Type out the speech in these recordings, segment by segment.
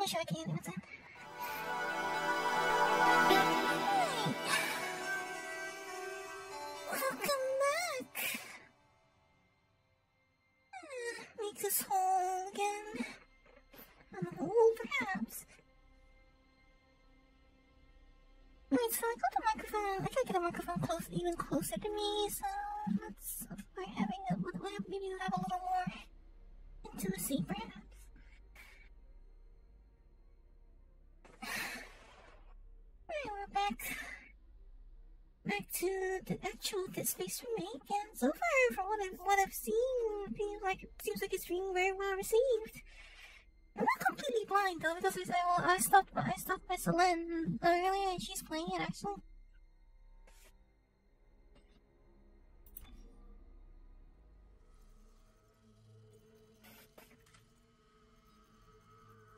sure I can. What's that? Welcome back. Make us whole again. Whole, perhaps. Wait, so I got the microphone. I gotta get the microphone even closer to me. So let's try having a maybe we'll have a little more intimacy, perhaps. Alright, we're back to the actual Dead Space remake, and so far, from what I've seen, it seems like it's being very well received. I'm not completely blind though, because I stopped by Selene earlier, and she's playing it actually.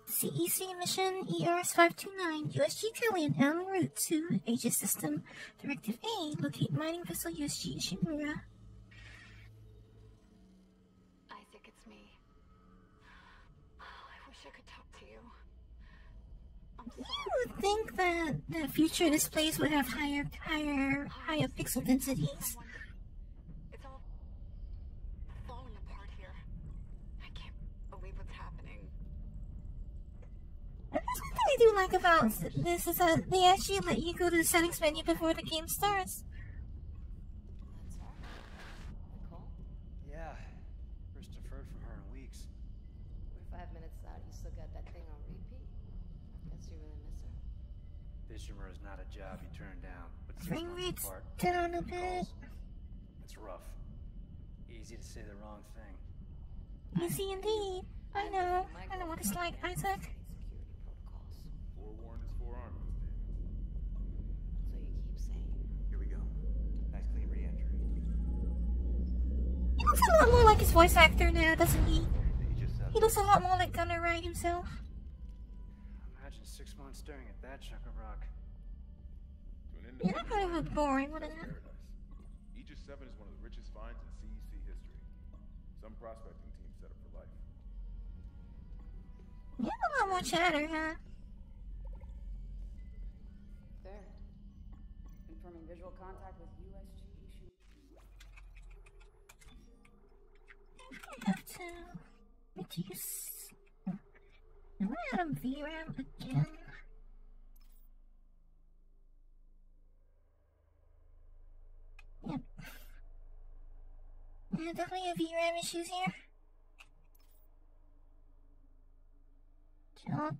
CEC mission ERS-529, USG Trillion en route to Aegis System. Directive A, locate mining vessel USG Ishimura. Isaac, it's me. I wish I could talk to you. I'm sorry. You would think that the future displays would have higher pixel densities. It's all falling apart here. I can't believe what's happening. That's one thing I do like about this is that they actually let you go to the settings menu before the game starts. That's her? Nicole? Yeah. First deferred from her in weeks. We're 5 minutes out. You still got that thing on repeat? Guess you really miss her. Fishermer is not a job you turn down, but 6 Frame months rate's apart. down a bit. It's rough. Easy to say the wrong thing. Easy indeed. I know what it's like, Isaac. Security protocols. Forewarned is forearmed, So you keep saying. Here we go. Nice clean re-entry. He looks a lot more like his voice actor now, doesn't he? Aegis He looks a lot more like Gunnar Wright himself. Imagine 6 months staring at that chunk of rock. Yeah, that probably would be boring, wouldn't it? Paradise. Aegis 7 is one of the richest finds in CEC history. Some prospecting teams set up for life. You have a lot more chatter, huh? There. Confirming visual contact with USG issue. I have to reduce. Am I out of VRAM again? Yep. Yeah, definitely have VRAM issues here. I'm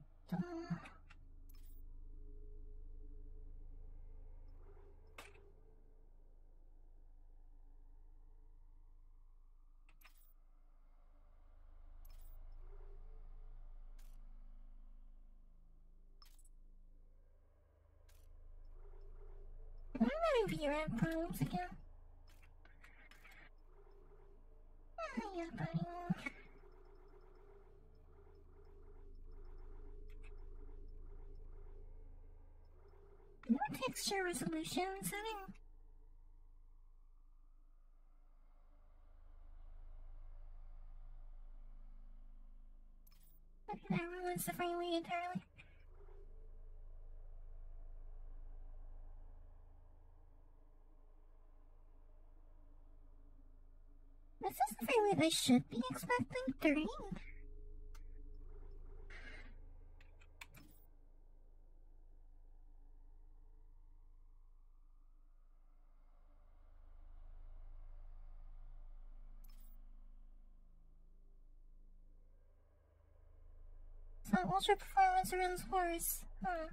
having VRAM problems again. Oh, yeah, buddy. No texture resolution setting. Okay, that ruins the frame rate entirely. This is the frame rate I should be expecting. 30. So ultra performance runs worse. Huh.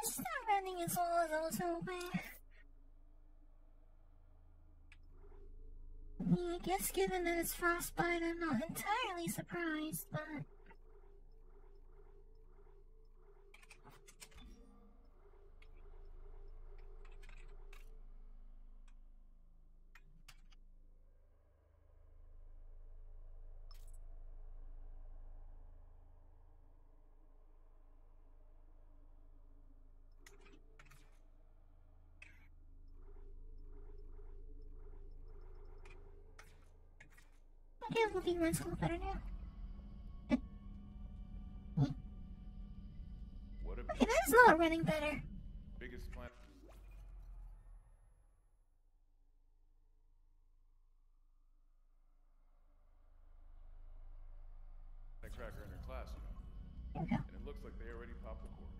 It's not running as well as I was hoping. Yeah, I guess given that it's frostbite, I'm not entirely surprised, but Okay, I think it runs a little better now. What a Okay, that is not running better. biggest plan. That cracker in her class, you know. There we go. And it looks like they already popped the cork.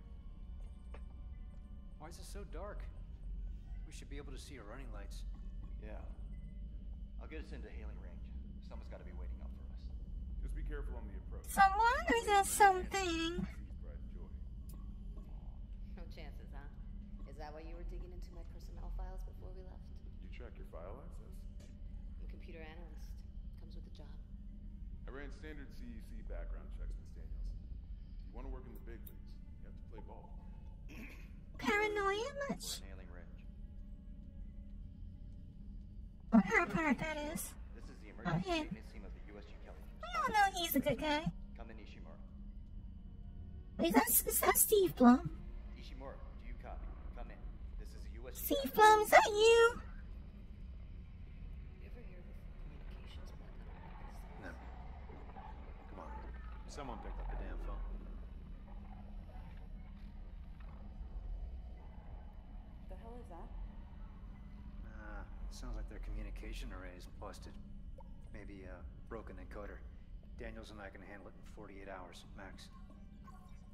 Why is it so dark? We should be able to see your running lights. Yeah. I'll get us into hailing range. Someone's got to be waiting up for us. Just be careful on the approach. Someone or is that something? Sees bright joy. No chances, huh? Is that why you were digging into my personnel files before we left? You check your file access? I'm a computer analyst. Comes with the job. I ran standard CEC background checks, Miss Daniels. If you want to work in the big leagues, you have to play ball. Paranoia We're much? in hailing range. What her part that is? This is the emergency Okay. maintenance team of the USG Kelly. We all know he's a good guy. Come to Nishimura. Wait, is that Steve Blum? Ishimura, do you copy? Come in. This is the USG Steve Blum, is that you? You ever hear of a communications method? No. Come on. Someone pick up the damn phone. The hell is that? Sounds like their communication array is busted. Maybe a broken encoder. Daniels and I can handle it in 48 hours, max.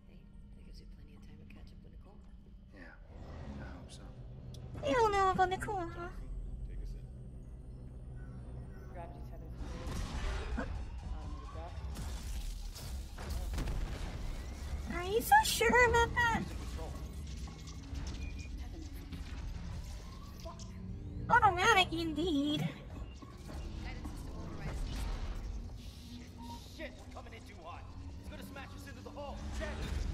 Hey, that gives you plenty of time to catch up with Nicole. Yeah, I hope so. You don't know about Nicole, huh? Take us in. Gravity tethers. Automated grab. Are you so sure about that? Automatic indeed. Guidance system overrides. Shit, we're coming in too hot. It's gonna smash us into the hull. Check.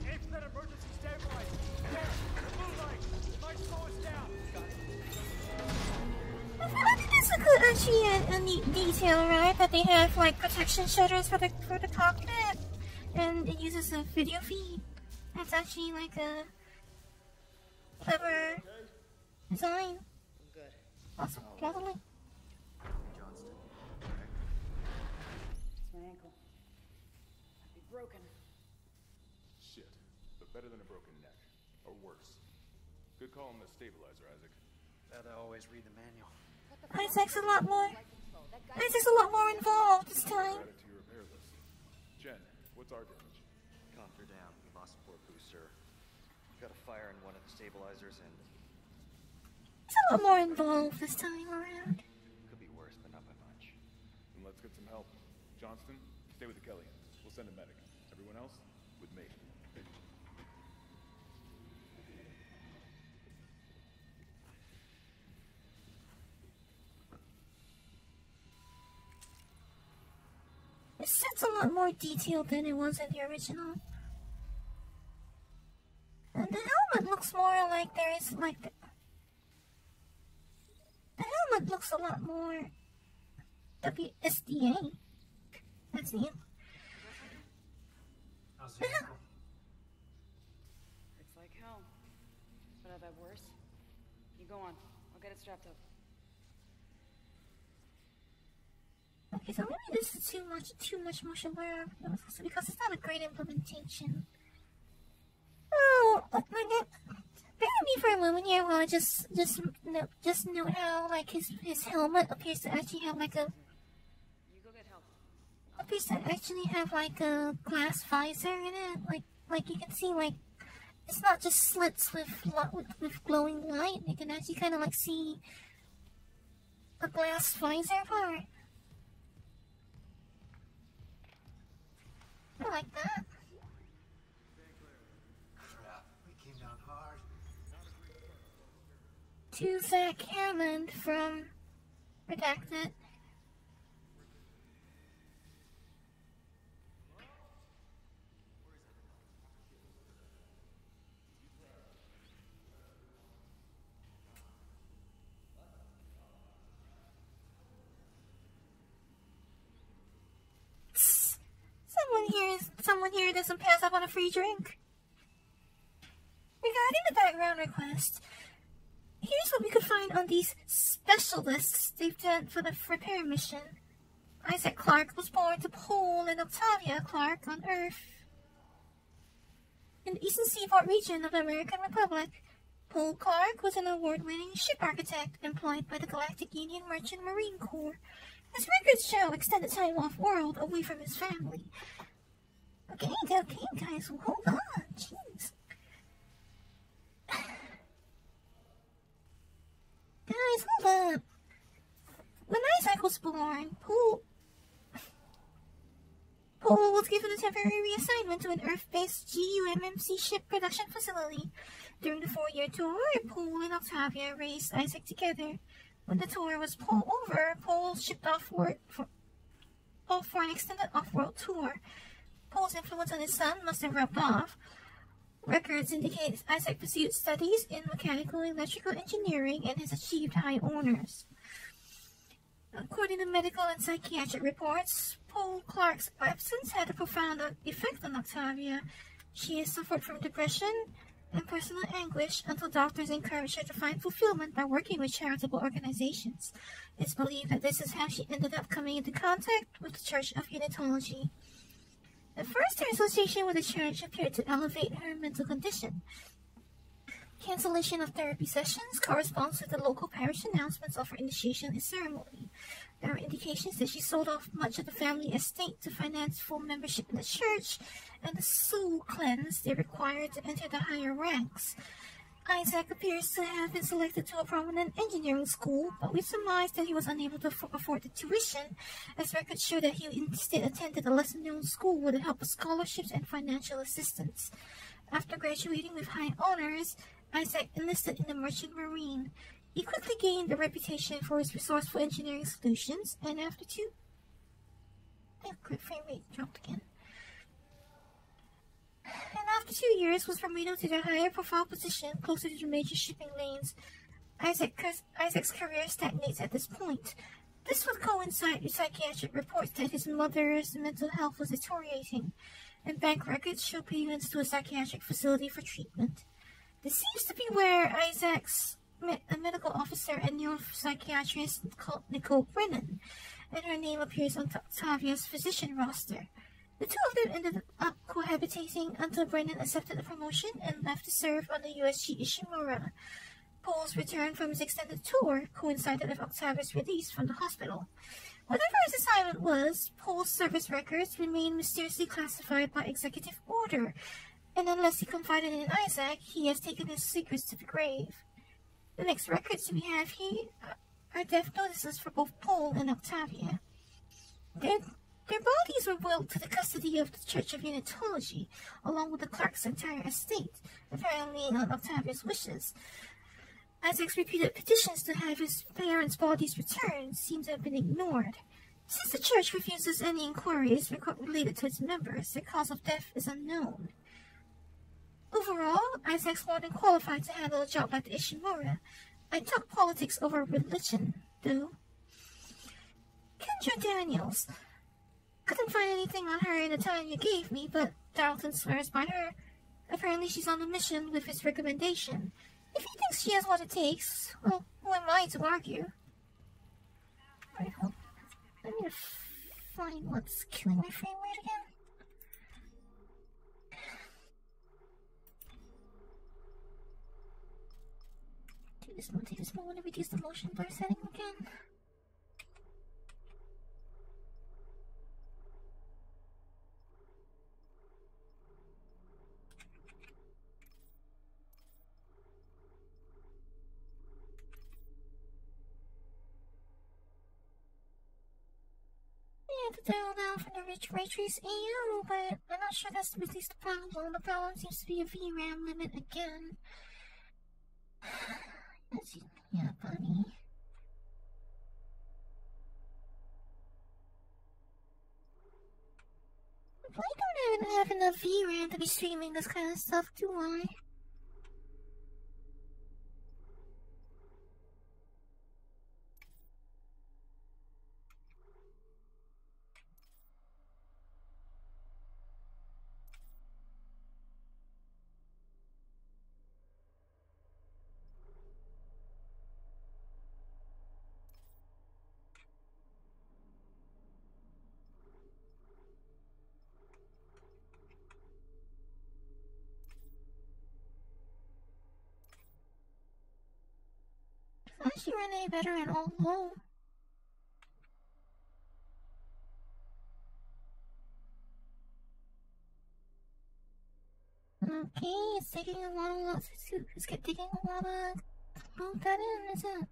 Aim for that emergency stabilizer. There. The moonlight. Might slow us down. I feel like that's a good, actually a neat detail, right? That they have like protection shutters for the cockpit, and it uses a video feed. That's actually like a clever design. I'm good. Awesome, probably. Johnston. It's my ankle. Might be broken. Shit. But better than a broken neck. Or worse. Good call on the stabilizer, Isaac. Gotta always read the manual. Isaac's a lot more. Isaac's a lot more involved this time. Add it to your repair list. Jen, what's our damage? Comms are down. We lost support booster. Got a fire in one of the stabilizers and It's a lot more involved this time around. could be worse, but not by much. Then let's get some help. Johnston, stay with the Kellyan's. We'll send a medic. Everyone else, with me. This set's a lot more detailed than it was in the original. And the helmet looks more like there is like the helmet looks a lot more WSDA. That's it. How's the ankle? It's like hell. But I've had worse. You go on. I'll get it strapped up. Okay, so maybe this is too much motion blur because it's not a great implementation. Oh, like it. Bear with me for a moment here while I just note how like his helmet appears to actually have like a You go get help. appears to actually have like a glass visor in it. Like you can see like it's not just slits with glowing light. You can actually kind of like see a glass visor part. I like that. Crap, we came down hard. To Zach Hammond from Redacted. Someone here doesn't pass up on a free drink. Regarding the background request, here's what we could find on these specialists they've done for the repair mission. Isaac Clarke was born to Paul and Octavia Clarke on Earth in the eastern seaboard region of the American Republic. Paul Clarke was an award-winning ship architect employed by the Galactic Union Merchant Marine Corps. His records show extended time off-world away from his family. Okay, guys, hold on, jeez. Guys, hold up. When Isaac was born, Paul was given a temporary reassignment to an Earth-based GUMMC ship production facility. During the 4-year tour, Paul and Octavia raised Isaac together. When the tour was over, Paul shipped off for an extended off-world tour. Paul's influence on his son must have rubbed off. Records indicate Isaac pursued studies in mechanical and electrical engineering and has achieved high honors. According to medical and psychiatric reports, Paul Clarke's absence had a profound effect on Octavia. She has suffered from depression and personal anguish until doctors encouraged her to find fulfillment by working with charitable organizations. It's believed that this is how she ended up coming into contact with the Church of Unitology. At first, her association with the church appeared to elevate her mental condition. Cancellation of therapy sessions corresponds with the local parish announcements of her initiation ceremony. There are indications that she sold off much of the family estate to finance full membership in the church and the soul cleanse they required to enter the higher ranks. Isaac appears to have been selected to a prominent engineering school, but we surmise that he was unable to afford the tuition, as records show that he instead attended a lesser-known school with the help of scholarships and financial assistance. After graduating with high honors, Isaac enlisted in the Merchant Marine. He quickly gained a reputation for his resourceful engineering solutions, and after two years was promoted to a higher profile position closer to the major shipping lanes. Isaac's career stagnates at this point. This would coincide with psychiatric reports that his mother's mental health was deteriorating, and bank records show payments to a psychiatric facility for treatment. This seems to be where Isaac's a medical officer and neuropsychiatrist called Nicole Brennan, and her name appears on Octavia's physician roster. The two of them ended up cohabitating until Brennan accepted a promotion and left to serve on the USG Ishimura. Paul's return from his extended tour coincided with Octavia's release from the hospital. Whatever his assignment was, Paul's service records remain mysteriously classified by executive order, and unless he confided in Isaac, he has taken his secrets to the grave. The next records we have here are death notices for both Paul and Octavia. Their bodies were willed to the custody of the Church of Unitology, along with the Clarke's entire estate, apparently on Octavia's wishes. Isaac's repeated petitions to have his parents' bodies returned seem to have been ignored. Since the church refuses any inquiries related to its members, the cause of death is unknown. Overall, Isaac's more than qualified to handle a job like the Ishimura. I talk politics over religion, though. Kendra Daniels. Couldn't find anything on her in the time you gave me, but Darlton swears by her. Apparently she's on a mission with his recommendation. If he thinks she has what it takes, well, who am I to argue? Alright, hold on. Let me find what's killing my frame rate again. Take this moment to reduce the motion blur setting again. To dial down from the ray trace AO, but I'm not sure that's at least the problem. The problem seems to be a VRAM limit again. Yeah, buddy. I don't even have enough VRAM to be streaming this kind of stuff, do I? Why is she running any better at all low? Okay, it's taking a while. It's taking a while to move that in, is it?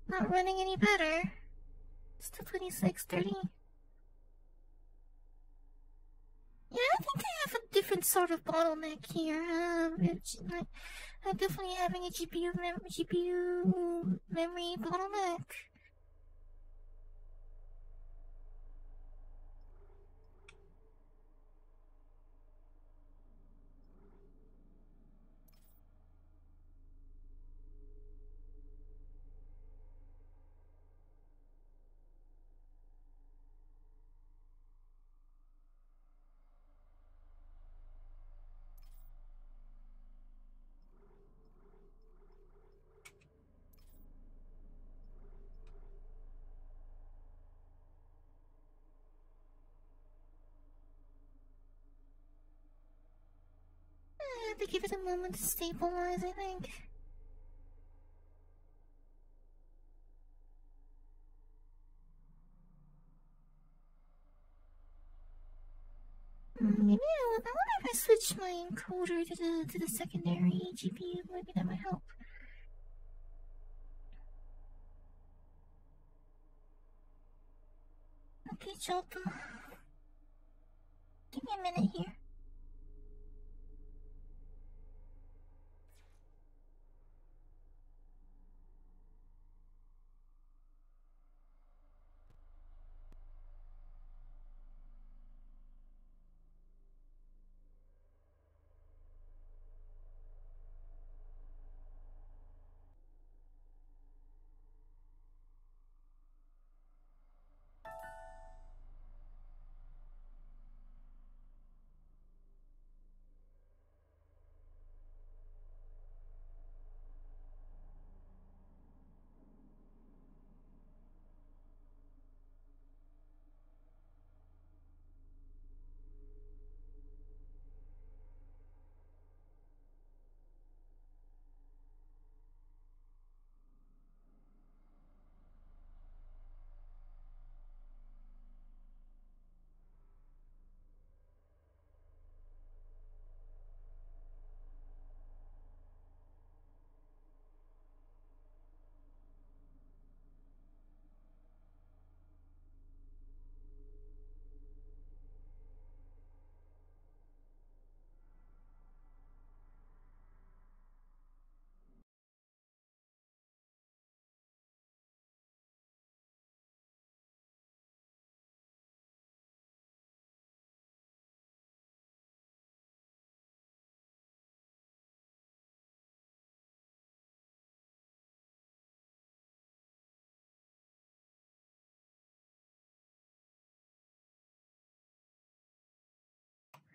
Not running any better. Still 26:30. Yeah, I think I have a different sort of bottleneck here. I'm definitely having a GPU memory bottleneck. I have to give it a moment to stabilize, I think. Maybe I wonder if I switch my encoder to the secondary GPU. Maybe that might help. Okay, Jota. Give me a minute here.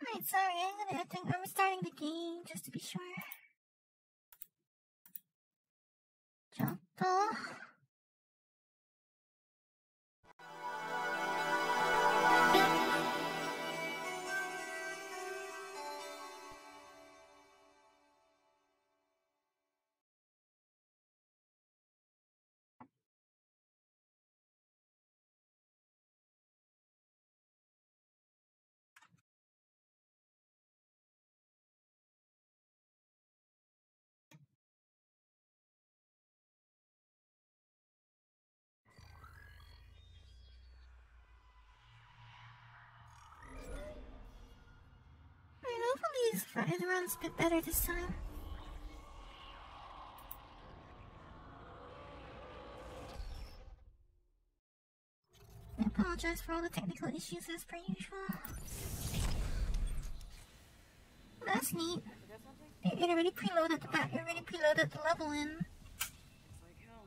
Alright, sorry, I'm restarting the game just to be sure. Jota. Hopefully it runs a bit better this time. I apologize for all the technical issues as per usual. That's neat. It already preloaded the level in. It's like hell.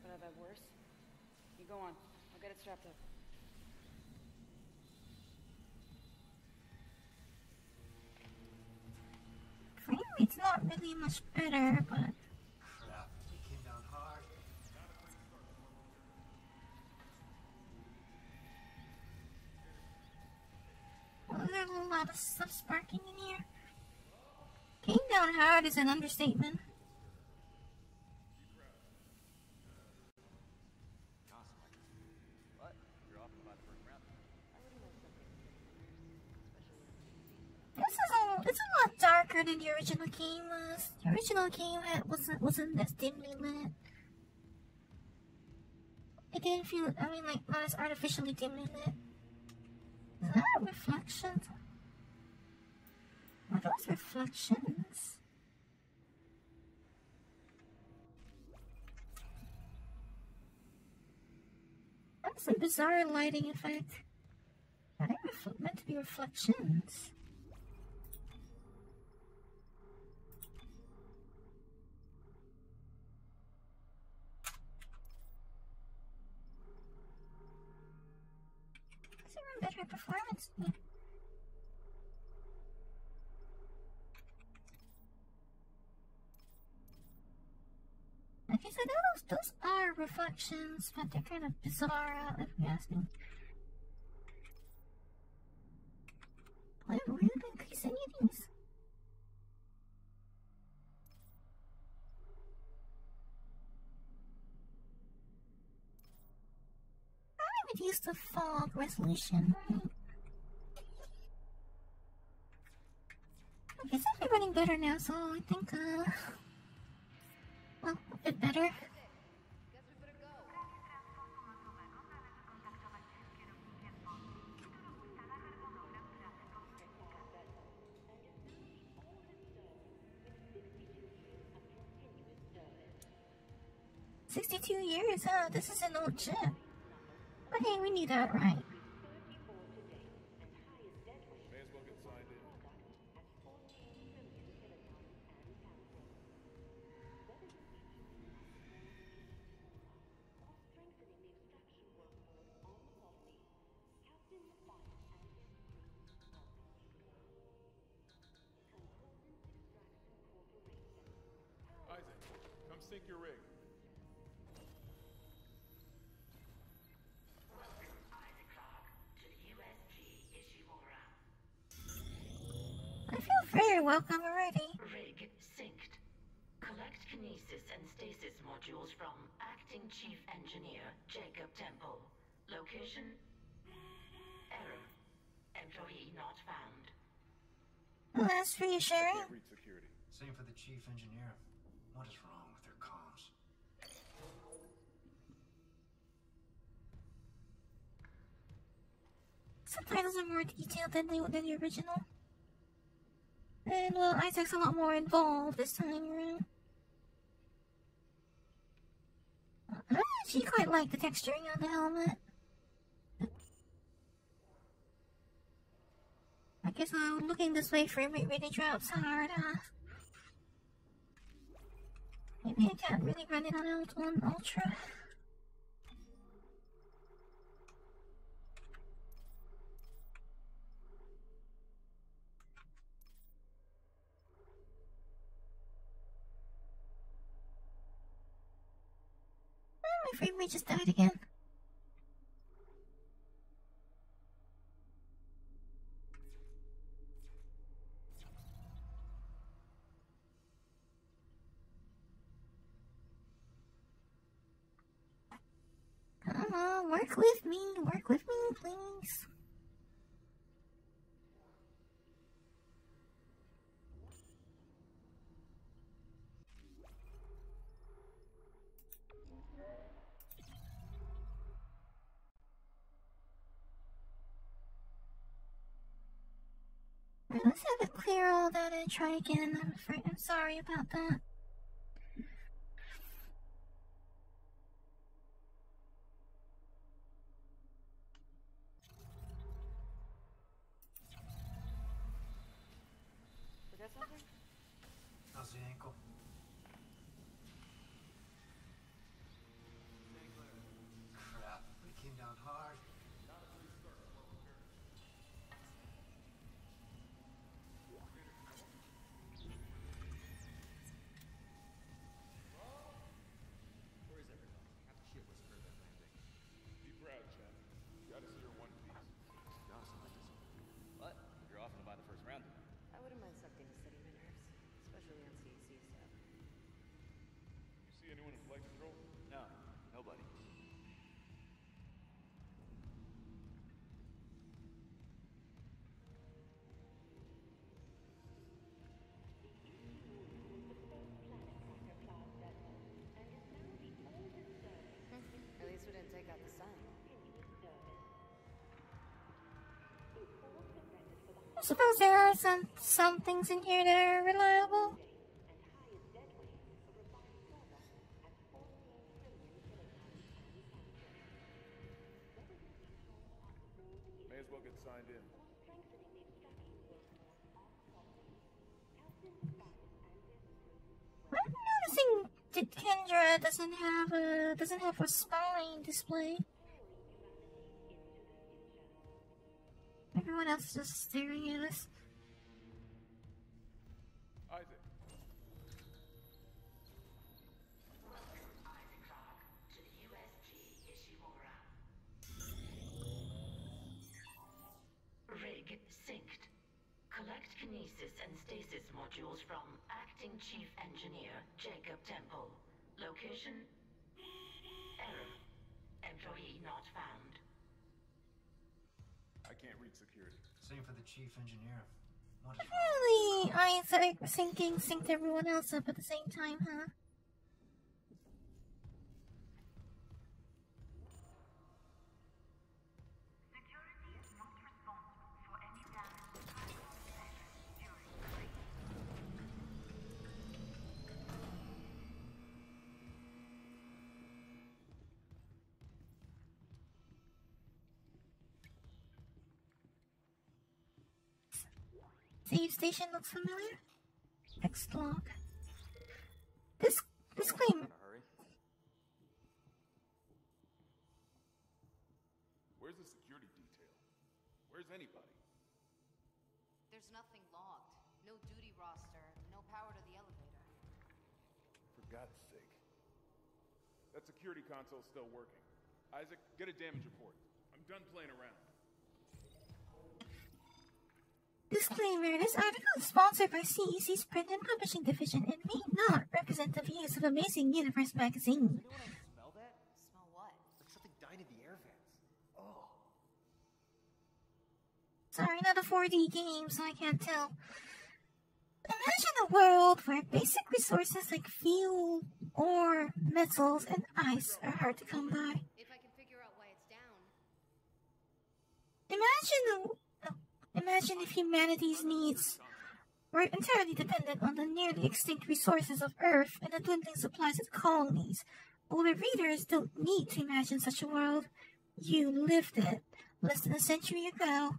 But I've had worse. You go on. I'll get it strapped up. Frame rate's not really much better, but Crap, he came down hard. well, there's a lot of stuff sparking in here. Came down hard is an understatement. What? You're off in about the first round. It's a lot darker than the original game was. The original game wasn't as dimly lit. It didn't feel, I mean, like, not as artificially dimly lit. Is that a reflection? Are those reflections? That's a bizarre lighting effect. Are they meant to be reflections? Better performance. Okay, so those are reflections, but they're kind of bizarre, if you ask me. Why would I increase any of these? Reduce the fog resolution. Okay, it's definitely running better now, so I think, well, a bit better. Guess we better go. $62, huh? This is an old chip. Okay, we need that, right? May as well get signed in. Isaac, come sync your rig. I feel very welcome already. Rig synced. Collect kinesis and stasis modules from Acting Chief Engineer Jacob Temple. Location? Error. Employee not found. Well, that's reassuring. Can't reach security. Same for the chief engineer. What is wrong with their comms? Subtitles are more detailed than the original. And, well, Isaac's a lot more involved this time around. I actually quite like the texturing on the helmet. I guess looking this way frame rate really drops hard, Maybe I can't really run it on Ultra. My frame rate just died again. Come on, work with me, please. Alright, let's have it clear all that and try again. I'm sorry about that. Forget something? How's the ankle? Crap, we came down hard. Where is everyone? Half the ship was hurt that landing. Be proud, Chen. Gotta see your one piece. What? You're off in about usually on CEC stuff. You see anyone in flight control? No, nobody. At least we didn't take out the sun. I suppose there are some things in here that are reliable. May as well get signed in. I'm noticing that Kendra doesn't have a spine display. Everyone else is just staring at us. Isaac. To the USG Ishimura. Rig synced. Collect kinesis and stasis modules from Acting Chief Engineer Jacob Temple. Location? Error. Employee not found. I can't read security. Same for the chief engineer. What is Really? Isaac synced everyone else up at the same time, huh? Security is not responsible for any damage to personal possessions during the breach. Save station looks familiar. Next log. Disclaimer. In a hurry. Where's the security detail? Where's anybody? There's nothing logged. No duty roster. No power to the elevator. For God's sake. That security console's still working. Isaac, get a damage report. I'm done playing around. Disclaimer, this article is sponsored by CEC's Print and Publishing Division and may not represent the views of Amazing Universe magazine. Anyone else smell that? Smell what? Like something died in the air vents. Oh. Sorry, not a 4D game, so I can't tell. Imagine a world where basic resources like fuel, ore, metals, and ice are hard to come by. If I can figure out why it's down. Imagine if humanity's needs were entirely dependent on the nearly extinct resources of Earth and the dwindling supplies of colonies. But the readers don't need to imagine such a world. You lived it less than a century ago.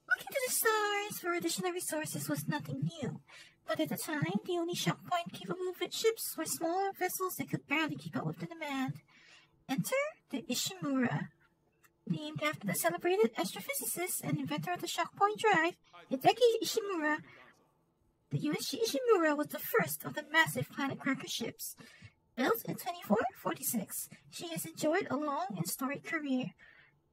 Looking to the stars for additional resources was nothing new. But at the time, the only shock point capable of ships were smaller vessels that could barely keep up with the demand. Enter the Ishimura. Named after the celebrated astrophysicist and inventor of the shock point drive, Hideki Ishimura, the USG Ishimura was the first of the massive planet cracker ships. Built in 2446, she has enjoyed a long and storied career.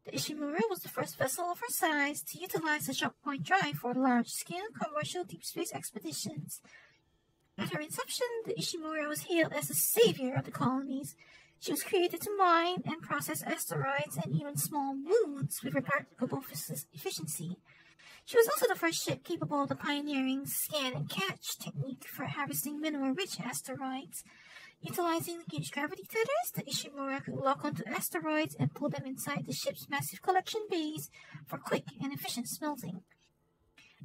The Ishimura was the first vessel of her size to utilize the shock point drive for large-scale commercial deep space expeditions. At her inception, the Ishimura was hailed as the savior of the colonies. She was created to mine and process asteroids and even small moons with remarkable efficiency. She was also the first ship capable of the pioneering scan and catch technique for harvesting mineral-rich asteroids. Utilizing huge gravity tethers, the Ishimura could lock onto asteroids and pull them inside the ship's massive collection bays for quick and efficient smelting.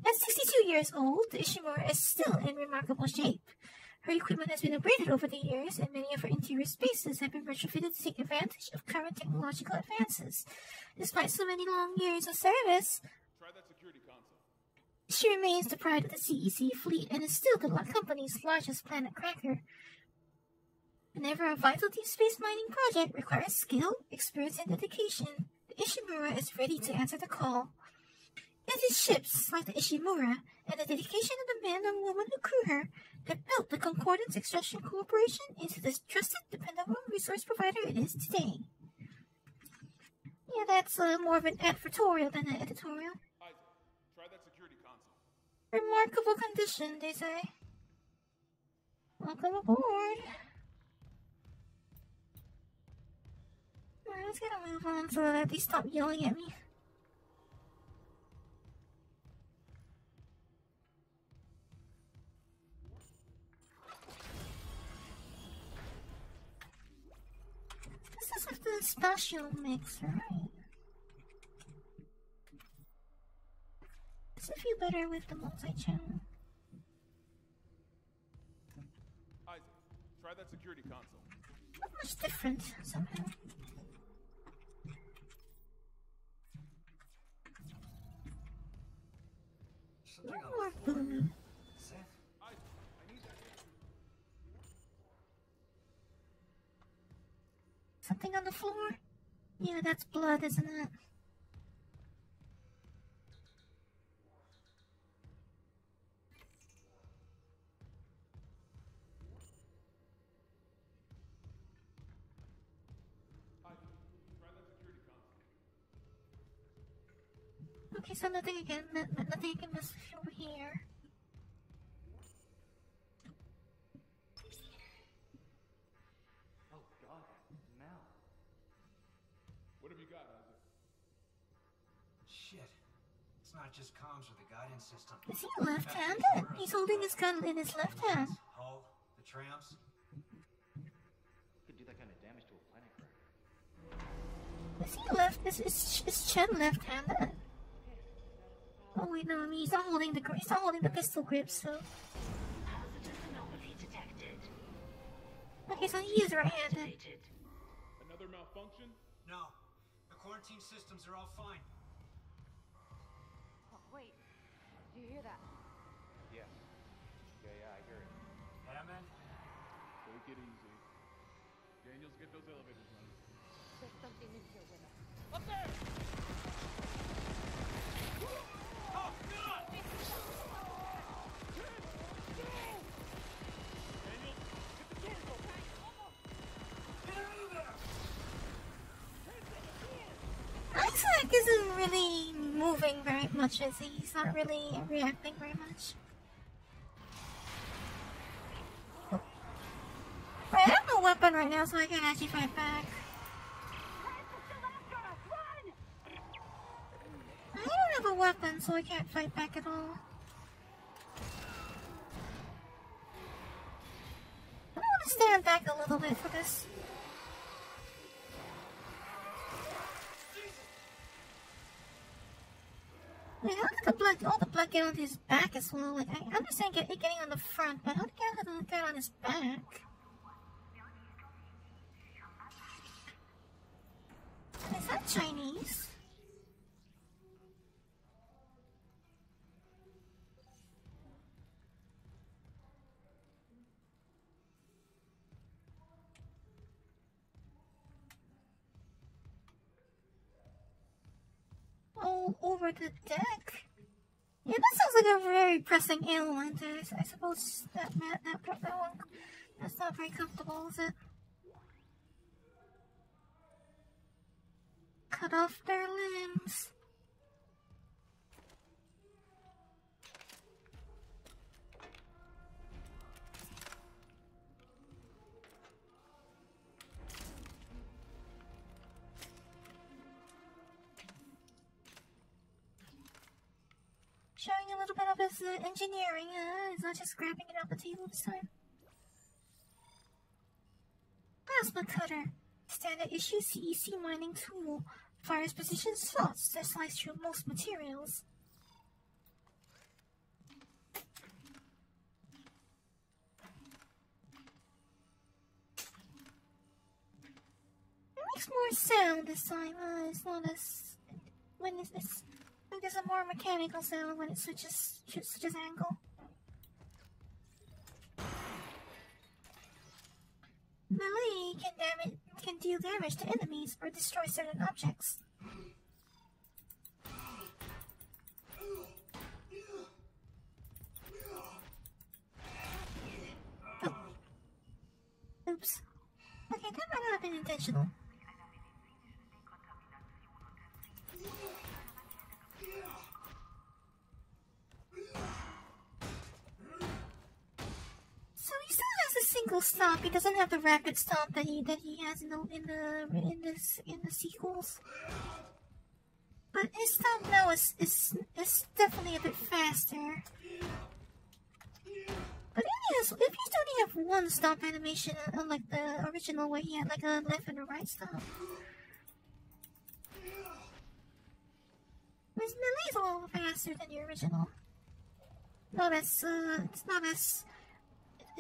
At 62 years old, the Ishimura is still in remarkable shape. Her equipment has been upgraded over the years, and many of her interior spaces have been retrofitted to take advantage of current technological advances. Despite so many long years of service, Try that security console. she remains the pride of the CEC fleet and is still the company's largest planet cracker. Whenever a vital deep space mining project requires skill, experience, and dedication, the Ishimura is ready to answer the call. It is ships like the Ishimura and the dedication of the men and women who crew her that built the Concordance Extraction Corporation into the trusted, dependable resource provider it is today. Yeah, that's more of an advertorial than an editorial. Isaac, try that security console. Remarkable condition, they say. Welcome aboard. Alright, let's get a move on so that they stop yelling at me. This is with the special mix, right? This would feel better with the multi-channel. Isaac, try that security console. Not much different, somehow. Something on More the floor boom. here. Seth? Isaac, I need that. Something on the floor? Yeah, that's blood, isn't it? Okay, so nothing again. Nothing I can miss over here. Oh god, Mel. What have you got, Isaac? Shit. It's not just comms or the guidance system. Is he left-handed? He's holding his gun in his left hand. Hull, the trams. Could do that kind of damage to a planet cracker. Is he left? Is Chen left-handed? Oh wait, no, I mean he's not holding the pistol grip, so. Positive anomaly detected. Okay, so he is right-handed. Activated. Another malfunction? No. The quarantine systems are all fine. Oh, wait. Do you hear that? Yeah. Yeah, I hear it. Hammond? Take it easy. Daniels, get those elevators running. There's something in here with us. Up there! Oh, God! Daniels, get the doors open! Get out of there! Isaac isn't really moving very much, is he? He's not really reacting very much. I have no weapon right now, so I can't actually fight back. I don't have a weapon, so I can't fight back at all. I want to stand back a little bit for this. Wait, how did all the blood get on his back as well? Like, I understand getting on the front, but how did it get on his back? Is that Chinese? Oh, over the deck? Yeah, that sounds like a very pressing ailment. I suppose that one, that's not very comfortable, is it? Cut off their limbs. Showing a little bit of his engineering, he's not just grabbing it off the table this time. Plasma cutter. Standard issue CEC mining tool. Fires precision slots that slice through most materials. It makes more sound this time. It's not as when it's I think there's a more mechanical sound when it switches angle. Melee can deal damage to enemies or destroy certain objects. Oh. Oops. Okay, that might not have been intentional. So he still has the single stop. He doesn't have the rapid stop that he has in the sequels. But his stop now is definitely a bit faster. But if you only have one stop animation, unlike the original where he had like a left and a right stop. His melee is a little faster than the original. It's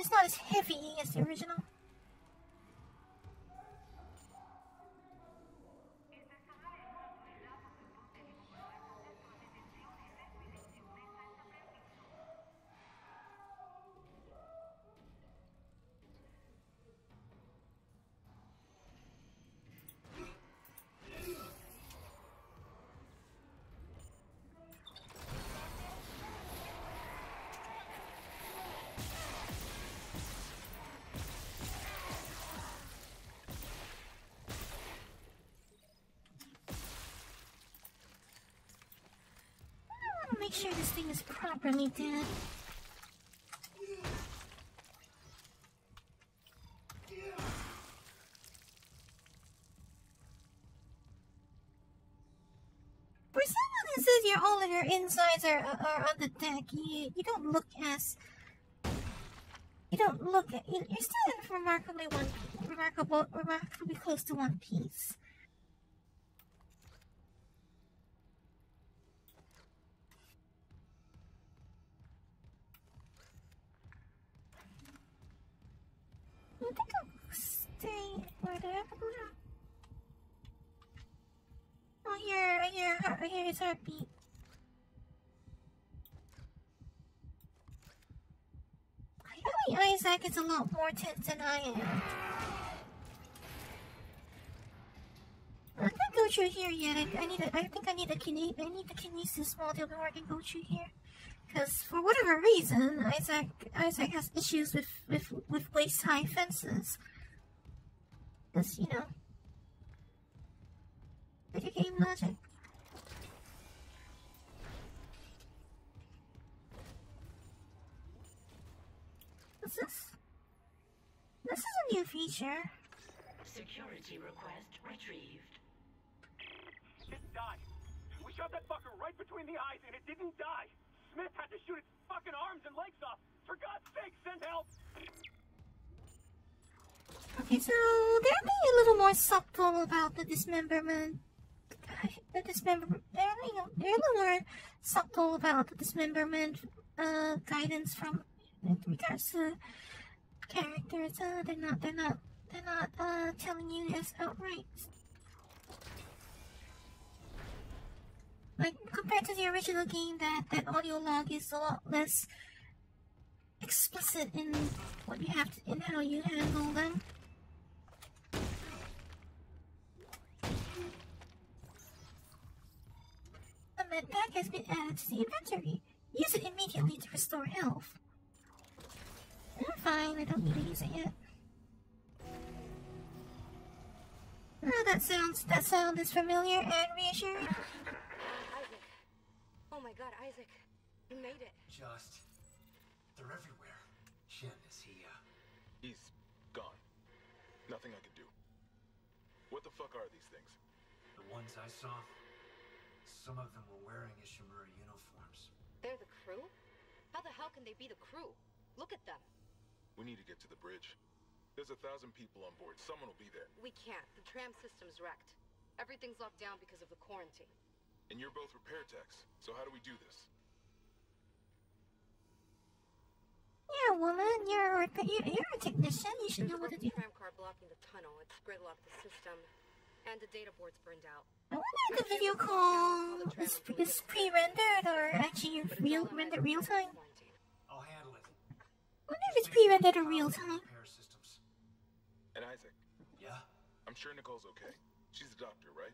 not as heavy as the original. Make sure this thing is properly dead. For someone who says all of your insides are on the deck, you don't look as you're still in remarkably close to one piece. I think I'll stay where the heck am I? Oh, I hear his heartbeat. Clearly, Isaac is a lot more tense than I am. I can't go through here yet. I think I need the kinesis module before I can go through here. Because for whatever reason, Isaac has issues with waist-high fences. Because, you know, video game logic. What's this? This is a new feature. Security request retrieved. It died. We shot that fucker right between the eyes and it didn't die. Smith had to shoot its fucking arms and legs off. For God's sake, send help! Okay, so they're being a little more subtle about the dismemberment. They're a little more subtle about the dismemberment guidance from in regards to characters. They're not telling you this outright. Like, compared to the original game, that audio log is a lot less explicit in what you have to, in how you handle them. A med pack has been added to the inventory. Use it immediately to restore health. I'm fine, I don't need to use it yet. Oh, that sound is familiar and reassuring. Isaac. Oh my god, Isaac. You made it. They're everywhere. Shin, is he, He's gone. Nothing I can do. What the fuck are these things? The ones I saw, some of them were wearing Ishimura uniforms. They're the crew? How the hell can they be the crew? Look at them. We need to get to the bridge. There's 1,000 people on board. Someone will be there. We can't. The tram system's wrecked. Everything's locked down because of the quarantine. And you're both repair techs. So how do we do this? Yeah, woman, you're a technician. You should know what to do. There's a tram car blocking the tunnel. It's gridlocked the system. And the data board's burned out. I wonder if the video call is pre-rendered or actually rendered real time. I'll handle it. I wonder if it's pre-rendered or real time. And Isaac? Yeah? I'm sure Nicole's okay. She's a doctor, right?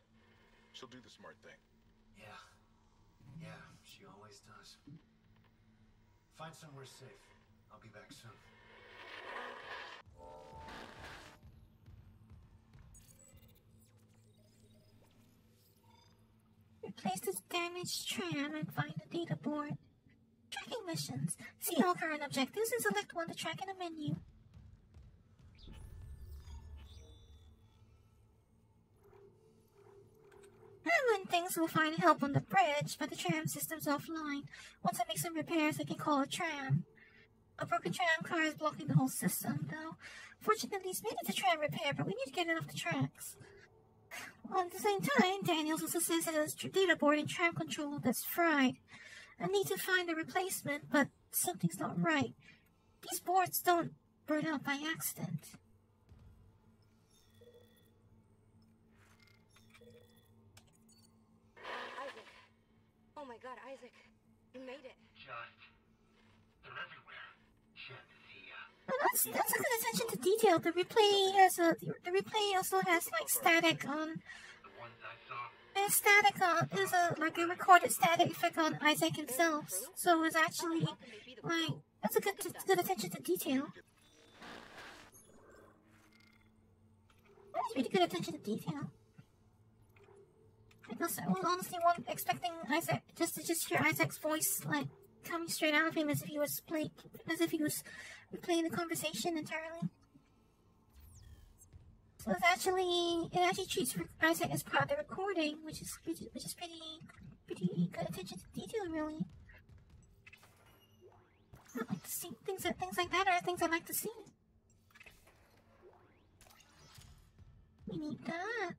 She'll do the smart thing. Yeah, she always does. Find somewhere safe. I'll be back soon. Replace this damaged tram and find the data board. Tracking missions. See all current objectives and select one to track in a menu. Everyone thinks we'll find help on the bridge, but the tram system's offline. Once I make some repairs, I can call a tram. A broken tram car is blocking the whole system, though. Fortunately, it's made it to tram repair, but we need to get it off the tracks. At the same time, Daniels also says it has a data board and tram control that's fried. I need to find a replacement, but something's not right. These boards don't burn out by accident. Isaac. Oh my god, Isaac. You made it. They're everywhere. Shit, Well, that's a good attention to detail. The replay also has like static on. the ones I saw. And static is a recorded static effect on Isaac himself. So it's actually like that's a good attention to detail. That's really good attention to detail. Because I was honestly expecting Isaac just to hear Isaac's voice like coming straight out of him as if he was replaying the conversation entirely. So it actually treats Isaac as part of the recording, which is pretty good attention to detail, really. I like to see things like that are things I like to see. We need that.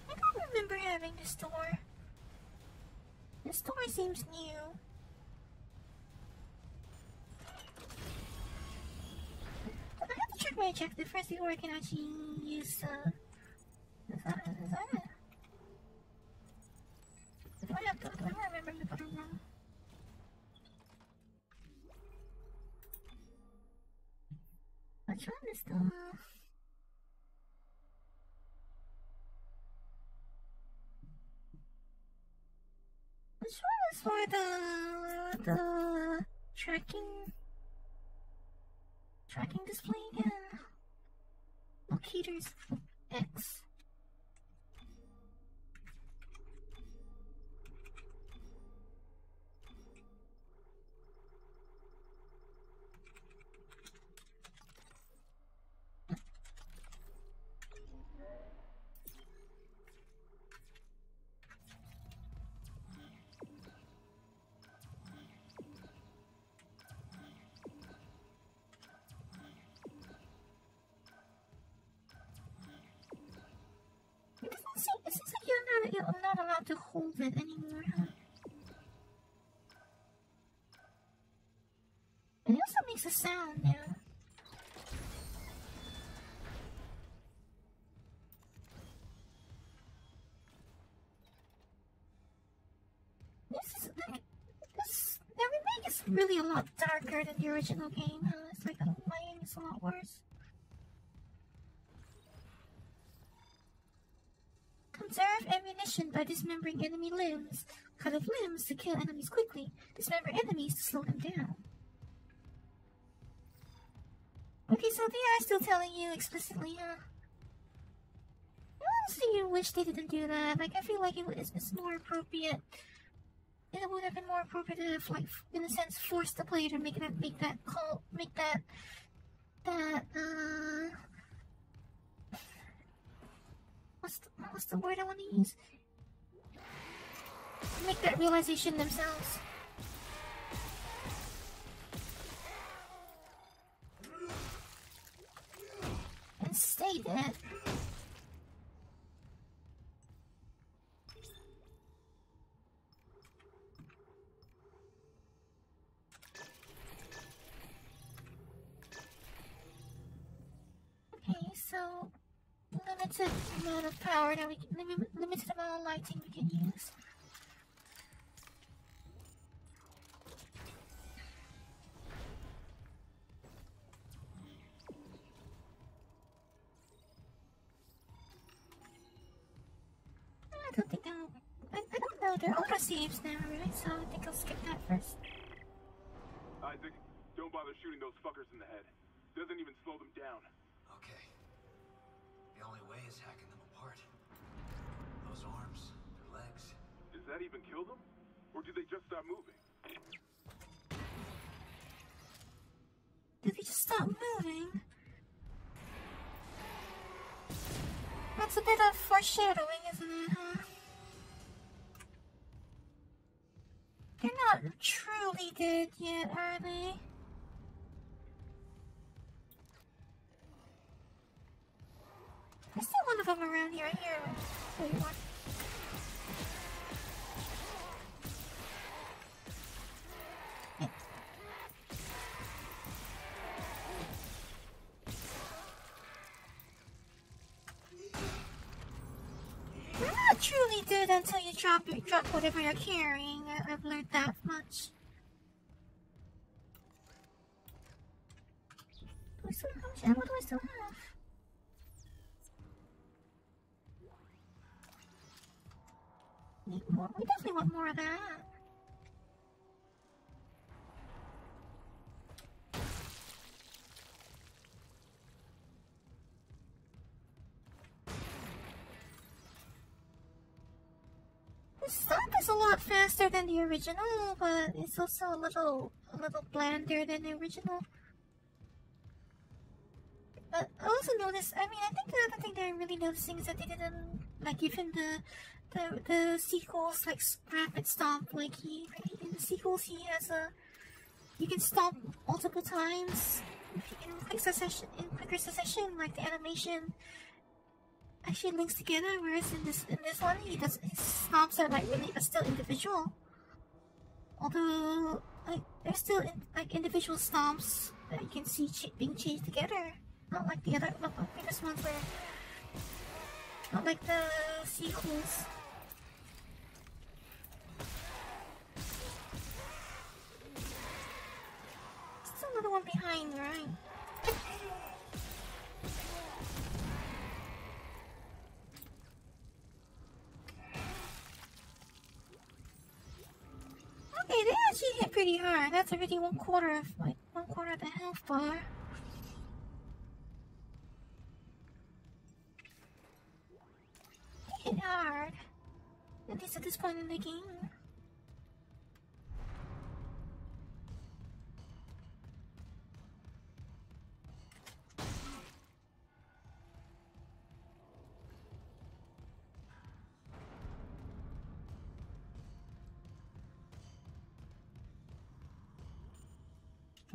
I don't remember having this door. This door seems new. But I have to check my objective first before I can actually use is that it? Do I remember the button wrong? Which one is the... Which one is for the tracking display again? Locators X. It seems like you're not allowed to hold it anymore, huh? And it also makes a sound now. The remake is really a lot darker than the original game, huh? It's like the lighting is a lot worse. Conserve ammunition by dismembering enemy limbs. Cut off limbs to kill enemies quickly. Dismember enemies to slow them down. Okay, so they are still telling you explicitly, huh? I honestly wish they didn't do that. Like, I feel like it's more appropriate. It would have been more appropriate to have, like, in a sense, force the player to make that call, what's the word I want to use? Make that realization themselves. And stay dead. Okay, so limited amount of power that we can, limited amount of lighting we can use. I don't know, they're auto saves now, right? So I think I'll skip that first. Isaac, don't bother shooting those fuckers in the head. Doesn't even slow them down. Okay. The only way is hacking them apart. Those arms, their legs. Does that even kill them? Or do they just stop moving? if you just stop moving. That's a bit of foreshadowing, isn't it, huh? They're not truly dead yet, are they? There's still one of them around here. I hear one. Wait, what? You're not truly dead until you drop whatever you're carrying. I've learned that much. How much ammo do I still have? Need more. We definitely want more of that. The stomp is a lot faster than the original, but it's also a little blander than the original. But I also noticed, I mean, I think the other thing that I'm really noticing is that they didn't, like, even the sequels, like, rapid stomp, like, in the sequels, he has you can stomp multiple times in quicker succession, like, the animation actually links together, whereas in this one, his stomps are, like, really, still individual. Although, like, they're still, like, individual stomps that you can see being changed together. Not like the previous ones where... Not like the sequels. Still another one behind, right? Okay, they actually hit pretty hard. That's already one quarter of the health bar. Hit hard. At least at this point in the game.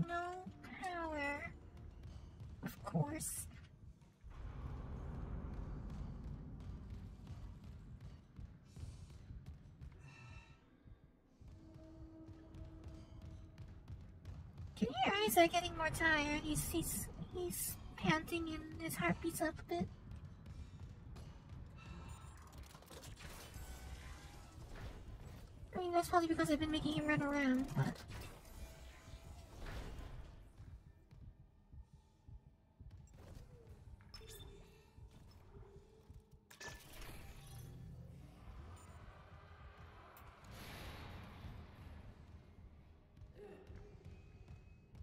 No power. Of course. Can you hear Isaac getting more tired? He's panting and his heart beats up a bit. I mean, that's probably because I've been making him run around, but...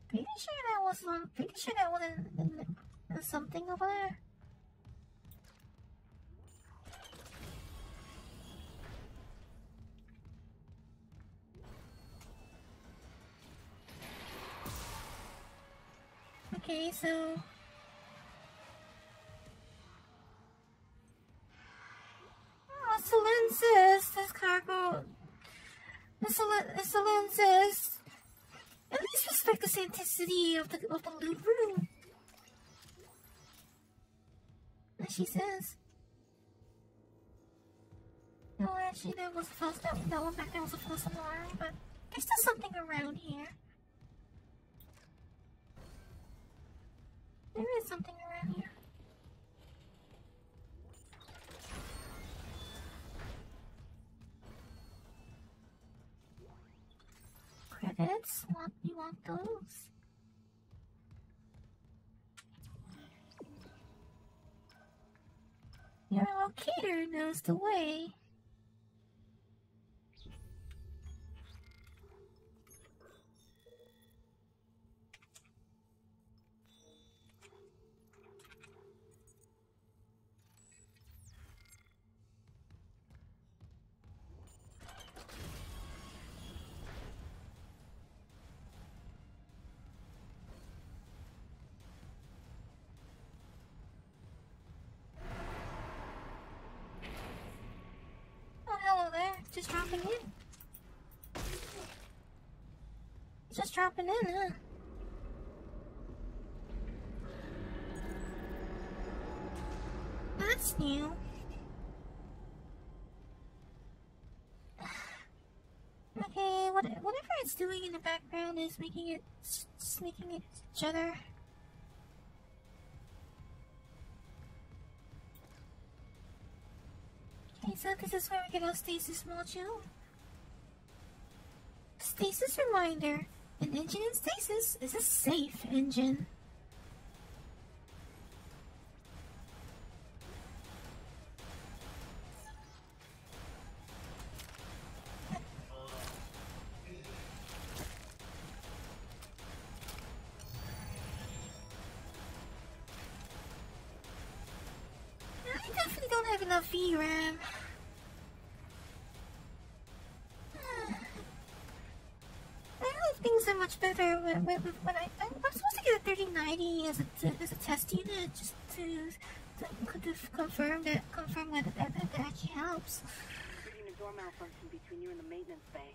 Pretty sure that wasn't something over there. Okay, so... Oh, it's the lenses! This cargo... It's the lenses! At least respect the sanctity of the loot room. As she says. No, actually, that was a false. That one back there was a false alarm, but there's still something around here. There is something around here. Credits? You want those? Your locator knows the way. just dropping in, huh? That's new. Okay, whatever it's doing in the background is making it judder. Okay, so this is where we get our stasis module. Stasis reminder. An engine in stasis is a safe engine. I definitely don't have enough VRAM. I hope things are much better when I'm supposed to get a 3090 as a test unit just to confirm that actually helps. Reading a door malfunction between you and the maintenance bay.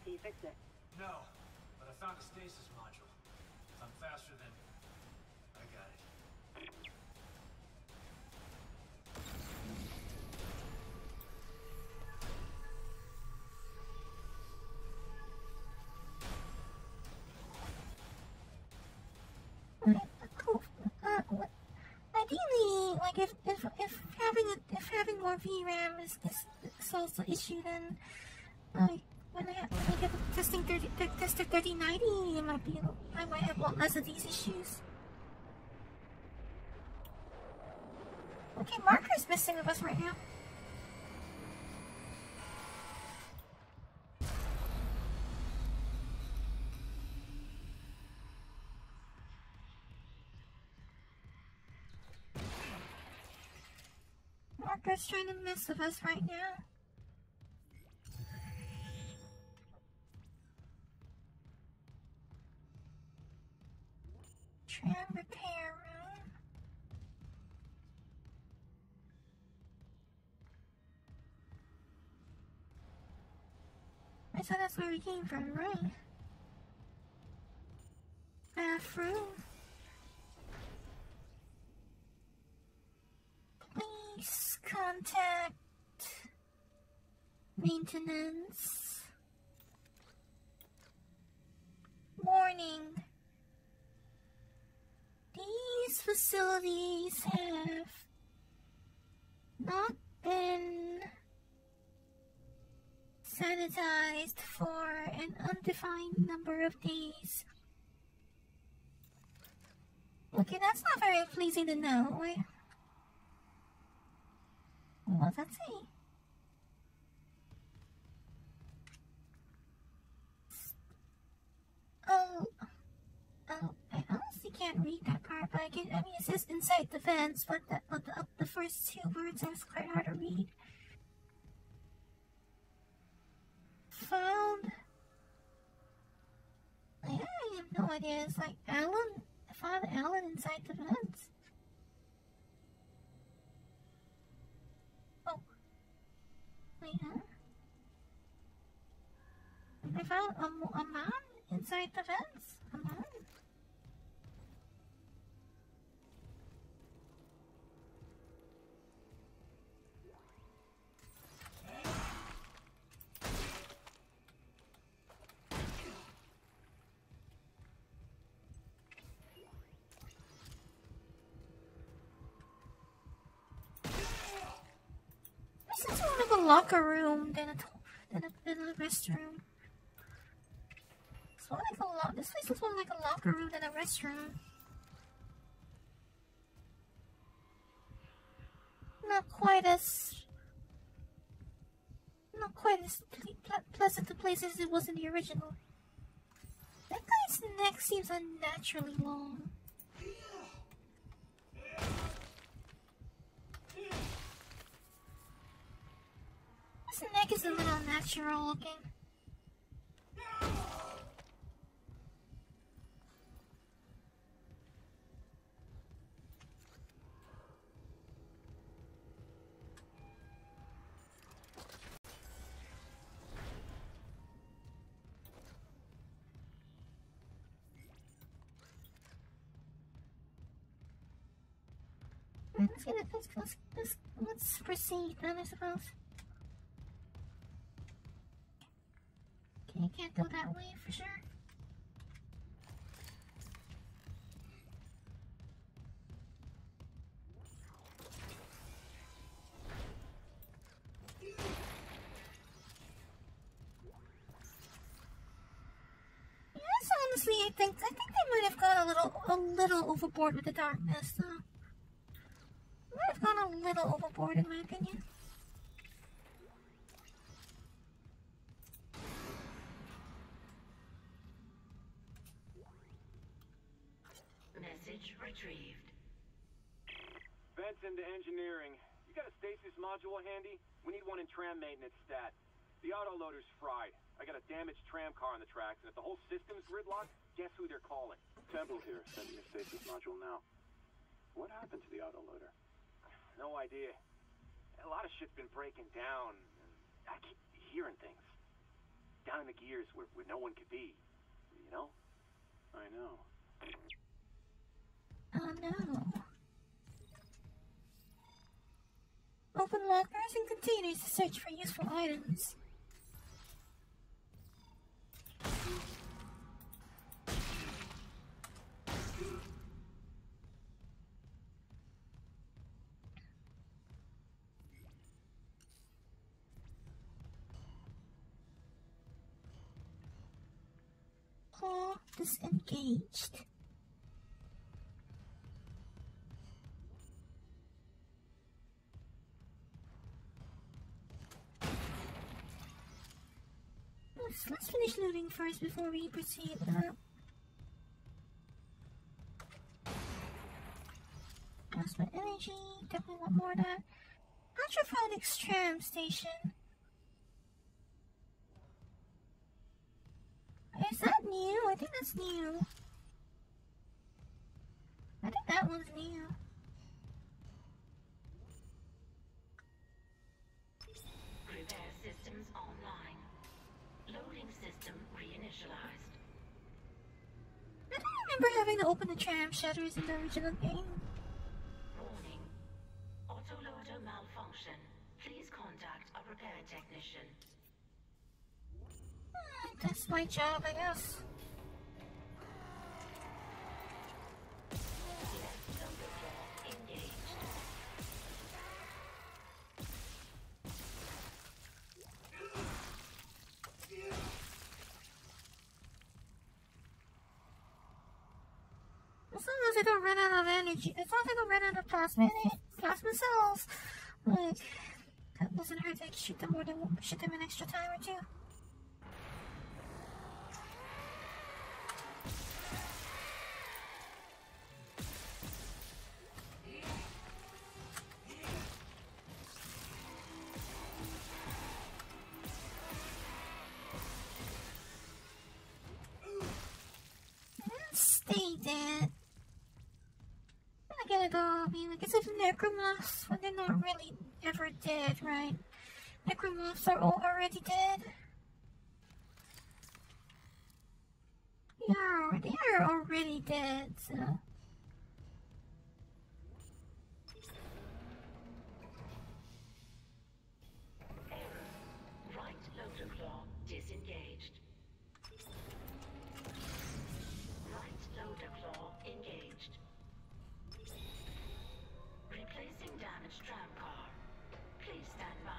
Can you fix it? No, but I found a stasis module. If I'm faster than... I got it. Cool. Ideally, like if having more VRAM solves the issue, then when I get testing 3090, I might have a lot less of these issues. Okay, Marker's missing with us right now. Marker's trying to mess with us right now. Tram repair room. I thought that's where we came from, right? Bathroom. Please contact maintenance. Warning. These facilities have not been sanitized for an undefined number of days. Okay, that's not very pleasing to know. Wait. What does that say? Oh, I honestly can't read that part, but I mean, it says inside the fence, but the first two words are quite hard to read. Found. I have no idea. It's like Alan. I found Alan inside the fence. Oh. Wait, huh? I found a man inside the fence. A man. This is more like a locker room than a restroom. It's more like this place looks more like a locker room than a restroom. Not quite as pleasant a place as it was in the original. That guy's neck seems unnaturally long. His neck is a little unnatural looking. Let's proceed then, I suppose. Okay, can't go that way for sure. Yes, honestly, I think they might have gone a little overboard with the darkness, though. Might have gone a little overboard, in my opinion. Message retrieved. Vents into engineering. You got a stasis module handy? We need one in tram maintenance stat. The autoloader's fried. I got a damaged tram car on the tracks, and if the whole system's gridlocked, guess who they're calling? Temple here, sending a stasis module now. What happened to the autoloader? No idea. A lot of shit's been breaking down. I keep hearing things. Down in the gears where no one could be. You know? I know. Oh no. Open lockers and containers to search for useful items. Claw disengaged. Let's finish looting first before we proceed. Plasma energy, definitely want more of that. Ultraphonics tram station. Is that new? I think that's new. I think that one's new. Repair systems online. Loading system reinitialized. I don't remember having to open the tram shutters in the original game. Warning. Autoloader malfunction. Please contact a repair technician. That's my job, I guess. Left loader claw engaged. As long as I don't run out of energy, as long as I don't run out of plasma cells, like, that doesn't hurt to shoot them an extra time or two. Stay dead. I gotta go. I mean, I guess if necromoths, when they're not really ever dead, right? Necromoths are all already dead. They are already dead, so. Right loader claw disengaged. Right loader claw engaged. Replacing damaged tram car. Please stand by.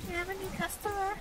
You have a new customer?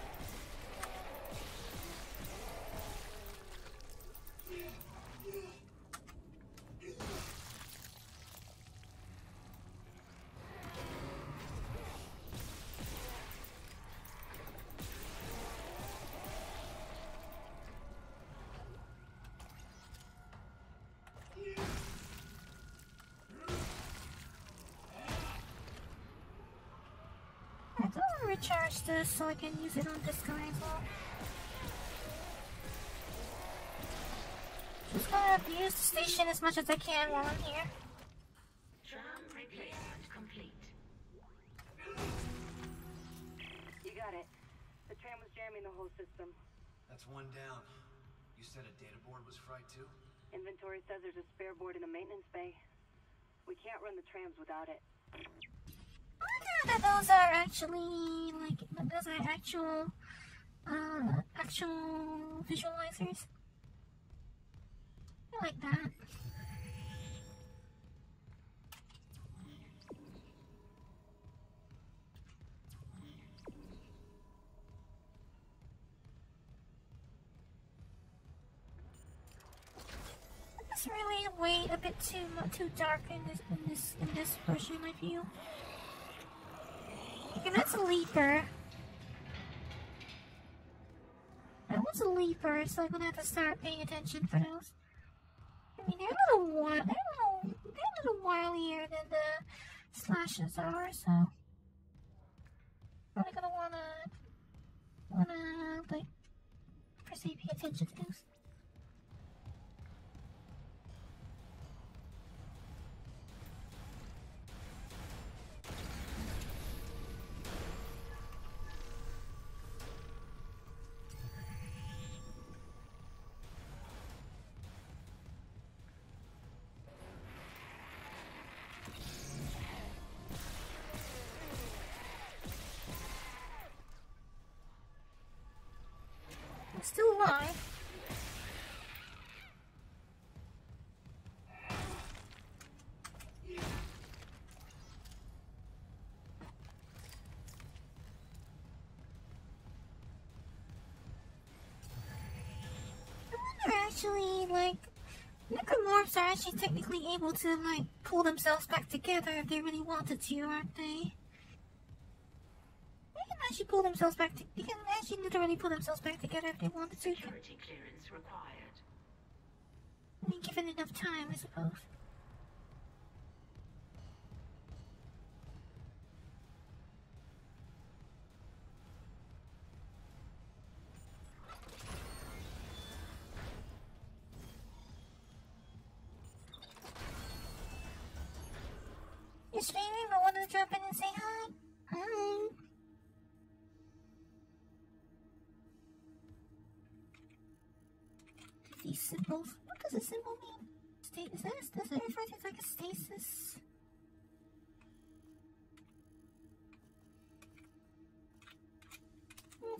I don't want to recharge this so I can use it on this guy as well. Just gonna abuse the station as much as I can while I'm here. Tram replacement frothing the whole system. That's one down. You said a data board was fried too? Inventory says there's a spare board in the maintenance bay. We can't run the trams without it. I wonder that those are actually, like, those are actual visualizers. I like that. It's really way a bit too dark in this version, I feel. Okay, that's a leaper. That was a leaper, so I'm gonna have to start paying attention for those. I mean, they're a little wilier than the slashes are, so probably gonna wanna like per se pay attention to those. Still alive. I wonder actually, like, necromorphs are actually technically able to, like, pull themselves back together if they really wanted to, aren't they? They can actually pull themselves back together. They can actually literally pull themselves back together if they wanted to. Security clearance required. I mean, given enough time, I suppose. You're streaming, but wanted to drop in and say hi? Hi. These symbols. What does a symbol mean? Does it refer to like a stasis?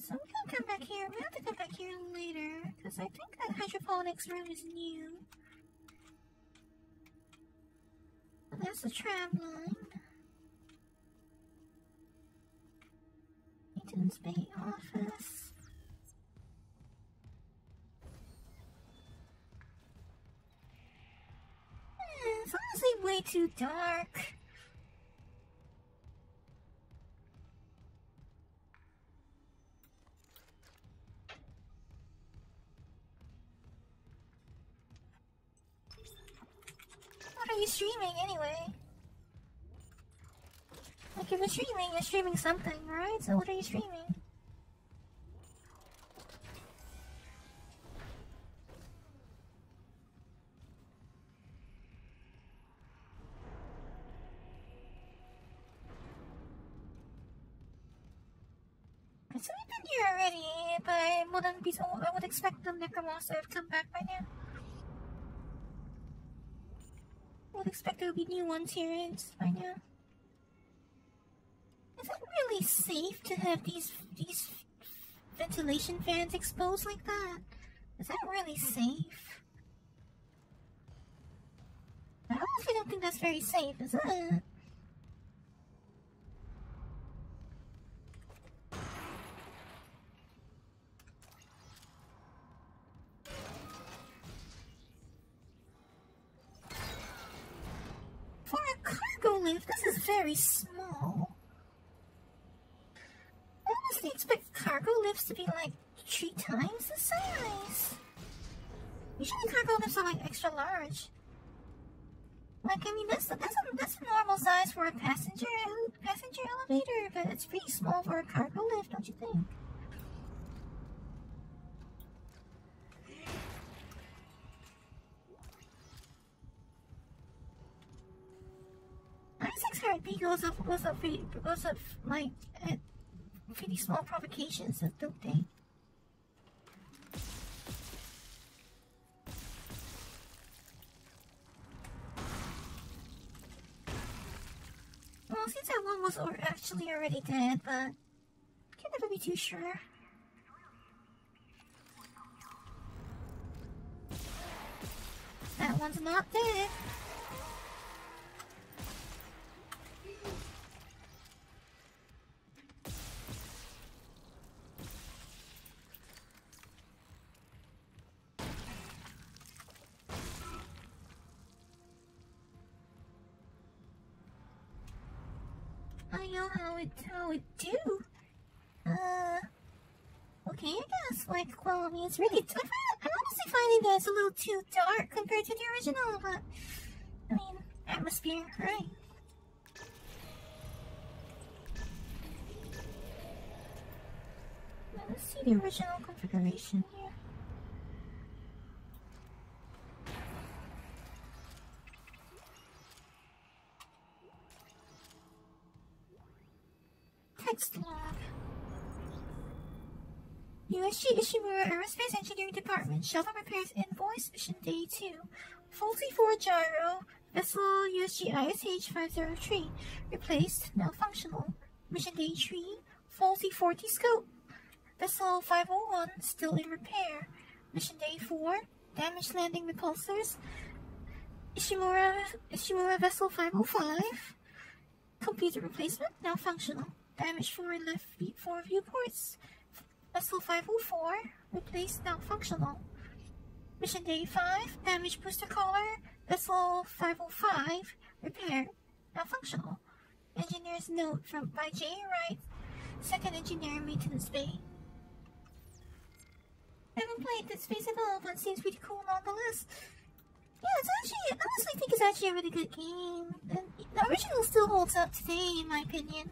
So we can come back here. We have to come back here later because I think that hydroponics room is new. And there's the tram line. Maintenance bay office. It's honestly way too dark. What are you streaming anyway? Like if you're streaming something, right? So what are you streaming? So we've been here already, but I would expect the necromorphs to have come back by now. I would expect there would be new ones here by now. Is it really safe to have these ventilation fans exposed like that? Is that really safe? I honestly don't think that's very safe, is it? For a cargo lift, this is very small. I honestly expect cargo lifts to be like 3 times the size. Usually cargo lifts are like extra large. Like, I mean, that's a normal size for a passenger elevator, but it's pretty small for a cargo lift, don't you think? Isaac's heartbeat goes up like at pretty small provocations, don't they? Well, since that one was actually already dead, but can never be too sure. That one's not dead. I know how it do. Okay, I guess, like, well, I mean, it's really, I'm honestly finding that it's a little too dark compared to the original, but, I mean, atmosphere, right? Let's see the original configuration here. Text log. USG Ishimura Aerospace Engineering Department. Shuttle repairs invoice. Mission day 2. Faulty 4 gyro. Vessel USG ISH 503. Replaced. Now functional. Mission day 3. Faulty 40 scope. Vessel 501. Still in repair. Mission day 4. Damaged landing repulsors. Ishimura Vessel 505. Computer replacement. Now functional. Damaged forward and left 4 viewports. Vessel 504, replaced, now functional. Mission day 5, damaged booster collar. Vessel 505, repaired, now functional. Engineer's note by J. Wright, 2nd Engineer Maintenance Bay. I haven't played this space at all, but it seems pretty cool nonetheless. Yeah, it's actually, I honestly think it's actually a really good game. And the original still holds up today, in my opinion.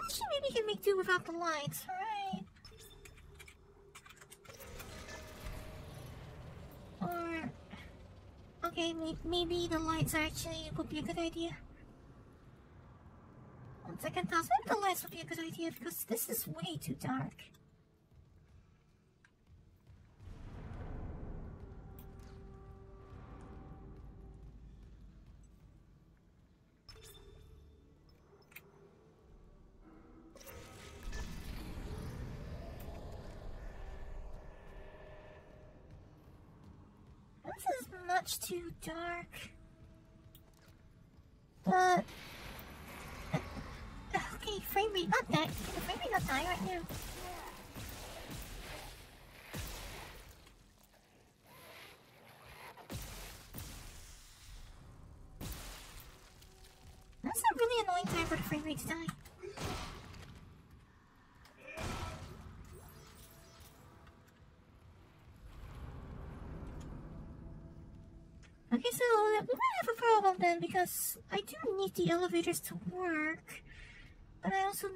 Actually, maybe you can make do without the lights, right? Or... okay, maybe the lights actually would be a good idea. On second thoughts, maybe the lights would be a good idea because this is way too dark. This is much too dark. But... okay, frame rate not that. Frame rate not high right now. That's a really annoying time for the frame rate to die. Okay, so we might have a problem then because I do need the elevators to work, but I also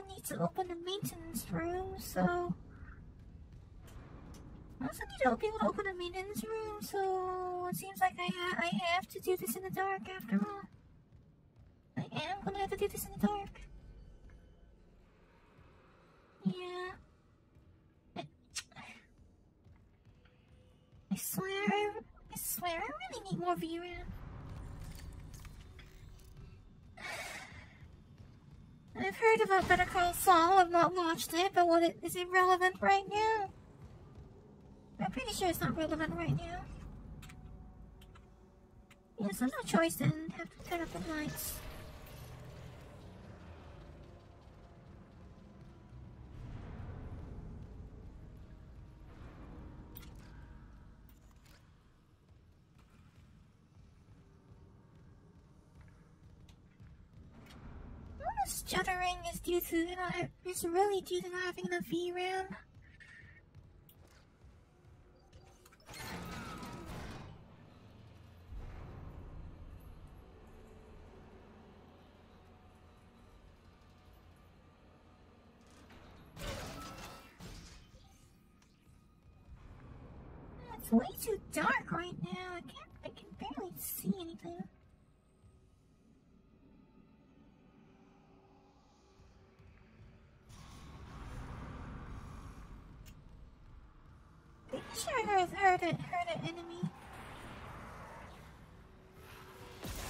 need to open the maintenance room. So I also need to be able to open the maintenance room. So it seems like I have to do this in the dark after all. I am gonna have to do this in the dark. Yeah. I swear, I really need more VRAM. I've heard about Better Call Saul, I've not watched it, but is it relevant right now? I'm pretty sure it's not relevant right now. Yeah, so no choice then, have to turn up the lights. Stuttering is due to really due to not having enough VRAM. It's way too dark right now. I can barely see anything. sure I heard an enemy.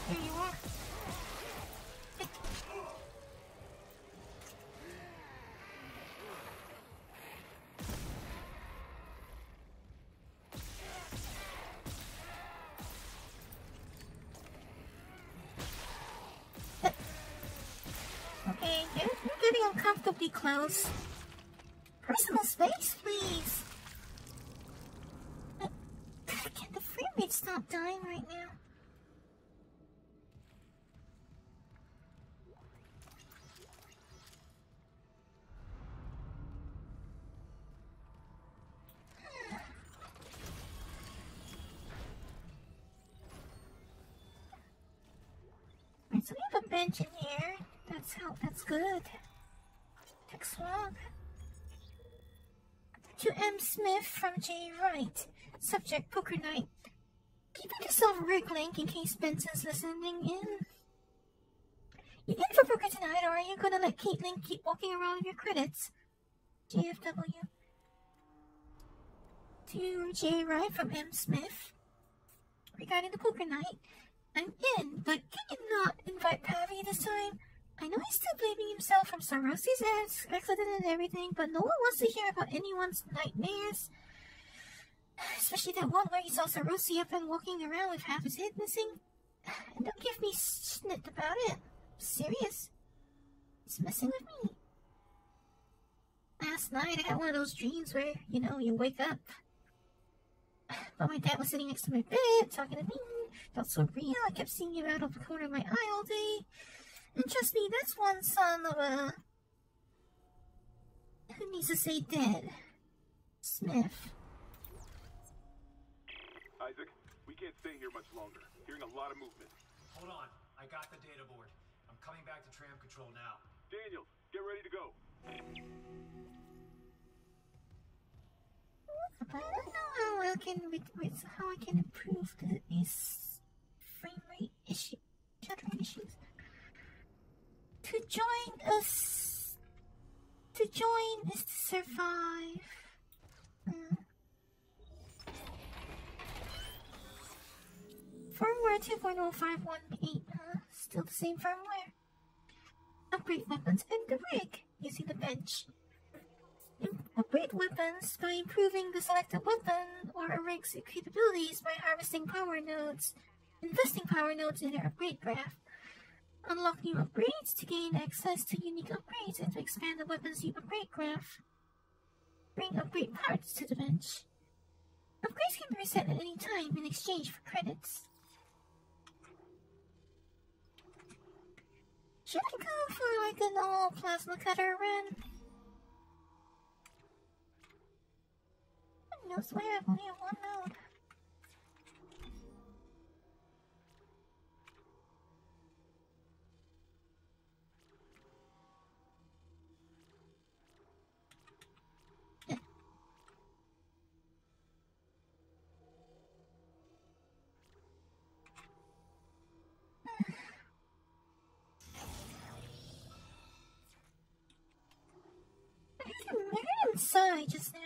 Here you are. Okay, you're getting uncomfortably close. Personal space, please. Can the frame rate stop dying right now? Right, so we have a bench in here. That's good. Text log. To M. Smith from J. Wright. Subject, poker night. Keep yourself rig link in case Benson's listening in. You in for poker tonight, or are you gonna let Caitlin keep walking around with your credits? JFW. To J. Wright from M. Smith. Regarding the poker night, I'm in, but can you not invite Pavi this time? I know he's still blaming himself from Sarosi's accident and everything, but no one wants to hear about anyone's nightmares. Especially that one where he saw Sarosi up and walking around with half his head missing. And don't give me snit about it. I'm serious. He's messing with me. Last night I had one of those dreams where, you wake up. But my dad was sitting next to my bed, talking to me. Felt so real. I kept seeing him out of the corner of my eye all day. And trust me, that's one son of a... Who needs to say dead? Smith. Isaac, we can't stay here much longer. Hearing a lot of movement. Hold on. I got the data board. I'm coming back to tram control now. Daniels, get ready to go. I don't know how I can improve these frame rate shuttering issues. To join us. To join is to survive. Firmware 2.0518. Still the same firmware. Upgrade weapons and the rig using the bench. Upgrade weapons by improving the selected weapon or a rig's capabilities by harvesting power nodes, investing power nodes in their upgrade graph. Unlock new upgrades to gain access to unique upgrades and to expand the weapon's upgrade graph. Bring upgrade parts to the bench. Upgrades can be reset at any time in exchange for credits. Should I go for like an all plasma cutter run? Who knows why I have only one node? I heard him sigh just now.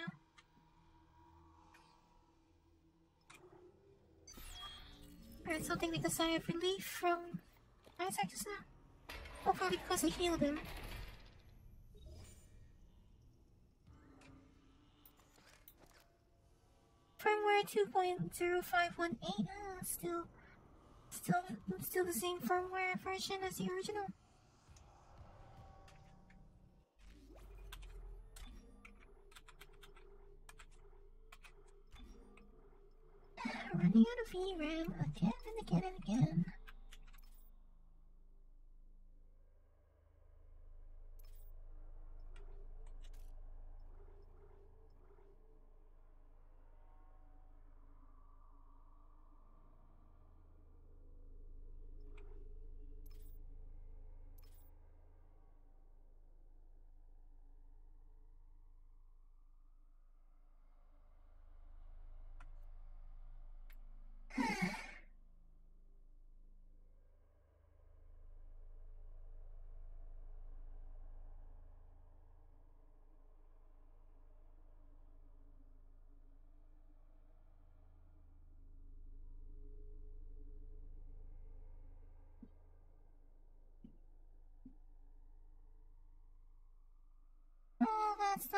I heard something like a sigh of relief from Isaac just now. Oh, probably because I healed him. Firmware 2.0518. Still the same firmware version as the original. Running out of VRAM again and again and again.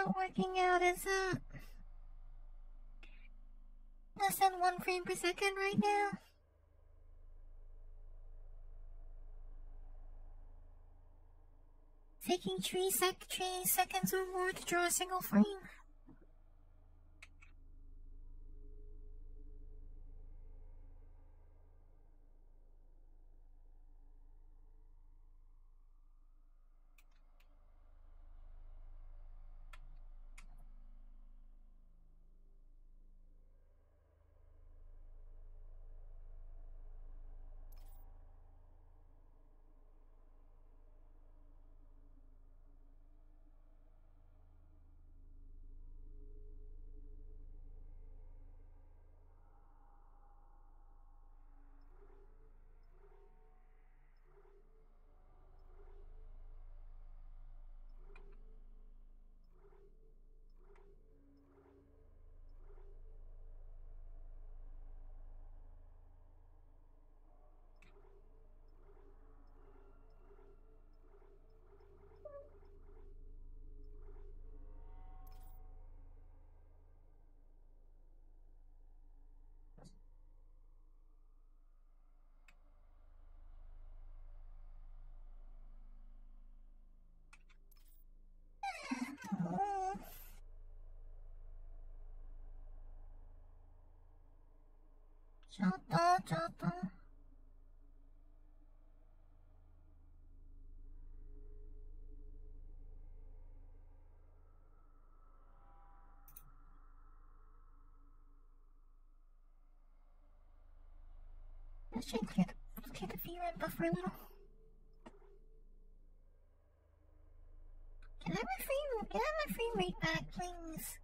not working out, is it? Less than 1 frame per second right now. Taking 3 seconds or more to draw a single frame. Chotto. Let's try and clear the VRAM buffer a little. Can I have my frame rate back, please?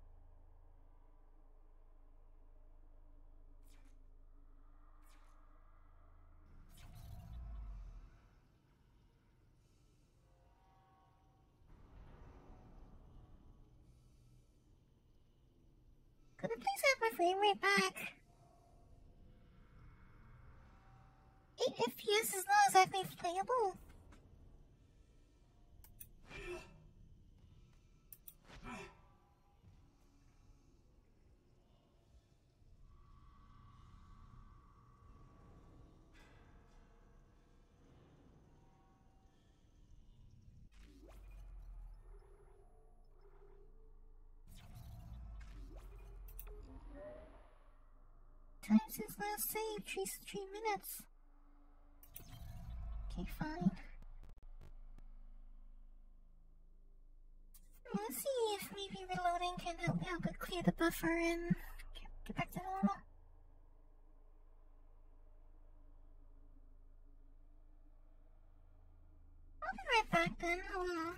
Could I please have my frame rate back? 8 FPS is not exactly playable. Time since last save, 3 minutes. Okay, fine. Let's see if maybe reloading can help it clear the buffer and get back to normal. I'll be right back then, hold on.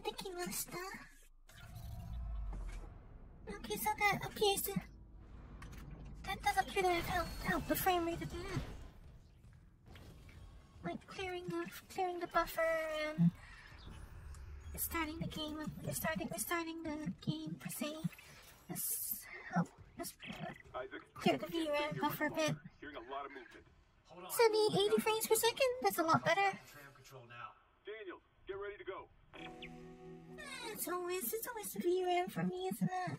ridiculous. Okay, so that appears to... That does appear to have helped the frame rate a bit. Like clearing the buffer and starting the game. Restarting the game per se. Let's clear the VRAM buffer a bit. Hearing a lot of movement. 80 frames per second. That's a lot better. Tram control now. Daniel, get ready to go. It's always the VRAM for me, isn't it?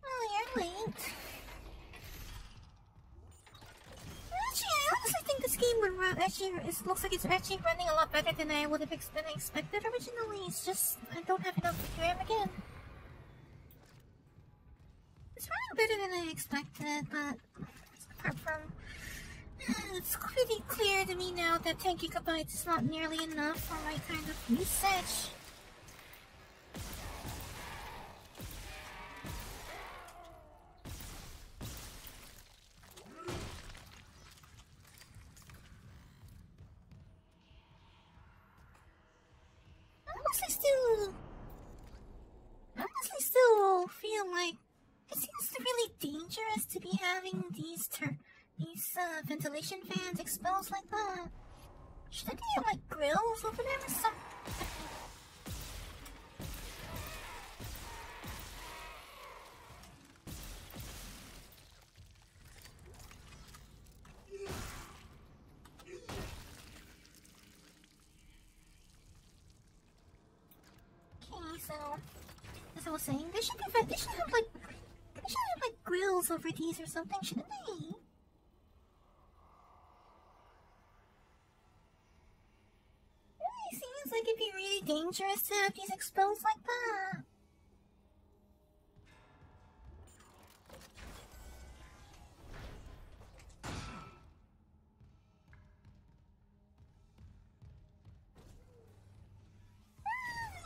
Oh, you're late. Actually, I honestly think this game would run. Actually, it looks like it's actually running a lot better than I would have expected originally. It's just I don't have enough RAM again. It's running better than I expected, but apart from, it's pretty clear to me now that 10 gigabytes is not nearly enough for my kind of research. I honestly still feel like it seems really dangerous to be having these ventilation fans exposed like that. Should I be like grills over them or something? Okay, so as I was saying, they should have like grills over these or something, shouldn't they? It seems like it'd be really dangerous to have these exposed like that.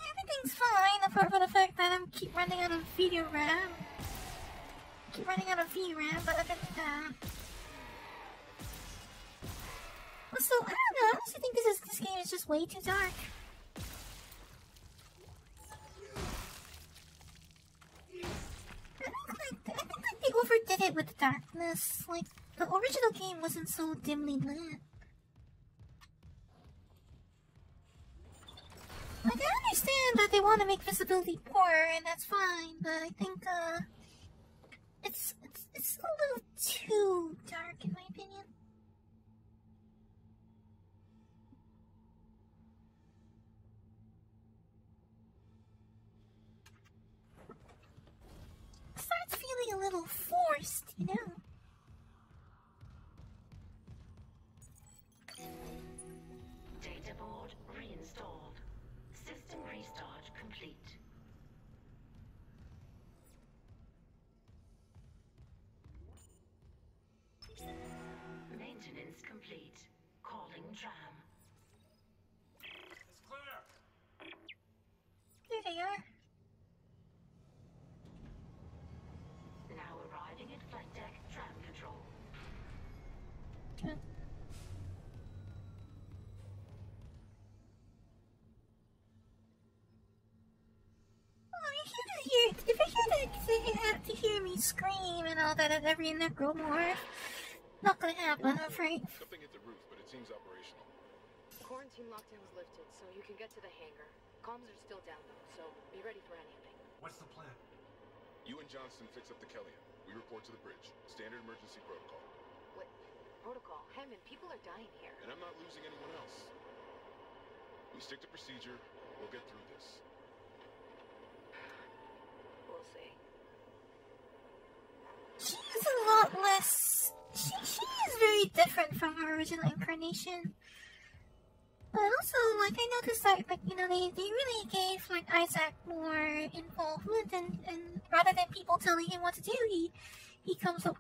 Everything's fine, apart from the fact that I keep running out of video RAM. Keep running out of VRAM, but other than that. Also, I don't know, I honestly think this game is just way too dark. I think they overdid it with the darkness. Like, the original game wasn't so dimly lit. Like, I understand that they want to make visibility poorer, and that's fine, but I think, it's a little too dark, in my opinion. It starts feeling a little forced, you know? Data board reinstalled. System restart complete. Maintenance complete. Calling tram. It's clear. There they are. Now arriving at flight deck tram control. Okay. If I had to hear me scream and all that at every necro more, not gonna happen, I'm afraid. Something hit the roof, but it seems operational. Quarantine lockdown was lifted, so you can get to the hangar. Comms are still down though, so be ready for anything. What's the plan? You and Johnston fix up the Kellyan. We report to the bridge. Standard emergency protocol. What? Protocol? Hammond, people are dying here. And I'm not losing anyone else. We stick to procedure. We'll get through this. We'll see. She's a lot less... She is very different from her original incarnation. But also, like, I noticed that, like, you know, they really gave, like, Isaac more involvement, and rather than people telling him what to do, he comes up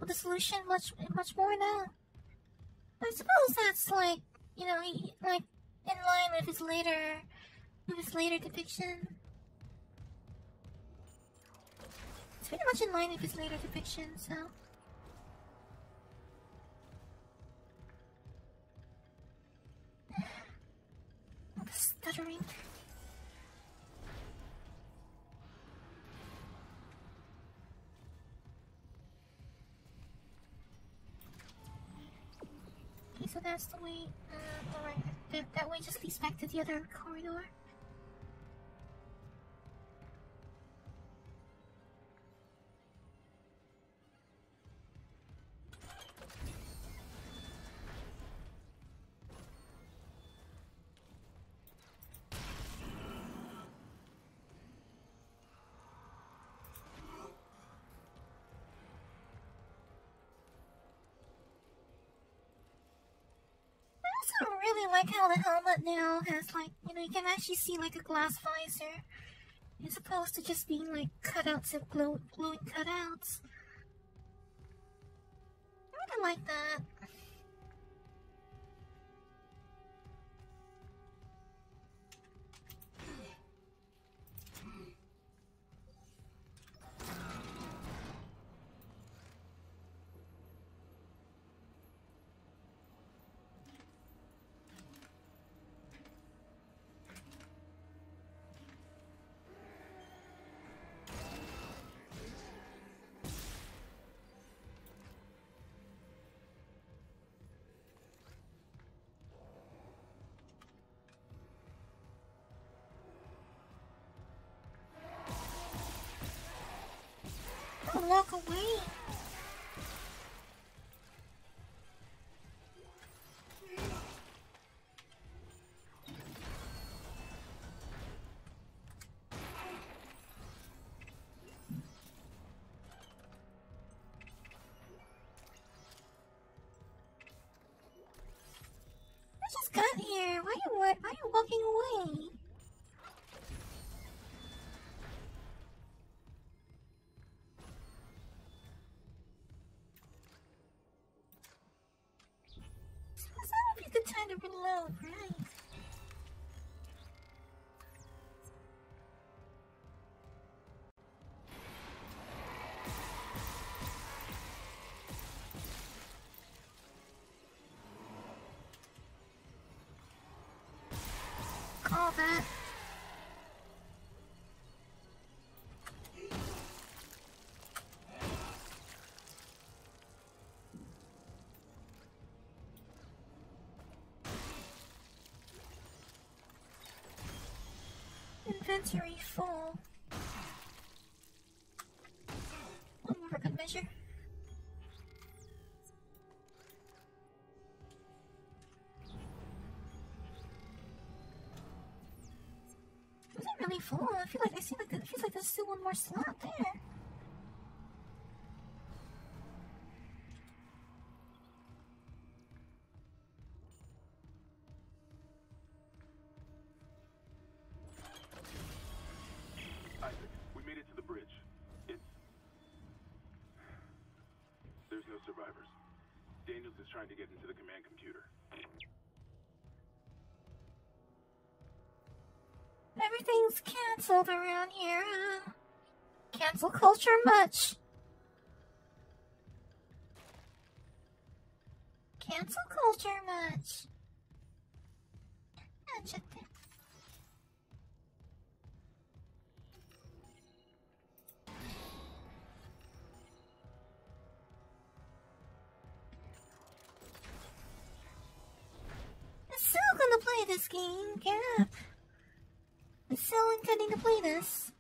with a solution much more now. I suppose that's, like, you know, in line with his later depiction. It's pretty much in line with his later depiction, so. The stuttering. Okay, so that's the way. Alright, that way just leads back to the other corridor. I don't really like how the helmet now has, like, you know, you can actually see like a glass visor as opposed to just being like cutouts of glowing cutouts. I really like that. Don't walk away. I just got here. Why are you walking away? It's not a good time to reload, right? Call that. Inventory full. One more for good measure. Is it really full? I feel like it feels like there's still one more slot there. Isaac, we made it to the bridge. There's no survivors. Daniels is trying to get into the command computer. Everything's cancelled around here, huh? Cancel culture much. Cancel culture much. I'm still gonna play this game, Cap. I'm still intending to play this.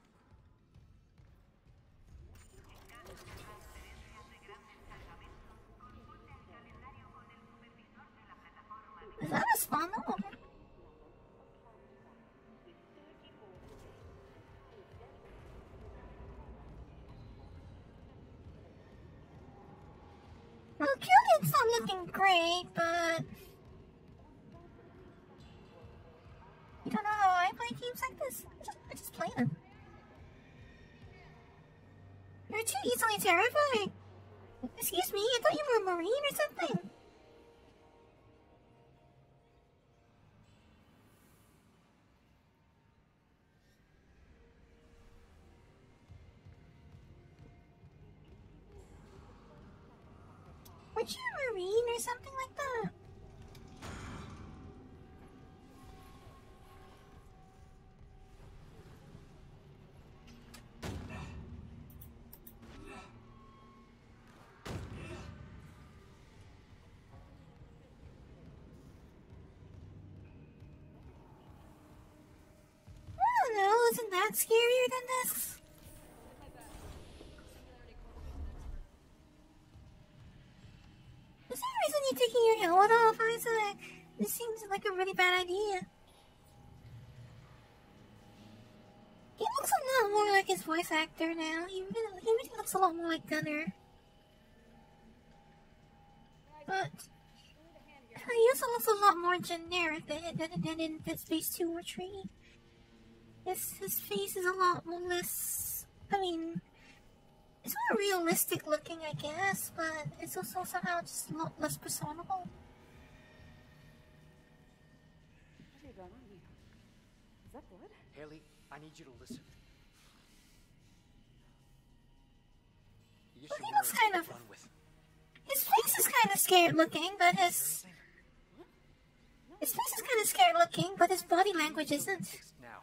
Is that a spawn? No. Well, Killian's not looking great, but you don't know how I play games like this? I just play them. You're too easily terrified. Excuse me, I thought you were a Marine or something. Aren't you a Marine or something like that? I don't know, isn't that scarier than this? Is there a reason you're taking your helmet off, Isaac? This seems like a really bad idea. He looks a lot more like his voice actor now. He really looks a lot more like Gunner. But he also looks a lot more generic than in Dead Space 2 or 3. His face is a lot more less... I mean... It's more realistic looking, I guess, but it's also somehow just a lot less personable. What have you got on you? Is that blood? Haley, I need you to listen. Well, he looks kind of... His face is kind of scared looking, but his... His face is kind of scared looking, but his body language isn't. Now,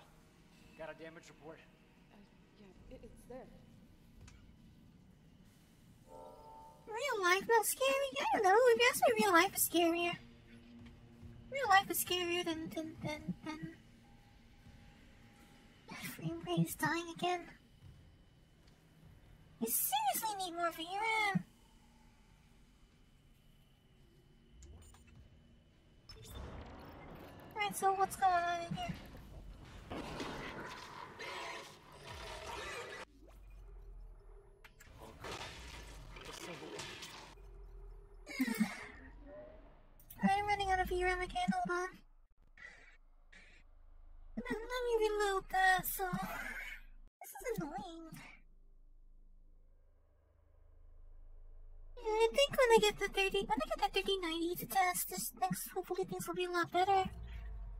got a damage report? Yeah, it's there. Real life not scary? I don't know. If you ask me, real life is scarier. Real life is scarier than... Frame rate is dying again. You seriously need more VRAM. Alright, so what's going on in here? I'm running out of VRAM again, hold on. Let me reload that, so... This is annoying. Yeah, I think when I get the 3090 to test, hopefully things will be a lot better.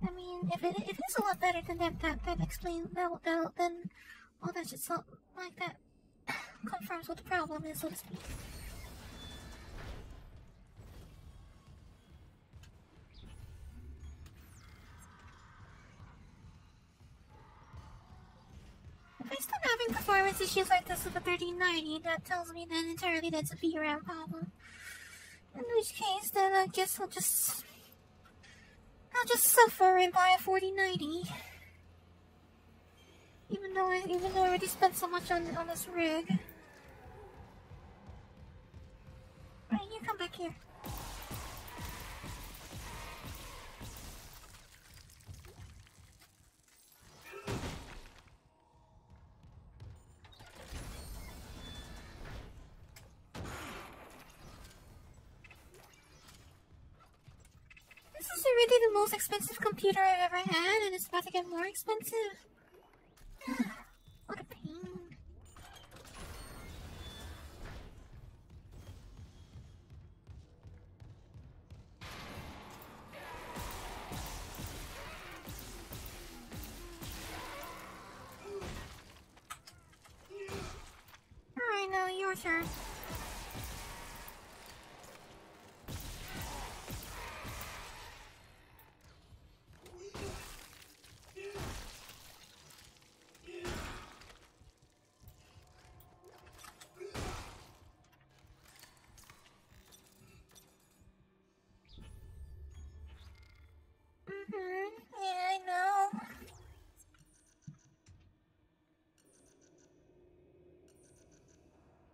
I mean, if it's a lot better, then that explains, then all that shit, so, like that confirms what the problem is, so to speak. If I start having performance issues like this with the 3090, that tells me that entirely that's a VRAM problem. In which case, then I guess I'll just suffer and buy a 4090. Even though I already spent so much on this rig. Right, you come back here. This is already the most expensive computer I've ever had, and it's about to get more expensive. What a pain. Alright, now your turn. Yeah, I know.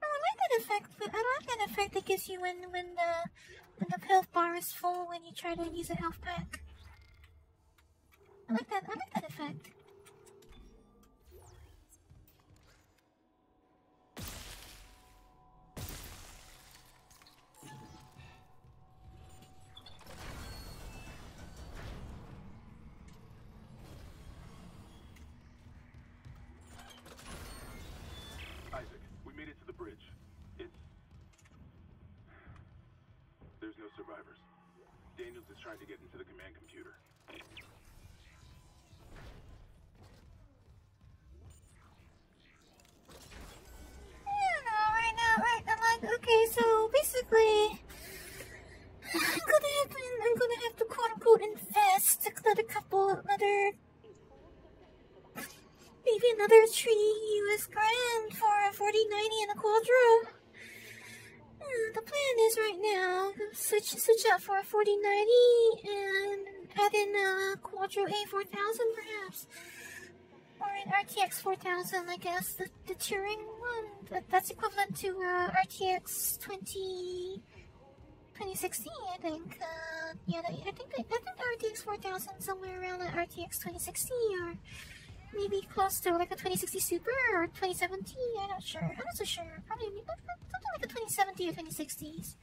I like that effect. I like that effect it gives you when the health bar is full when you try to use a health pack. I like that effect. Isaac, we made it to the bridge. There's no survivors. Daniels is trying to get into the command computer. Right now, okay, so basically, US grand for a 4090 and a Quadro. The plan is right now switch out for a 4090 and add in a Quadro A4000 perhaps, or an RTX 4000. I guess the Turing one. That's equivalent to RTX 2060. I think. Yeah, I think RTX 4000 somewhere around the RTX 2060 or maybe close to like a 2060 Super or 2070. I'm not sure. I'm not so sure. Probably something like a 2070 or 2060s.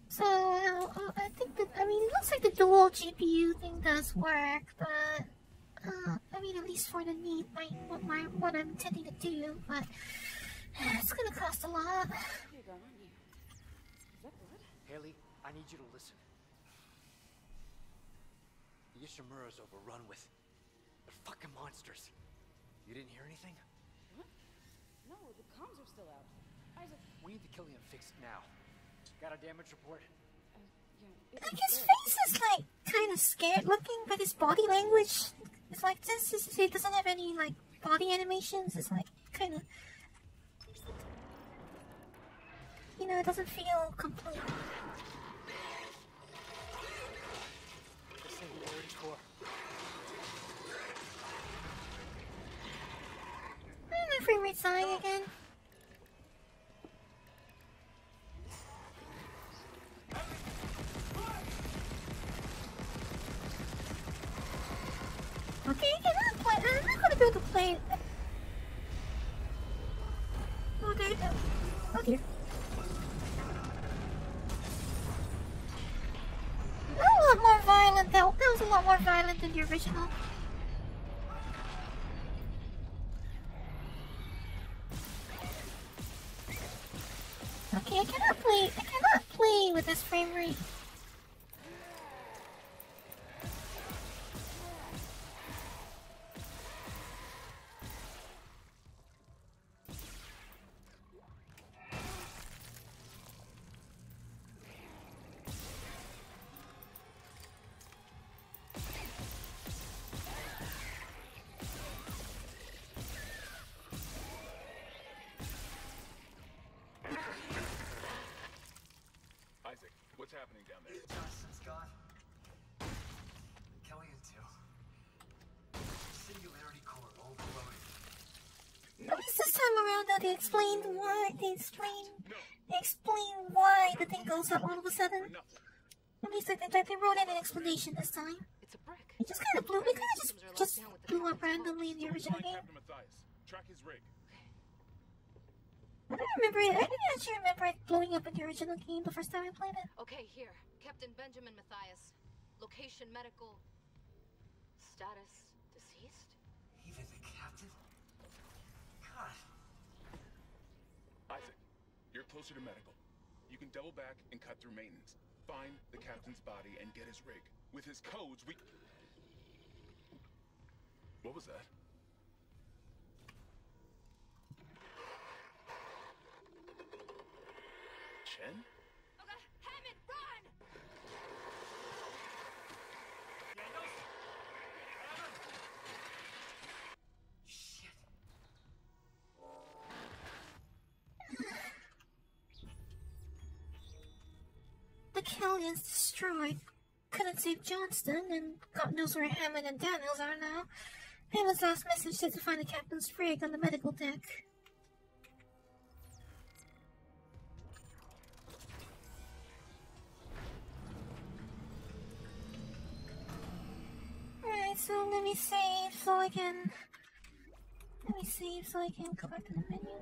So I think that, I mean, it looks like the dual GPU thing does work, but I mean, at least for the need, what I'm intending to do, but it's gonna cost a lot. Here you go, aren't you? Is that blood? Haley, I need you to listen. The Ishimura's overrun with... they're fucking monsters. You didn't hear anything? What? No, the comms are still out. Isaac... We need to kill him and fix it now. Got a damage report? Yeah. Like his face is like kind of scared looking, but his body language is like this. He doesn't have any like body animations. It's like kind of, you know, it doesn't feel complete. The singularity core. My frame rate's dying again. Okay, I cannot play. I'm not gonna be able to play. Oh, there. Oh dear. That was a lot more violent. That was a lot more violent than the original. Okay, I cannot play with this frame rate. What's happening down there? Johnson's gone. Kellyanne too. Singularity core overloaded. Notice this time around that they explained why they explain why the thing goes up all of a sudden. At least they wrote in an explanation this time. It's a brick. It just kind of blew. It kind of just blew up randomly in the original game. Track his rig. I don't remember it. I didn't actually remember it blowing up in the original game the first time I played it. Okay, here. Captain Benjamin Mathias. Location medical. Status deceased? Even the captain? God. Isaac, you're closer to medical. You can double back and cut through maintenance. Find the captain's body and get his rig. With his codes, we... What was that? Chen? Okay, Hammond, run! Shit. The Kellyanne's destroyed. Couldn't save Johnston, and God knows where Hammond and Daniels are now. Hammond's last message said to find the captain's rig on the medical deck. Alright, so let me save so I can go back to the menu.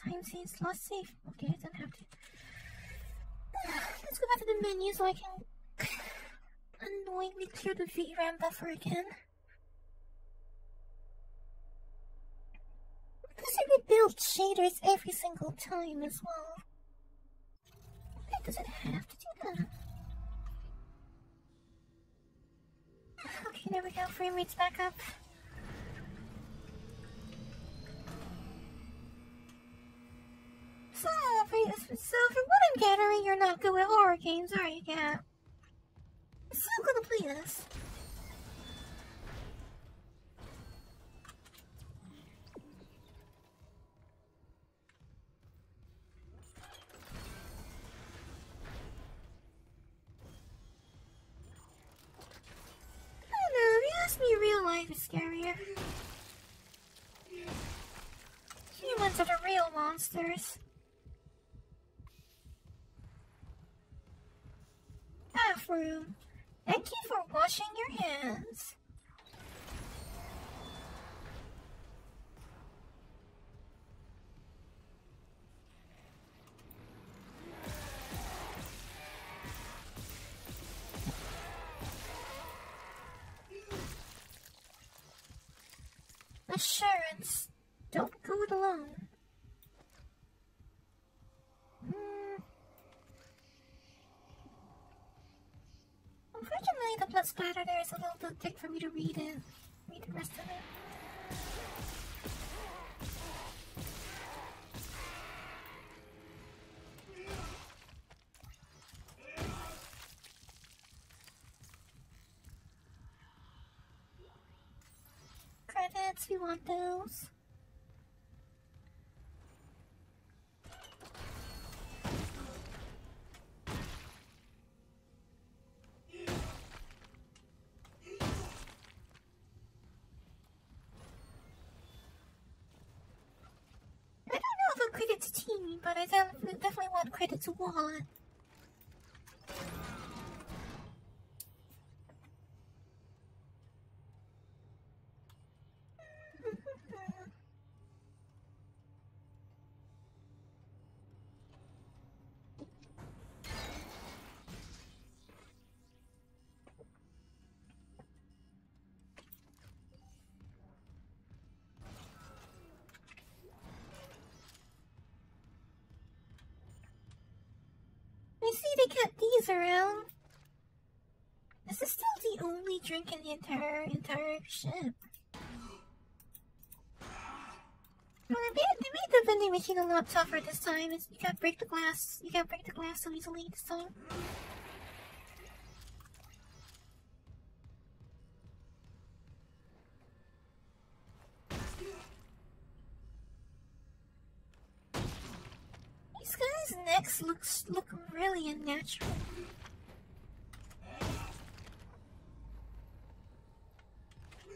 Time saves, lost save. Okay, I don't have to. Let's go back to the menu so I can unknowingly clear the VRAM buffer again. Does it rebuild shaders every single time as well? Why does it have to do that? Okay, there we go. Frame rate's back up. So for what I'm gathering, you're not good with horror games, are you, Cat? I'm still gonna play this. life is scarier. Humans are the real monsters. Bathroom. Thank you for washing your hands. Assurance. Don't go it alone. Unfortunately, the blood splatter there is a little too thick for me to read it. Read the rest of it. Credits, we want those. I don't know if I'm credits team, but I definitely want credits wallet. I see they kept these around. This is still the only drink in the entire ship. Well, they made the vending machine a lot tougher this time. You can't break the glass. You can't break the glass so easily this time. These guys' necks look really unnatural.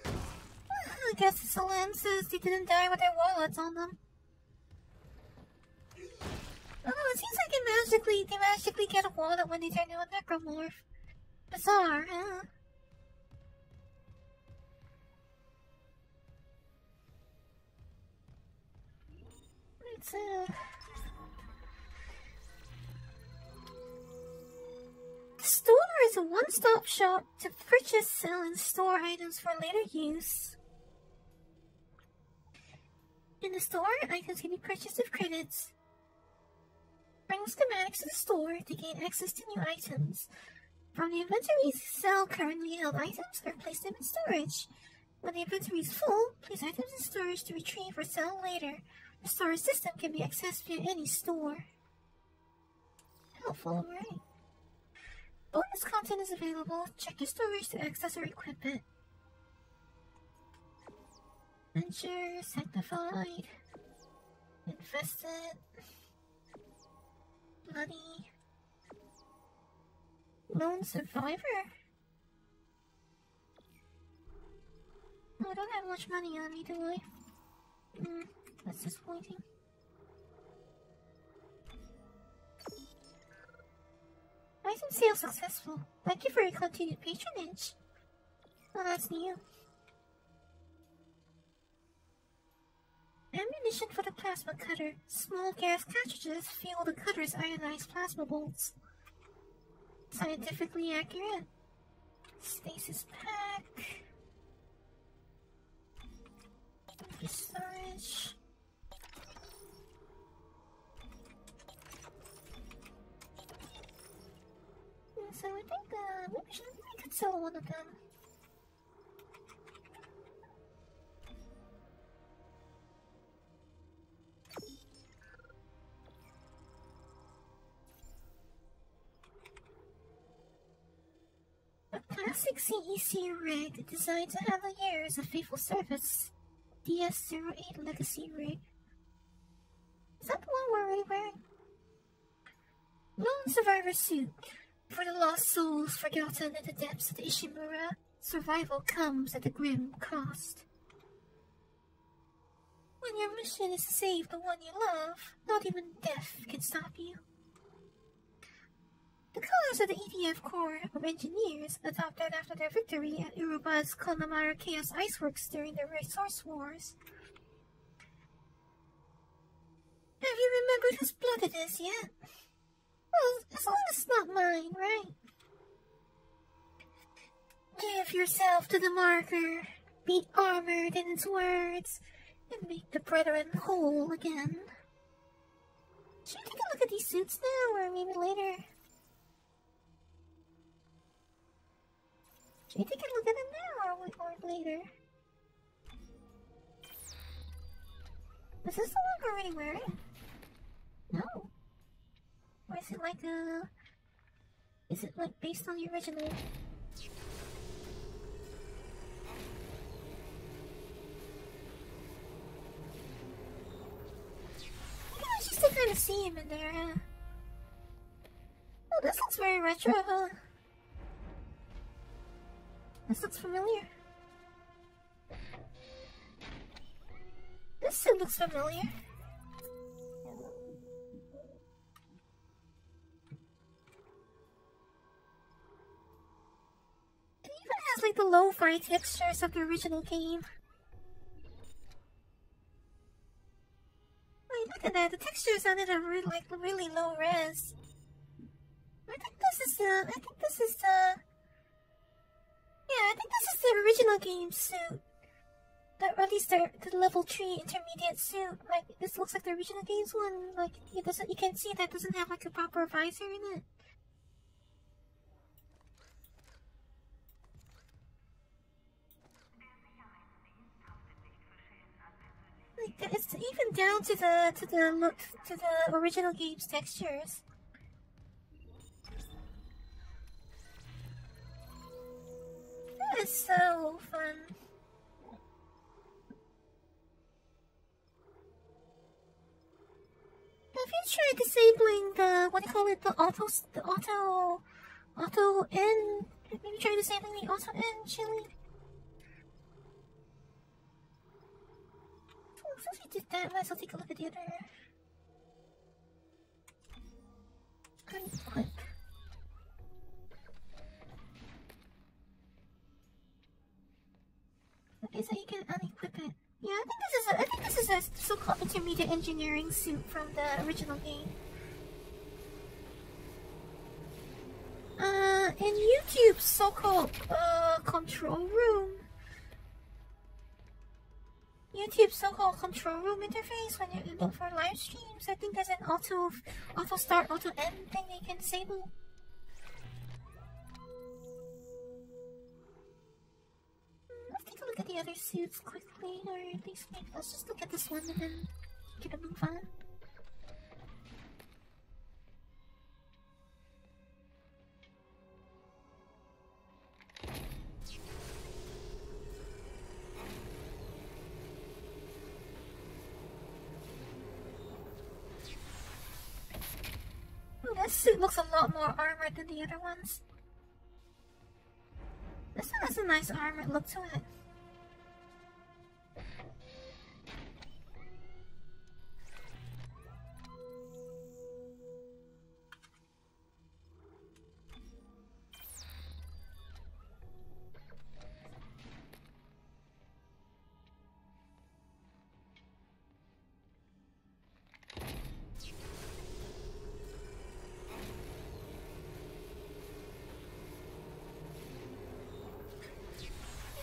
I guess it's the lenses. They didn't die with their wallets on them. Oh, it seems like they magically get a wallet when they turn into a necromorph. Bizarre, huh? It's The store is a one-stop shop to purchase, sell, and store items for later use. In the store, items can be purchased with credits. Bring schematics to the store to gain access to new items. From the inventories, sell currently held items or place them in storage. When the inventory is full, place items in storage to retrieve or sell later. The storage system can be accessed via any store. Helpful, right? Bonus content is available. Check your storage to access or equip it. Venture, sanctified, infested, bloody, lone survivor. Oh, I don't have much money on me, do I? That's disappointing. Item sale successful. Thank you for your continued patronage. Oh, that's new. Ammunition for the plasma cutter. Small gas cartridges fuel the cutter's ionized plasma bolts. Scientifically accurate. Stasis pack. Storage. So I think maybe I could sell one of them. A classic CEC rig designed to handle years of faithful service. DS-08 Legacy rig. Is that the one we're already wearing? Lone survivor suit. For the lost souls forgotten in the depths of the Ishimura, survival comes at a grim cost. When your mission is to save the one you love, not even death can stop you. The colors of the EDF Corps of Engineers, adopted after their victory at Uruba's Connemara Chaos Iceworks during the Resource Wars. Have you remembered whose blood it is yet? Well, as long as it's not mine, right? Give yourself to the marker, be armored in its words, and make the brethren whole again. Should we take a look at these suits now, or maybe later? Should we take a look at them now, or later? Is this the one we're already wearing? No. Or is it like a... Is it like based on the original? I just still kind of see him in there, huh? Oh, this looks very retro, huh? This looks familiar. This suit looks familiar. It even has like the lo-fi textures of the original game. Wait, look at that. The textures on it are really low res. I think this is the the original game suit. Or at least the level 3 intermediate suit. Like, this looks like the original game's one. Like, you can see that doesn't have like a proper visor in it. Like, it's even down to the original game's textures. That is so fun. Have you tried disabling the, what do you call it, the auto N? Have you tried disabling the auto N chili? Oh, since we did that, might as well take a look at the other. Unequip. Okay, so you can unequip it. Yeah, I think this is a so-called intermediate engineering suit from the original game. In YouTube's so-called control room. YouTube's so-called control room interface when you look for live streams, I think there's an auto start, auto end thing that you can disable. Let's take a look at the other suits quickly, or at least maybe let's just look at this one and then get a move on. Oh, this suit looks a lot more armored than the other ones. This one has a nice armored look to it.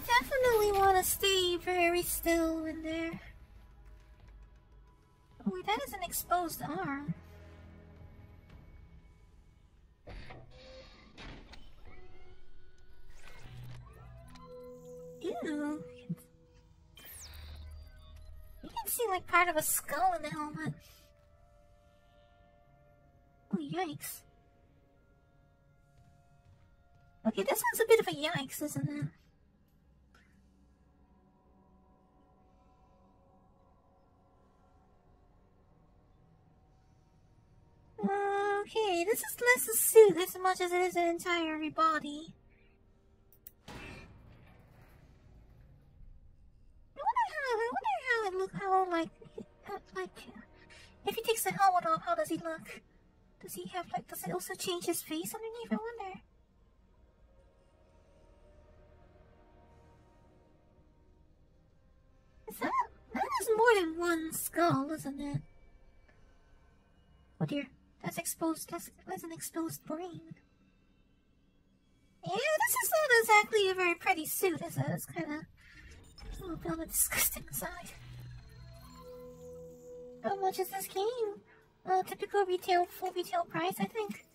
Definitely want to stay very still in there. Oh, wait, that is an exposed arm. Ew. You can see like part of a skull in the helmet. Oh, yikes. Okay, this one's a bit of a yikes, isn't it? Okay, this is less a suit as much as it is an entire body. look? How like if he takes the helmet off, how does he look? Does he have like? Does it also change his face underneath? I wonder. That is more than one skull, isn't it? Oh dear, that's exposed. That's an exposed brain. Yeah, this is not exactly a very pretty suit, is it? It's kind of a little bit on the disgusting side. How much is this game? Typical full retail price, I think.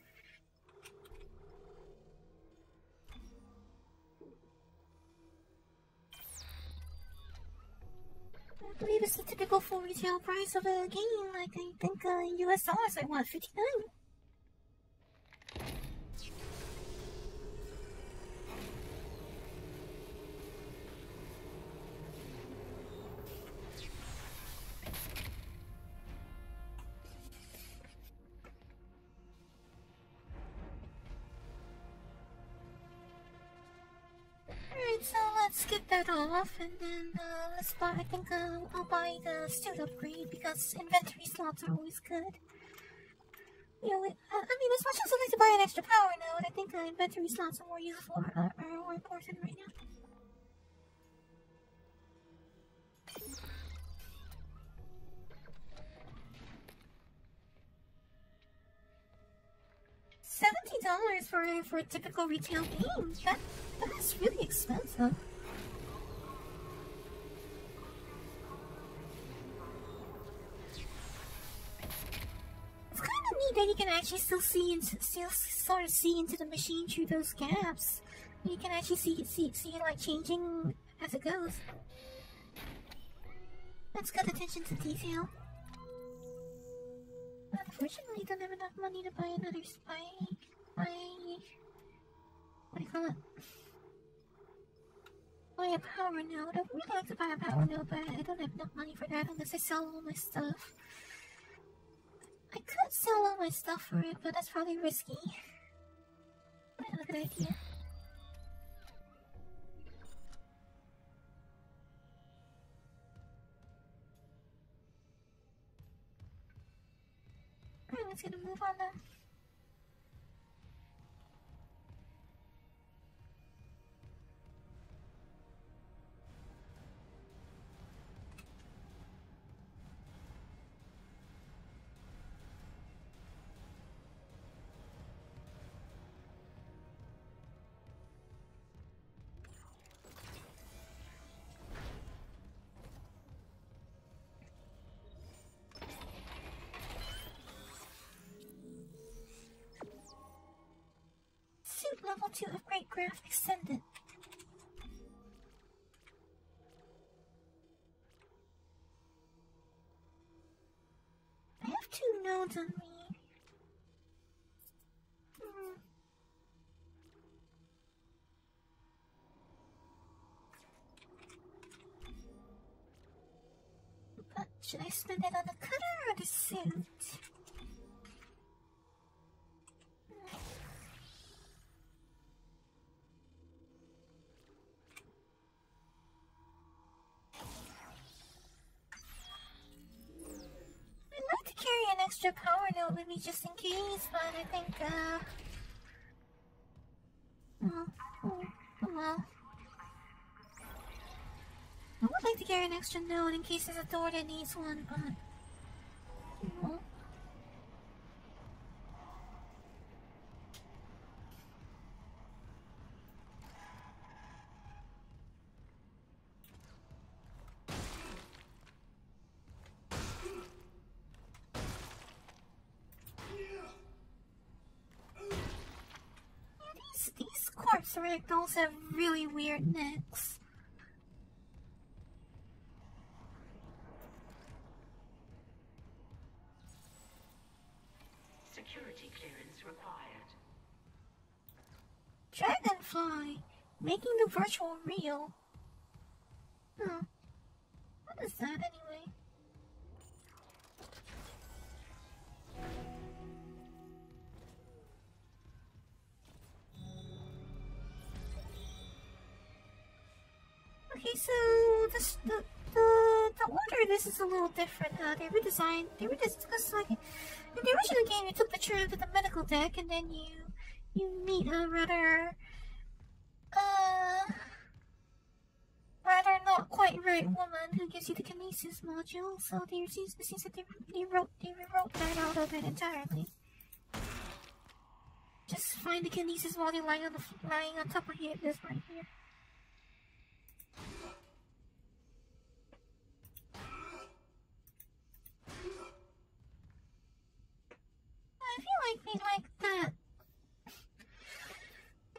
I believe it's the typical full retail price of a game. Like, I think US dollars, like what, 59? Alright, so let's get that off, and then let's buy. I think I'll buy the suit upgrade because inventory slots are always good. You know, I mean, as much as I'd like to buy an extra power node, I think inventory slots are more useful, are more important right now. $70 for a typical retail game. That is really expensive. It's kind of neat that you can actually still sort of see into the machine through those gaps. You can actually see it like changing as it goes. That's good attention to detail. Unfortunately, I don't have enough money to buy another what do you call it? Buy a power node. I would really like to buy a power node, but I don't have enough money for that unless I sell all my stuff. I could sell all my stuff for it, but that's probably risky. Not a good idea. Alright, let's get a move on then. Level 2 upgrade graph extended. I have 2 nodes on me. But should I spend it on the cutter or the suit? Extra power node with me just in case, but I think, well. I would like to carry an extra node in case there's a door that needs one, but, Corpse ragdolls have really weird necks. Security clearance required. Dragonfly, making the virtual real. What is that anyway? Okay, so the wonder this is a little different. They redesigned. Because like in the original game, you took the tram to the medical deck, and then you meet a rather not quite right woman who gives you the kinesis module. So it seems that they rewrote that out of it entirely. Just find the kinesis module lying on top of here. This right here. I feel like that.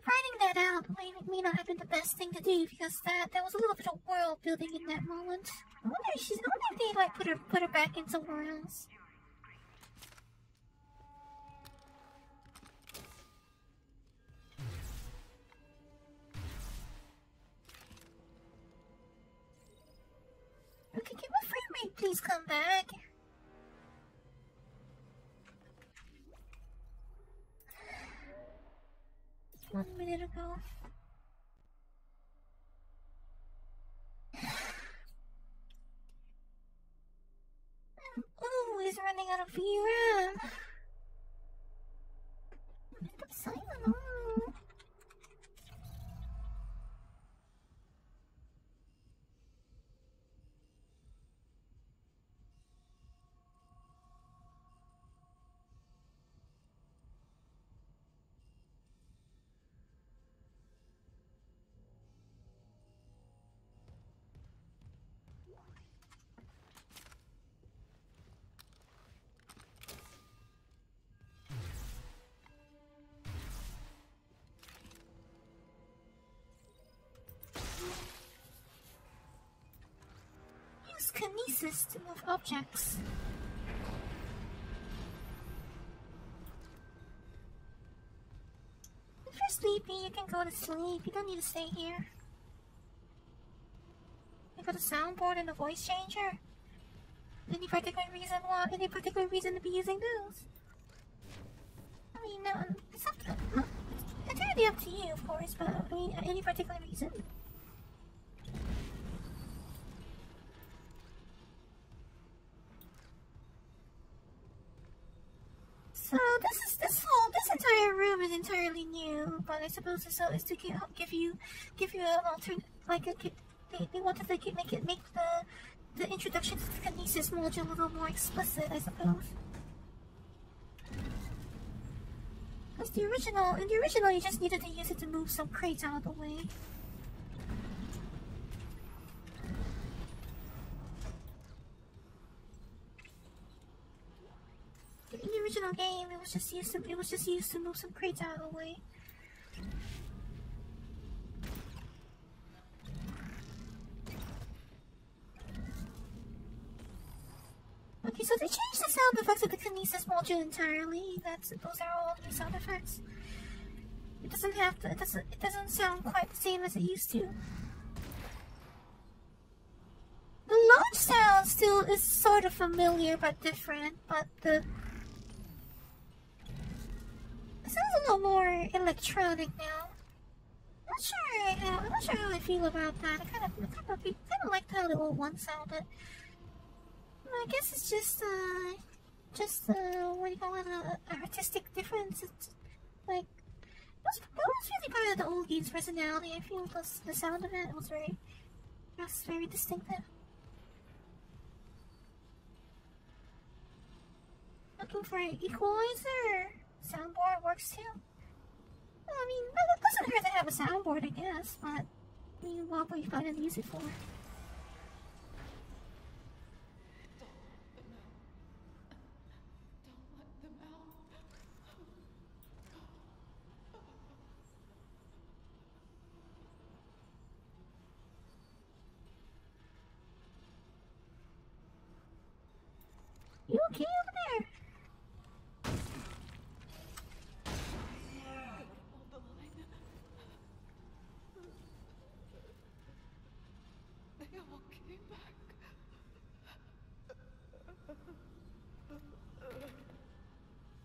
Finding that out may not have been the best thing to do, because there was a little bit of world building in that moment. I wonder if they like put her back in somewhere else. Okay, can my frame rate please come back? 1 minute ago. Oh, he's running out of VRAM. Put silent on. Kinesis to move objects. If you're sleepy, you can go to sleep. You don't need to stay here. You got a soundboard and a voice changer. Any particular reason to be using those? I mean, it's entirely up to you, of course, but I mean, any particular reason? So this entire room is entirely new, but I suppose it's to give you an alternate, like they wanted to make the introduction to the kinesis module a little more explicit, I suppose. Because in the original you just needed to use it to move some crates out of the way. In the original game, it was just used to move some crates out of the way. Okay, so they changed the sound effects of the kinesis module entirely. Those are all new sound effects. It doesn't sound quite the same as it used to. The launch sound still is sort of familiar but different, but it sounds a little more electronic now. I'm not sure how I feel about that. I kind of liked how the old one sounded. I guess it's just what do you call it? An artistic difference. It's like that was really part of the old game's personality. I feel the sound of it was very distinctive. Looking for an equalizer. Soundboard works too. I mean, that doesn't hurt to have a soundboard, I guess, but I mean, what were you going to use it for? You okay over there?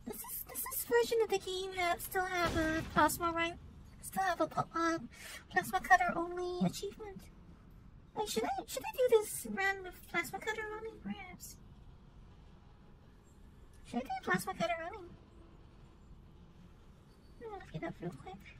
Does this version of the game still have a plasma, right? Still have a plasma cutter only achievement? Like, should I do this run with plasma cutter running? Perhaps. Should I do plasma cutter running? I'm gonna look it up real quick.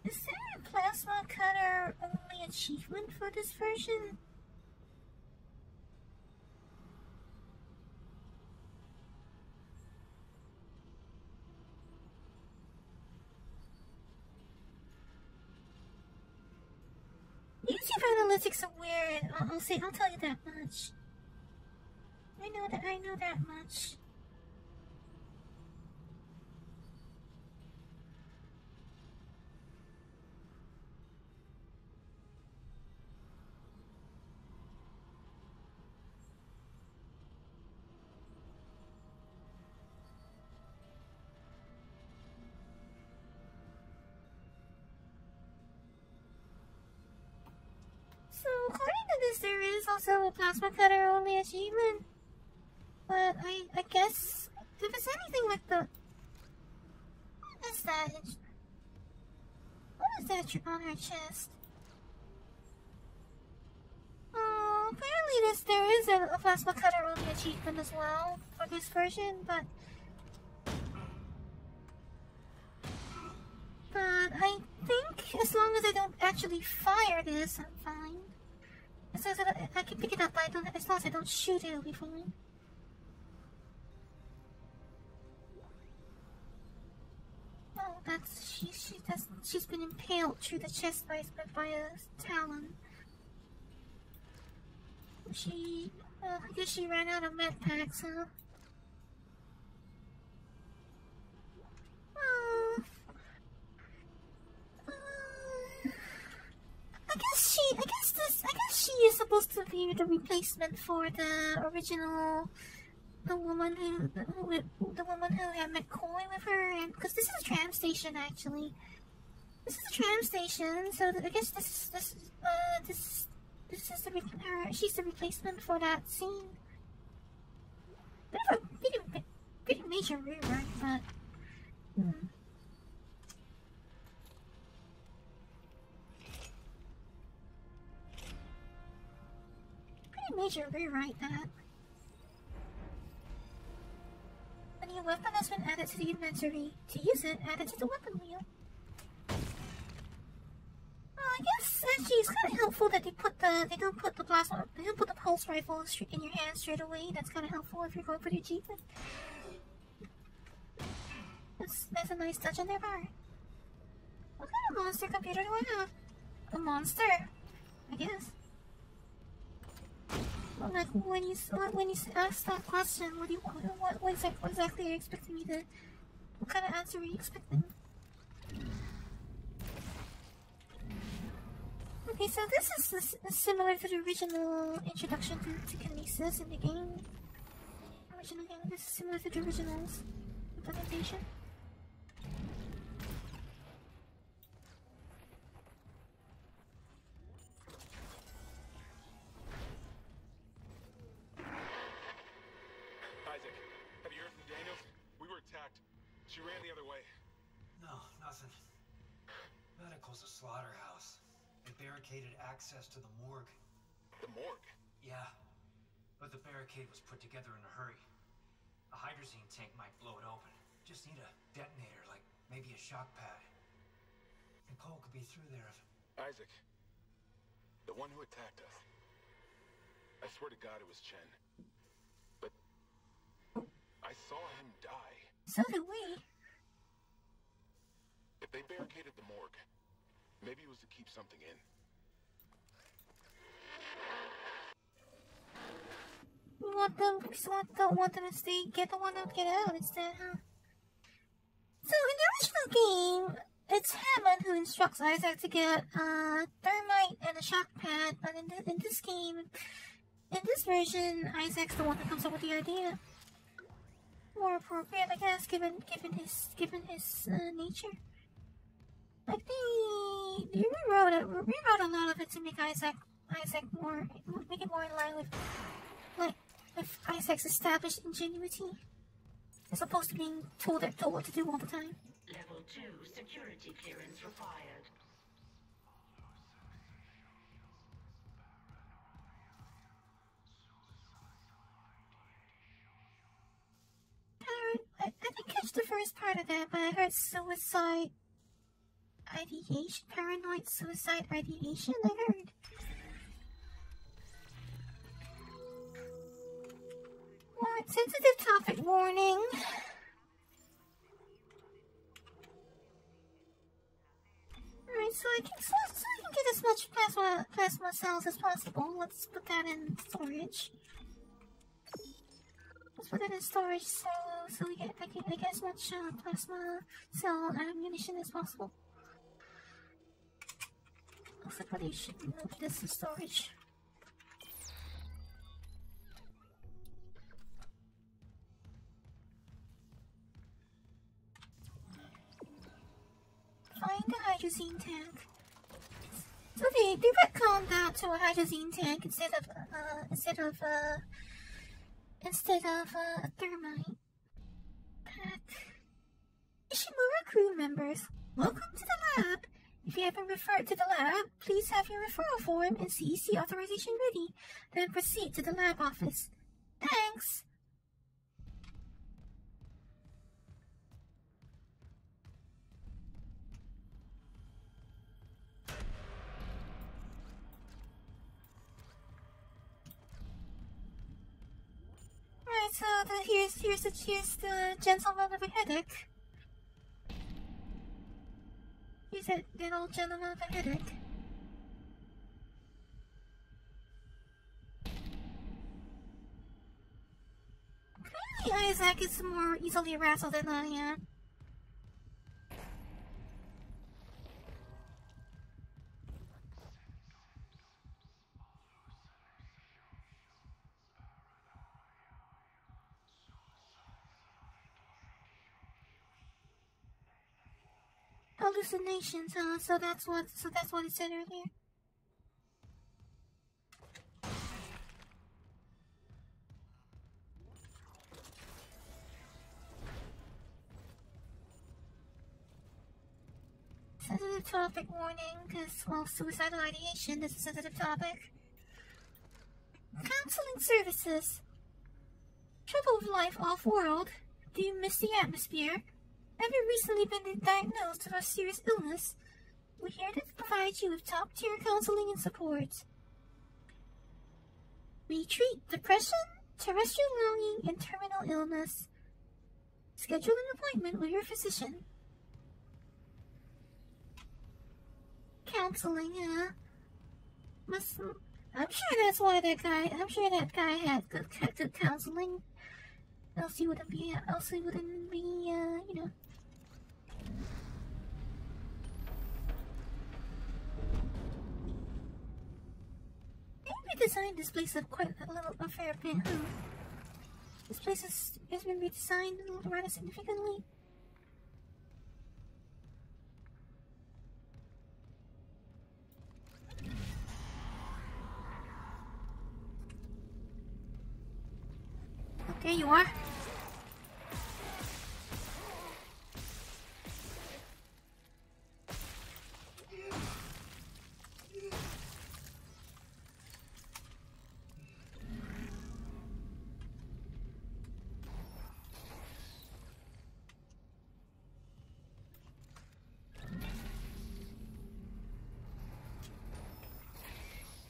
Is there a plasma cutter only achievement for this version? YouTube analytics are weird. I'll tell you that much. I know that much. So, according to this, there is also a plasma cutter only achievement. But I guess if it's anything like the... What is that? What is that on her chest? Oh, apparently there is a plasma cutter only achievement as well for this version, but I think as long as I don't actually fire this, I'm fine. It says that I can pick it up, but as long as I don't shoot it, it'll be fine. Oh, she's been impaled through the chest by a talon. I guess she ran out of med packs, huh? I guess she is supposed to be the replacement for the original, the woman who had McCoy with her, and because this is a tram station actually. This is a tram station, so I guess she's the replacement for that scene. Bit of a pretty major rewrite, but. Major rewrite that. A new weapon has been added to the inventory. To use it, add it to the weapon wheel. I guess actually it's kind of helpful that they don't put the pulse rifle in your hand straight away. That's kind of helpful if you're going for the achievement. That's a nice touch on their part. What kind of monster computer do I have? A monster, I guess. Like when you ask that question, what exactly are you expecting me to? What kind of answer are you expecting? Okay, so this is similar to the original introduction to kinesis in the game. This is similar to the original's implementation. She ran the other way. No, nothing. Medical's a slaughterhouse. They barricaded access to the morgue. The morgue? Yeah. But the barricade was put together in a hurry. A hydrazine tank might blow it open. Just need a detonator, like maybe a shock pad. Nicole could be through there if... Isaac. The one who attacked us. I swear to God it was Chen. But... I saw him die. So did we. If They barricaded the morgue. Maybe it was to keep something in. We want them, don't want them to stay, get the one out, get out instead, huh? So in the original game, it's Hammond who instructs Isaac to get thermite and a shock pad, but in this game, in this version, Isaac's the one that comes up with the idea. More appropriate, I guess, given his nature. Like they rewrote a lot of it to make Isaac more, make it more in line with Isaac's established ingenuity, as opposed to being told what to do all the time. Level 2 security clearance required. I didn't catch the first part of that, but I heard suicide ideation, paranoid suicide ideation, I heard. Alright, sensitive topic warning. Alright, so I can get as much plasma cells as possible. Let's put that in storage. Let's put it in storage so I get as much plasma cell ammunition as possible. Looks like I should move this in storage. Find the hydrazine tank. So they retconned that to a hydrazine tank instead of a thermite pack. Ishimura crew members, welcome to the lab. If you haven't referred to the lab, please have your referral form and CEC authorization ready. Then proceed to the lab office. Thanks. Right, so here's the gentleman with a headache. Here's that old gentleman with a headache. Clearly Isaac is more easily aroused than I am. Hallucinations, huh? So that's what it said earlier. Sensitive topic warning, because, well, suicidal ideation is a sensitive topic. Counseling services. Trouble with life off-world. Do you miss the atmosphere? Have you recently been diagnosed with a serious illness? We're here to provide you with top-tier counseling and support. We treat depression, terrestrial longing, and terminal illness. Schedule an appointment with your physician. Counseling, huh? I'm sure that's why that guy had good counseling. Else he wouldn't be, you know. They redesigned this place a fair bit, huh? This place has been redesigned rather significantly. There you are.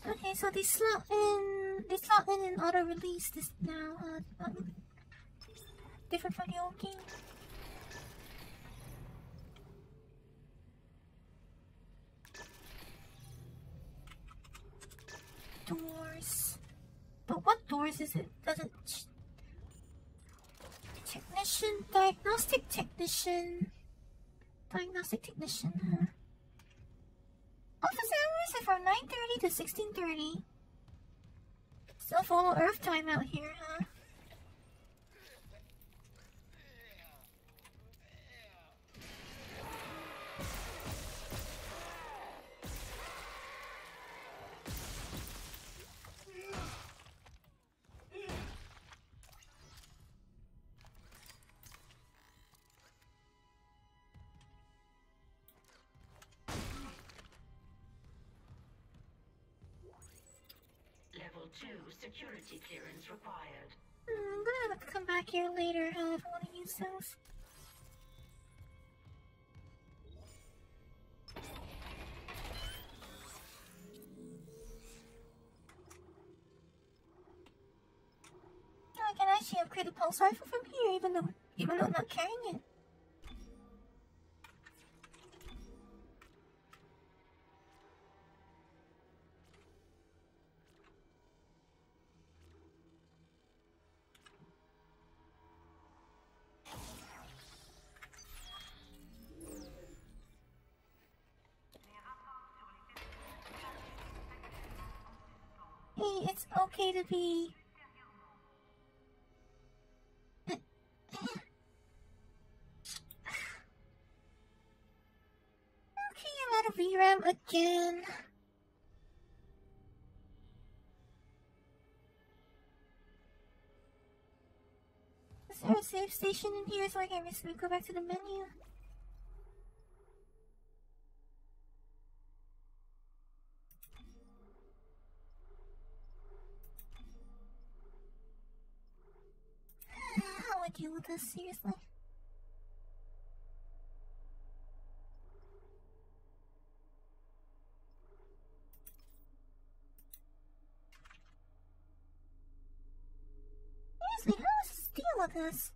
Okay, so they slot in and auto-release this now, different from the old game. doors is it? Doesn't. Technician, diagnostic technician. Diagnostic technician, huh? Office hours are from 9:30 to 16:30. Still follow Earth time out here, huh? Level 2 security clearance required. I'm gonna have to come back here later, huh, if I want to use those. I can actually upgrade the pulse rifle from here, even though I'm not carrying it. Hey, it's okay to be... Okay, I'm out of VRAM again. Is there a save station in here so I can just go back to the menu? How would I deal with this, seriously? Seriously, how is the deal with this?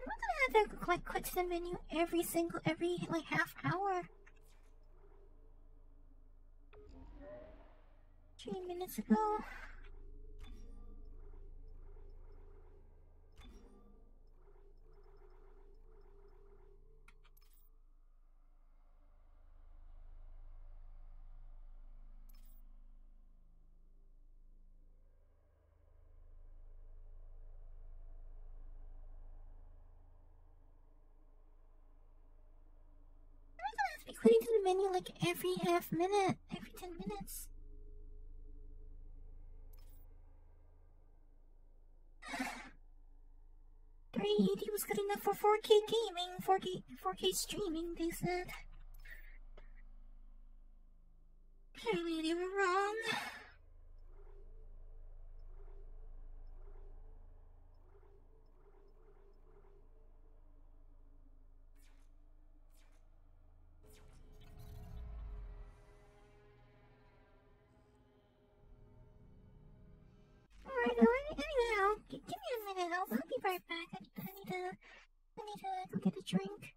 I'm not gonna have to like quit the menu every like half hour. 3 minutes ago. Be quitting to the menu like every half minute, every 10 minutes. $380 was good enough for 4K gaming, 4K streaming, they said. Clearly they were wrong. Alright, anyhow, give me a minute, I'll be right back. I need to go get a drink.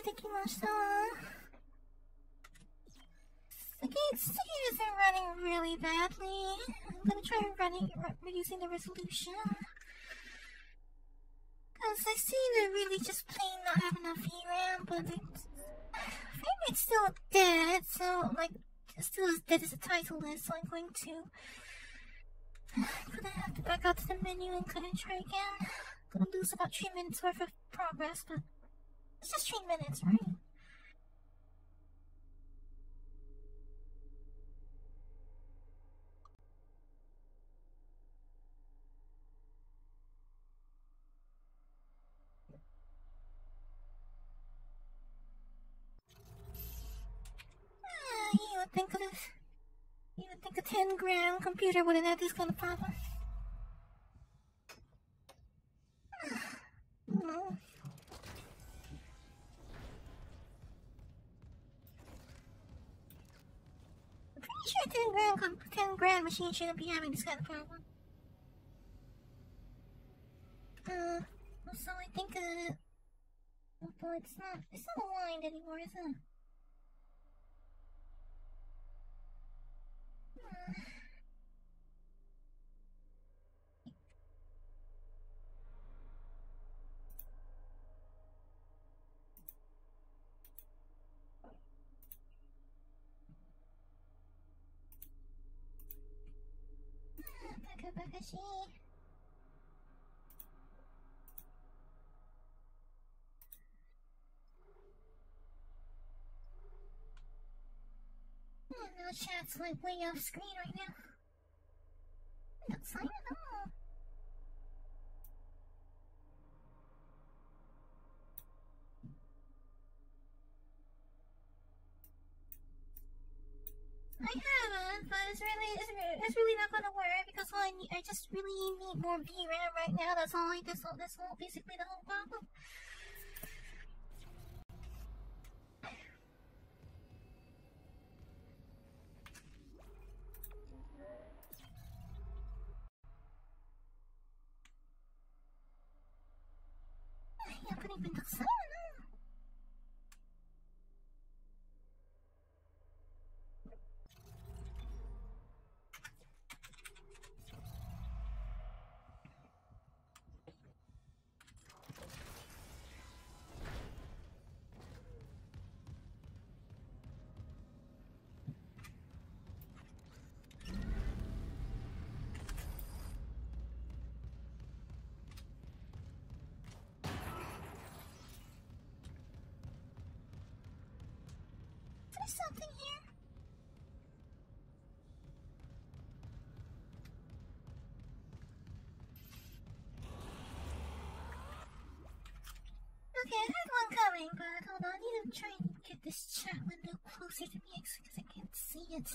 Dekimashita. The game isn't running really badly. I'm gonna try reducing the resolution. Cause I see they're really just plain not having enough VRAM, but frame rate's still dead, so like it's still as dead as the title is, so I'm going to have to back out to the menu and try again. Gonna lose about 3 minutes worth of progress, but it's just 3 minutes, right? You would think a 10-gram computer wouldn't have this kind of problem. No. I'm pretty sure a 10-gram machine shouldn't be having this kind of problem. So I think well, it's not aligned anymore, is it? Bakashi. No chat's like way off screen right now. That's fine at all. I haven't, but it's really not gonna work because I just really need more VRAM right now. That's all. That's basically the whole problem. Something here. Okay, I had one coming, but hold on, I need to try and get this chat window closer to me because I can't see it.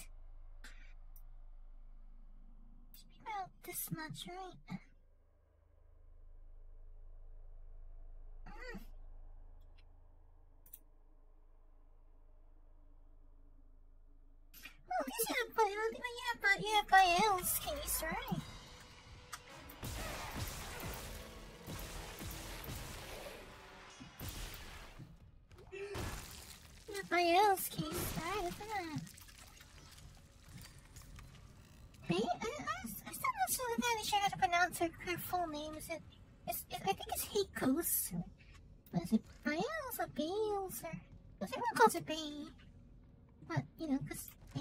Should be about this much, right? Oh, you have by else case, right? You have by else case, right? Isn't it? Hey, I'm still not entirely sure how to pronounce her full name. I think it's Heikos. But is it Biles or Bales or? Because everyone calls her Bay. But, you know, because Bay.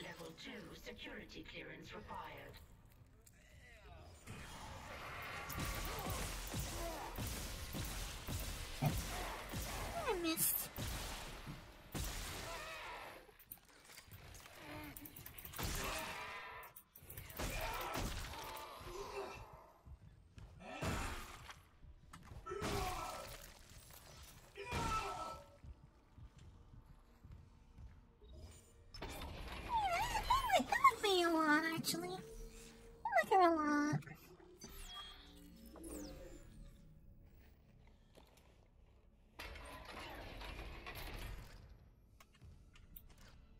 Level 2 security clearance required. I missed. Actually, I like her a lot.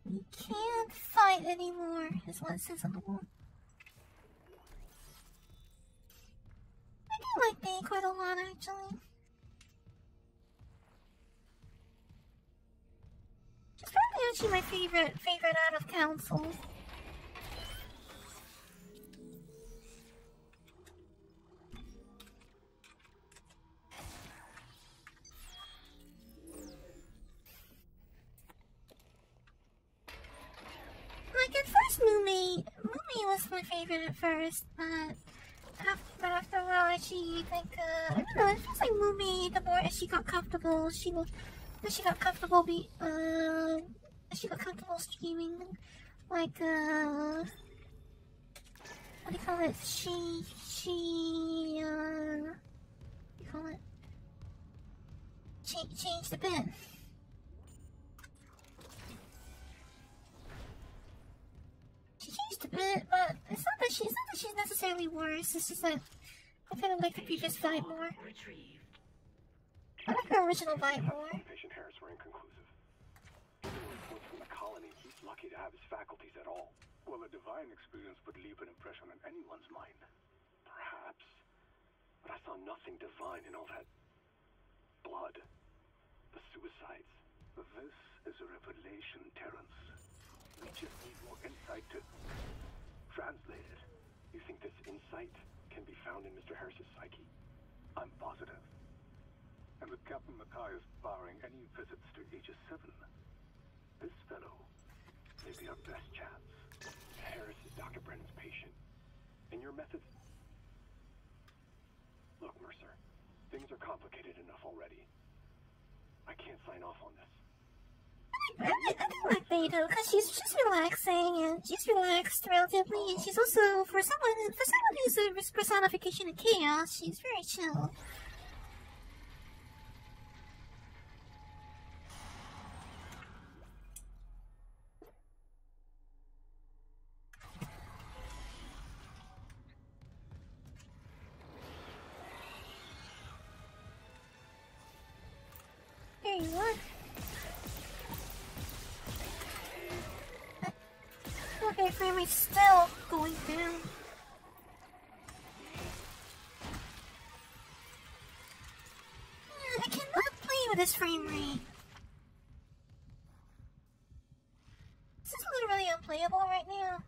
We can't fight anymore, is what it says on the wall. might be quite a lot, actually. It's probably actually my favorite out of council. Like at first, Mumi was my favorite at first, but after a while, she like I don't know. It feels like Mumi. The more as she got comfortable, she got comfortable streaming. Like what do you call it? What do you call it? Changed a bit. She changed a bit, but it's not that she's necessarily worse. It's just that I kind of like the previous vibe more. I like the original vibe more. Patient Harris were inconclusive. Even reports from the colony, he's lucky to have his faculties at all. Well, a divine experience would leave an impression on anyone's mind. Perhaps. But I saw nothing divine in all that blood. The suicides. This is a revelation, Terrence. We just need more insight to translate it. You think this insight can be found in Mr. Harris's psyche? I'm positive. And with Captain Matthias barring any visits to Aegis 7, this fellow may be our best chance. Harris is Dr. Brennan's patient. And your methods... Look, Mercer, things are complicated enough already. I can't sign off on this. I do like Beto because she's relaxing and she's relaxed relatively, and she's also for someone who's a personification of chaos, she's very chill. There you are. Okay, frame rate's still going down. I cannot play with this frame rate. This is literally unplayable right now.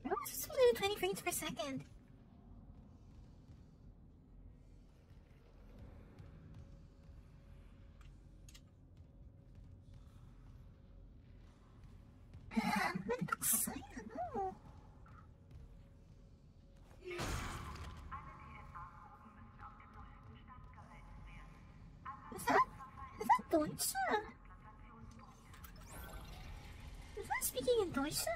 How am I supposed to do 20 frames per second? I don't know. Is that Deutsche? Is that speaking in Deutsche?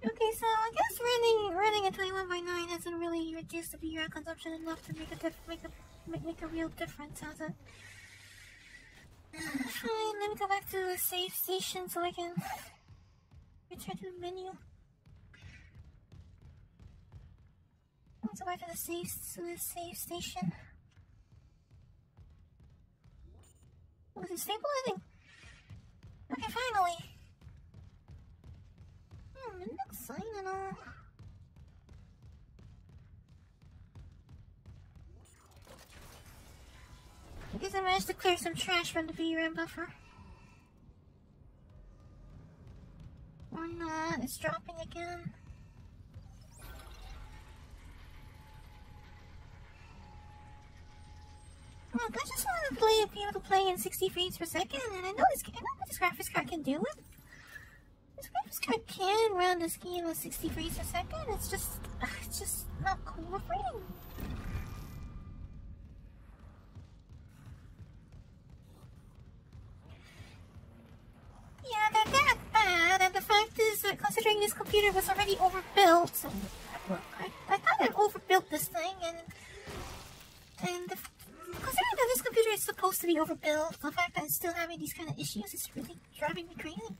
Okay, so I guess running a 21/9 hasn't really reduced the VRAM consumption enough to make a real difference, has it? Fine, let me go back to the save station so I can return to the menu. Let's go back to the save station. Was it stabilizing? Okay, finally. It looks fine and all. I guess I managed to clear some trash from the VRAM buffer. Or not, it's dropping again. Look, I just want to be able to play in 60 frames per second, and I know this graphics card can do it. This graphics card can run this game at 60 frames per second. It's just not cooperating. Yeah, they're that bad, and the fact is that considering this computer was already overbuilt, so I thought I overbuilt this thing, and considering that this computer is supposed to be overbuilt, the fact that it's still having these kind of issues is really driving me crazy.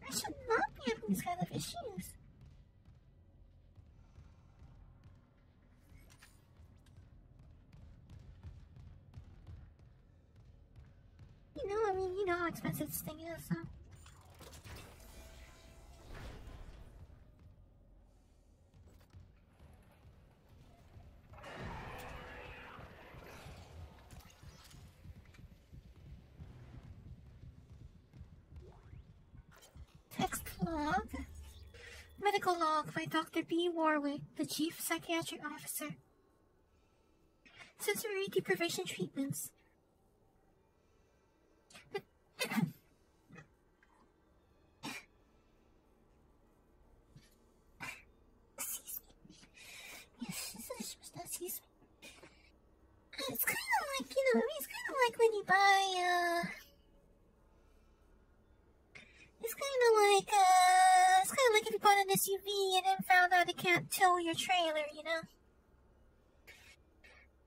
I should not be having these kind of issues. you know how expensive this thing is, so. Text log. Medical log by Dr. B. Warwick, the Chief Psychiatric Officer. Sensory deprivation treatments. Excuse me. Yes, excuse me. It's kind of like, it's kind of like when you buy, it's kind of like if you bought an SUV and then found out it can't tow your trailer, you know?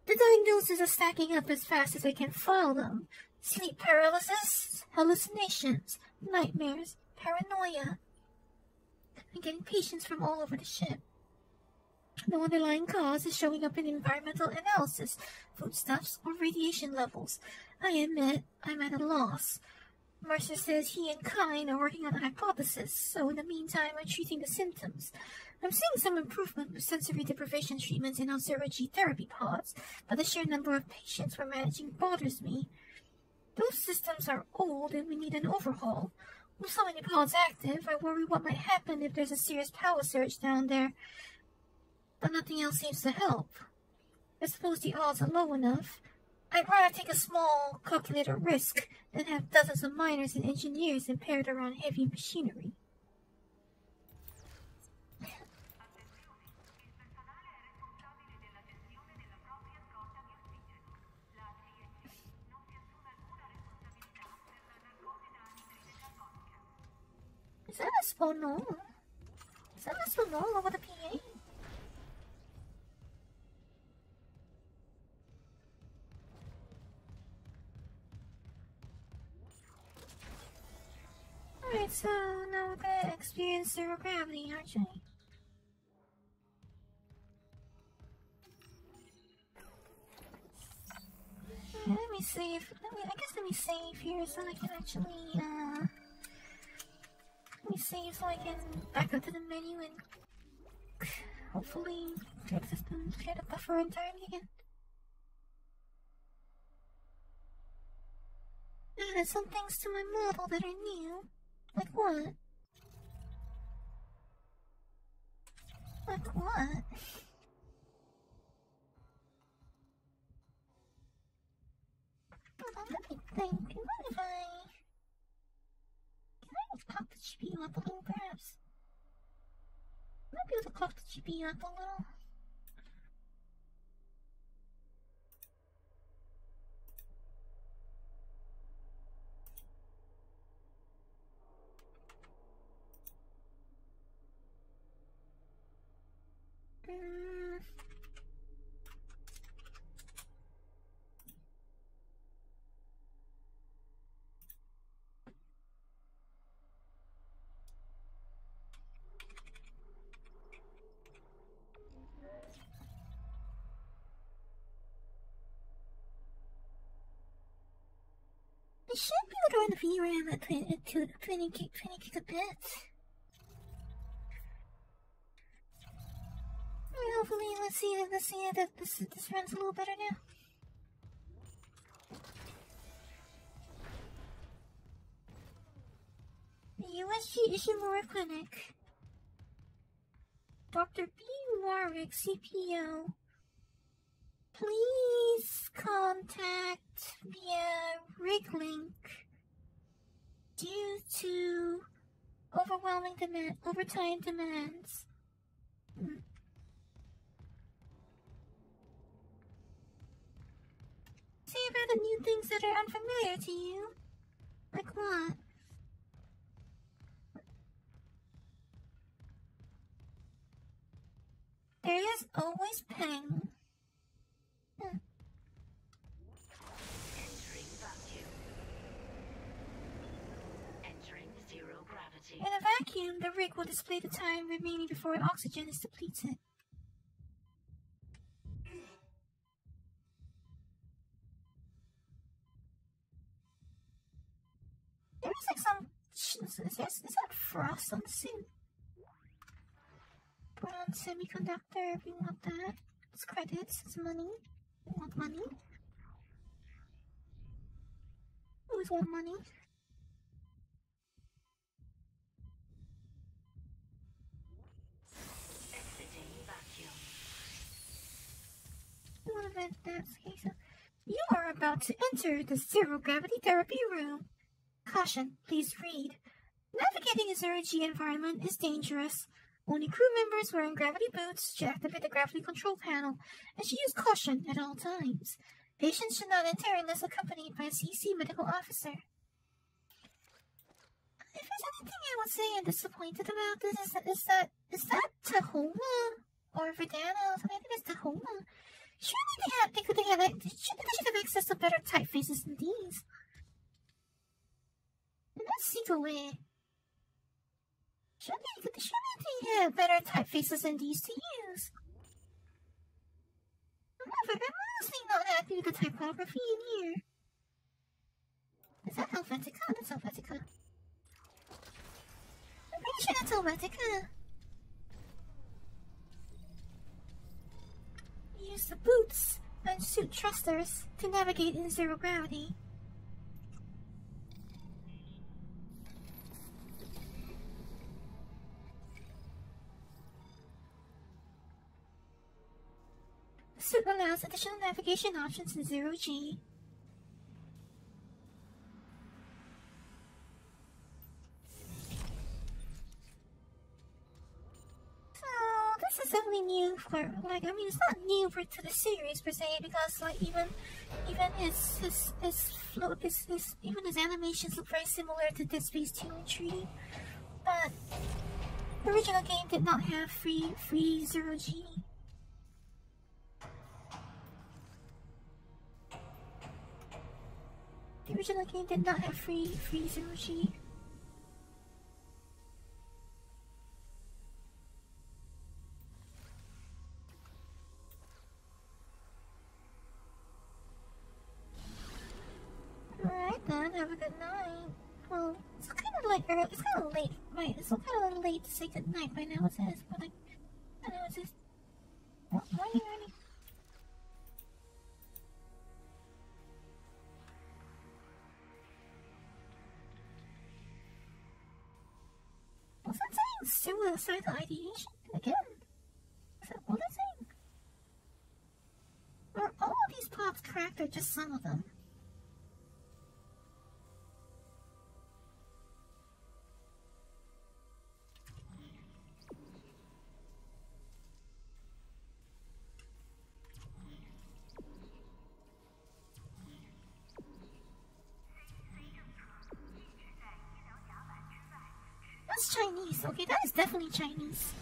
The diagnoses are stacking up as fast as I can file them. Sleep paralysis, hallucinations, nightmares, paranoia. I'm getting patients from all over the ship. No underlying cause is showing up in environmental analysis, foodstuffs, or radiation levels. I admit I'm at a loss. Mercer says he and Kine are working on a hypothesis, so in the meantime I'm treating the symptoms. I'm seeing some improvement with sensory deprivation treatments in our zero-G therapy pods, but the sheer number of patients we're managing bothers me. Those systems are old and we need an overhaul. With so many pods active, I worry what might happen if there's a serious power surge down there. But nothing else seems to help. I suppose the odds are low enough. I'd rather take a small, calculated risk than have dozens of miners and engineers impaired around heavy machinery. Is that a Sponol? Is that a Sponol over the PA? Alright, so now we're gonna experience zero gravity, aren't we? Let me save. Let me save here so I can actually, let me save so I can back up to the menu and hopefully clear the buffer entirely again. Added some things to my model that are new. Like what? Like what? Let me think. What if can I pop the GPU up a little, perhaps? Might be able to pop the GPU up a little. I should be able to run the VRAM at 20 gigabits. Hopefully, let's see that this runs a little better now. The USG Ishimura Clinic. Dr. B. Warwick, CPO. Please contact via rig link due to overtime demands. Say about the new things that are unfamiliar to you. Like what? There is always pain. Entering vacuum. Entering zero gravity. In a vacuum, the rig will display the time remaining before oxygen is depleted. like some. Is that frost on the suit? Brown semiconductor. If you want that, it's credits. It's money. You want money? Always want money. What about that? Okay, so you are about to enter the zero-gravity therapy room. Caution, please read. Navigating a zero-G environment is dangerous. Only crew members wearing gravity boots should activate the gravity control panel and should use caution at all times. Patients should not enter unless accompanied by a CC medical officer. If there's anything I would say I'm disappointed about this is that Tahoma or Verdana? I think it's Tahoma. Surely they should have access to better typefaces than these. And that's Seagaway. Surely they have better typefaces than these to use. However, I'm honestly not happy with the typography in here. Is that Helvetica? That's Helvetica. I'm pretty sure that's Helvetica. Use the boots and suit thrusters to navigate in zero gravity. The suit allows additional navigation options in zero G. This is definitely new for, like, I mean, it's not new to the series per se, because, like, even his animations look very similar to Dead Space 2 and 3, but the original game did not have free zero G. The original game did not have free zero G. Alright then, have a good night. Well, it's kind of like early, it's kind of late, right? It's kind of a little late to say good night by now, it says, but like, I don't know, it's just morning already. What's that saying? Suicidal ideation? Again? Is that what it's saying? Are all of these plots correct or just some of them? That's Chinese. Okay, that is definitely Chinese.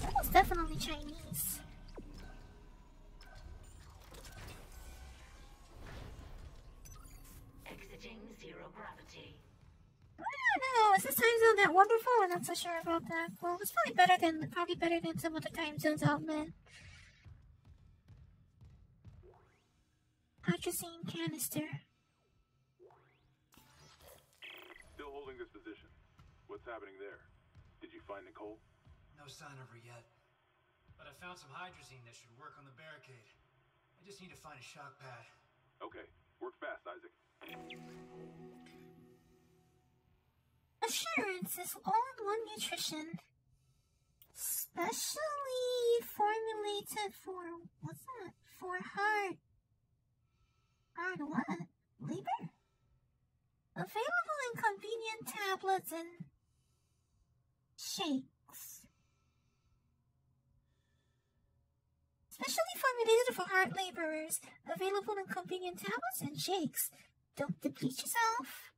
That was definitely Chinese. Exiting zero gravity. I don't know. Is this time zone that wonderful? I'm not so sure about that. Well, it's probably better than some of the time zones out there. Hydrazine canister. Still holding this position. What's happening there? Did you find Nicole? No sign of her yet. But I found some hydrazine that should work on the barricade. I just need to find a shock pad. Okay. Work fast, Isaac. Assurance is all-in-one nutrition. Specially formulated for, what's that? For hard what? Labor? Available in convenient tablets and shakes. Specially formulated for hard laborers. Available in convenient tablets and shakes. Don't deplete yourself.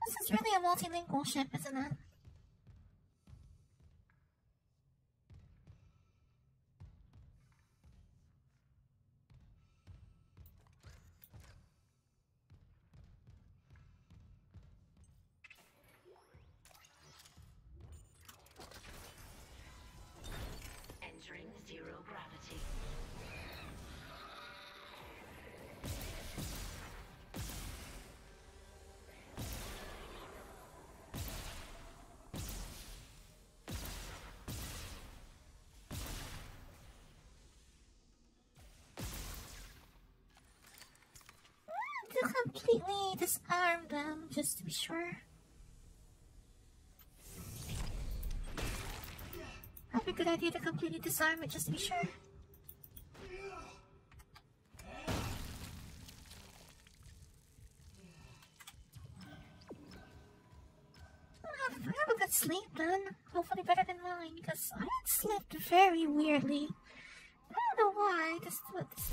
This is really a multilingual ship, isn't it? completely disarm them just to be sure. That'd be a good idea to completely disarm it just to be sure. I have a good sleep then. Hopefully better than mine, because I slept very weirdly. I don't know why. This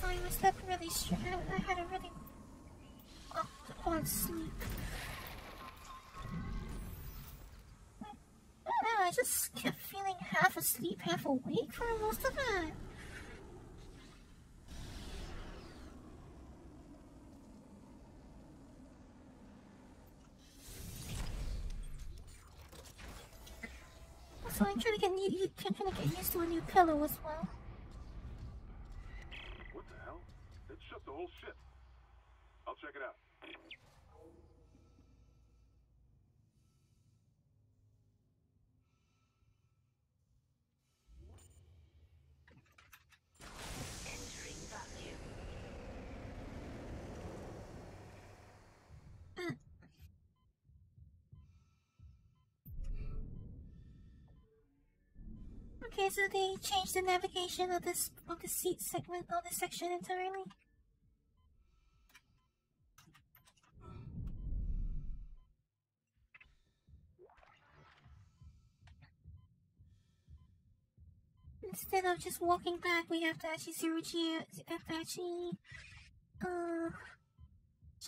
time I slept really straight. I had a really odd sleep. I don't know, I just kept feeling half asleep, half awake for most of it. So I'm trying to get used to a new pillow as well. What the hell? It shut the whole ship. I'll check it out. Entering vacuum. Okay, so they changed the navigation of this seat segment of this section entirely. Instead of just walking back, we have to actually shall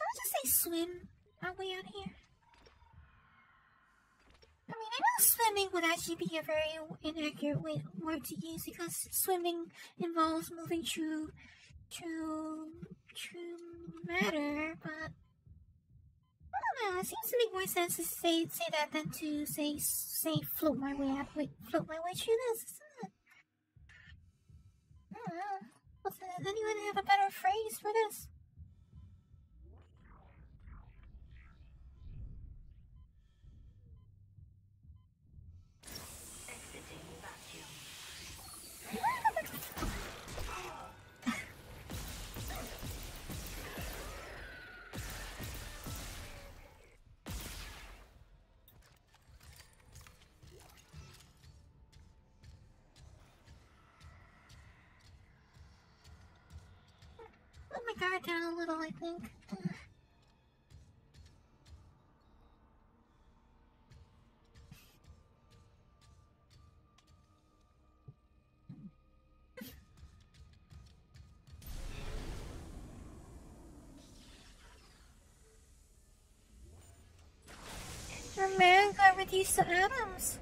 I just say swim our way out here? I mean, I know swimming would actually be a very inaccurate word to use because swimming involves moving through matter, but I don't know. It seems to make more sense to say that than to say float my way through this. Isn't it? I don't know. Does anyone have a better phrase for this? Exiting vacuum. Let my guard down a little, I think. Your man got reduced to atoms.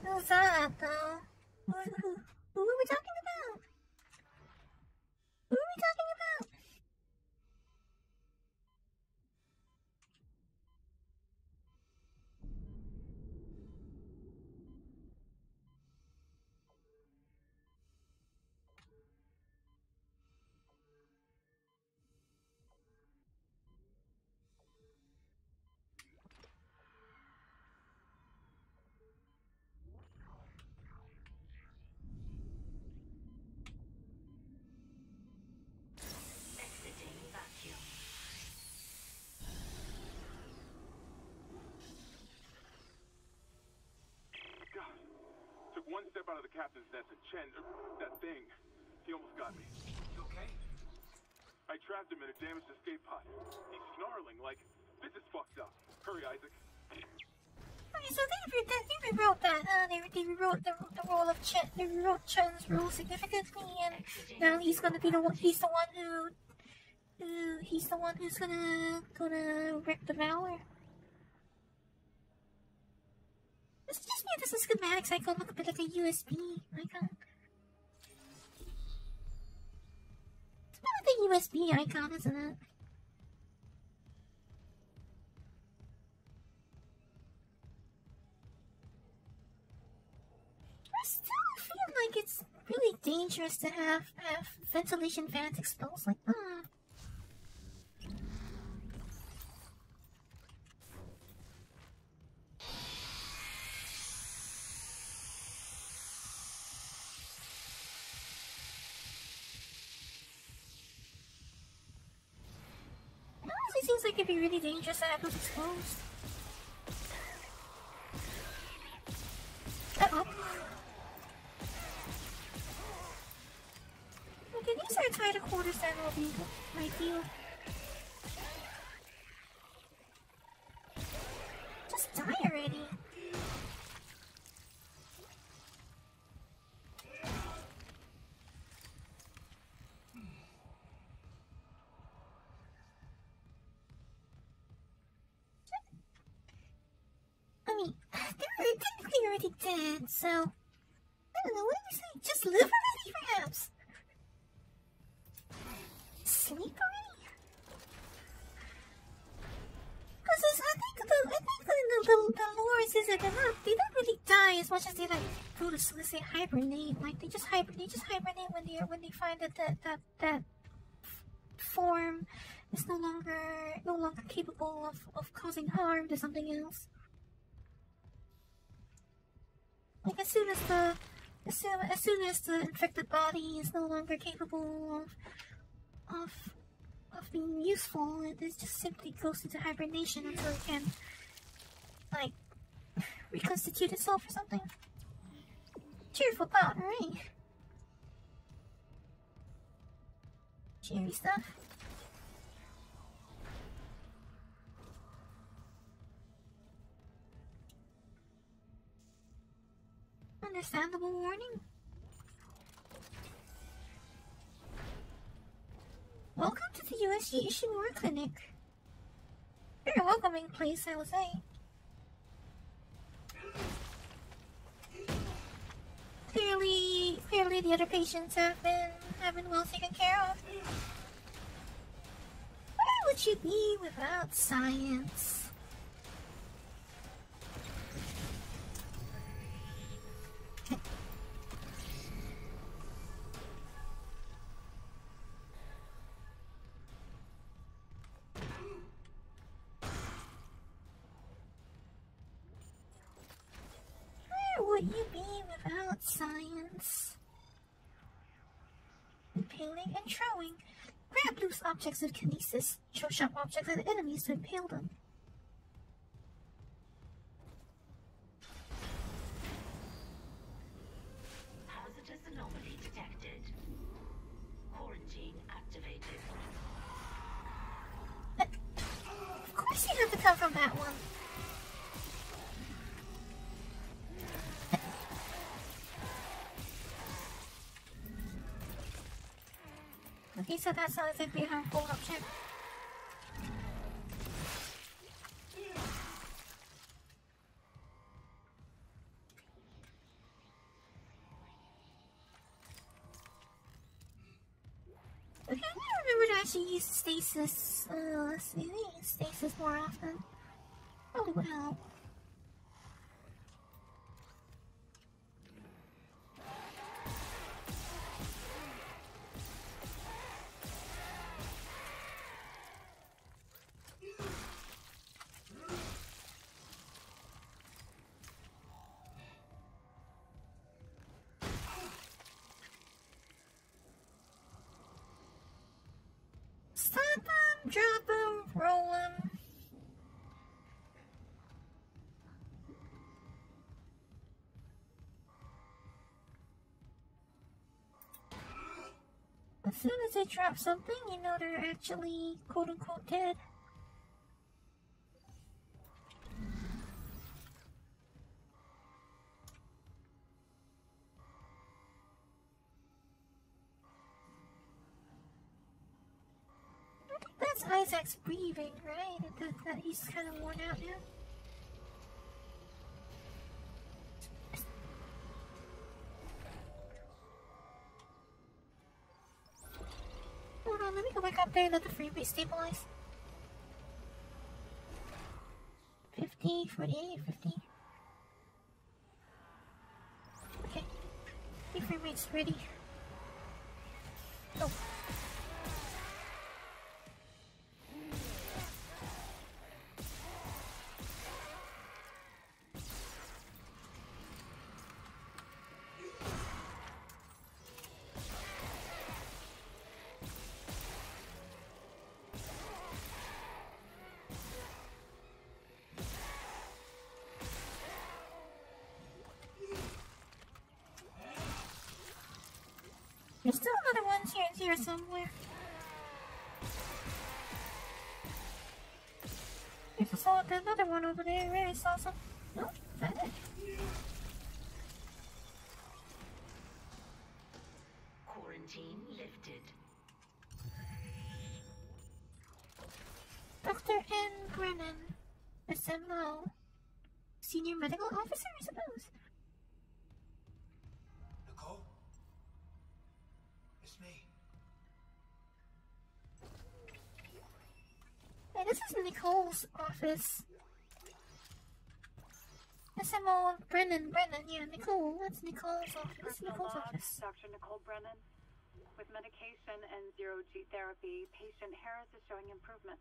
Who's that, though? Who are we talking about? Who are we talking about? Exiting vacuum. God. Took one step out of the captain's nest and Chen, that thing, he almost got me. You okay? I trapped him in a damaged escape pod. He's snarling like, this is fucked up. Hurry, Isaac. Okay, so they rewrote that. They rewrote the role of Chen. They rewrote Chen's role significantly, and now he's gonna be the one. He's the one he's the one who's gonna wreck the Valor. This is just me. This is schematics icon look a bit like a USB icon. It's kind of the USB icon, isn't it? I still feel like it's really dangerous to have ventilation fans exposed like that. could be really dangerous to have those exposed. Uh-oh. Okay, these are tighter quarters than will be ideal. Just die already. I mean, they're technically already dead, so I don't know, what do you say? Just live already, perhaps? Sleep already? Because I think the lore is that they don't really die as much as they like go to, let's say, hibernate. Like they just hibernate when they find that form is no longer capable of causing harm to something else. Like as soon as the infected body is no longer capable of being useful, it just simply goes into hibernation until it can like reconstitute itself or something. Cheerful thought, right? Cheery stuff. Understandable warning. Welcome to the USG Ishimura Clinic. Very welcoming place, I would say. Clearly the other patients have been well taken care of. Where would you be without science? Where would you be without science? Impaling and throwing. Grab loose objects with kinesis. Throw sharp objects at enemies to impale them. Hazardous anomaly detected. Quarantine activated. Of course you have to come from that one. Okay, so that sounds like we have a hold-up check. Okay, I remember to actually use stasis. Let's see, I need stasis more often. Probably would help. Stop them, drop them, roll them. As soon as they drop something, you know they're actually quote-unquote dead. That's Isaac's breathing, right? That he's kind of worn out now. Hold on, let me go back up there and let the frame rate stabilize. 50, 48, 50. Okay. The frame rate's ready. Oh. There's still another one here somewhere. I saw another one over there. Where I saw some. Oh, that it. Quarantine lifted. Dr. N. Brennan, SMO, Senior Medical Officer, I suppose. Nicole? It's me. Hey, this is Nicole's office. SMO Brennan, yeah, Nicole, that's Nicole's office. Nicole's office. Dr. Nicole Brennan. With medication and zero-G therapy, patient Harris is showing improvement.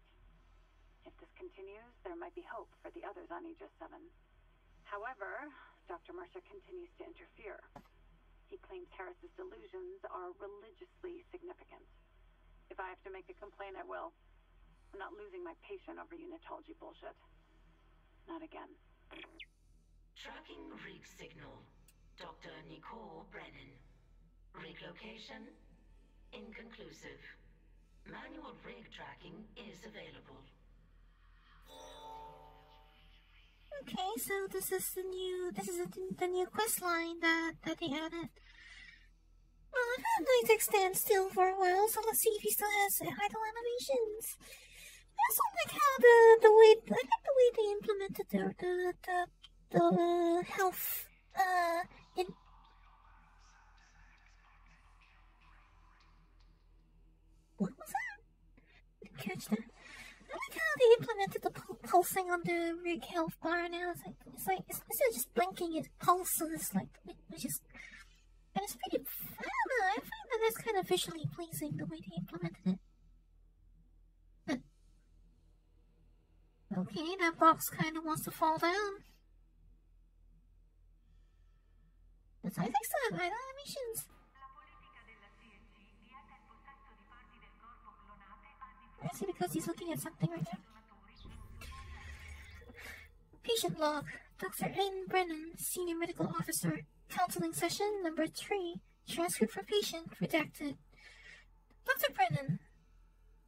If this continues, there might be hope for the others on Aegis 7. However, Dr. Mercer continues to interfere. He claims Harris's delusions are religiously significant. If I have to make a complaint, I will. I'm not losing my patient over unitology bullshit. Not again. Tracking rig signal. Dr. Nicole Brennan. Rig location? Inconclusive. Manual rig tracking is available. Okay, so this is the new quest line that they added. Well, I've had Isaac stand still for a while, so let's see if he still has idle animations. I also like how the way they implemented the health in. What was that? Didn't catch that. I like how they implemented the pulsing on the rig health bar now. It's like instead of just blinking, it pulses which is, and it's pretty. I don't know. I find that that's kind of visually pleasing the way they implemented it. But okay, that box kind of wants to fall down. Does Isaac still have idle animations? Is it because he's looking at something right now? Patient log. Dr. N. Brennan, Senior Medical Officer. Counseling session number 3. Transcript for patient. Redacted. Dr. Brennan.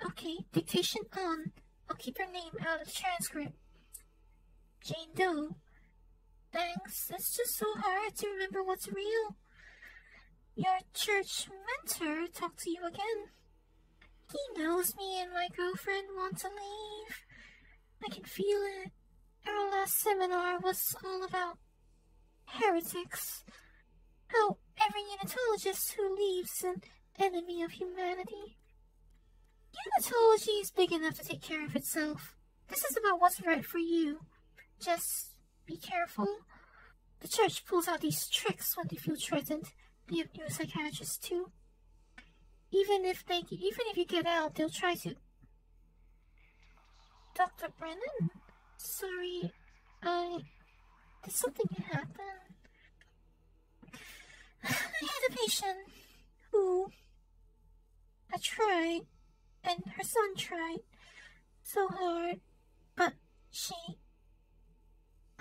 Okay, dictation on. I'll keep your name out of the transcript. Jane Doe. Thanks. It's just so hard to remember what's real. Your church mentor talked to you again. He knows me and my girlfriend want to leave. I can feel it. Our last seminar was all about heretics. How every unitologist who leaves is an enemy of humanity. Unitology is big enough to take care of itself. This is about what's right for you. Just be careful. The church pulls out these tricks when they feel threatened. They have neuropsychiatrists too. Even if you get out, they'll try to. Dr. Brennan? Sorry, did something happen? I had a patient who I tried, and her son tried so hard, but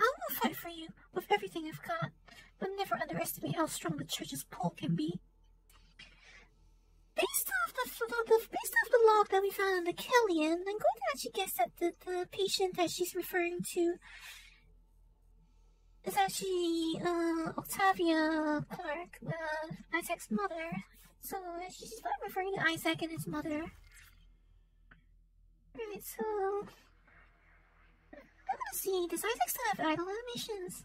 I will fight for you with everything I've got, but never underestimate how strong the church's pull can be. Based off the log that we found in the Killian, I'm going to actually guess that the patient that she's referring to is actually Octavia Clark, Isaac's mother. So she's referring to Isaac and his mother. Right, so I want to see, does Isaac still have idle animations?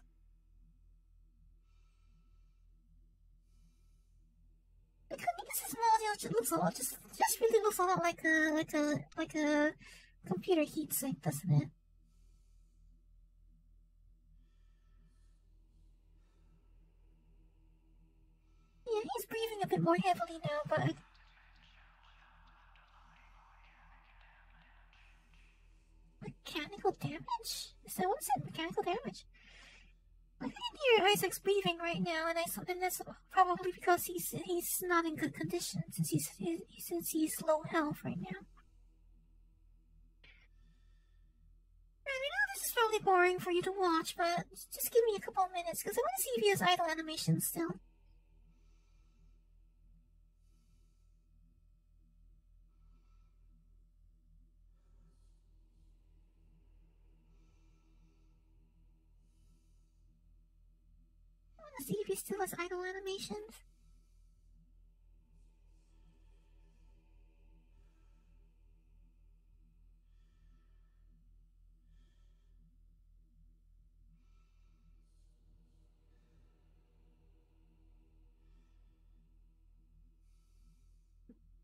The Kinesis module looks a lot, just really looks a lot like a computer heatsink, doesn't it? Yeah, he's breathing a bit more heavily now, but mechanical damage? Is that what it said? Mechanical damage? I can hear Isaac's breathing right now, and that's probably because he's not in good condition since he's low health right now. I know this is probably boring for you to watch, but just give me a couple of minutes because I want to see if he has idle animations still. GPU still has idle animations?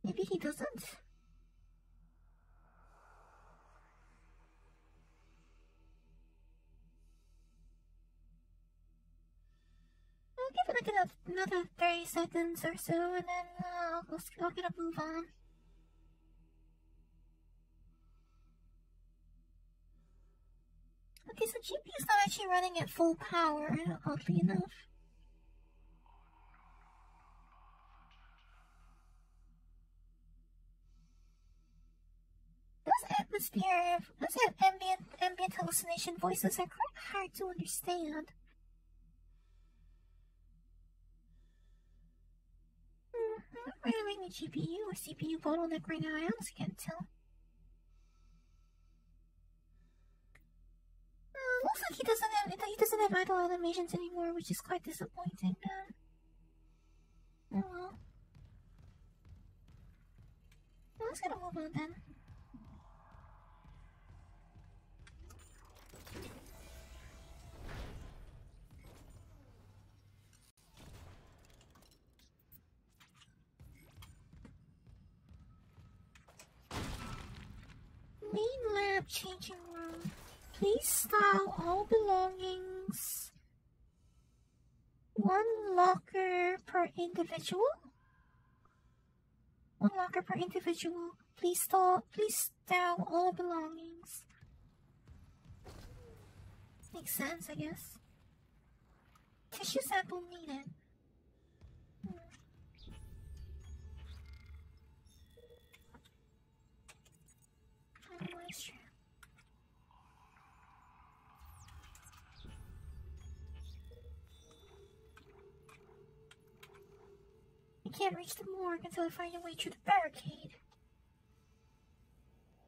Maybe he doesn't. I'll give it like another 30 seconds or so, and then I'll get a move on. Okay, so GPU's not actually running at full power, oddly enough. Those ambient hallucination voices are quite hard to understand. I'm not really running a GPU or CPU bottleneck right now, I honestly can't tell. Looks like he doesn't have idle animations anymore, which is quite disappointing. Oh well. Let's get a move on then. Main lab changing room. Please style all belongings. 1 locker per individual. 1 locker per individual. Please style all belongings. Makes sense, I guess. Tissue sample needed. Moisture. I can't reach the morgue until I find a way through the barricade.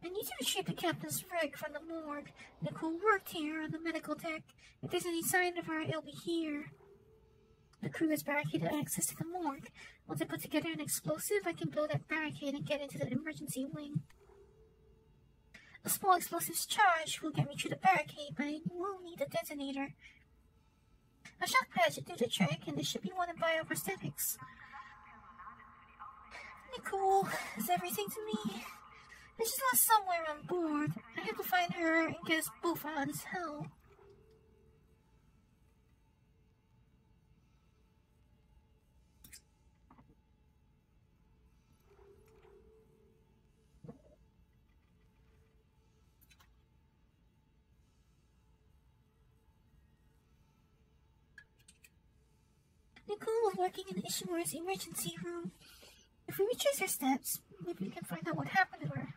I need to retrieve the captain's rig from the morgue. Nicole worked here on the medical deck. If there's any sign of her, it'll be here. The crew has barricaded access to the morgue. Once I put together an explosive, I can blow that barricade and get into the emergency wing. A small explosive's charge will get me through the barricade, but I will need a detonator. A shock pad should do the trick, and there should be one in bioprosthetics. Nicole is everything to me. And she's lost somewhere on board. I have to find her and get us both out of this hell. Nicole was working in the Ishimura's emergency room. If we retrace her steps, maybe we can find out what happened to her.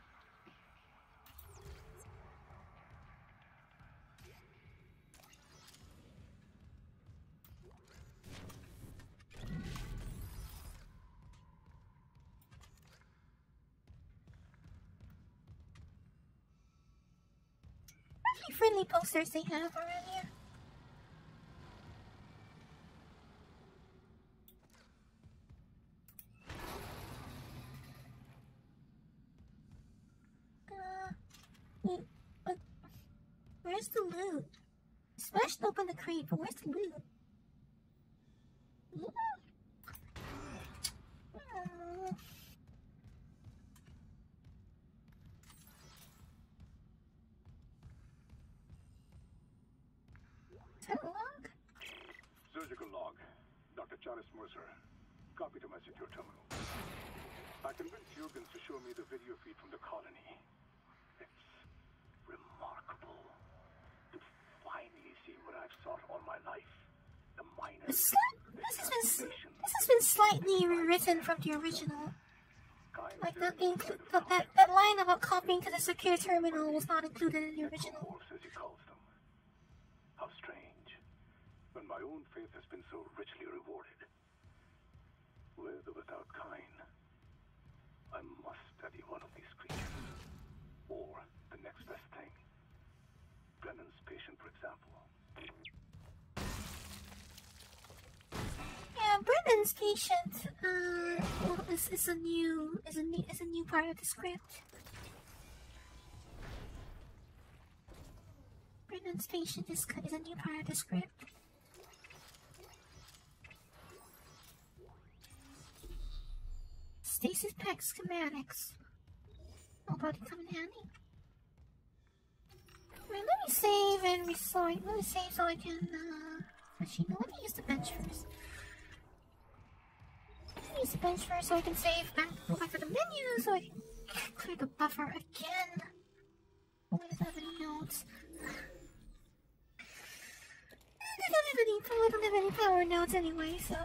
How many friendly posters they have around here? Where's the loot? I smashed open the crate, but where's the loot? Is that a log? Surgical log. Dr. Charis Mercer. Copy to my secure terminal. I convinced Jurgens to show me the video feed from the colony. It's remarkable to finally see what I've sought all my life. The miners. This has been slightly rewritten from the original. Like that line about copying to the secure terminal was not included in the original. As he calls them. How strange. When my own faith has been so richly rewarded. With or without Kine, I must study one of these creatures. Or the next best thing. Brennan's patient, for example. Brandon's patient is a new part of the script. Brandon's patient is a new part of the script. Stasis pack schematics. Oh, probably come in handy. Wait, let me save and restore. Let me save so I can. Actually, no, let me use the bench first. Let me use the bench first so I can save back. Go back to the menu so I can clear the buffer again. Oh, I don't have any notes. I don't have any power notes anyway, so.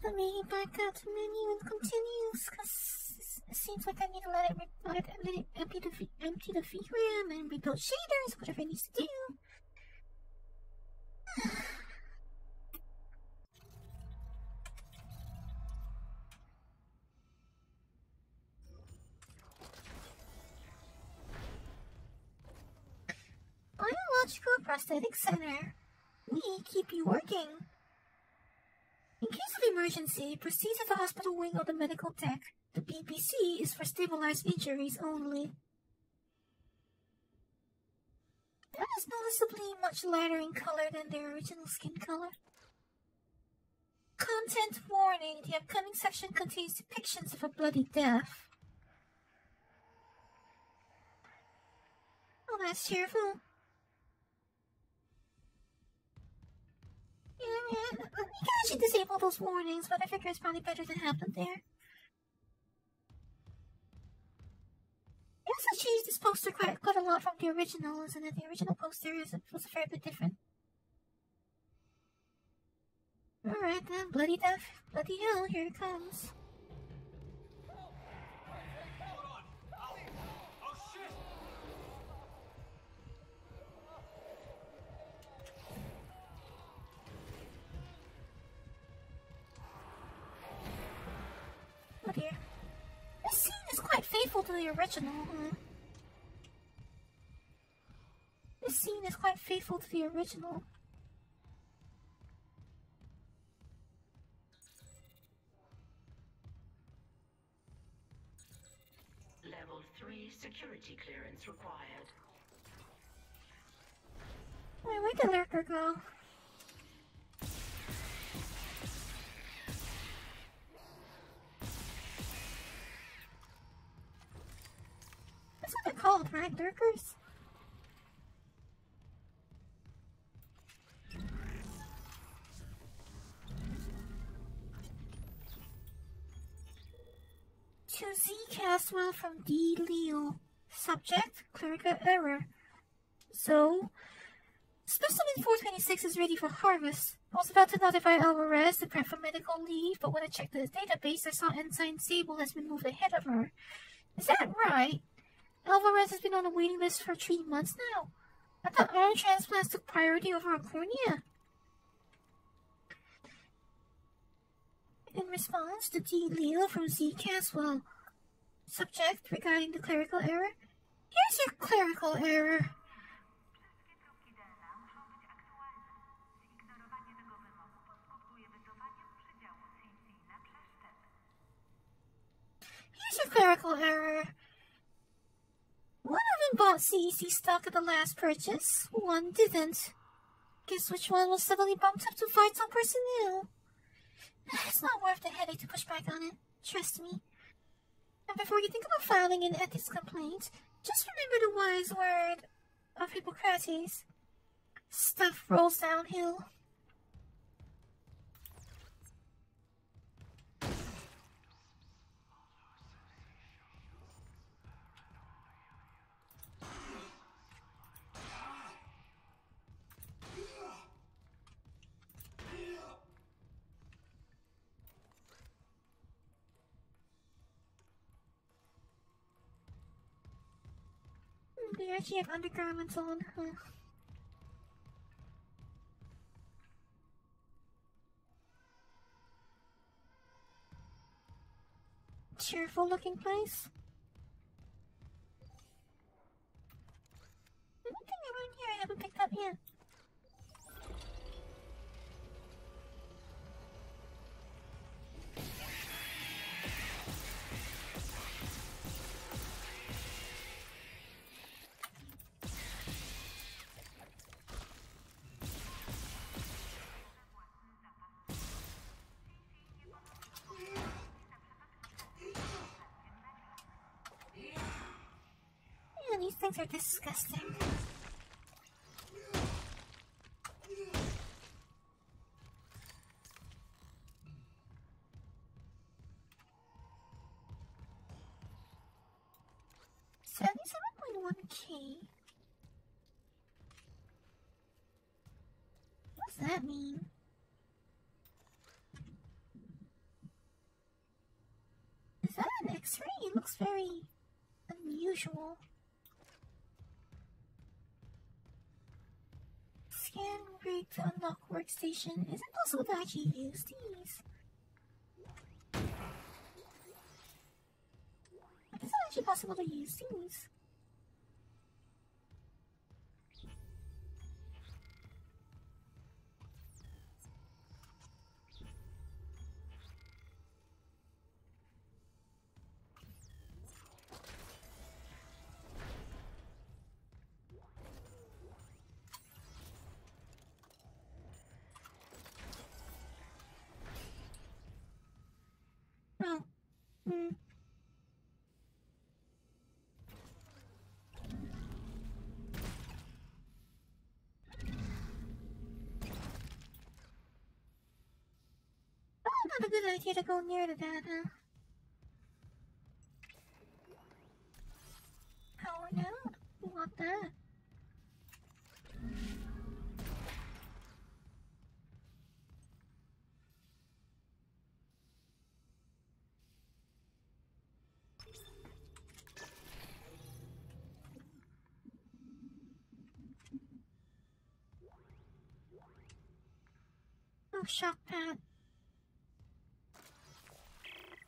Let me back out to menu and continues, because it seems like I need to let it empty the VRAM and rebuild shaders, whatever it needs to do. Biological Prosthetic Center. We keep you working. In case of emergency, proceed to the hospital wing of the medical deck. The BBC is for stabilized injuries only. That is noticeably much lighter in color than their original skin color. Content warning. The upcoming section contains depictions of a bloody death. Oh, that's cheerful. Yeah, you can actually disable those warnings, but I figure it's probably better to have them there. They also changed this poster quite a lot from the original, isn't it? The original poster was a fair bit different. Alright then, bloody death, bloody hell, here it comes. Oh dear. This scene is quite faithful to the original, huh? This scene is quite faithful to the original. Level 3 security clearance required. Wait, where'd the lurker go? That's what they're called, right? Lurkers? To Z Caswell from D. Leo. Subject, clerical error. So, specimen 426 is ready for harvest. I was about to notify Alvarez to prep for medical leave, but when I checked the database, I saw Ensign Sable has been moved ahead of her. Is that right? Alvarez has been on a waiting list for 3 months now. I thought arm transplants took priority over a cornea. In response to D. Leo from Z. Caswell. Subject regarding the clerical error. Here's your clerical error. Here's your clerical error. One of them bought CEC stock at the last purchase. One didn't. Guess which one was suddenly bumped up to fight some personnel? It's not worth the headache to push back on it. Trust me. And before you think about filing an ethics complaint, just remember the wise word of Hippocrates. Stuff rolls downhill. They actually have undergarments on, huh? cheerful looking place. Anything around here I haven't picked up yet? Yeah, these things are disgusting. $77.1K. What's that mean? Is that an X-ray? It looks very unusual. Scan rig to unlock workstation. Is it possible to actually use these? Is it actually possible to use these? Oh. Not a good idea to go near to that, huh? Power now? We want that. Oh, shock pad.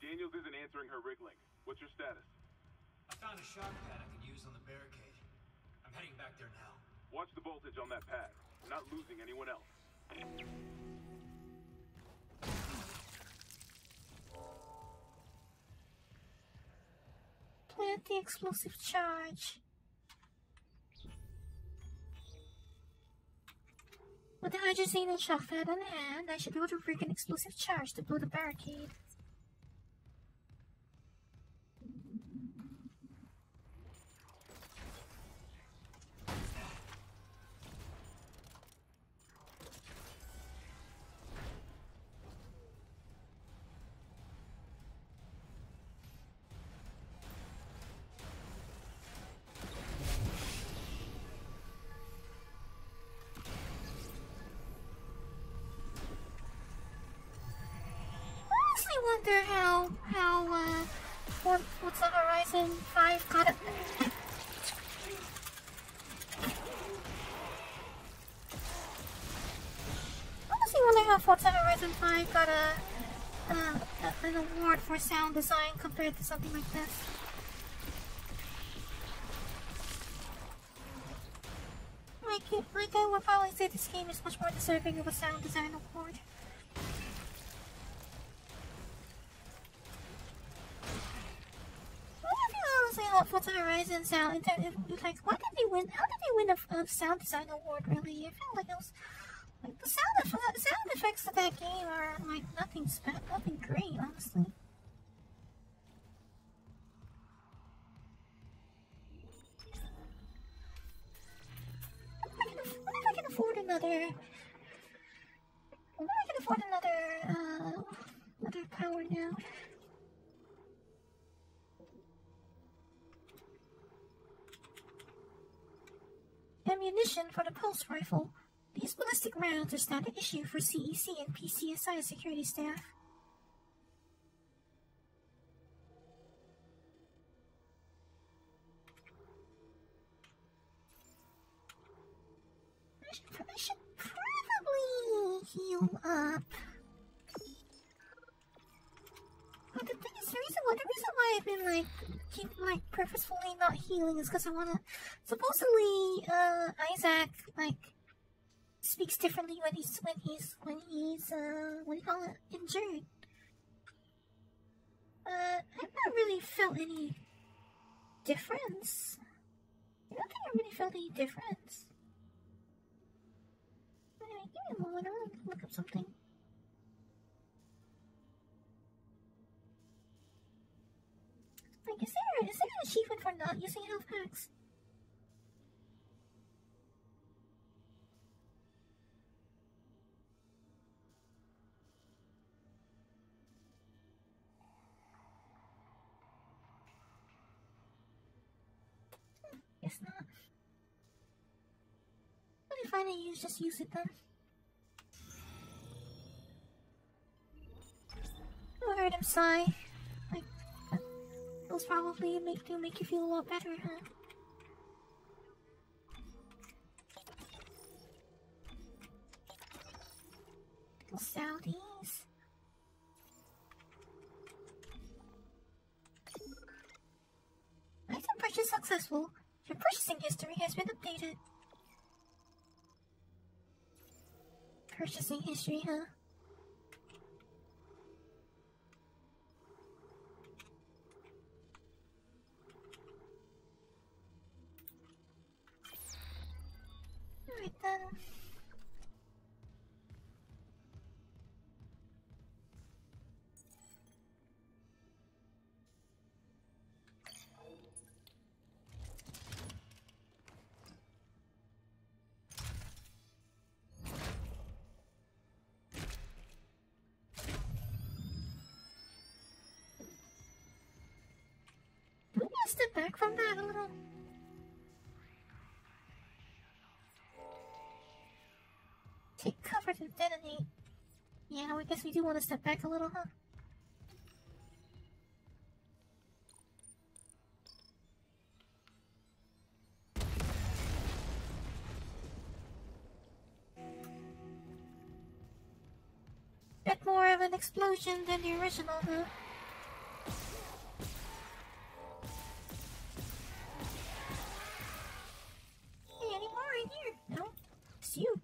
Daniels isn't answering her rig link. What's your status? I found a shock pad I could use on the barricade. I'm heading back there now. Watch the voltage on that pad. We're not losing anyone else. Plant the explosive charge. With the hydrazine and shock pad on hand, I should be able to rig an explosive charge to blow the barricade. I wonder how Forza Horizon 5 got it. I honestly wonder how Forza Horizon 5 got an award for sound design compared to something like this. Like I would probably say this game is much more deserving of a sound design award. Forza Horizon sound, like, why did they win? How did they win a sound design award? Really, I feel like it was like the sound effects of that game are like nothing great, honestly. What if I can afford another? What if I can afford another power now? Ammunition for the pulse rifle. These ballistic rounds are standard issue for CEC and PCSI security staff. I should probably heal up. But the reason I've been keep purposefully not healing is because I wanna. Supposedly, Isaac speaks differently when he's what do you call it, injured. I've not really felt any difference. I don't think I really felt any difference. Anyway, give me a moment. I want to look up something. Like, is there an achievement for not using health packs? Guess not. But if I need just use it then. I heard him sigh. Like, those probably make you feel a lot better, huh? Saudis. Item purchase successful. Your purchasing history has been updated. Purchasing history, huh? Alright then. Step back from that a little. Take cover to detonate. Yeah, I guess we do want to step back a little, huh? Bit more of an explosion than the original, huh? No, it's you.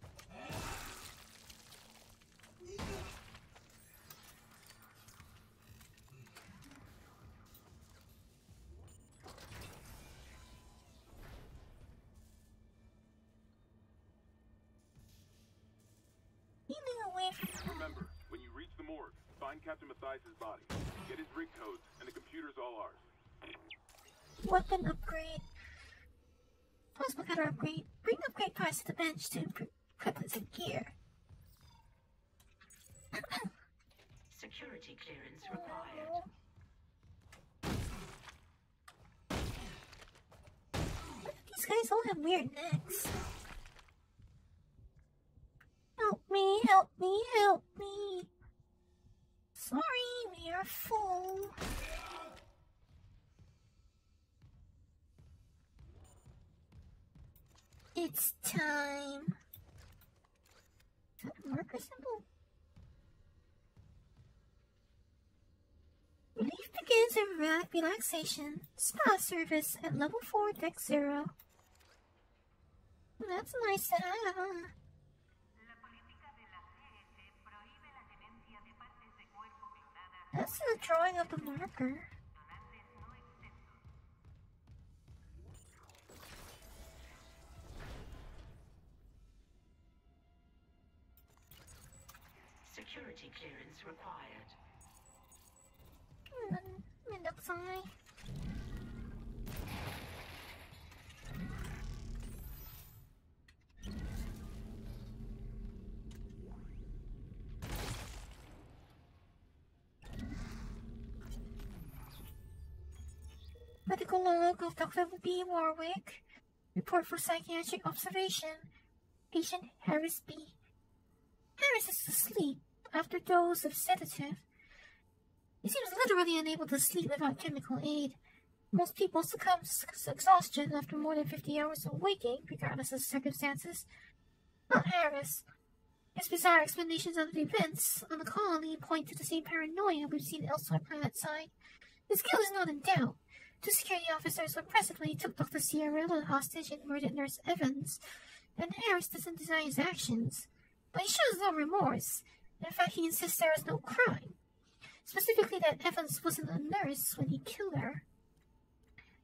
Remember, when you reach the morgue, find Captain Mathias' body. Get his rig codes, and the computer's all ours. Weapon upgrade. Plasma cutter upgrade. Bring upgrade parts to the bench to improve equipment and gear. Security clearance required. These guys all have weird necks. Help me, help me, help me. Sorry, we are full. It's time. Is that a marker symbol? Relief begins in relaxation. Spa service at level 4, deck 0. That's nice to have. That's the drawing of the marker. Security clearance required. Mindoksai. Medical log of Dr. B. Warwick. Report for psychiatric observation. Patient Harris B. Harris is asleep after dose of sedative. He seems literally unable to sleep without chemical aid. Most people succumb to exhaustion after more than 50 hours of waking, regardless of circumstances. Not Harris. His bizarre explanations of the events on the colony point to the same paranoia we've seen elsewhere planetside. His guilt is not in doubt. Two security officers suppressively took Dr. Ciarella hostage and murdered Nurse Evans, and Harris doesn't deny his actions. But he shows no remorse. In fact, he insists there is no crime. Specifically that Evans wasn't a nurse when he killed her.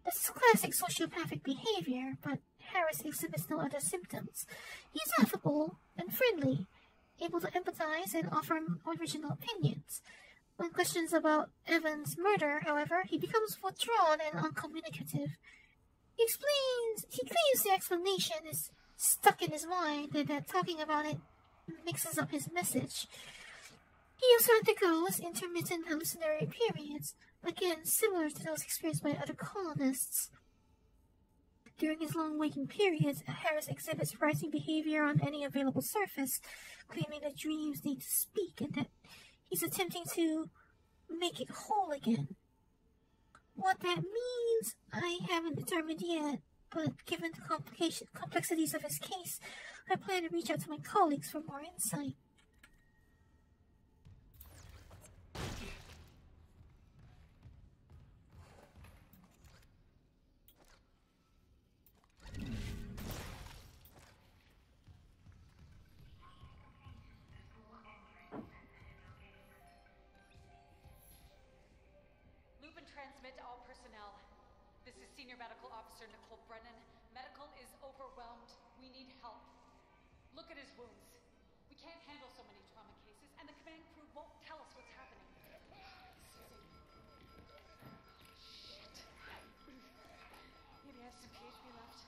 This is classic sociopathic behavior, but Harris exhibits no other symptoms. He's affable and friendly, able to empathize and offer original opinions. When questions about Evans' murder, however, he becomes withdrawn and uncommunicative. He claims the explanation is stuck in his mind and that talking about it mixes up his message. He also undergoes intermittent hallucinatory periods, again similar to those experienced by other colonists. During his long waking periods, Harris exhibits rising behavior on any available surface, claiming that dreams need to speak and that he's attempting to make it whole again. What that means, I haven't determined yet, but given the complexities of his case, I plan to reach out to my colleagues for more insight. Transmit to all personnel. This is Senior Medical Officer Nicole Brennan. Medical is overwhelmed. We need help. Look at his wounds. We can't handle so many trauma cases, and the command crew won't tell us what's happening. Shit. Maybe I have some PHP left.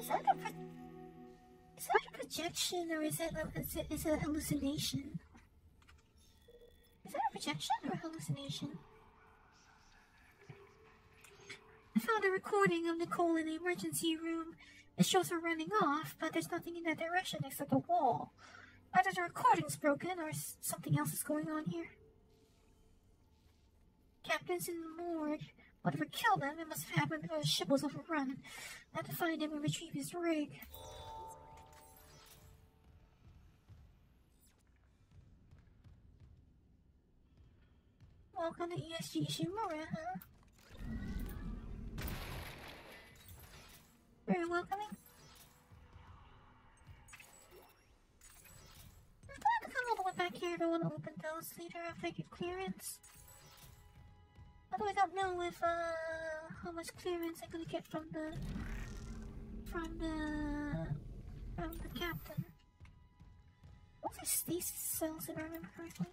Is that a projection or is it a hallucination? Is that a projection or a hallucination? I found a recording of Nicole in the emergency room. It shows her running off, but there's nothing in that direction except a wall. Either the recording's broken or something else is going on here. Captain's in the morgue. Whatever killed him, it must have happened because the ship was overrun. I had to find him and retrieve his rig. Welcome to ESG Ishimura, huh? Very welcoming. I plan to come all the way back here to open those later after I get clearance. Although I don't know if how much clearance I'm gonna get from the captain. What's his stasis cells, if I remember correctly?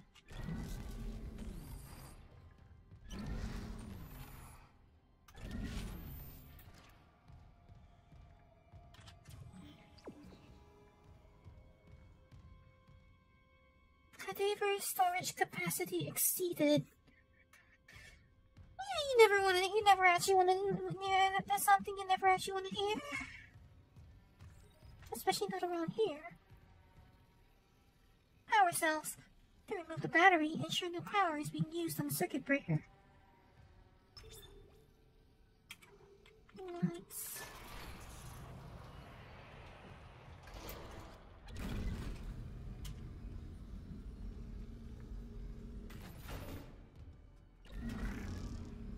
Cadaver storage capacity exceeded. Yeah, you never actually want to, yeah, that's something you never actually want to hear. Especially not around here. Power cells. To remove the battery, ensure no power is being used on the circuit breaker. Lights.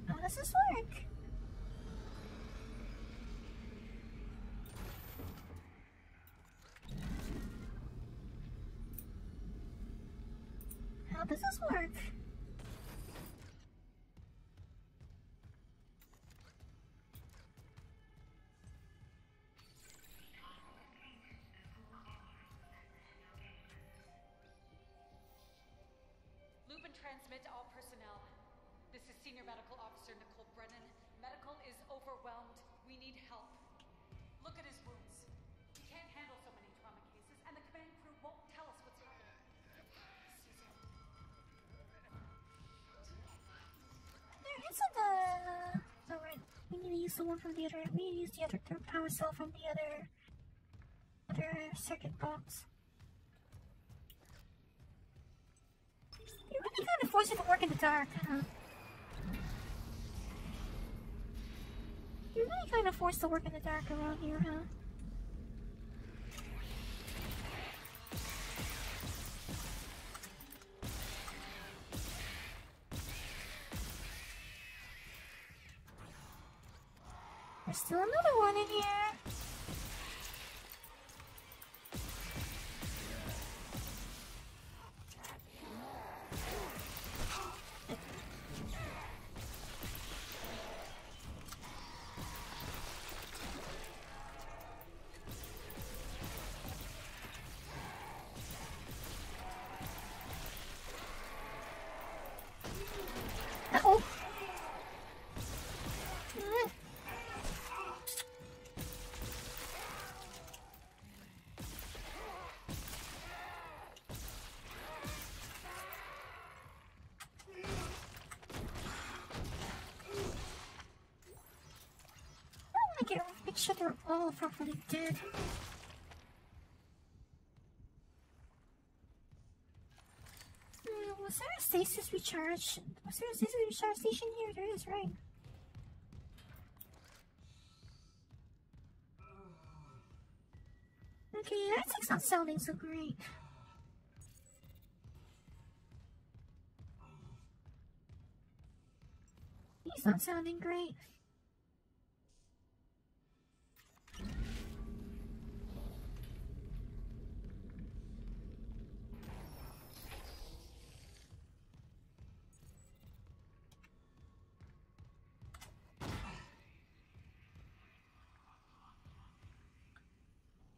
How does this work? How does this work? Loop and transmit to all personnel. This is Senior Medical Officer Nicole Brennan. Medical is overwhelmed. We need help. Look at his wounds. We can't handle so many trauma cases, and the command crew won't tell us what's happening. There isn't a... Alright, we need to use the one from the other... We need to use the other power cell from the other circuit box. You really kind of force it to work in the dark, huh? You're really kind of forced to work in the dark around here, huh? still another one in here. Uh-oh. Make sure they're all properly dead. Was there a stasis recharge? Was there a stasis recharge station here? There is, right? Okay, that's not sounding so great. He's not sounding great.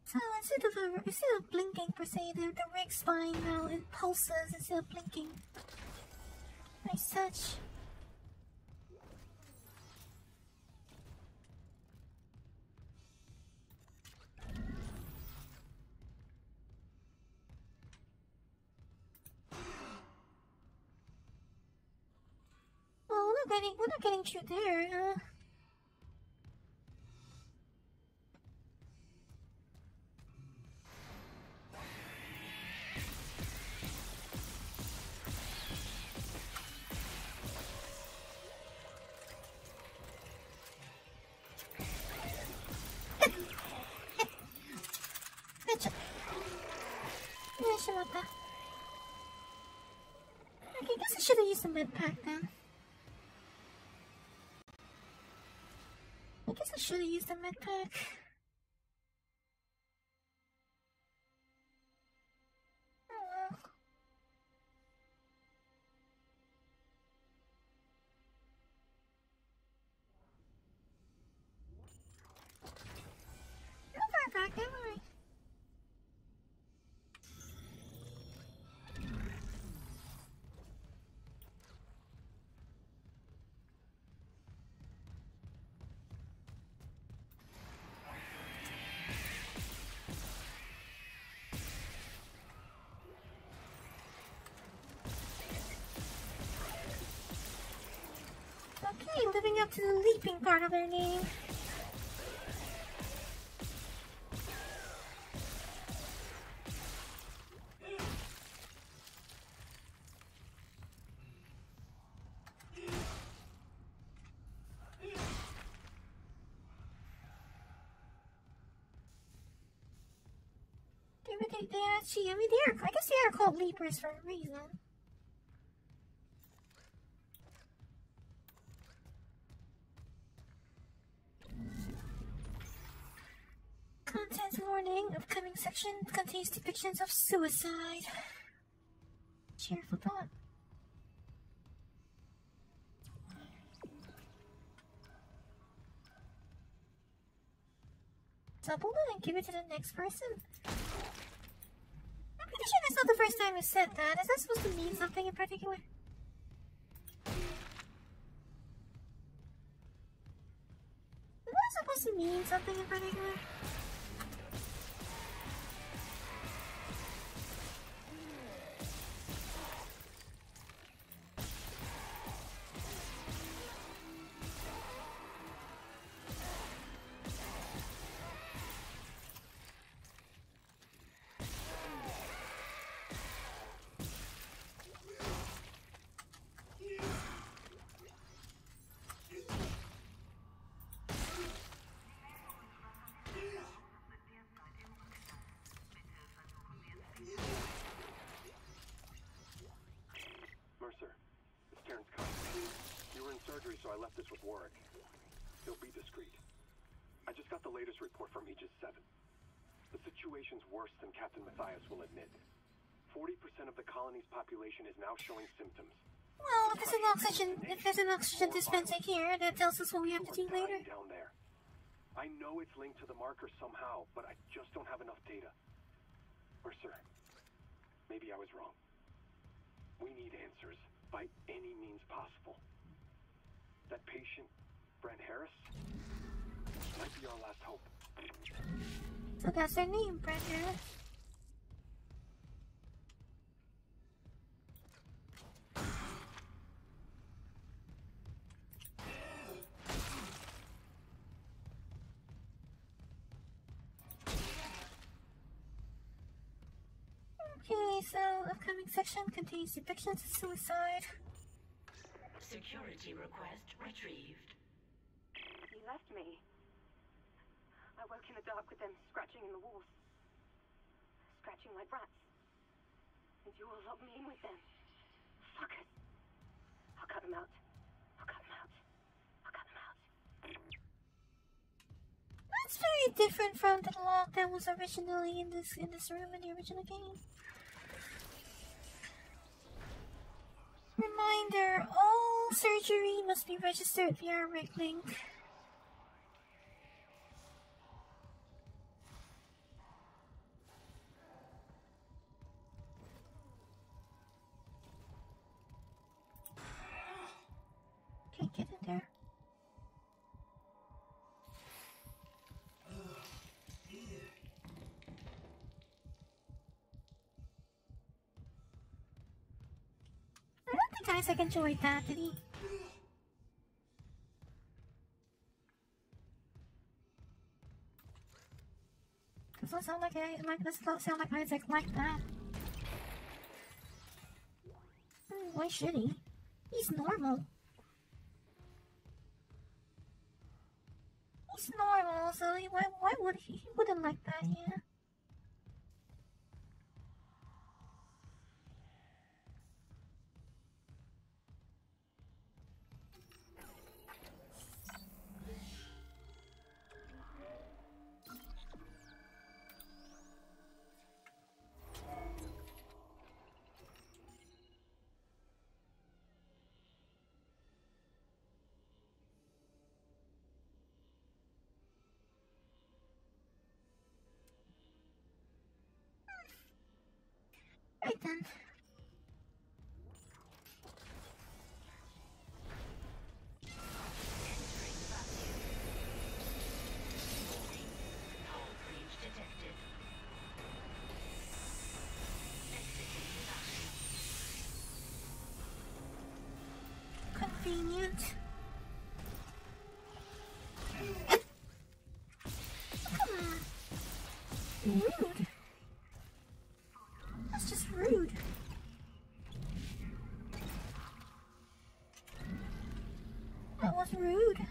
So instead of blinking per se, the rig's fine now. It pulses instead of blinking. Nice touch. Well, we're not getting through there, huh? Okay, I guess I should have used the med pack then. I guess I should have used the med pack. No far back, don't worry. Okay, living up to the leaping part of their name. I guess they are called leapers for a reason. Content warning, upcoming section contains depictions of suicide. Cheerful thought. Double it and give it to the next person. I'm pretty sure that's not the first time you said that. Is that supposed to mean something in particular? Is that supposed to mean something in particular? So I left this with Warwick. He'll be discreet. the latest report from Aegis 7. The situation's worse than Captain Matthias will admit. 40% of the colony's population is now showing symptoms. Well, if there's an oxygen dispenser here, that tells us what we have to do later. Down there. I know it's linked to the marker somehow, but I just don't have enough data. Mercer, maybe I was wrong. We need answers by any means possible. That patient, Brent Harris, might be our last hope. So that's their name, Brent Harris. Okay, so upcoming section contains depictions of suicide. Security request retrieved. He left me. I woke in the dark with them scratching in the walls. Scratching like rats. And you all locked me in with them. Fuckers. I'll cut them out. I'll cut them out. I'll cut them out. That's very different from the log that was originally in this room in the original game. Reminder, all surgery must be registered via Remake. Can't get in there. I don't think Isaac enjoyed that, did he? Doesn't sound like Isaac like that. Why should he? He's normal. He's normal, so why would he? He wouldn't like that, yeah. Right then. Convenient. Come on. Rude. That's just rude. That was rude.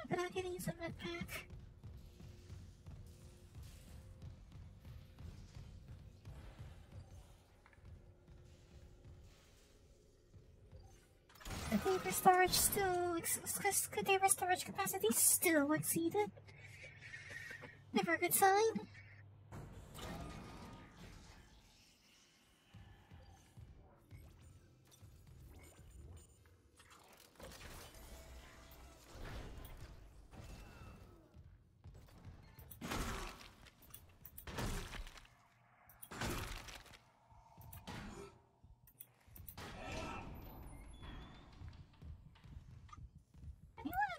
Good idea to use a med pack. Container storage still container storage capacity still exceeded. Never a good sign.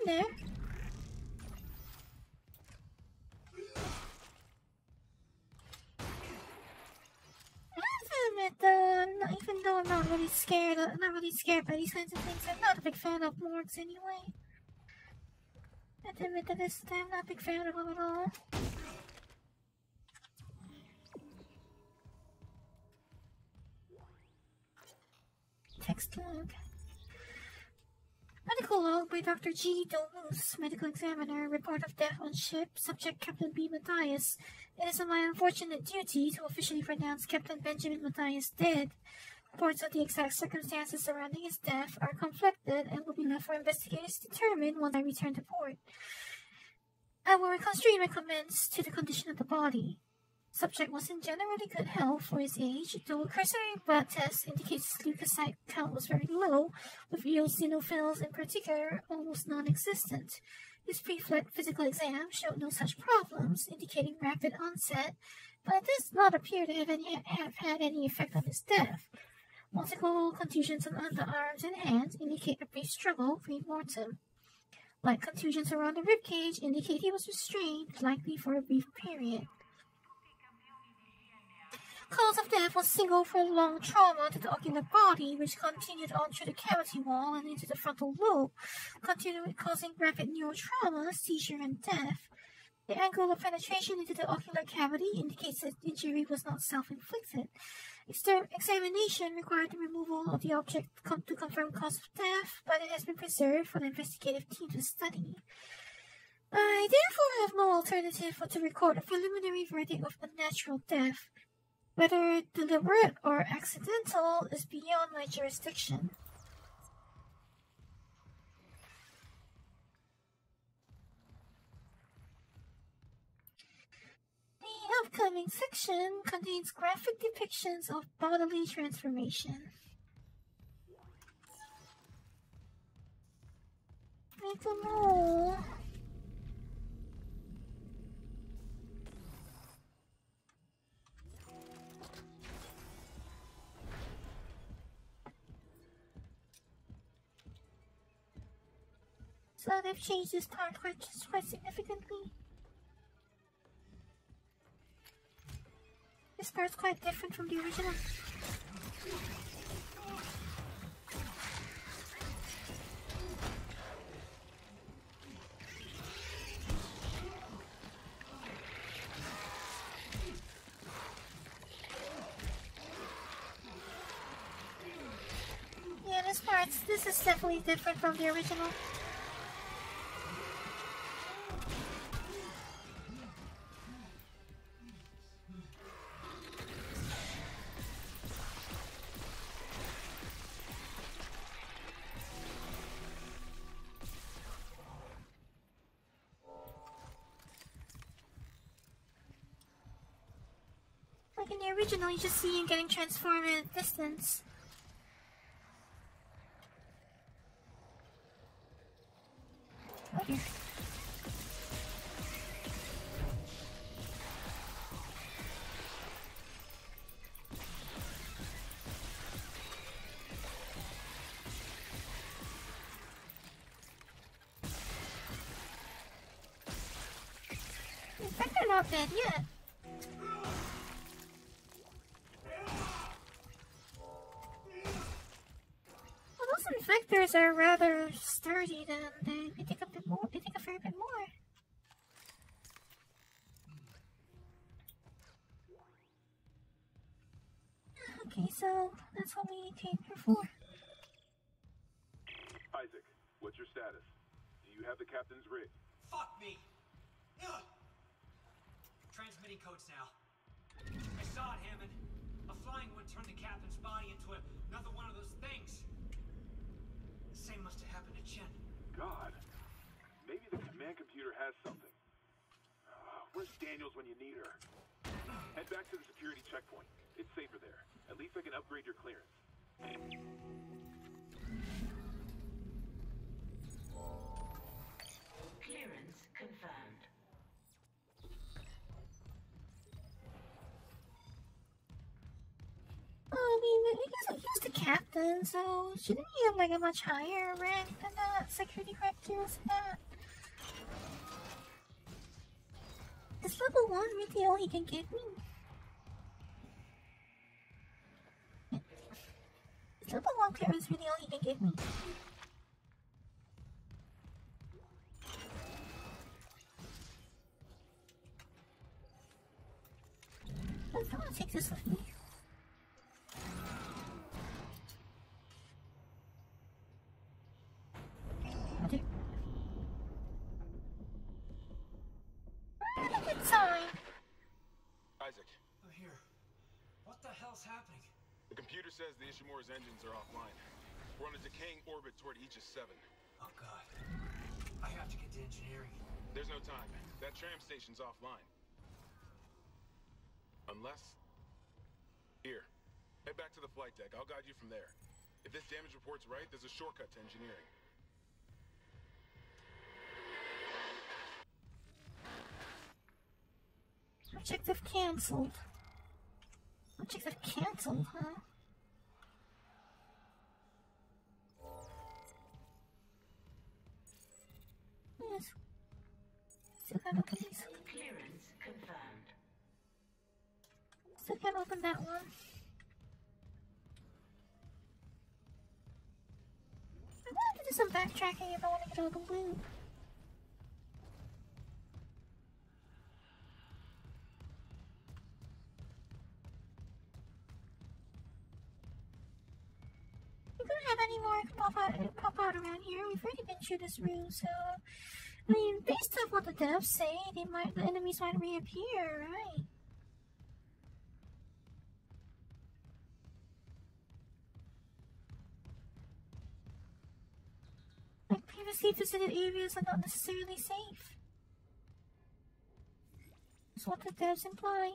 There. I have to admit though, even though I'm not really scared by these kinds of things, I'm not a big fan of morgues anyway. I have to admit that I'm not a big fan of them at all. Text log. But Medical log by Dr. G. Dolmus, medical examiner, report of death on ship, subject Captain B. Matthias. It is my unfortunate duty to officially pronounce Captain Benjamin Matthias dead. Reports of the exact circumstances surrounding his death are conflicted and will be left for investigators to determine once I return to port. I will constrain my comments to the condition of the body. Subject was in generally good health for his age, though a cursory blood test indicates his leukocyte count was very low, with eosinophils in particular almost non-existent. His pre-flight physical exam showed no such problems, indicating rapid onset, but it does not appear to have had any effect on his death. Multiple contusions on the arms and hands indicate a brief struggle pre-mortem. Light contusions around the ribcage indicate he was restrained, likely for a brief period. Cause of death was single prolonged trauma to the ocular body, which continued on through the cavity wall and into the frontal lobe, causing rapid neurotrauma, seizure, and death. The angle of penetration into the ocular cavity indicates that the injury was not self-inflicted. Examination required the removal of the object to confirm cause of death, but it has been preserved for the investigative team to study. I therefore have no alternative but to record a preliminary verdict of unnatural death. Whether deliberate or accidental is beyond my jurisdiction. The upcoming section contains graphic depictions of bodily transformation. Make a roll. So they've changed this part quite significantly. This part's quite different from the original. Yeah, this is definitely different from the original. Like in the original, you just see him getting transformed at a distance. Oh dear. In fact, they're not dead yet. Infectors are rather sturdy then. They take a bit more. They take a fair bit more. Okay, so that's what we came here for. Isaac, what's your status? Do you have the captain's rig? Fuck me! Ugh. Transmitting codes now. I saw it, Hammond. A flying one turned the captain's body into another one of those things. Same must have happened to Chen. God. Maybe the command computer has something. Where's Daniels when you need her? Head back to the security checkpoint. It's safer there. At least I can upgrade your clearance. Clearance confirmed. I mean, he was the captain, so shouldn't he have like a much higher rank than that? Security clearance than that? Is level 1 really all he can give me? Is level 1 clearance really all he can give me? I'm gonna take this with me. hell's happening? The computer says the Ishimura's engines are offline. We're on a decaying orbit toward Aegis 7. Oh god. I have to get to engineering. There's no time. That tram station's offline. Unless... Here. Head back to the flight deck. I'll guide you from there. If this damage report's right, there's a shortcut to engineering. Objective cancelled. Objective cancelled, huh? Yes. Still can't open these. Clearance confirmed. Still can't open that one. I wanted to do some backtracking if I want to get all the loot. We don't have any more pop out around here. We've already been through this room, so I mean, based on what the devs say, the enemies might reappear, right? Like previously visited areas are not necessarily safe. That's what the devs imply.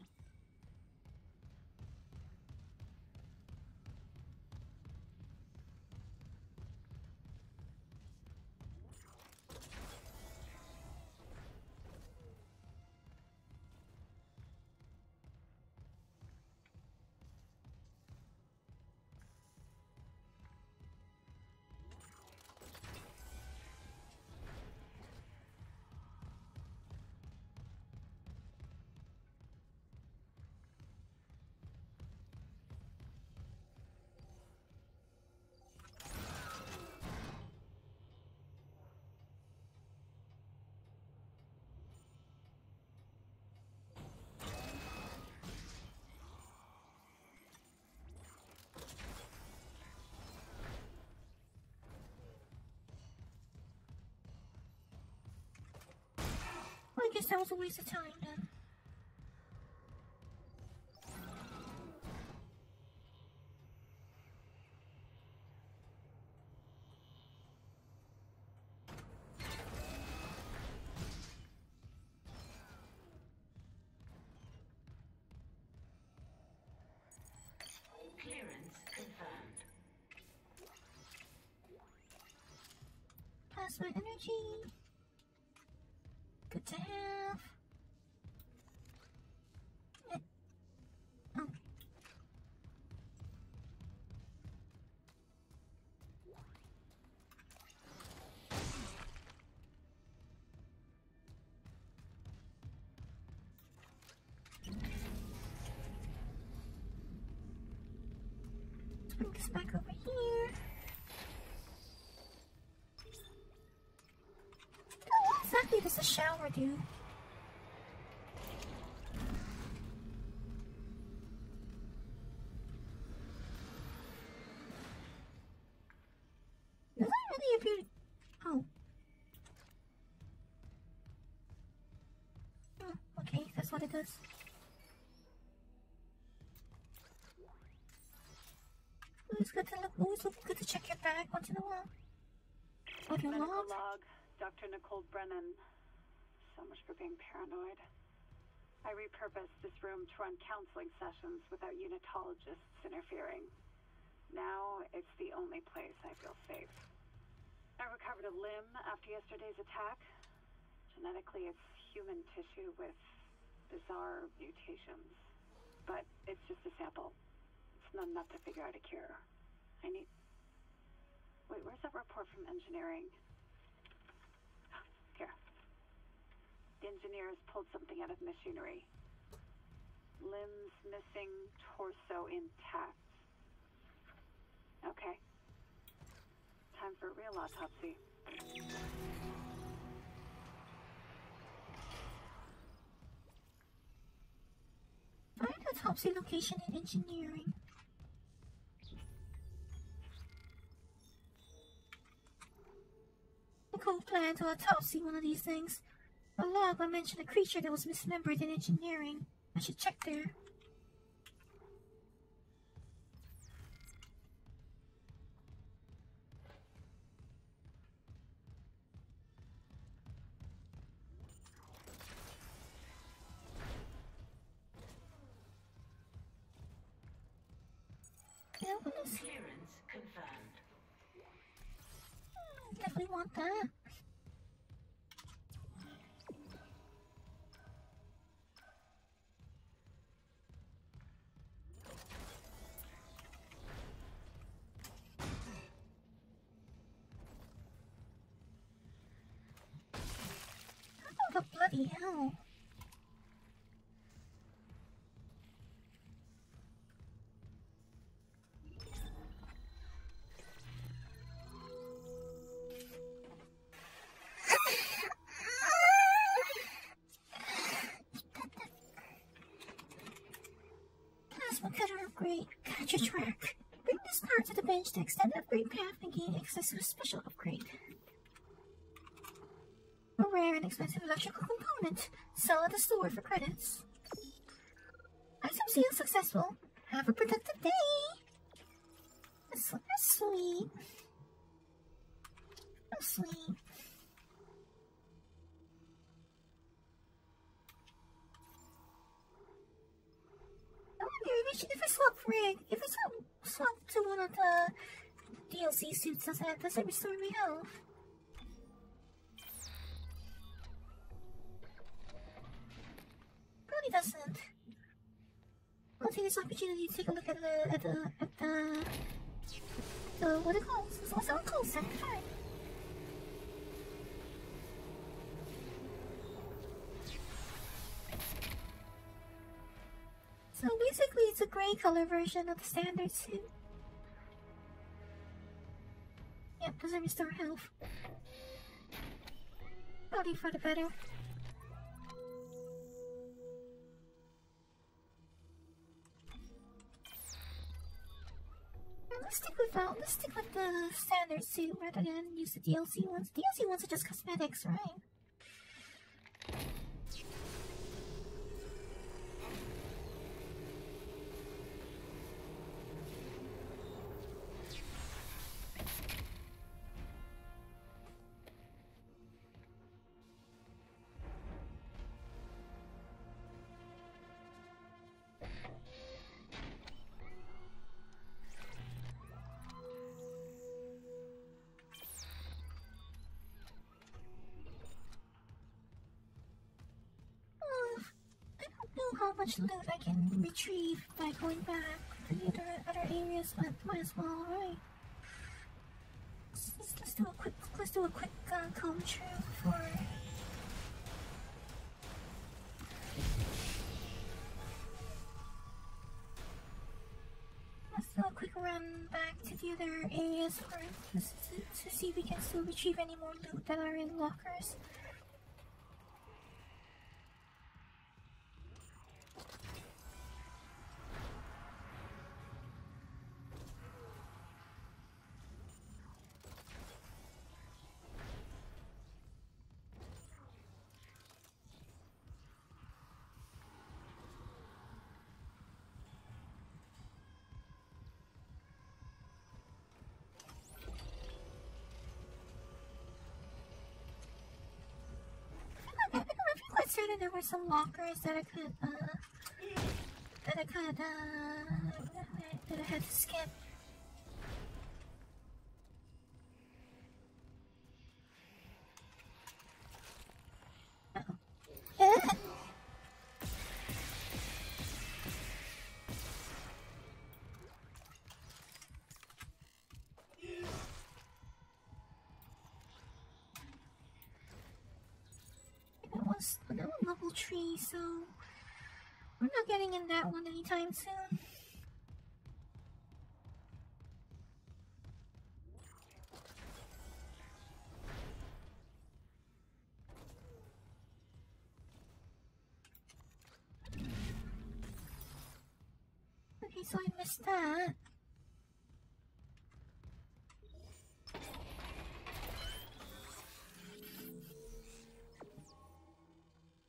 I guess that was a waste of time then. Clearance confirmed. Plasma energy. Good to have. Oh. Let's bring this back over here. What exactly does the shower do? Does that really appear to... Oh. Oh, okay, that's what it does. Always good to check your bag once in a while. Audio Medical log. log. Dr. Nicole Brennan. So much for being paranoid. I repurposed this room to run counseling sessions without unitologists interfering. Now it's the only place I feel safe. I recovered a limb after yesterday's attack. Genetically, it's human tissue with bizarre mutations. But it's just a sample. It's not enough to figure out a cure. I need... Wait, where's that report from engineering? Here. The engineers pulled something out of machinery. Limbs missing, torso intact. Okay. Time for a real autopsy. Find autopsy location in engineering. Nicole planned to autopsy one of these things. A log will mention a creature that was mismembered in engineering. I should check there. that one. Clearance confirmed. Definitely want that. Oh, the bloody hell. Plasma cutter upgrade. Catcher track. Bring this part to the bench to extend the upgrade path and gain access to a special upgrade. A rare and expensive electrical component. Sell at the store for credits. Item sale successful. Have a productive day. That's sweet. That's sweet. If I swap rig, if I swap to one of the DLC suits, does it restore my health? Probably doesn't. I'll take this opportunity to take a look at the what it calls? What's it called? Second time. So basically, it's a gray color version of the standard suit. Yep, doesn't restore health. Probably for the better. Let's stick with the standard suit rather than use the DLC ones. DLC ones are just cosmetics, right? How much loot I can retrieve by going back to the other areas, but might as well, right? Let's do a quick comb through for. Let's do a quick run back to the other areas for to see if we can still retrieve any more loot that are in lockers. Certain there were some lockers that I had to skip. That one level 3, so we're not getting in that one anytime soon. Okay, so I missed that.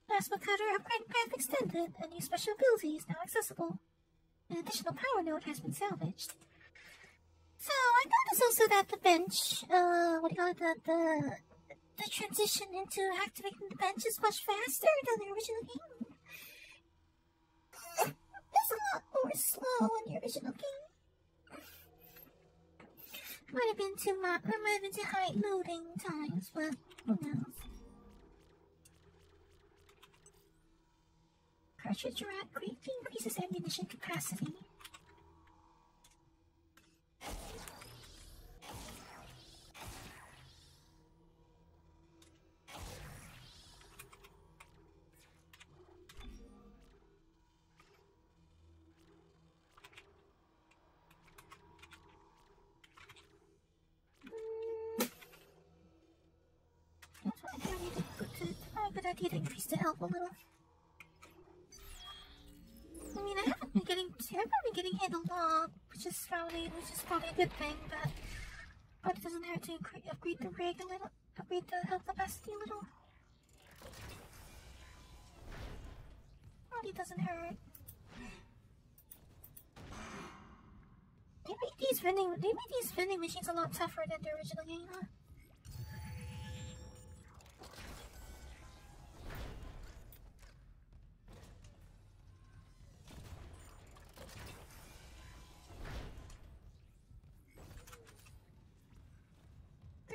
Plasma cutter upgrade path extended. A new special ability is now accessible. An additional power node has been salvaged. So I noticed also that the bench, what do you call it, the transition into activating the bench is much faster than the original game. It's a lot more slow in the original game. Might have been too much. There might have been too high loading times, but who knows? Cartridge rack greatly increases ammunition capacity. Good idea to increase the health a little. I mean, I haven't been getting hit a lot, which is probably a good thing, but it doesn't hurt to upgrade the rig a little, upgrade the health capacity a little. Probably doesn't hurt. They made these vending machines a lot tougher than the original game, huh?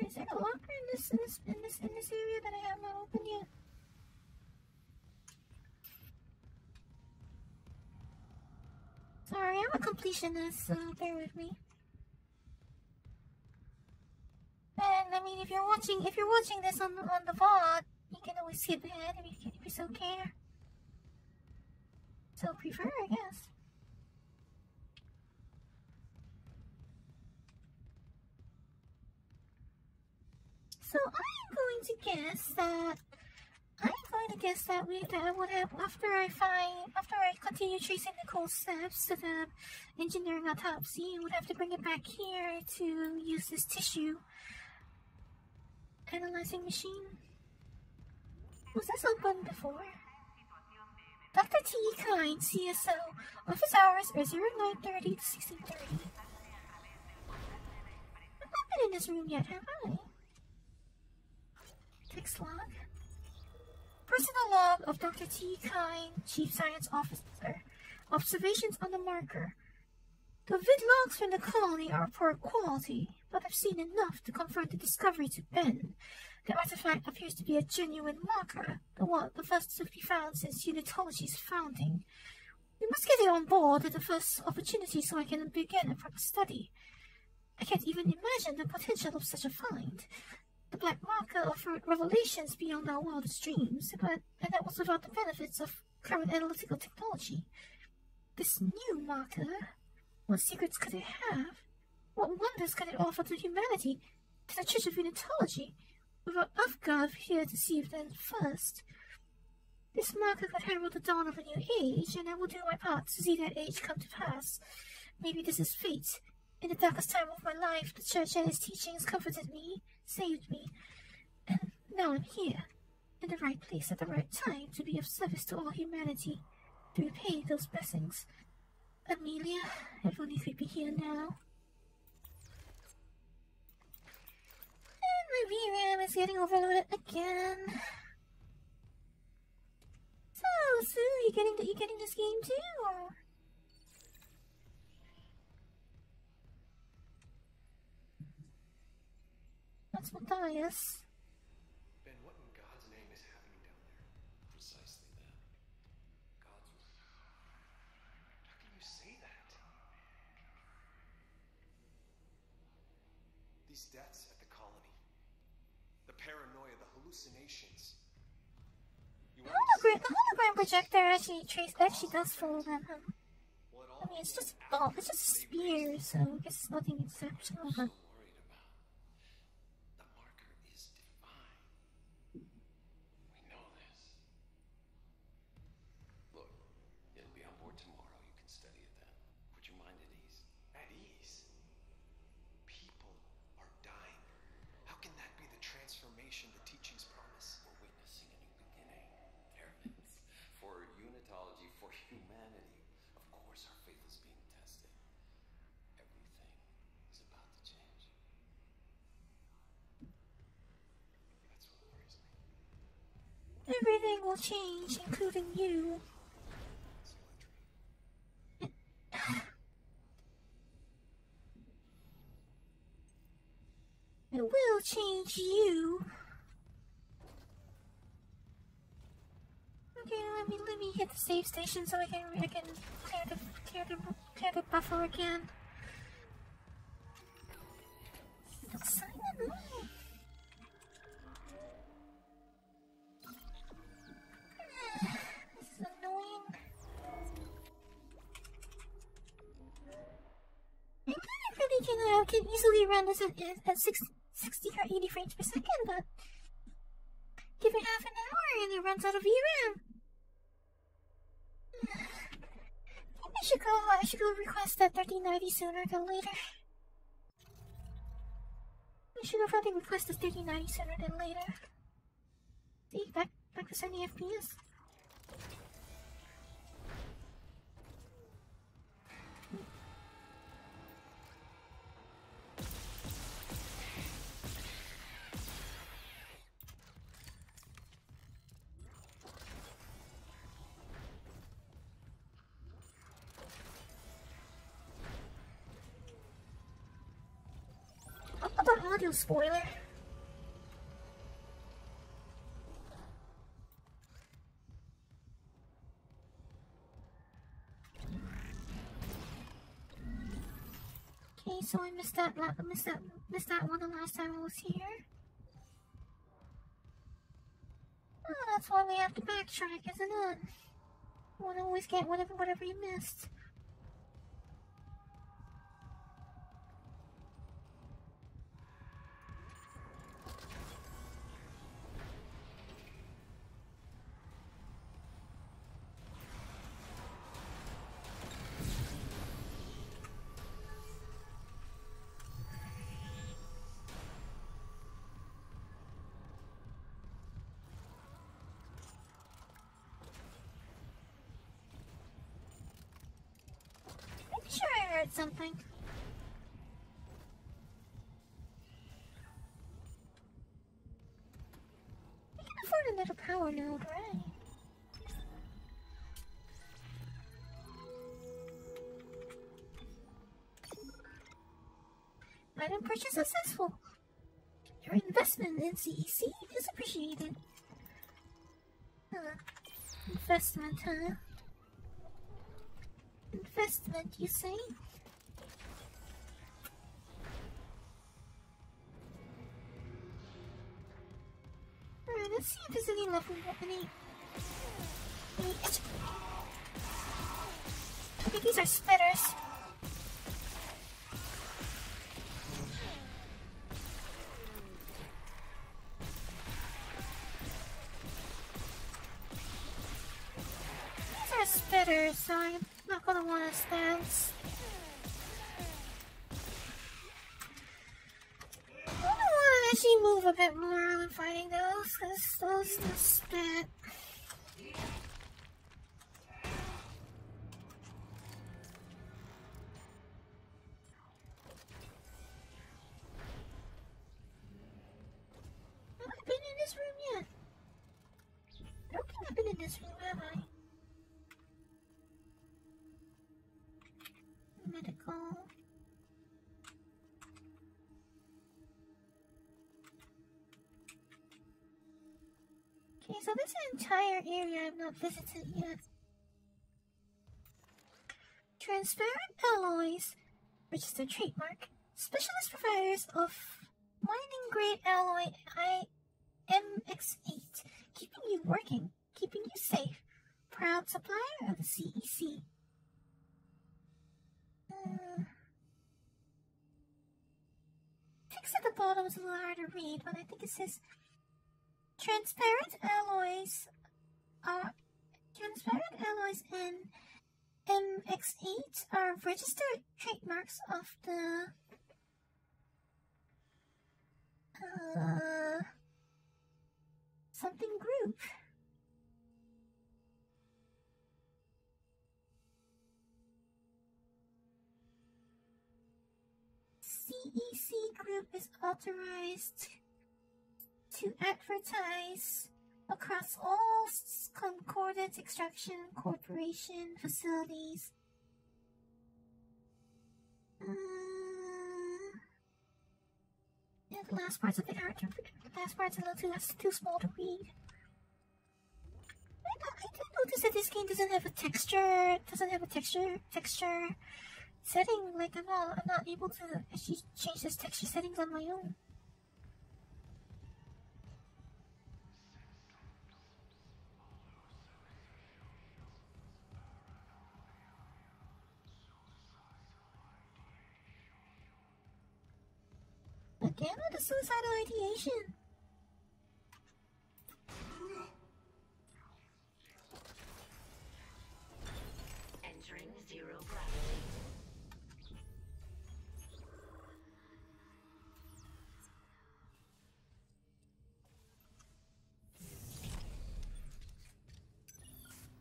Is there a locker in this area that I have not opened yet? Sorry, I'm a completionist, so bear with me. And I mean, if you're watching this on the VOD, you can always skip ahead if you so care. So prefer, I guess. So I'm going to guess that I would have after I continue tracing Nicole's steps to the engineering autopsy, I would have to bring it back here to use this tissue analyzing machine. Was this open before? Dr. T. Kind, CSO. Office hours are 09:30 to 16:30. I've not been in this room yet, have I? Text log. Personal log of Dr. T. Kind, Chief Science Officer. Observations on the marker. The vid logs from the colony are poor quality, but I've seen enough to confirm the discovery to Ben. The artifact appears to be a genuine marker, the first to be found since unitology's founding. We must get it on board at the first opportunity so I can begin a proper study. I can't even imagine the potential of such a find. The black marker offered revelations beyond our wildest dreams, and that was without the benefits of current analytical technology. This new marker, what secrets could it have? What wonders could it offer to humanity, to the Church of Unitology, without Gov here to see them first? This marker could herald the dawn of a new age, and I will do my part to see that age come to pass. Maybe this is fate. In the darkest time of my life, the Church and its teachings comforted me, saved me, and now I'm here, in the right place at the right time to be of service to all humanity, to repay those blessings. Amelia, if only you could be here now. And my VRAM is getting overloaded again. So, Sue, you getting this game too, or? That's Matthias. Ben, what in God's name is happening down there? Precisely that. God's word. How can you say that? These deaths at the colony. The paranoia, the hallucinations. The hologram projector actually does follow them. I mean, it's just a spear, so I guess it's nothing exceptional. But the teachings promise. We're witnessing a new beginning. Heavens. For unitology, for humanity. Of course our faith is being tested. Everything is about to change. That's what worries me. Everything will change, including you. It will change you. Okay, let me hit the save station so I can clear the buffer again. Don't sign it. This is annoying. I can easily run this at 60 or 80 frames per second, but give it half an hour and it runs out of VRAM. I should go request that 3090 sooner than later. I should go probably request the 3090 sooner than later. See, back to 70 FPS. Audio spoiler. Okay, so I missed that one the last time I was here. Oh, that's why we have to backtrack, isn't it? You wanna always get whatever you missed. Sure, I heard something. I can afford another power node, right? Item purchase successful. Your investment in CEC is appreciated. Investment, huh? Investment, you say? Alright, let's see if there's any level opening. Okay, these are spitters. These are spitters, so I'm not gonna want to stance. I want to actually move a bit more when fighting those, because those just spit. Have I been in this room yet? I don't think I've been in this room, have I? Medical. Okay, so this entire area I've not visited yet. Transparent alloys, registered trademark, specialist providers of mining grade alloy MX8, keeping you working, keeping you safe. Proud supplier of the CEC. Text at the bottom is a little hard to read, but I think it says transparent alloys and MX8 are registered trademarks of the something group. CEC group is authorized to advertise across all Concordance Extraction Corporation facilities. The last part's a bit hard to read. The last part's a little too small to read. I did notice that this game doesn't have a texture setting. Like I'm not able to actually change this texture settings on my own. Again with the suicidal ideation. Entering zero gravity.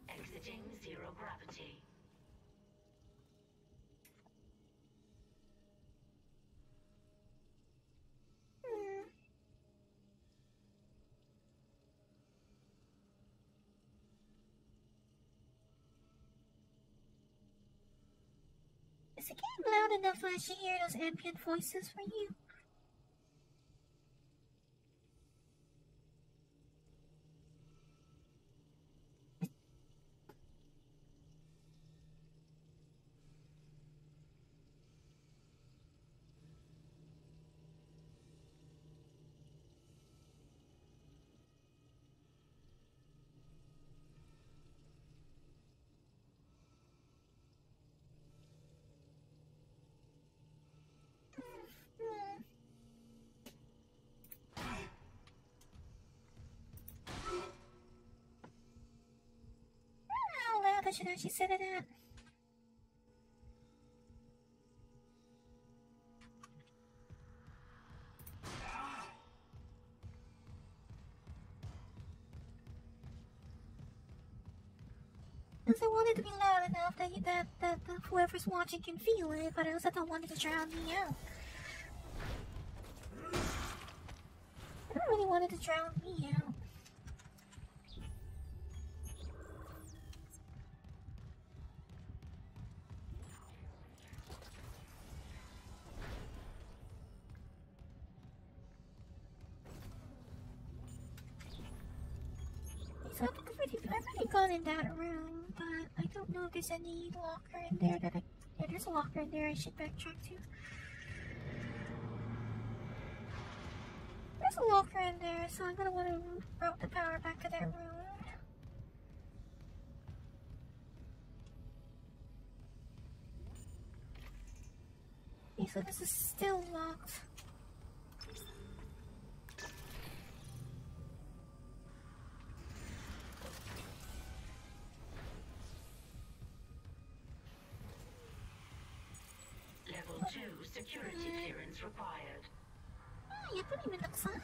Exiting zero gravity. Is the game loud enough for us to hear those ambient voices for you? How loud I should actually set it at. Because I want it to be loud enough that whoever's watching can feel it, but I also don't want it to drown me out. I don't really want it to drown me out. So I've already gone in that room, but I don't know if there's any locker in there that yeah, there's a locker in there I should backtrack to. There's a locker in there, so I'm gonna want to route the power back to that room. Okay, so this is still locked. Level 2 security clearance required. Oh, you couldn't even look fine.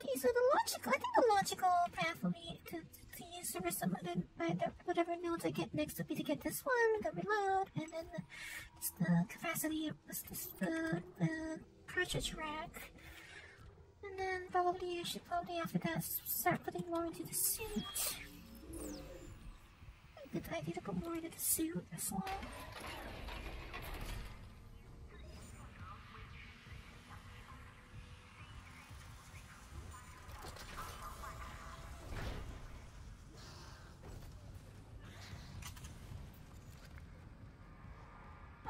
Okay, so I think the logical path for me to use the rest of whatever nodes I get next would be to get this one, the reload, and then the capacity of the cartridge rack. And then I should probably after that start putting more into the suit. Good idea to put more into the suit as well.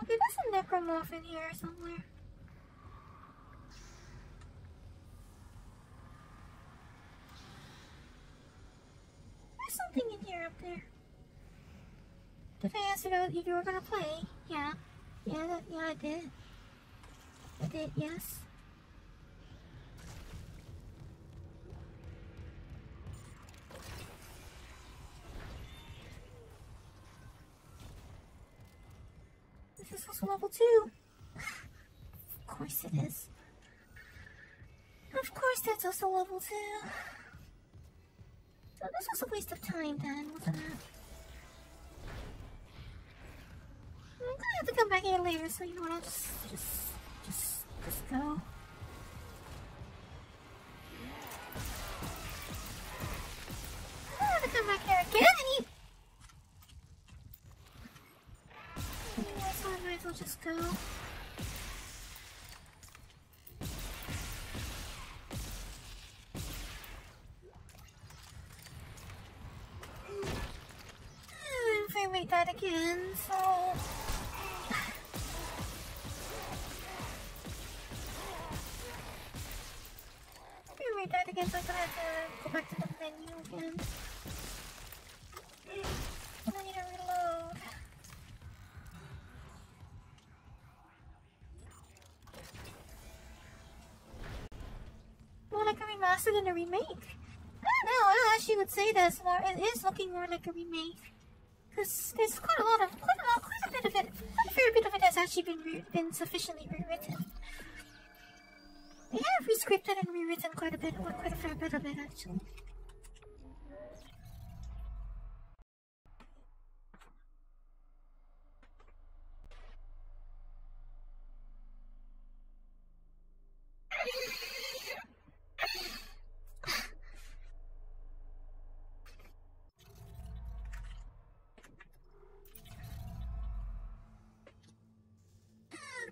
Okay, there's a necromorph in here somewhere. There's something in here up there. Did I ask if you were gonna play? Yeah. Yeah, I did. I did, yes. This is also level 2. Of course it is. Of course that's also level 2. So this was a waste of time then, wasn't it? I'm gonna have to come back here later, so you know what, I'll just go. just go. Frame rate died again, so... Frame rate died again, so I'm gonna have to go back to the menu again. I need to reload. More like a remaster than a remake. I don't know, I actually would say this more. It is looking more like a remake. Because there's quite a bit of it, a fair bit of it has actually been sufficiently rewritten. They have rescripted and rewritten quite a fair bit of it actually.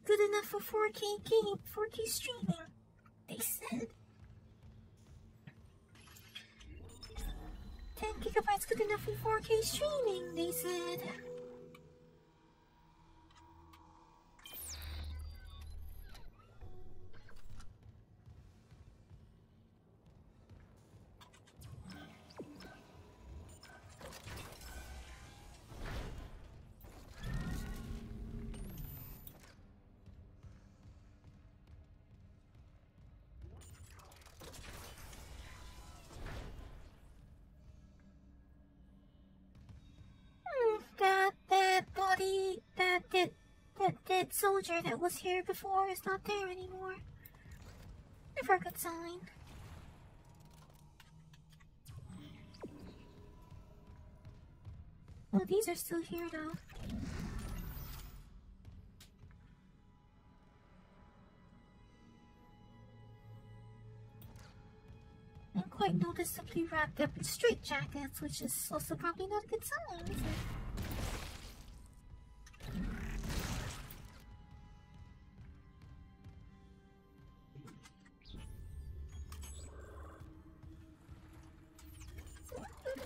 Good enough for 4K streaming, they said. 10 gigabytes good enough for 4K streaming, they said. That soldier that was here before is not there anymore. Never a good sign. Oh, these are still here though. And quite noticeably wrapped up in straitjackets, which is also probably not a good sign, is it?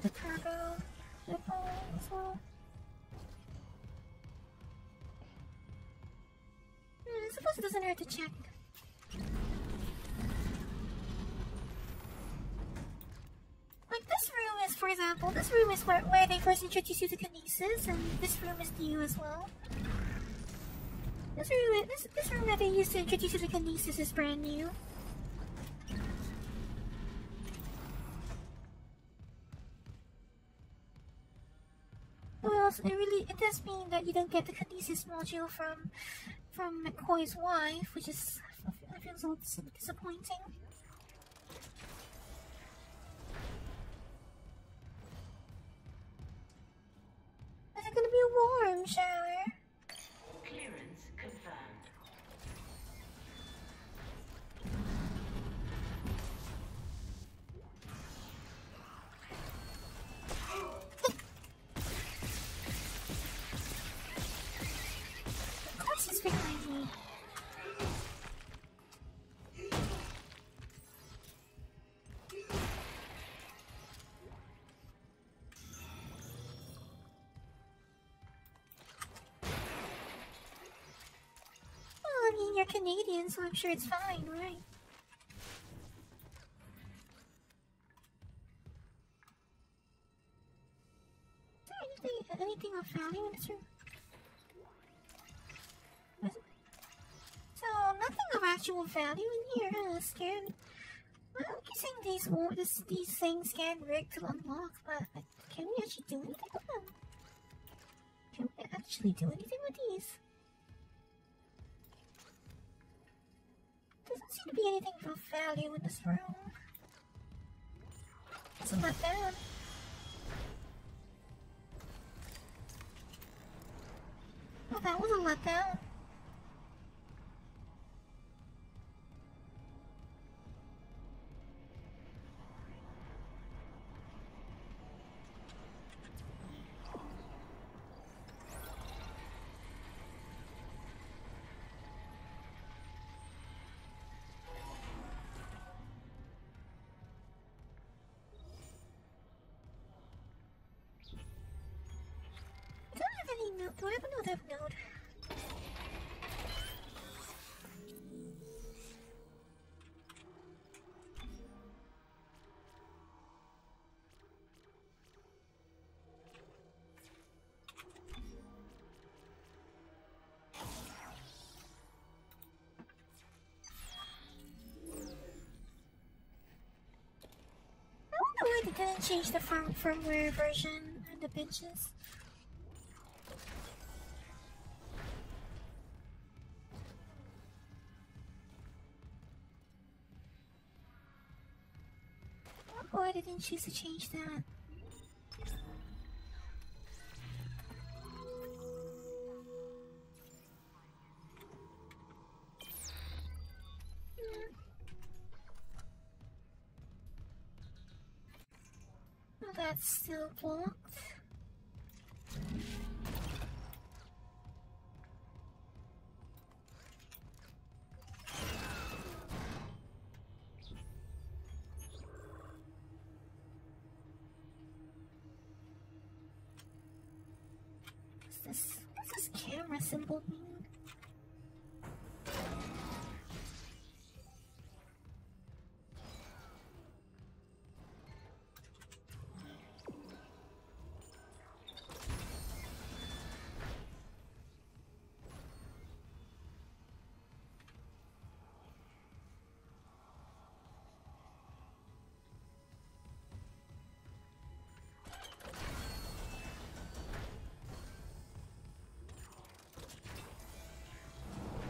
The cargo, the phone as well. I suppose it doesn't hurt to check. Like this room is, for example, this room is where they first introduce you to kinesis, and this room is new as well. This room that they used to introduce you to kinesis is brand new. Well, it does mean that you don't get the kinesis module from McCoy's wife, which is I feel so disappointing. Is it gonna be a warm shower? Clearance confirmed. Of course he's behind me. Well, I mean, you're Canadian, so I'm sure it's fine, right? Is there anything of value in this room? So, nothing of actual value in here, huh? Scared. I'm guessing these things can rig to unlock, but can we actually do anything with them? Can we actually do anything with these? Doesn't seem to be anything of value in this room. It's a letdown. Oh, that was a letdown. Do I have a node? I have a node. Why they didn't change the firmware version and the benches? Why they didn't choose to change that? That's still blocked. What's this camera symbol mean?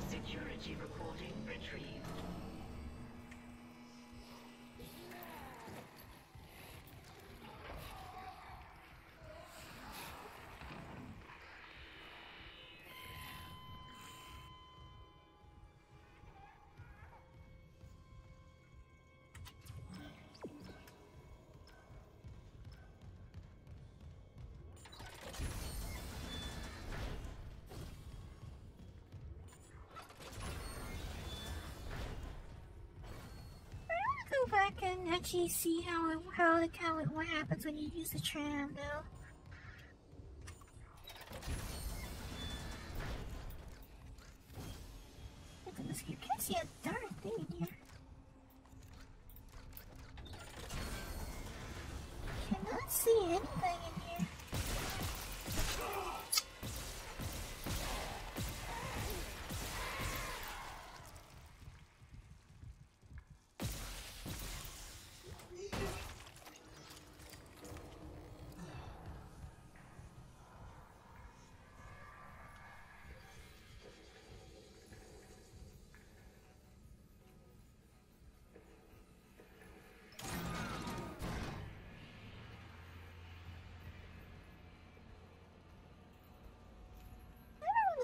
Security recording retrieved. Go back and actually see what happens when you use the tram though. Look at this, you can't see a darn thing in here. Cannot see anything in here.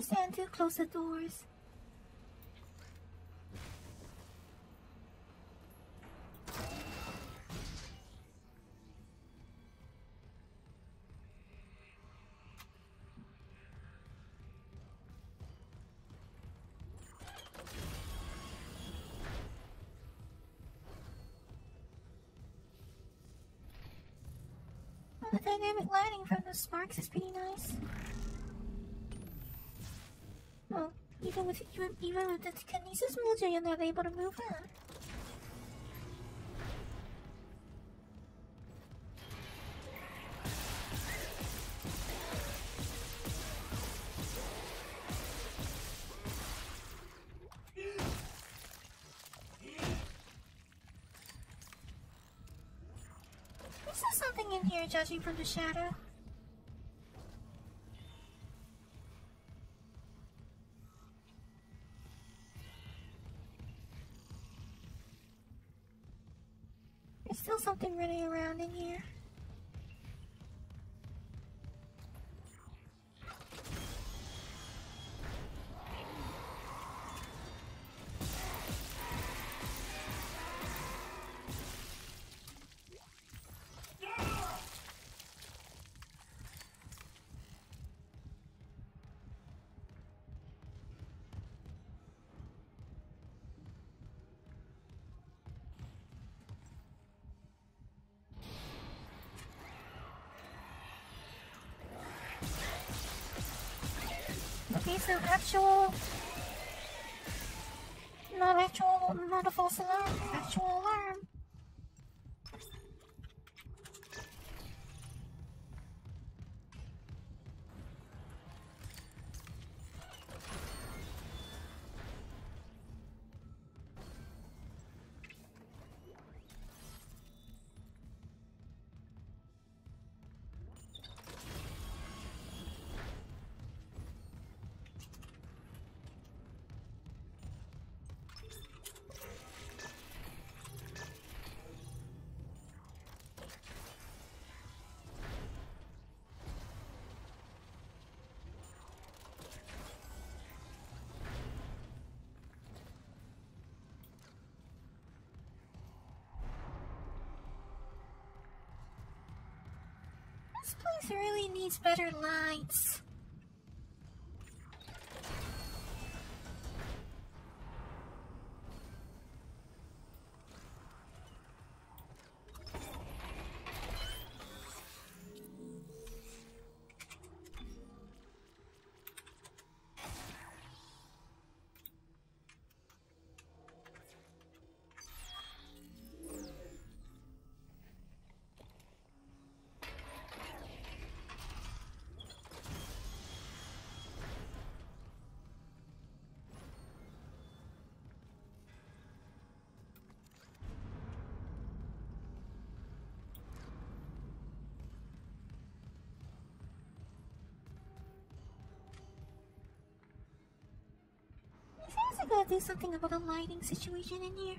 Stand too close to doors. Oh, the dynamic lighting from the sparks is pretty nice. Oh, even with the kinesis module, you're not able to move on. Is there something in here, judging from the shadow? There's still something running around in here. It's an actual, not a false alarm, actual alarm. This place really needs better lights. I gotta do something about the lighting situation in here.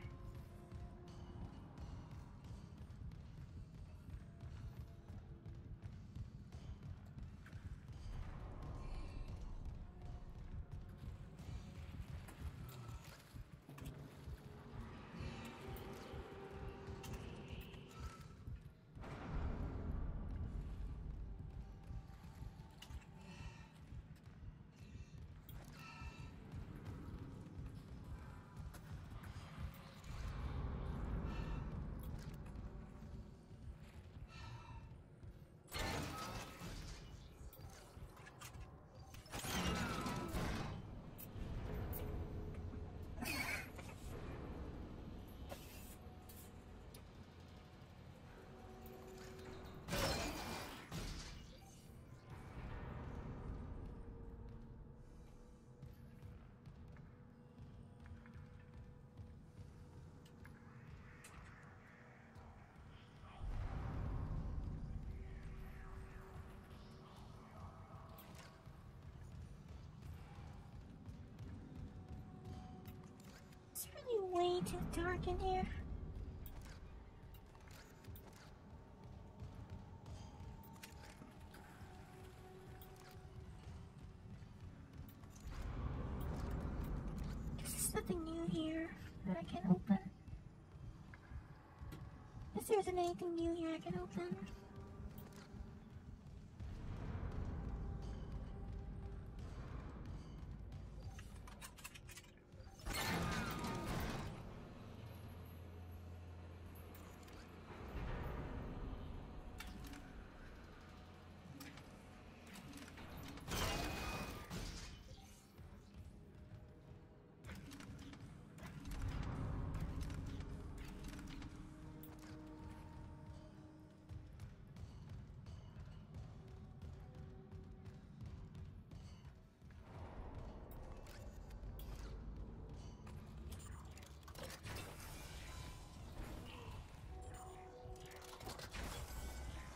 It's really way too dark in here. There's nothing new here that I can open. If there isn't anything new here I can open.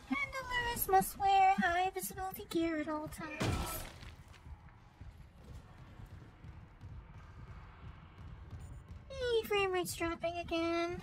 Handlers must wear high visibility gear at all times. Hey, frame rate's dropping again.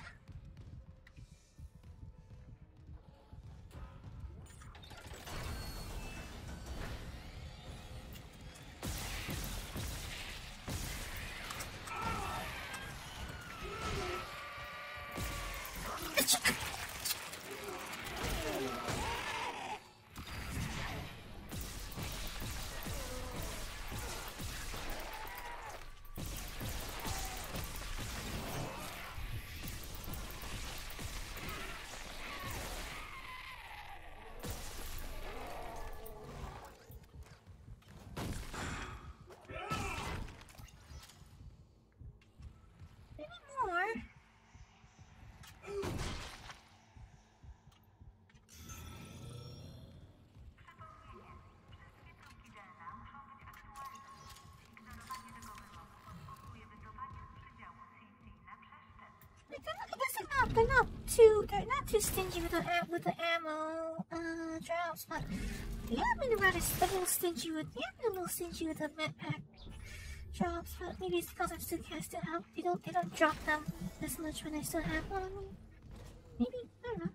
they're not too stingy with the ammo drops, but they have been a little stingy with the med pack drops. But maybe it's because I still have they don't drop them as much when I still have one on me. Maybe, I don't know.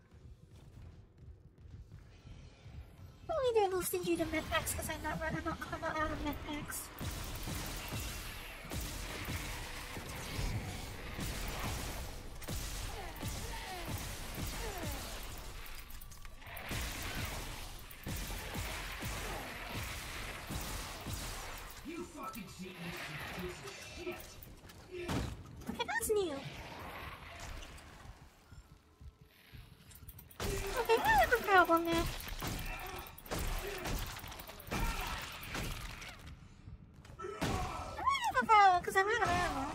Probably they're a little stingy with the med packs because I'm not out of med packs. Okay, that's new. Okay, I have a problem there. I have a problem because I'm out of ammo.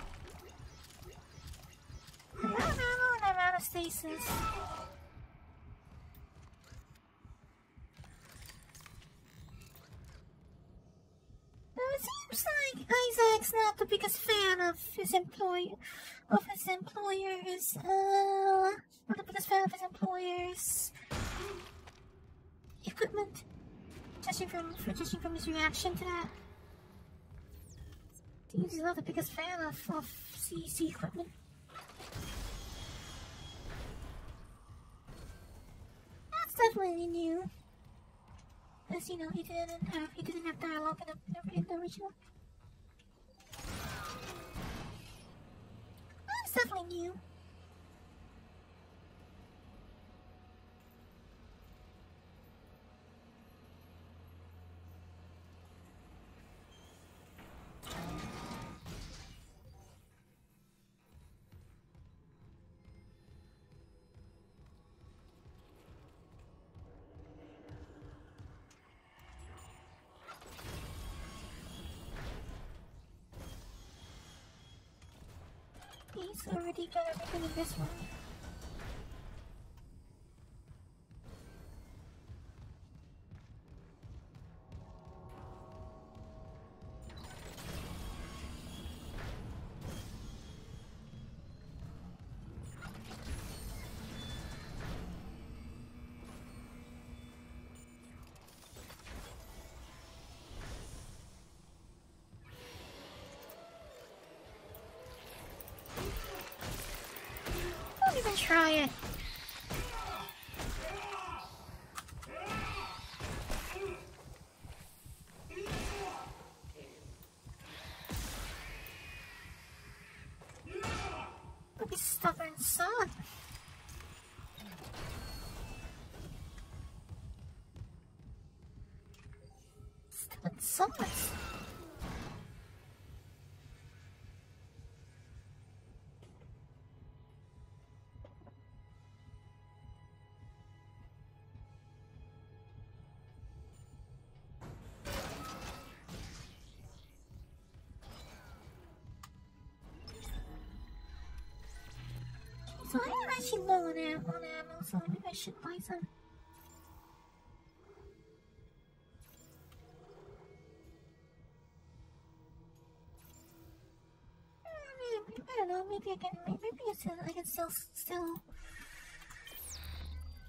I'm out of ammo and I'm out of stasis. It seems like Isaac's not the biggest fan of his employer's equipment. Judging from his reaction to that. He's not the biggest fan of CEC equipment. That's definitely new. As you know, he didn't have dialogue in the original. That's definitely new. He's already got everything in this one. Don't even try it. Look, he's stubborn son. Stubborn son. So I'm actually low on ammo, so maybe I should buy some. I don't know, maybe I can still.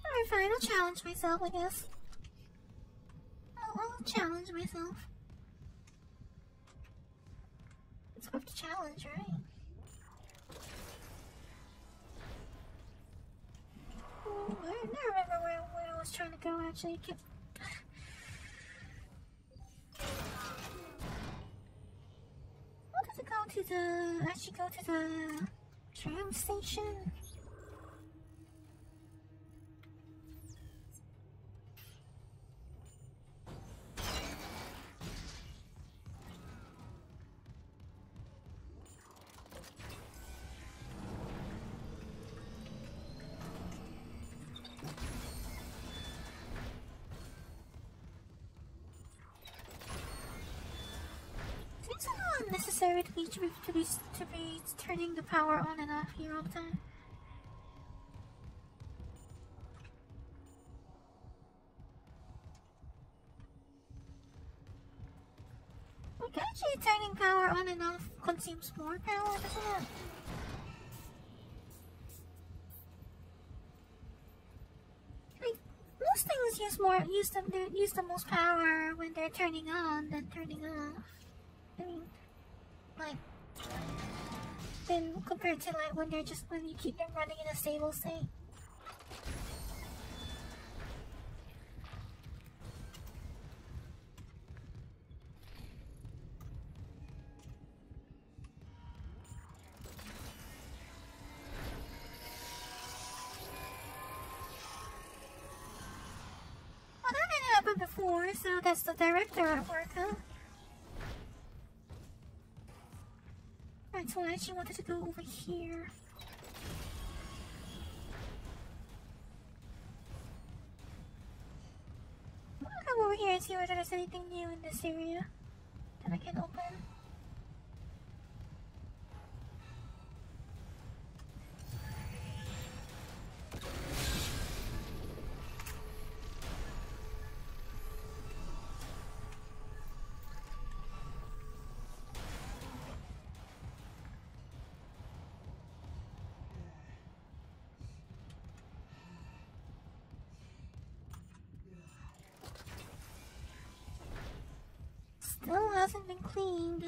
Alright, fine, I'll challenge myself, I guess. I'll challenge myself. It's worth the challenge, right? I don't remember where I was trying to go, actually. What does it go to the... actually go to the tram station? It's not unnecessary to be turning the power on and off here all the time. Like actually turning power on and off consumes more power, doesn't it? things use the most power when they're turning on than turning off. I mean, like, then compared to like when you keep them running in a stable state. Well, that didn't happen before, so that's the director at work, huh? Right, so I actually wanted to go over here. I'll go over here and see whether there's anything new in this area that I can open. Still hasn't been cleaned.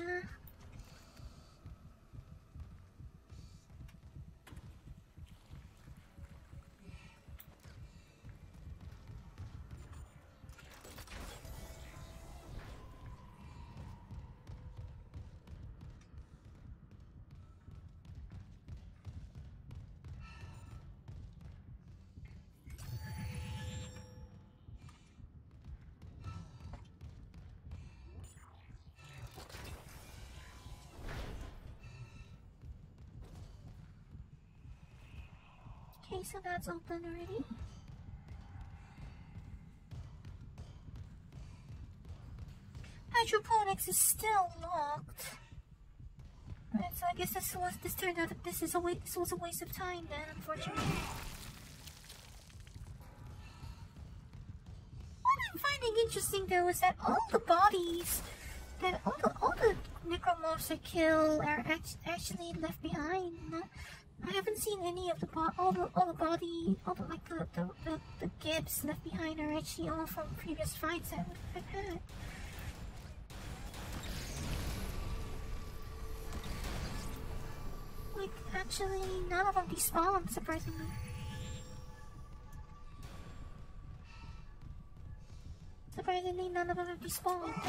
Okay, so that's open already. Hydroponics is still locked. Right, so I guess this turned out that this was a waste of time then, unfortunately. What I'm finding interesting though is that all the bodies all the necromorphs I kill are actually left behind. I haven't seen any of the gibs left behind are actually all from previous fights I've had. Like, actually, none of them despawned, surprisingly. Surprisingly, none of them have despawned.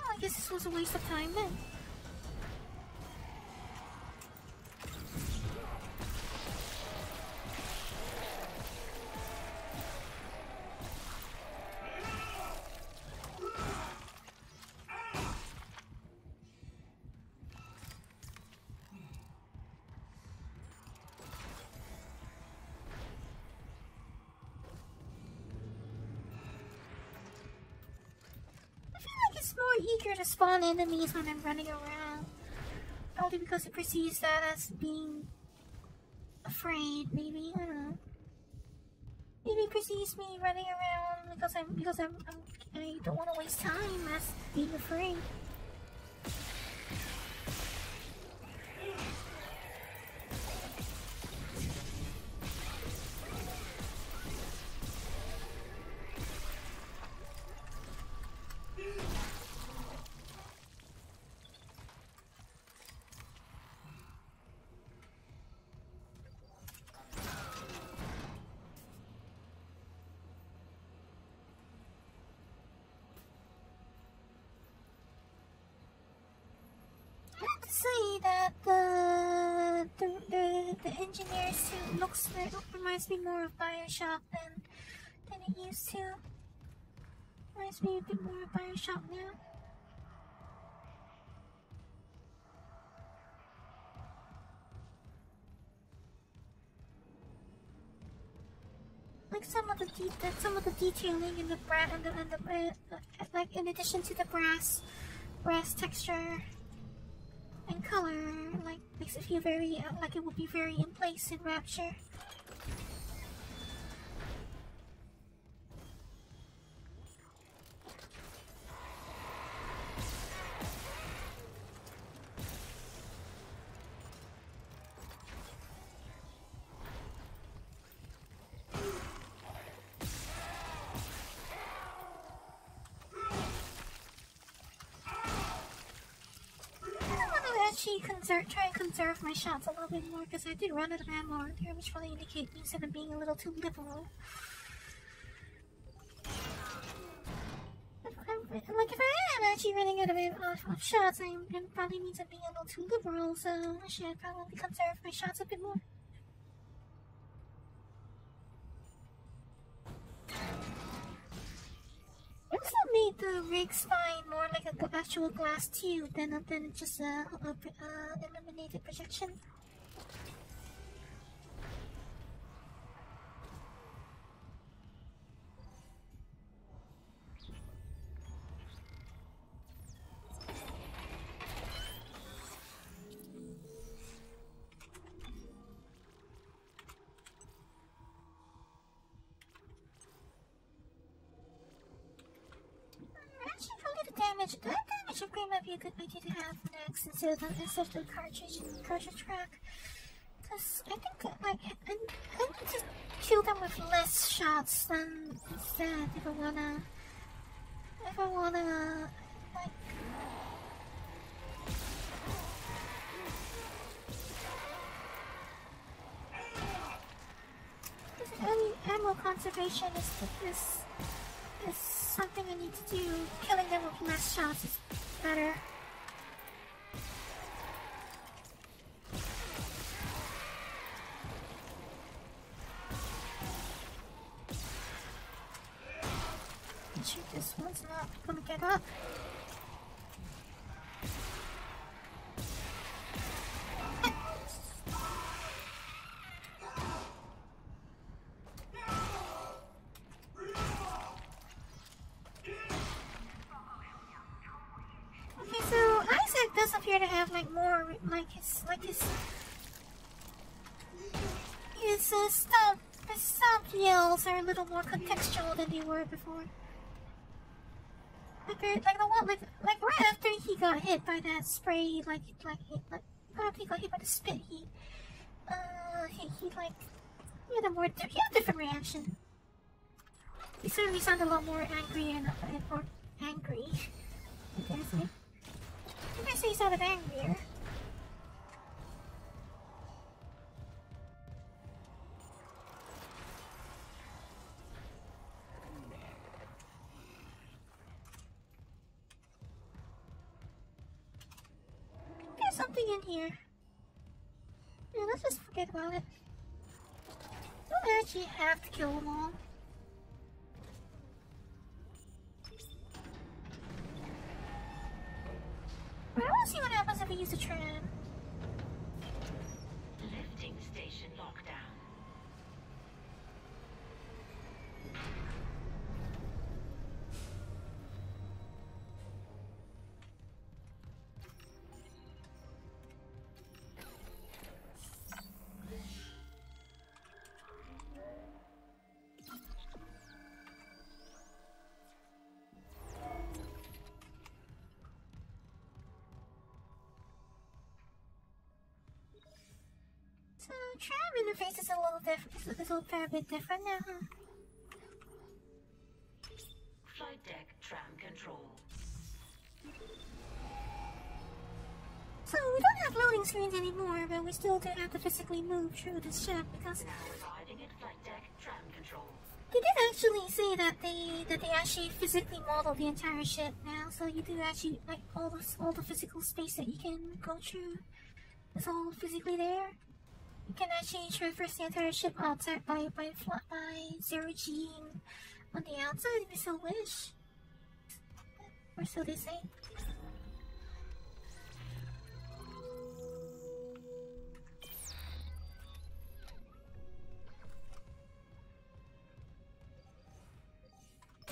I guess this was a waste of time then. Eager to spawn enemies when I'm running around. Probably because it perceives that as being afraid, maybe, I don't know. Maybe it perceives me running around because I don't want to waste time as being afraid. Say that the engineer suit reminds me more of BioShock than it used to. Reminds me a bit more of BioShock now. Like some of the detailing in the like in addition to the brass texture and color, like makes it feel very like it would be very in place in Rapture. actually try and conserve my shots a little bit more because I did run out of ammo there, which probably indicates that I'm being a little too liberal. If I am actually running out of shots, it probably means I'm being a little too liberal, so I should probably conserve my shots a bit more. I also made the rig spine more like an actual glass tube than just a illuminated projection. That damage upgrade might be a good idea to have next instead of the cartridge rack. Because I think I need to kill them with less shots than instead if I wanna like. Ammo conservation is something I need to do. Killing them with less shots is better. Shoot, this one's not gonna get up. Appear to have like more his stomp yells are a little more contextual than they were before. Like right after he got hit by that spray, right after he got hit by the spit, he had a different reaction. He certainly sounded a lot more angry and more angry. I guess he sounded angrier. There's something in here. Yeah, let's just forget about it. Don't actually have to kill them all. I want to see what happens if we use the tram. Lifting station lockdown. So, tram interface is a little different. It's a fair bit different now, huh? Flight deck tram control. So, we don't have loading screens anymore, but we still do have to physically move through the ship because. Now arriving at flight deck tram control. They did actually say that they actually physically model the entire ship now, so you do actually like all the physical space that you can go through. It's all physically there. You can actually traverse the entire ship outside by 0G on the outside if you so wish. Or so they say. I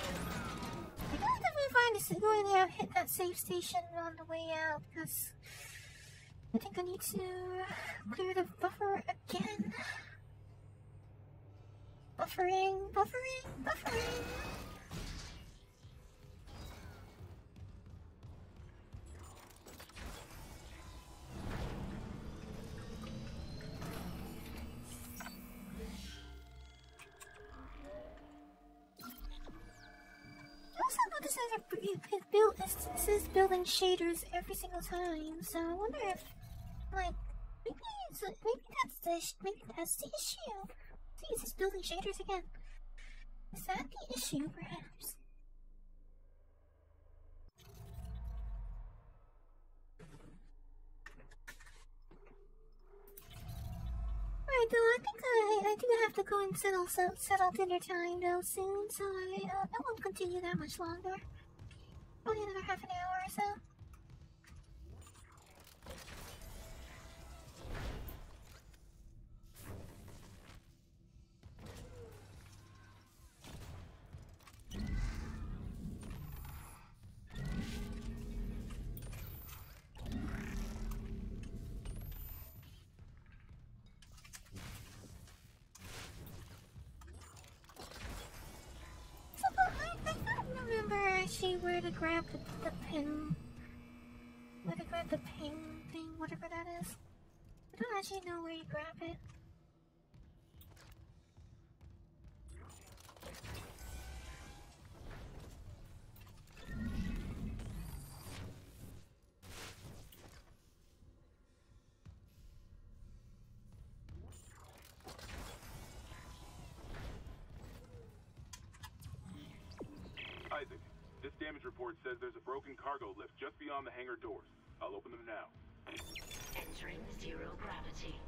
don't definitely find this going to hit that save station on the way out because I think I need to clear the buffer again. Buffering. I also noticed that it says building shaders every single time, so I wonder if Like, maybe that's the issue. See, it's just building shaders again. Is that the issue, perhaps? Alright, though, I think I do have to go and settle dinner time though soon, so I won't continue that much longer. Only another half an hour or so. Where to grab the pin. Where to grab the pin thing, whatever that is. I don't actually know where you grab it. Isaac, this damage report says there's a broken cargo lift just beyond the hangar doors. I'll open them now. Entering zero gravity.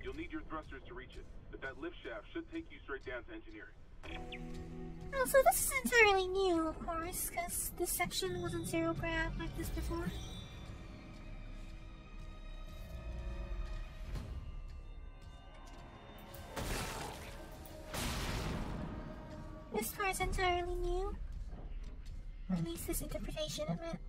You'll need your thrusters to reach it, but that lift shaft should take you straight down to engineering. Oh, so this is entirely new, of course, because this section wasn't zero grav like this before. This part's entirely new. Or at least this interpretation of it.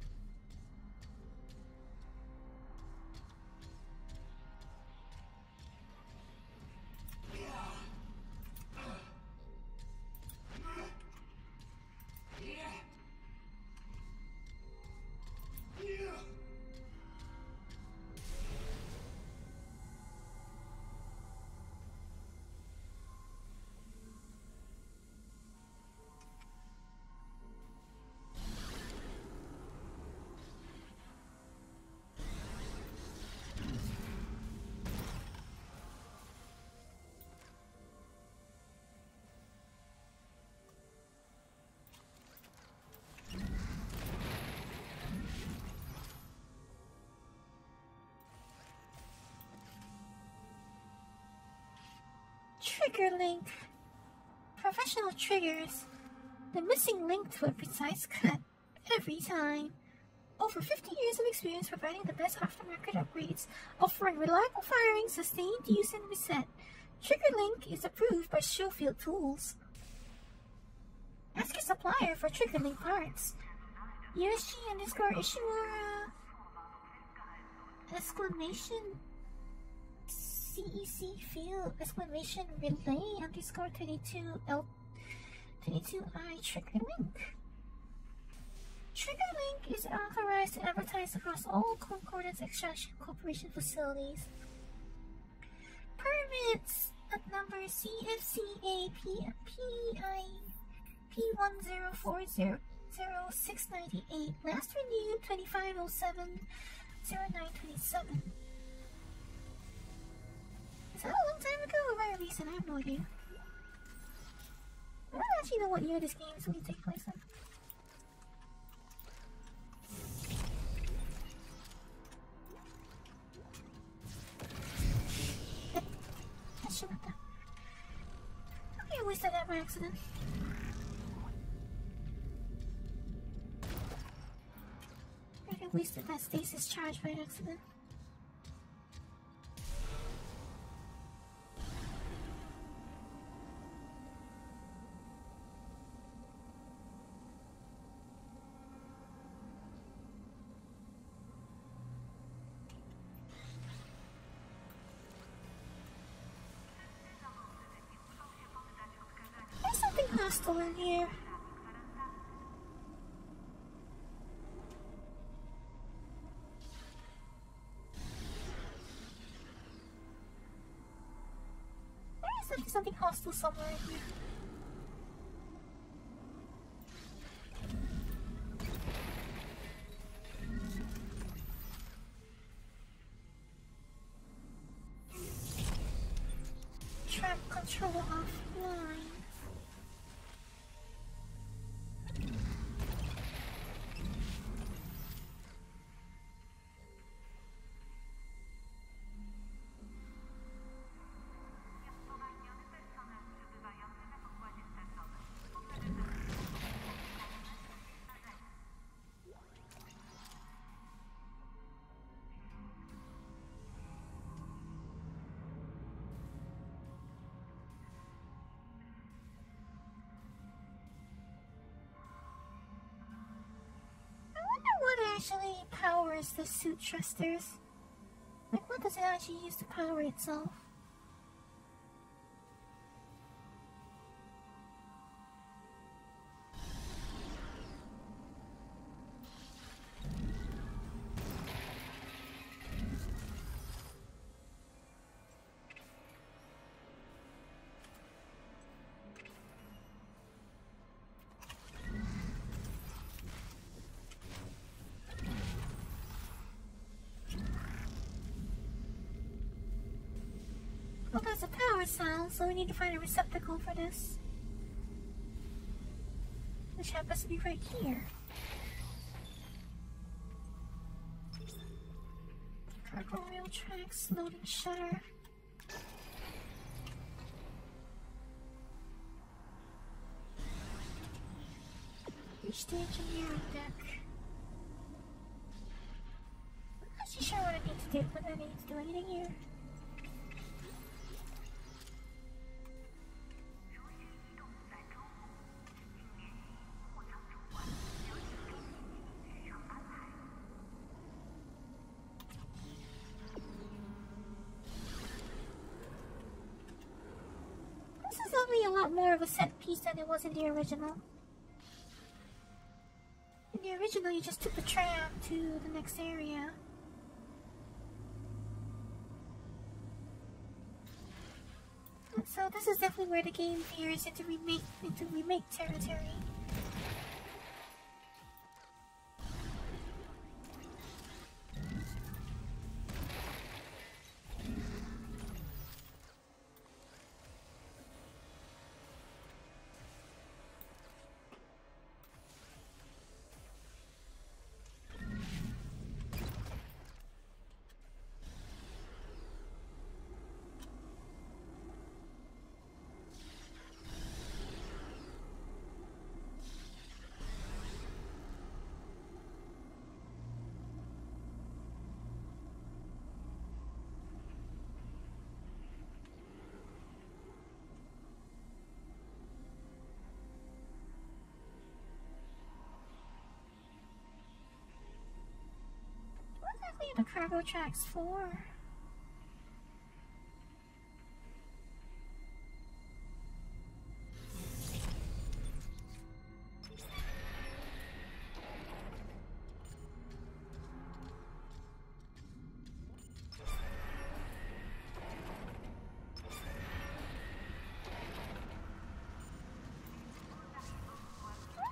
Trigger link. Professional triggers. The missing link to a precise cut. Every time. Over 50 years of experience providing the best aftermarket upgrades, offering reliable firing, sustained use, and reset. Trigger link is approved by Schofield Tools. Ask your supplier for trigger link parts. USG _ Ishimura exclamation CEC field exclamation relay _ 22I trigger link. Trigger link is authorized to advertise across all Concordance Extraction Corporation facilities. Permits at number CFCA P1040698. Last renewed 2507/09/27. Is that a long time ago or very recent? I have no idea. I don't actually know what year this game is going to take place in. That should have done. Okay, I wasted that by accident. I wasted that stasis charge by accident. There's something hostile in here. Something hostile somewhere in here. trouble offline. What actually powers the suit thrusters? Like, what does it actually use to power itself? Well, there's a power cell, so we need to find a receptacle for this. Which happens to be right here. Cargo rail tracks, loading shutter. Reach the engineering deck. I'm not actually sure what I need to do, but I need to do anything here. A lot more of a set piece than it was in the original. In the original, you just took the tram to the next area. And so this is definitely where the game veers into remake territory. The cargo tracks for?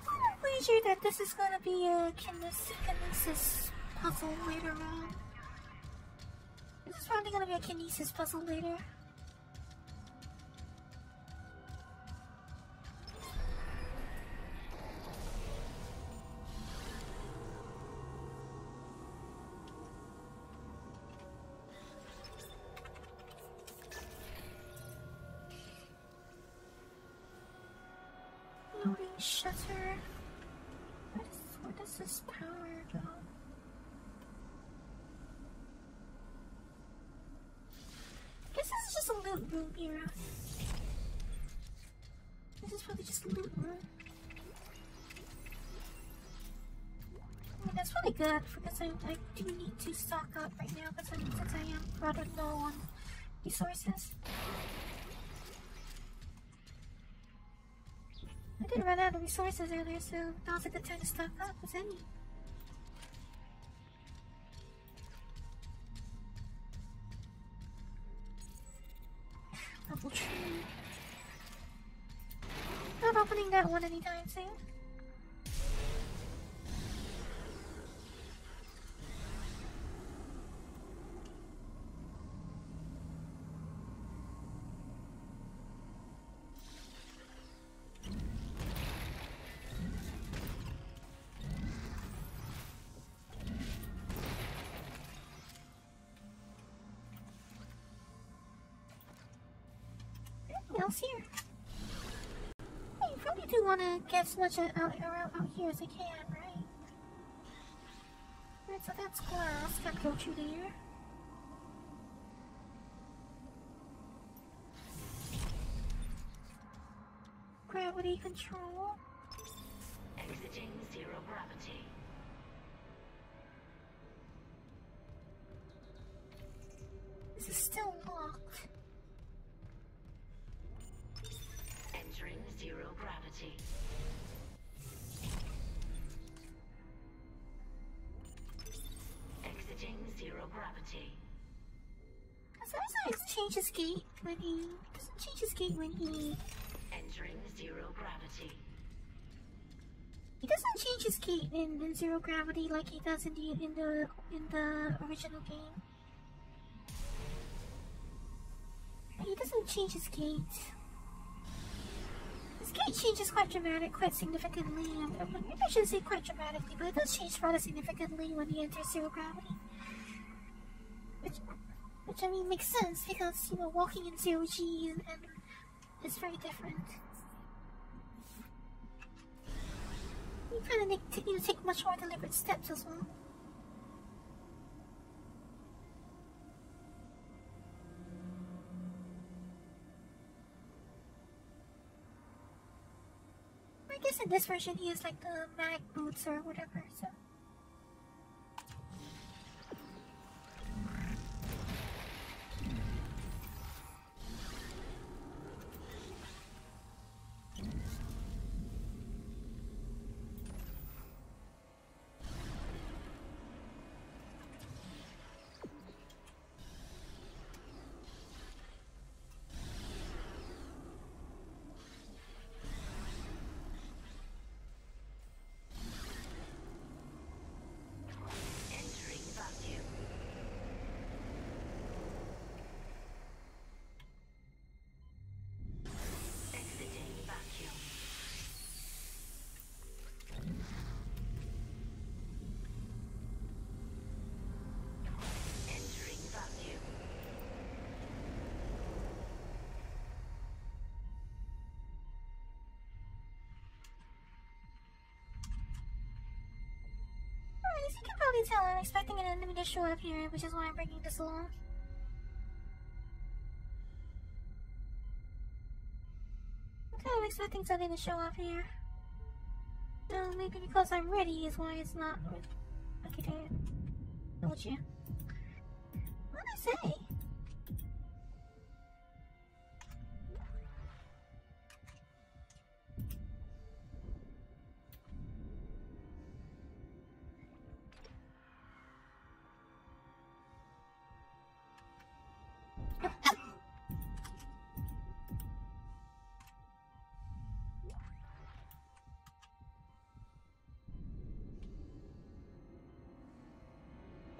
I'm pretty sure that this is gonna be a kinesis puzzle later on. This is probably gonna be a kinesis puzzle later. Loading shutter. Where does this power go? This is just a loot room here. This is probably just a loot room. I mean, that's really good because I do need to stock up right now because since I am rather low on resources. I did run out of resources earlier, so now's a good time to stock up with any. Double tree. Not opening that one anytime soon. else here. Hey, you probably do want to get as much out here as I can, right? Right, so that's glass. Can't go through there. Gravity control. Exiting zero gravity. This is still locked. Entering zero gravity. Exiting zero gravity. Sometimes changes gate when he doesn't change his gate when he entering zero gravity. He doesn't change his gate in zero gravity like he does in the original game. He doesn't change his gate. His gate changes quite significantly. Maybe I shouldn't say quite dramatically, but it does change rather significantly when he enters zero gravity. Which I mean makes sense because, you know, walking in zero G and is very different. You kind of need to take much more deliberate steps as well. I guess in this version he has like the mag boots or whatever, so. As you can probably tell, I'm expecting an enemy to show up here, which is why I'm bringing this along. I'm kind of expecting something to show up here. So maybe because I'm ready is why it's not. Okay, told you. What did I say?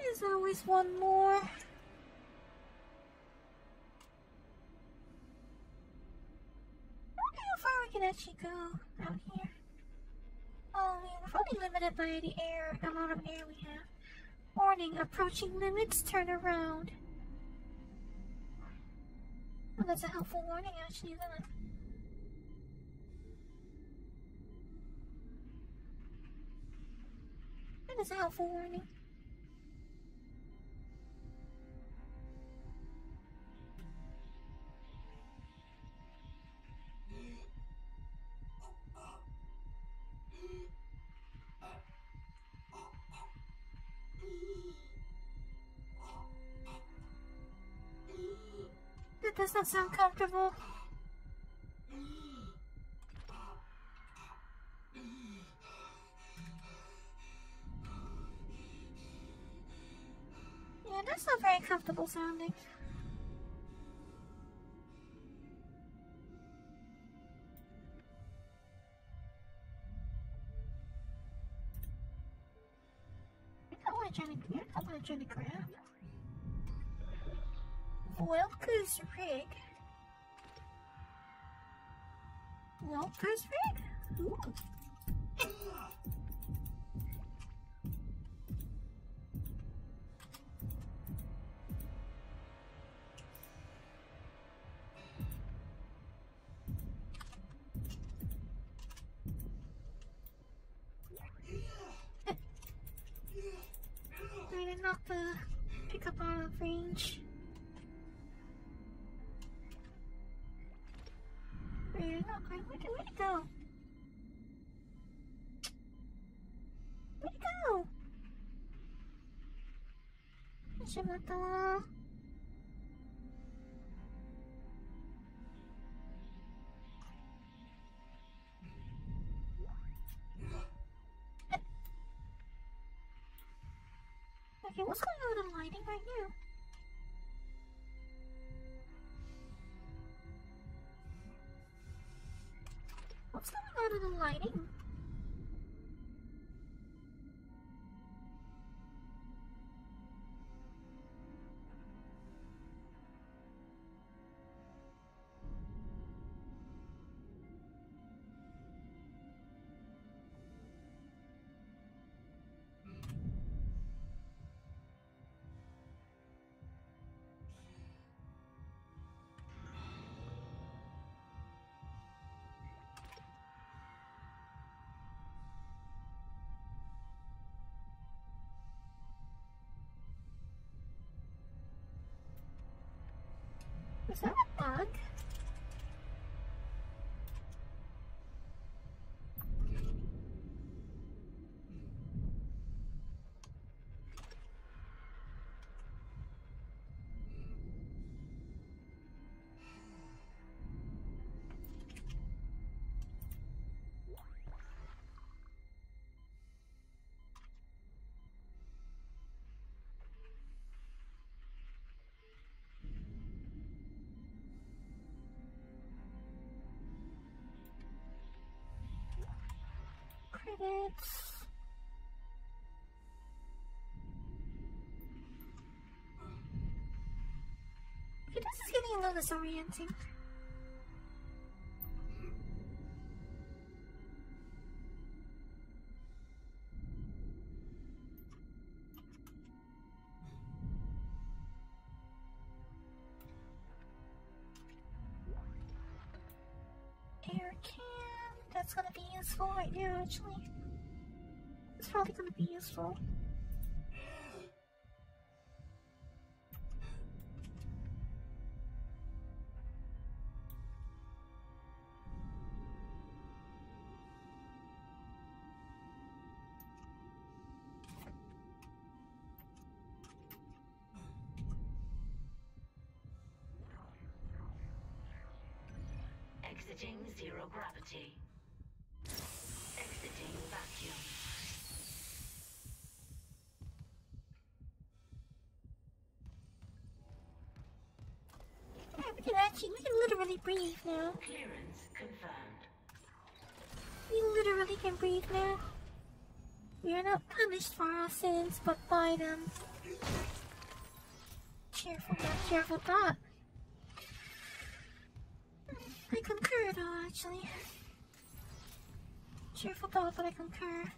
There's always one more. I wonder how far we can actually go out here. Oh man, we're probably limited by the amount of air we have. Warning, approaching limits, turn around. Well, that's a helpful warning actually, isn't it? That is a helpful warning. That does not sound comfortable. Yeah, that's not very comfortable sounding. I want to try to grab. Welker's rig. Welker's rig? Ooh. range. Where'd it go? Where'd it go? Where'd it go? Okay, what's going on with the lighting right now? What's going on with the lighting? Is that a bug? Credits. Okay, this is getting a little disorienting. Air can. That's gonna be useful right now, actually. It's probably gonna be useful. Exiting zero gravity. Exiting vacuum. Yeah, we can literally breathe now. Clearance confirmed. We literally can breathe now. We are not punished for our sins, but by them. Cheerful thought. I concur though, actually. Cheerful thought, but I concur.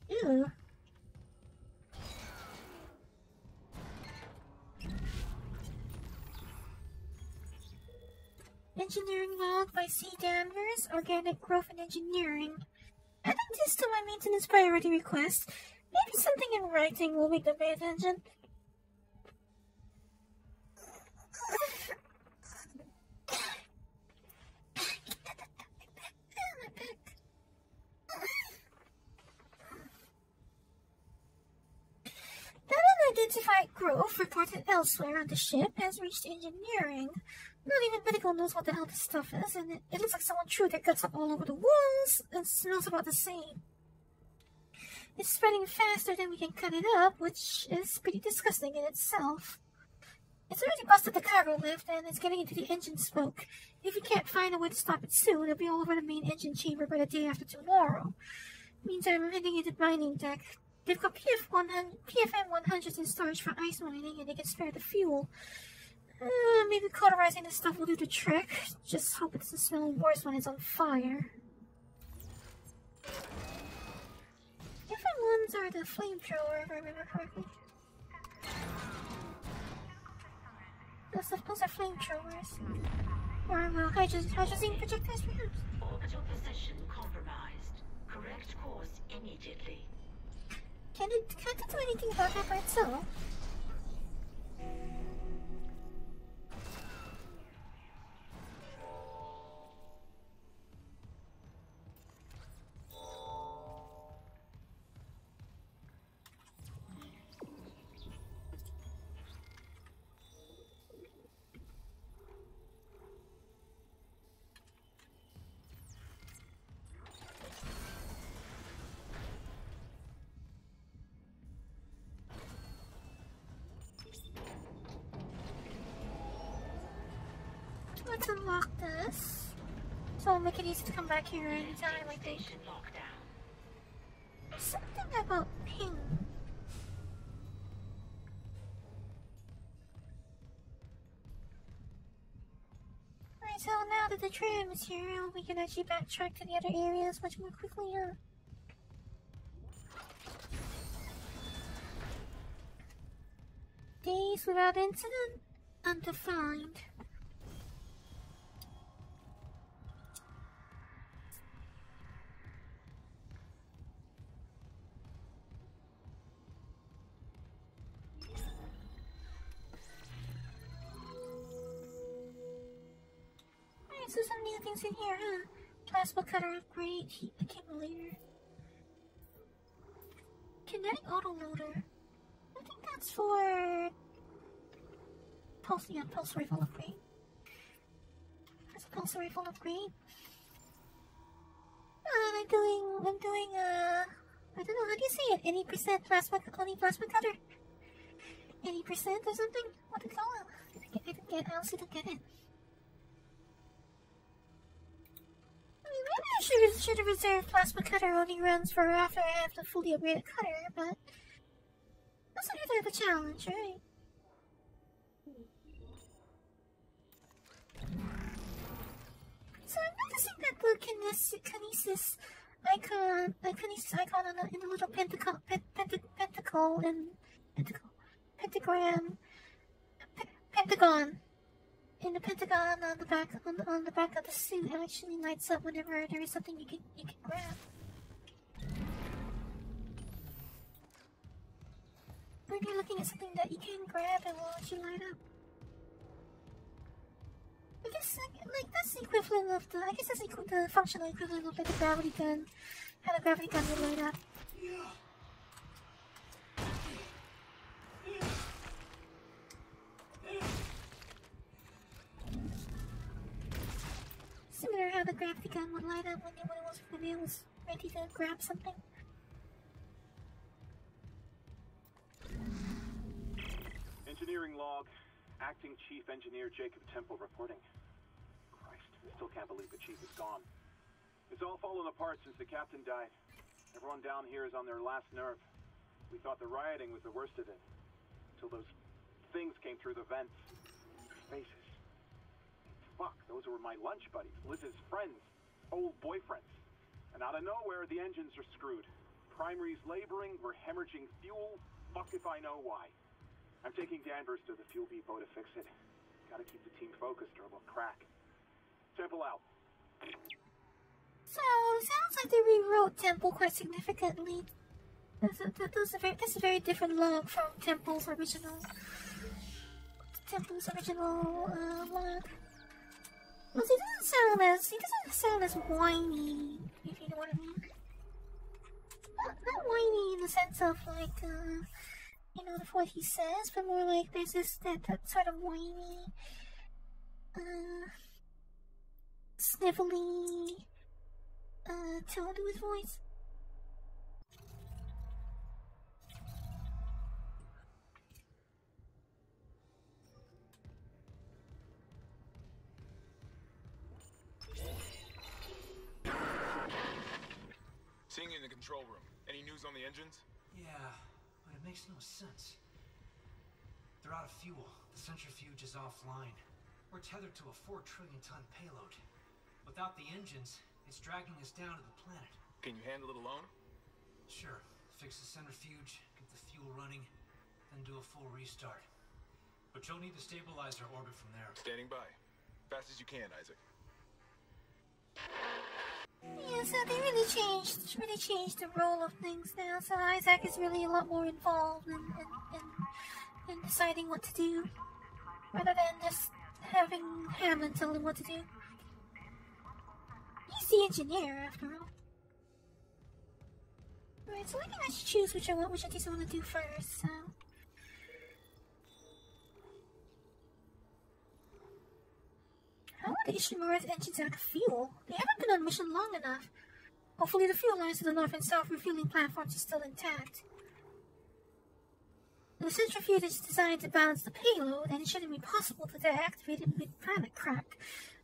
Ew. Engineering log by C. Danvers, Organic Growth and Engineering. Adding this to my maintenance priority request. Maybe something in writing will make them pay attention. That unidentified growth reported elsewhere on the ship has reached engineering. Not even medical knows what the hell this stuff is, and it looks like someone threw their guts up all over the walls. It smells about the same. It's spreading faster than we can cut it up, which is pretty disgusting in itself. It's already busted the cargo lift, and it's getting into the engine smoke. If we can't find a way to stop it soon, it'll be all over the main engine chamber by the day after tomorrow. Meantime, I'm heading into the mining deck. They've got PFM 100s in storage for ice mining, and they can spare the fuel. Maybe cauterizing this stuff will do the trick. Just hope it doesn't smell worse when it's on fire. ones are the flamethrower, if I remember correctly. Those are flamethrowers. Or well, hydrogen projectiles perhaps. Orbital position compromised. Correct course immediately. Can't it do anything about that by itself? Let's unlock this. So I'll make it easy to come back here anytime, I think. Something about ping. Alright, so now that the tram is here, we can actually backtrack to the other areas much more quickly, huh? Days without incident? Undefined. So some new things in here, huh? Plasma cutter upgrade, heat accumulator. Kinetic autoloader. I think that's for pulse rifle upgrade. That's a pulse rifle upgrade. I'm doing I don't know, how do you say it? Any percent plasma cutter? 80% or something? What do you call it? I honestly don't get it. Maybe I should have reserved plasma cutter only runs for after I have the fully upgraded cutter, but that's another type of challenge, right? So I'm noticing that the kinesis icon in the little pentagram in the pentagon on the back of the suit actually lights up whenever there is something you can grab. When you're looking at something that you can grab, it will actually light up. I guess like that's the equivalent of the. I guess that's the functional equivalent of like the gravity gun. How the gravity gun would light up. Similar how the gravity gun would light up when it was ready to grab something. Engineering log. Acting Chief Engineer Jacob Temple reporting. Christ, I still can't believe the chief is gone. It's all fallen apart since the captain died. Everyone down here is on their last nerve. We thought the rioting was the worst of it. Until those things came through the vents. Faces. Fuck, those were my lunch buddies, Liz's friends, old boyfriends. And out of nowhere, the engines are screwed. Primary's laboring, we're hemorrhaging fuel. Fuck if I know why. I'm taking Danvers to the fuel depot to fix it. Gotta keep the team focused or we'll crack. Temple out. So, it sounds like they rewrote Temple quite significantly. That's a very different log from Temple's original log. Well, he doesn't sound as whiny, if you know what I mean. Not whiny in the sense of like, you know, what he says, but more like there's that sort of whiny, snivelly, tone to his voice. Seeing you in the control room. Any news on the engines? Yeah, but it makes no sense. They're out of fuel. The centrifuge is offline. We're tethered to a 4 trillion ton payload. Without the engines, it's dragging us down to the planet. Can you handle it alone? Sure. fix the centrifuge, get the fuel running, then do a full restart. But you'll need to stabilize our orbit from there. Standing by. Fast as you can, Isaac. Yeah, so they really changed the role of things now. So Isaac is really a lot more involved in deciding what to do, rather than just having Hammond tell him what to do. He's the engineer, after all. Right, so I can actually choose which I want to do first. So. How are the Ishimura's engines out of fuel? They haven't been on mission long enough. Hopefully the fuel lines to the north and south refueling platforms are still intact. The centrifuge is designed to balance the payload, and it shouldn't be possible to deactivate it mid-planet crack.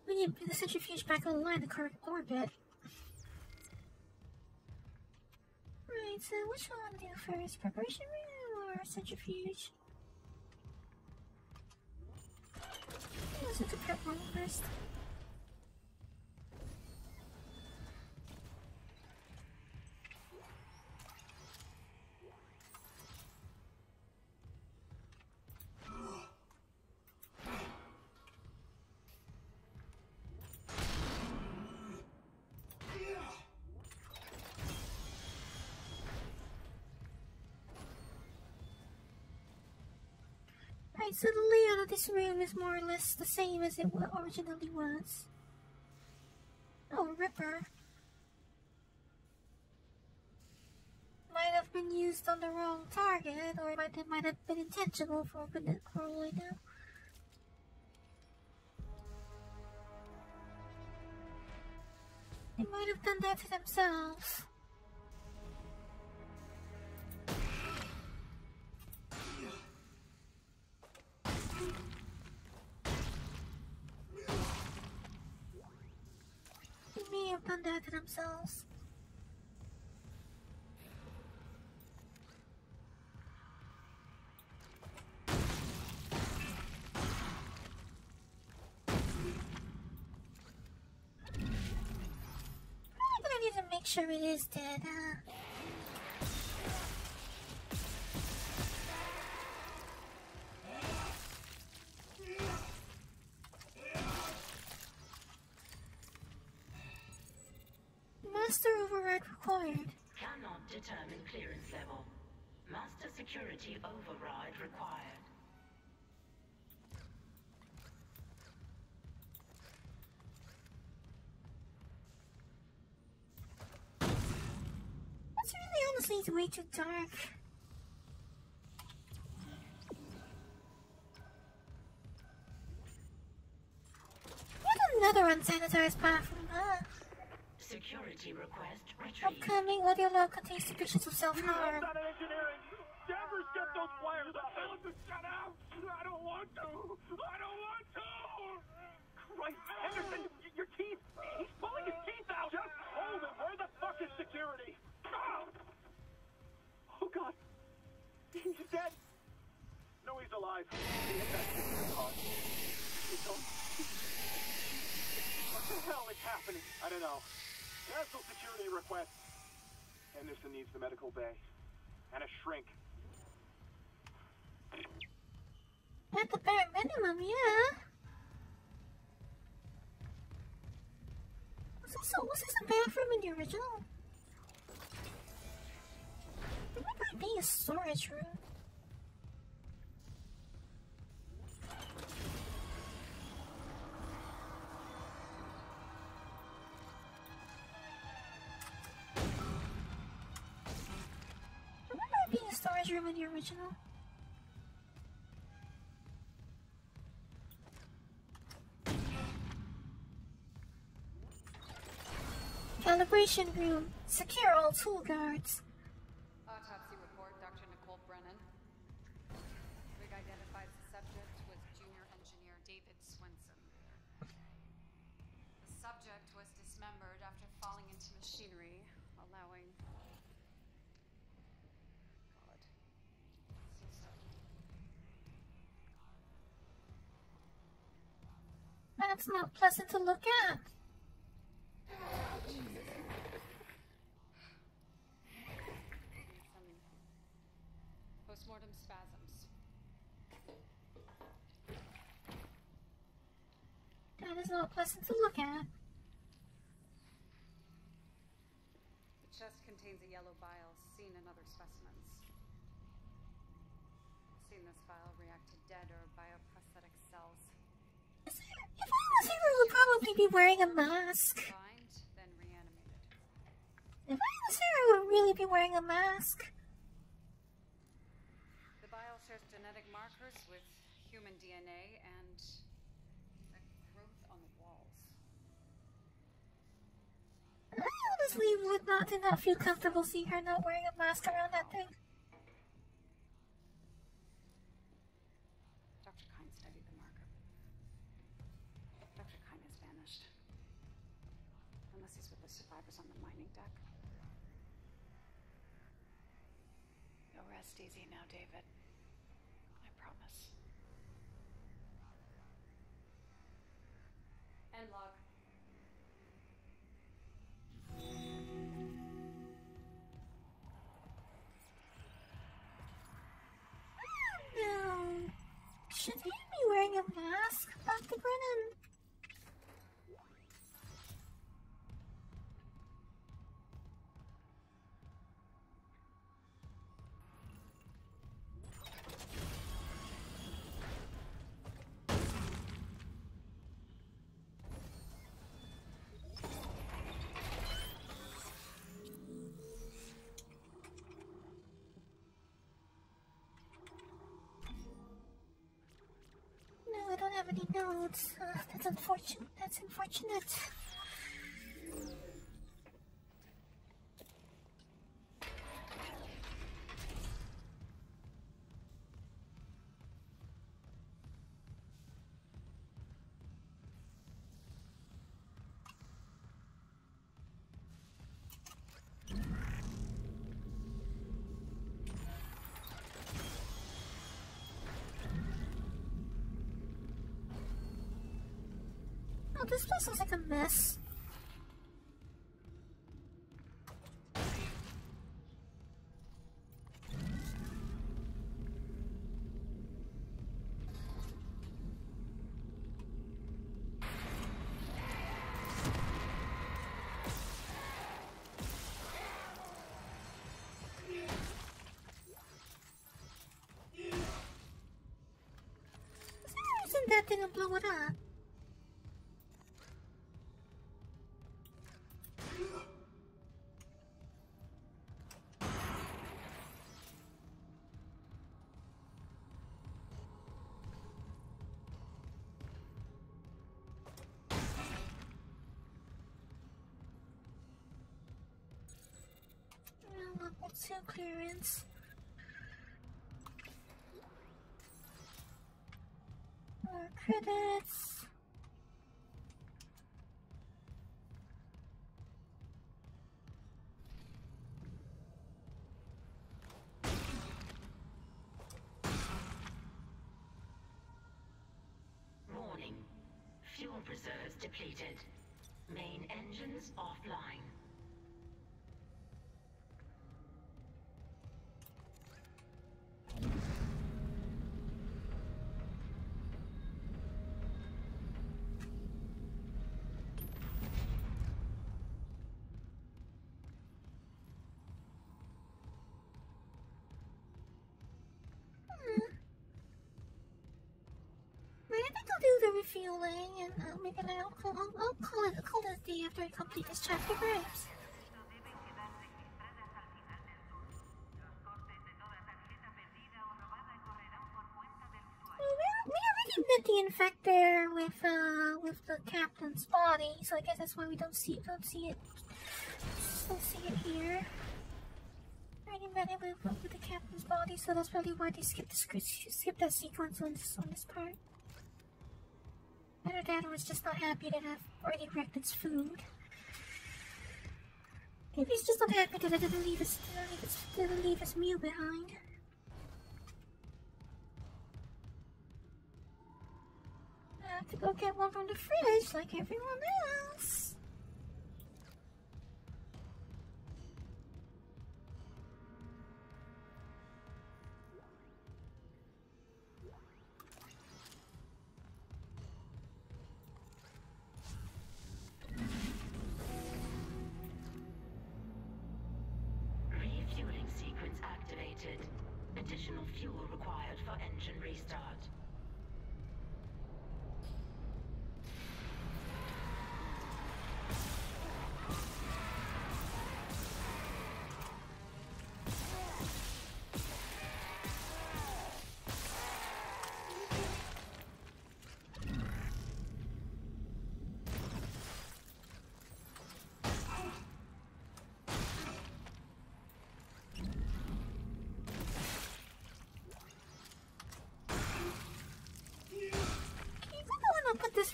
We need to put the centrifuge back online the current orbit. Right, so which one do I do first? Preparation room or centrifuge? Let's do the prep room first. Right, so the layout of this room is more or less the same as it originally was. Oh, Ripper. Might have been used on the wrong target, or it might have been intentional for all I know. They might have done that to themselves. They may have done that to themselves. I'm gonna need to make sure it is dead, Master override required. Cannot determine clearance level. Master security override required. That's really honestly way too dark. What another unsanitized bathroom, huh? Security request retrieved. Upcoming audio log contains depictions of self-harm. Danvers, get those flyers up! Tell him to shut up! I don't want to! I don't want to! Christ, Henderson, your teeth! He's pulling his teeth out! Just hold him! Where the fuck is security? Oh, God. He's dead. No, he's alive. He hit that shit in the car. What the hell is happening? I don't know. Cancel security request. Henderson needs the medical bay. And a shrink. At the bare minimum, yeah. Was this a bathroom in the original? It might be a storage room. It might be a storage room in the original. Calibration room. Secure all tool guards. Autopsy report, Dr. Nicole Brennan. Rig identifies the subject was junior engineer David Swenson. The subject was dismembered after falling into machinery, allowing... God. That's not pleasant to look at. Postmortem spasms. That is not pleasant to look at. The chest contains a yellow bile seen in other specimens. Seen this bile react to dead or bioprosthetic cells. If I was here, I would probably be wearing a mask. Combined, then reanimated. If I was here, I would really be wearing a mask. The bile shares genetic markers with human DNA and a growth on the walls. I honestly did not feel comfortable seeing her not wearing a mask around that thing. Dr. Kine studied the marker. Dr. Kine has vanished. Unless he's with the survivors on the mining deck. You'll rest easy now, David. I promise. End log. No. Should he be wearing a mask, Dr. Brennan? No, I don't have any notes. That's unfortunate. That's unfortunate. Oh, this place looks like a mess. Isn't that thing and blow it up? Level 2 clearance. More credits. Warning. Fuel reserves depleted. Main engines offline. Maybe I'll do the refueling and maybe I'll call it a day after I complete this chapter, perhaps. We already met the infector with the captain's body, so I guess that's why we don't see it here. Already met it with the captain's body, so that's probably why they skipped that sequence on this part. Either Dad was just not happy that I've already wrecked its food. Maybe he's just not happy that I didn't leave his meal behind. I have to go get one from the fridge like everyone else.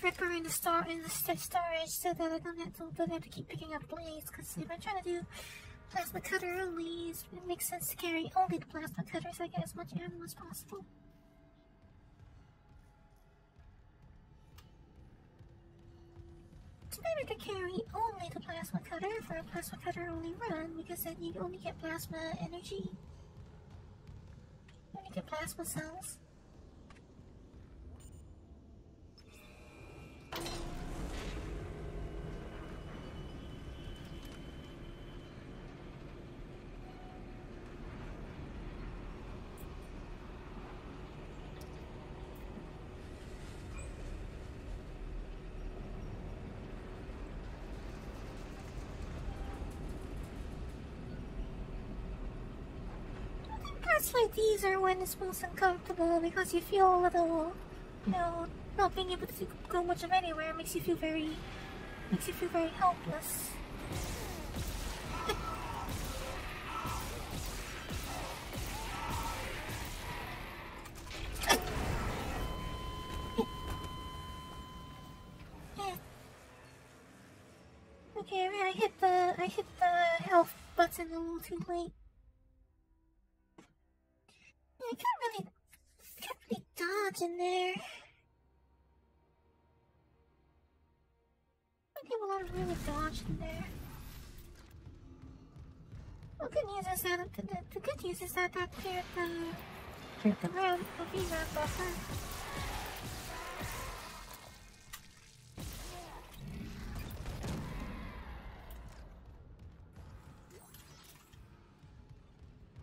Ripper in the storage so that I don't have to keep picking up blades. Because if I'm trying to do plasma cutter only, it makes sense to carry only the plasma cutter so I get as much ammo as possible. It's better to carry only the plasma cutter for a plasma cutter only run, because then you only get plasma energy. You only get plasma cells. Parts like these are when it's most uncomfortable because you feel a little, you know, not being able to go much of anywhere makes you feel very helpless. Okay, I hit the health button a little too late. I can't really dodge in there. I think a lot of really dodge in there. The good news is that the good news is that cleared the VRAM buffer.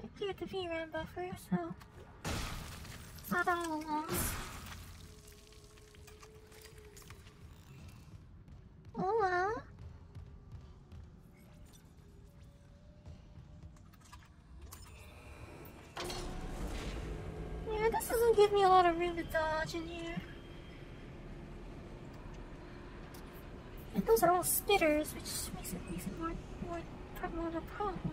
I cleared the VRAM buffer, so it's not all along. Oh well. Yeah, this doesn't give me a lot of room to dodge in here. And those are all spitters, which makes it more of a problem.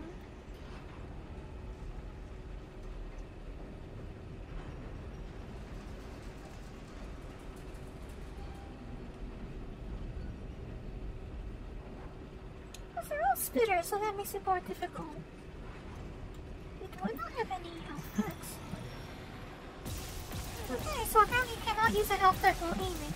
Those are all spitters, so that makes it more difficult. We don't have any health packs. Okay, so apparently you cannot use a health pack while aiming.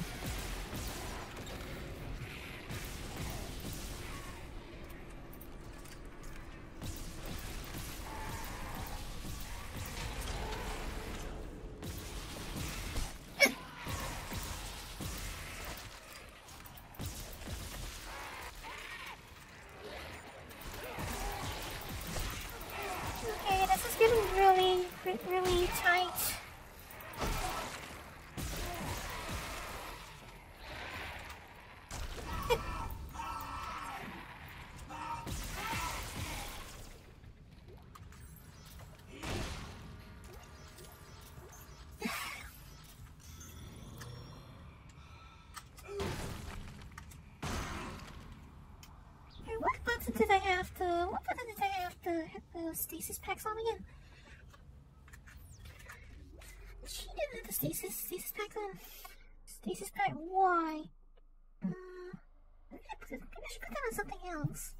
Okay, this is getting really tight. What button did I have to hit the stasis packs on again? She didn't have the stasis pack on. Stasis pack Y. Maybe I should put that on something else.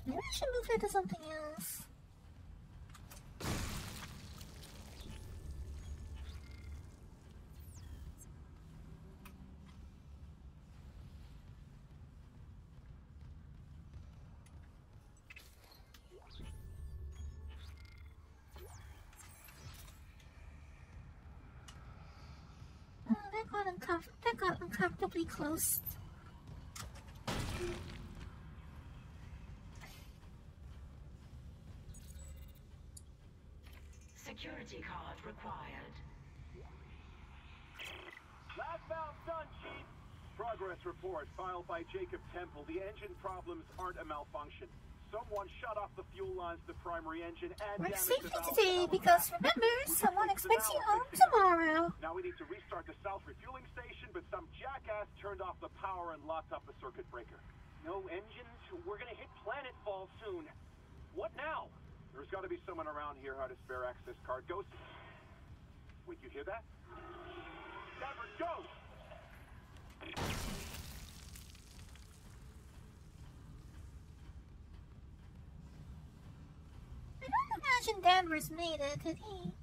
Maybe I should move that to something else. That got uncomfortably close. Security card required. Last valve done, Chief. Progress report filed by Jacob Temple. The engine problems aren't a malfunction. Someone shut off the fuel lines to the primary engine and Work damaged the safely valve. today because remember, someone expects you home tomorrow. Now we need to restart the south refueling station, but some jackass turned off the power and locked up the circuit breaker. No engines? We're gonna hit planetfall soon. What now? There's gotta be someone around here who had a spare access card. Go. Wait, you hear that? Never go! I don't imagine Danvers made it, did he?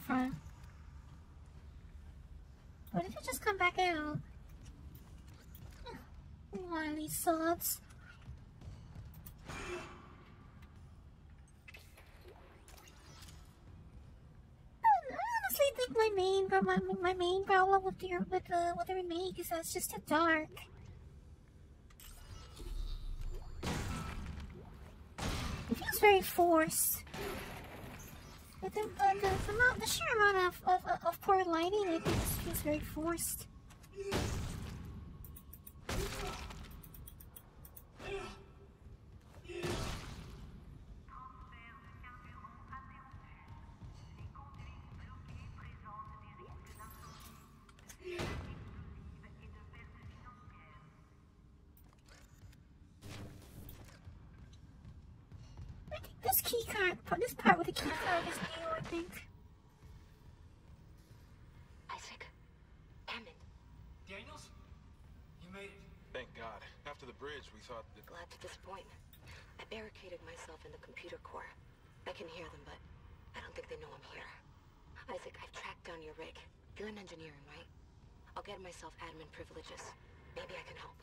From? What if it just come back out? Wily sods. I honestly think my main problem with the remake is that it's just too dark. It feels very forced. The sheer amount of poor lighting, I think it feels very forced. I think this keycard, this part with the keycard is new, I think. Isaac. Damn it. Daniels? You made it. Thank God. After the bridge, we thought that... Glad to disappoint. I barricaded myself in the computer core. I can hear them, but I don't think they know I'm here. Isaac, I've tracked down your rig. You're in engineering, right? I'll get myself admin privileges. Maybe I can help.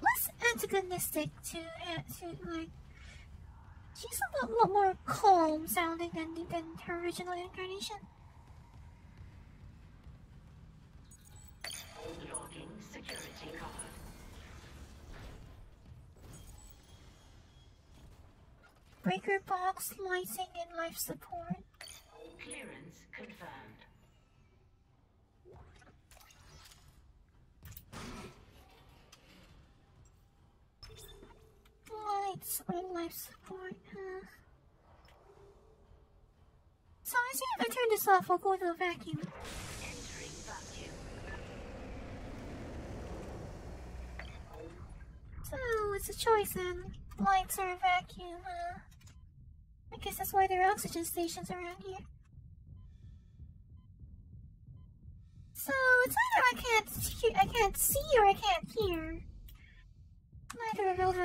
Less antagonistic to like, she's a lot more calm sounding than her original incarnation. Logging security card. Breaker box, lighting, and life support. Clearance confirmed. Lights and life support. So I see if I turn this off, I'll go to the vacuum. Entering vacuum. So it's a choice then. Lights or a vacuum. I guess that's why there are oxygen stations around here. So it's either I can't see or I can't hear. Neither of those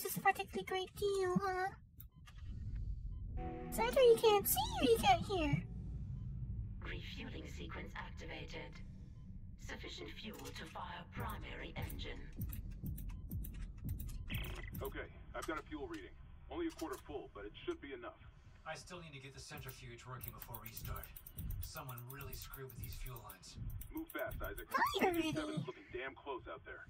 is a particularly great deal, huh? It's either you can't see or you can't hear. Refueling sequence activated. Sufficient fuel to fire primary engine. Okay, I've got a fuel reading. Only a quarter full, but it should be enough. I still need to get the centrifuge working before restart. Someone really screwed with these fuel lines. Move fast, Isaac. Fire ready. 7's looking damn close out there.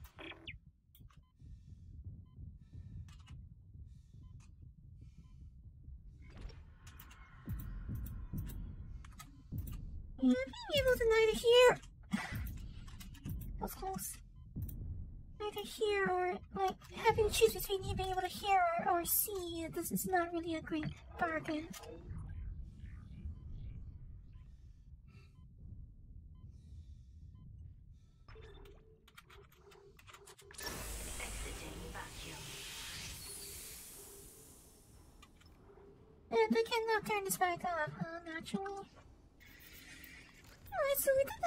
Yeah, being able to neither hear. That was close. Neither hear or, like, having to choose between you being able to hear or see, this is not really a great bargain. Exiting vacuum. And I cannot turn this back on, naturally. Alright, so we did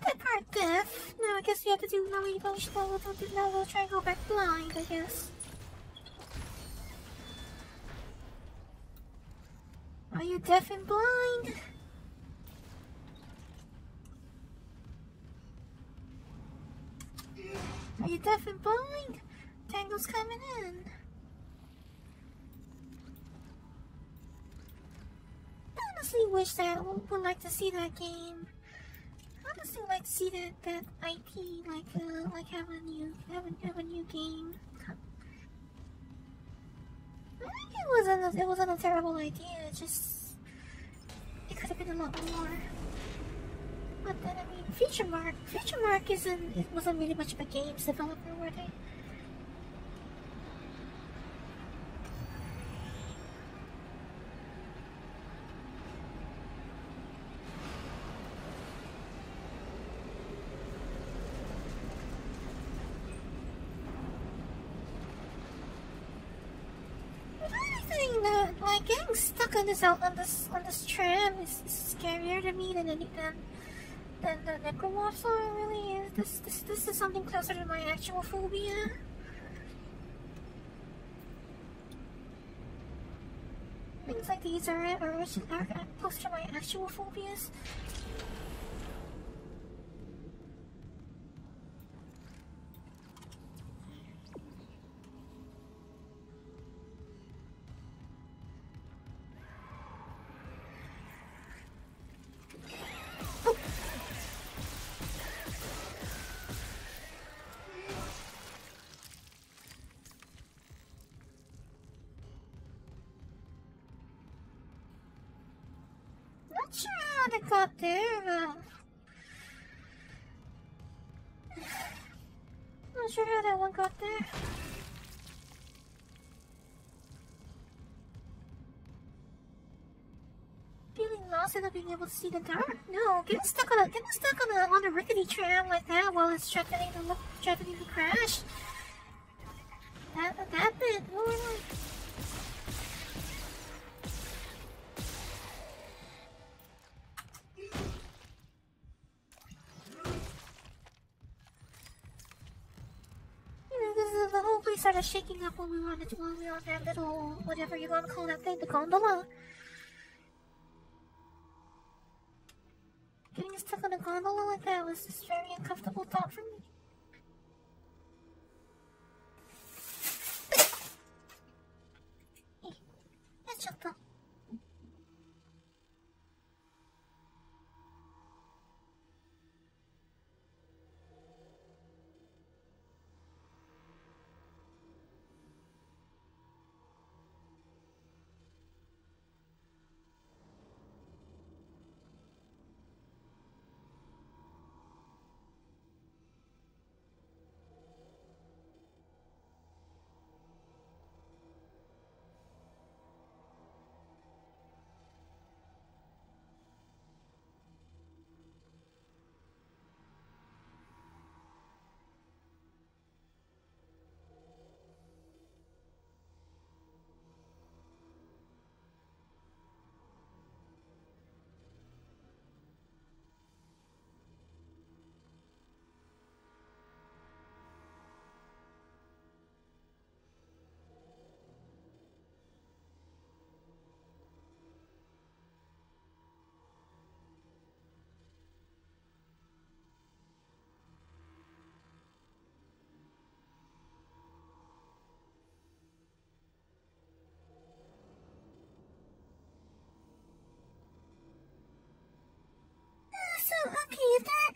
that part deaf. Now I guess we have to do, now we'll try and go back blind, I guess. Are you deaf and blind? Are you deaf and blind? Tango's coming in. I honestly wish that I would like to see that game. I honestly would like to see that IP like have a new game. It wasn't a terrible idea. It just it could have been a lot more. But then I mean, Future Mark wasn't really much of a games developer, were they? Like getting stuck on this tram is scarier to me than the necromorph really is. This is something closer to my actual phobia. Things like these are close to my actual phobias. Not sure how they got there, but not sure how that one got there. Feeling lost and not being able to see the dark? No, getting stuck on a rickety tram like that while it's threatening to crash. That bit, more like. The whole place started shaking up when we were on that little, whatever you want to call that thing, the gondola. Getting stuck on a gondola like that was just a very uncomfortable thought for me. Let's jump up. Okay, if there are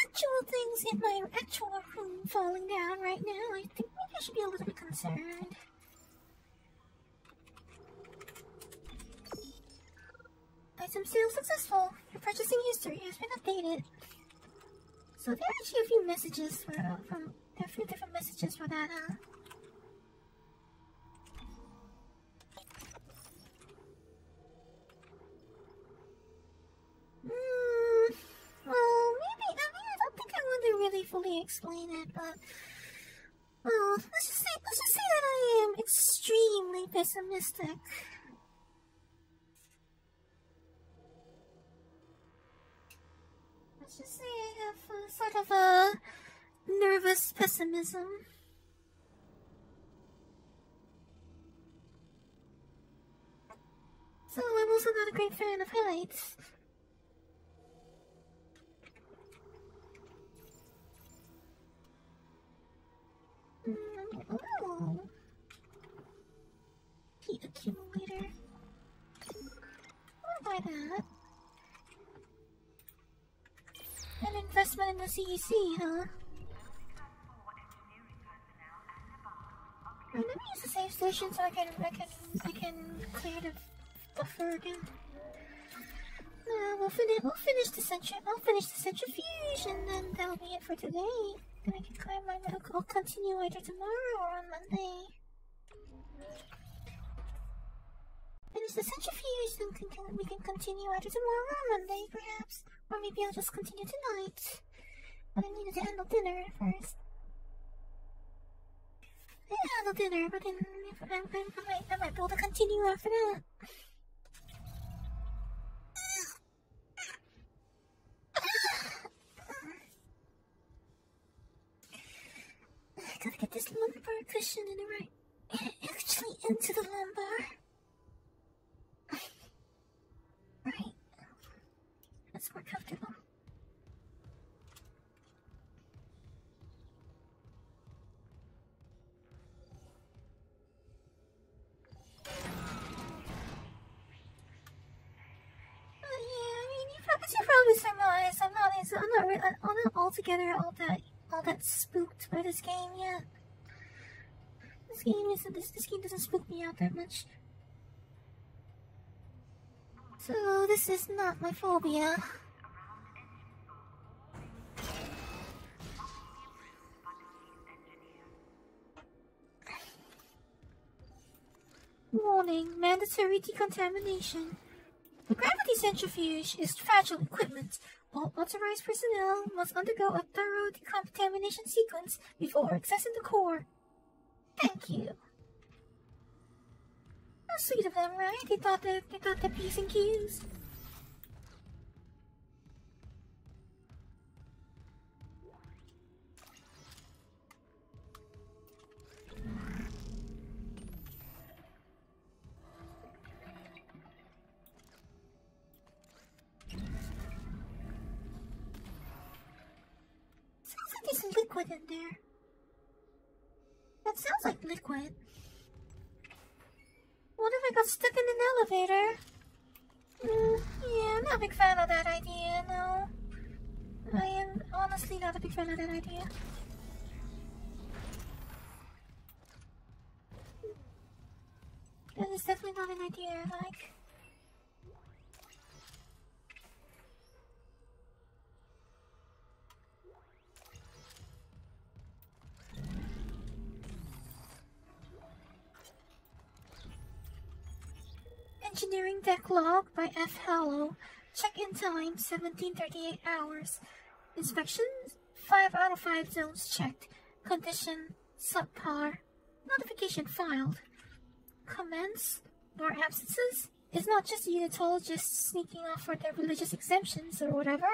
actual things in my actual room falling down right now, I think maybe I should be a little bit concerned. Item sale successful. Your purchasing history has been updated. So there are actually a few messages there are a few different messages for that, Well, maybe, I don't think I want to really fully explain it, but, let's just say that I am extremely pessimistic. Let's just say I have sort of a nervous pessimism. So I'm also not a great fan of heights. Oh. Heat accumulator. I'll buy that. An investment in the CEC, huh? Alright, let me use the save station so I can clear the buffer again. We'll finish the centrifuge, and then that'll be it for today. Then I can clear my medical. I'll continue either tomorrow or on Monday. Finish the centrifuge, then we can continue either tomorrow or Monday, perhaps. Or maybe I'll just continue tonight. But I needed to handle dinner first. Yeah, handle dinner, but then I might be able to continue after that. I gotta get this lumbar cushion in the right. Actually, into the lumbar. Right. That's more comfortable. You probably surmise I'm not altogether all that spooked by this game yet. This game doesn't spook me out that much. So this is not my phobia. Warning, mandatory decontamination. The gravity centrifuge is fragile equipment. All authorized personnel must undergo a thorough decontamination sequence before accessing the core. Thank you. How sweet of them, right? They thought they're P's and Q's. There's liquid in there. That sounds like liquid. What if I got stuck in an elevator? Yeah, I'm not a big fan of that idea, no. I am honestly not a big fan of that idea. That is definitely not an idea I like. Engineering deck log by F. Hallow. Check-in time 1738 hours. Inspections 5 out of 5 zones checked. Condition subpar. Notification filed. Comments or absences? It's not just unitologists sneaking off for their religious exemptions or whatever.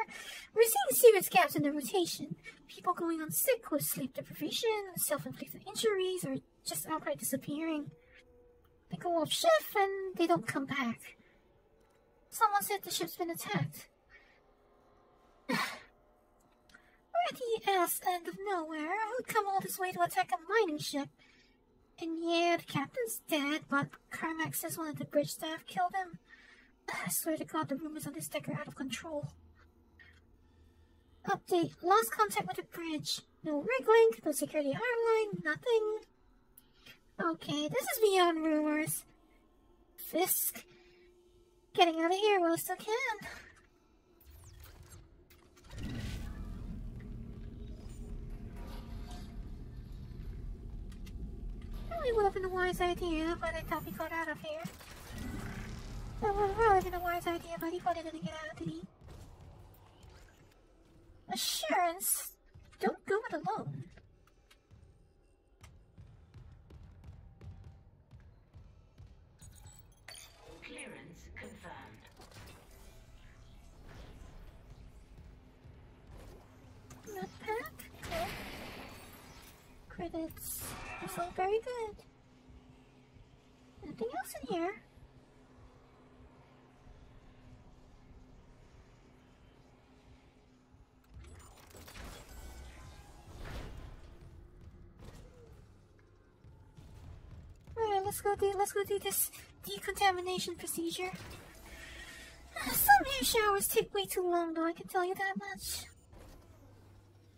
We're seeing serious gaps in the rotation. People going on sick with sleep deprivation, self-inflicted injuries, or just outright disappearing. They go off shift and they don't come back. Someone said the ship's been attacked. We're at the ass end of nowhere. Who'd come all this way to attack a mining ship? And yeah, the captain's dead, but Carmack says one of the bridge staff killed him. I swear to God, the rumors on this deck are out of control. Update. Lost contact with the bridge. No rig link, no security hotline, nothing. Okay, this is beyond rumors. Fisk. Getting out of here while I still can. Probably would have been a wise idea, but I thought we got out of here. That would have probably been a wise idea, but he probably didn't get out, did he? Assurance? Don't go it alone. Clearance confirmed. Not bad. Cool. Credits. This all very good. Nothing else in here. Alright, let's go do this decontamination procedure. Some air showers take way too long, though, I can tell you that much.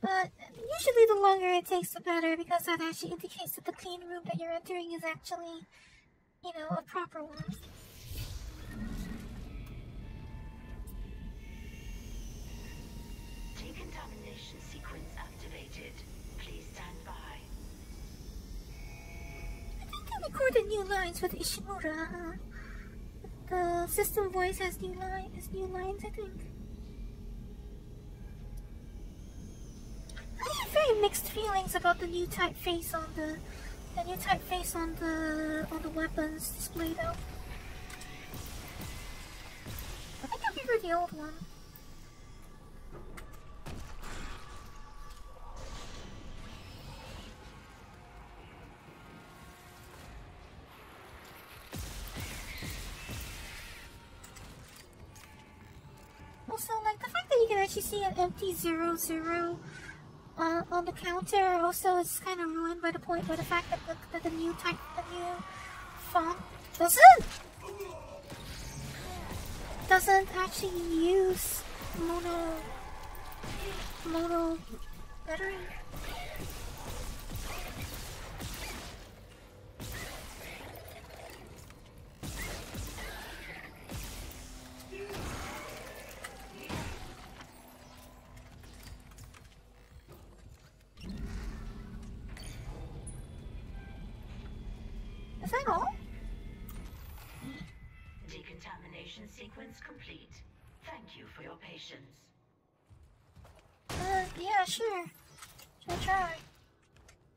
But Usually the longer it takes, the better, because that actually indicates that the clean room that you're entering is actually, you know, a proper one. Decontamination sequence activated. Please stand by. I think they recorded new lines with Ishimura. The system voice has new lines, I think. I have very mixed feelings about the new typeface on the weapons display though. I think I prefer the old one. Also, like the fact that you can actually see an empty 00 on the counter also is kind of ruined by the fact that the new font doesn't actually use mono lettering. Is that all? Decontamination sequence complete. Thank you for your patience. Yeah, sure. Should try.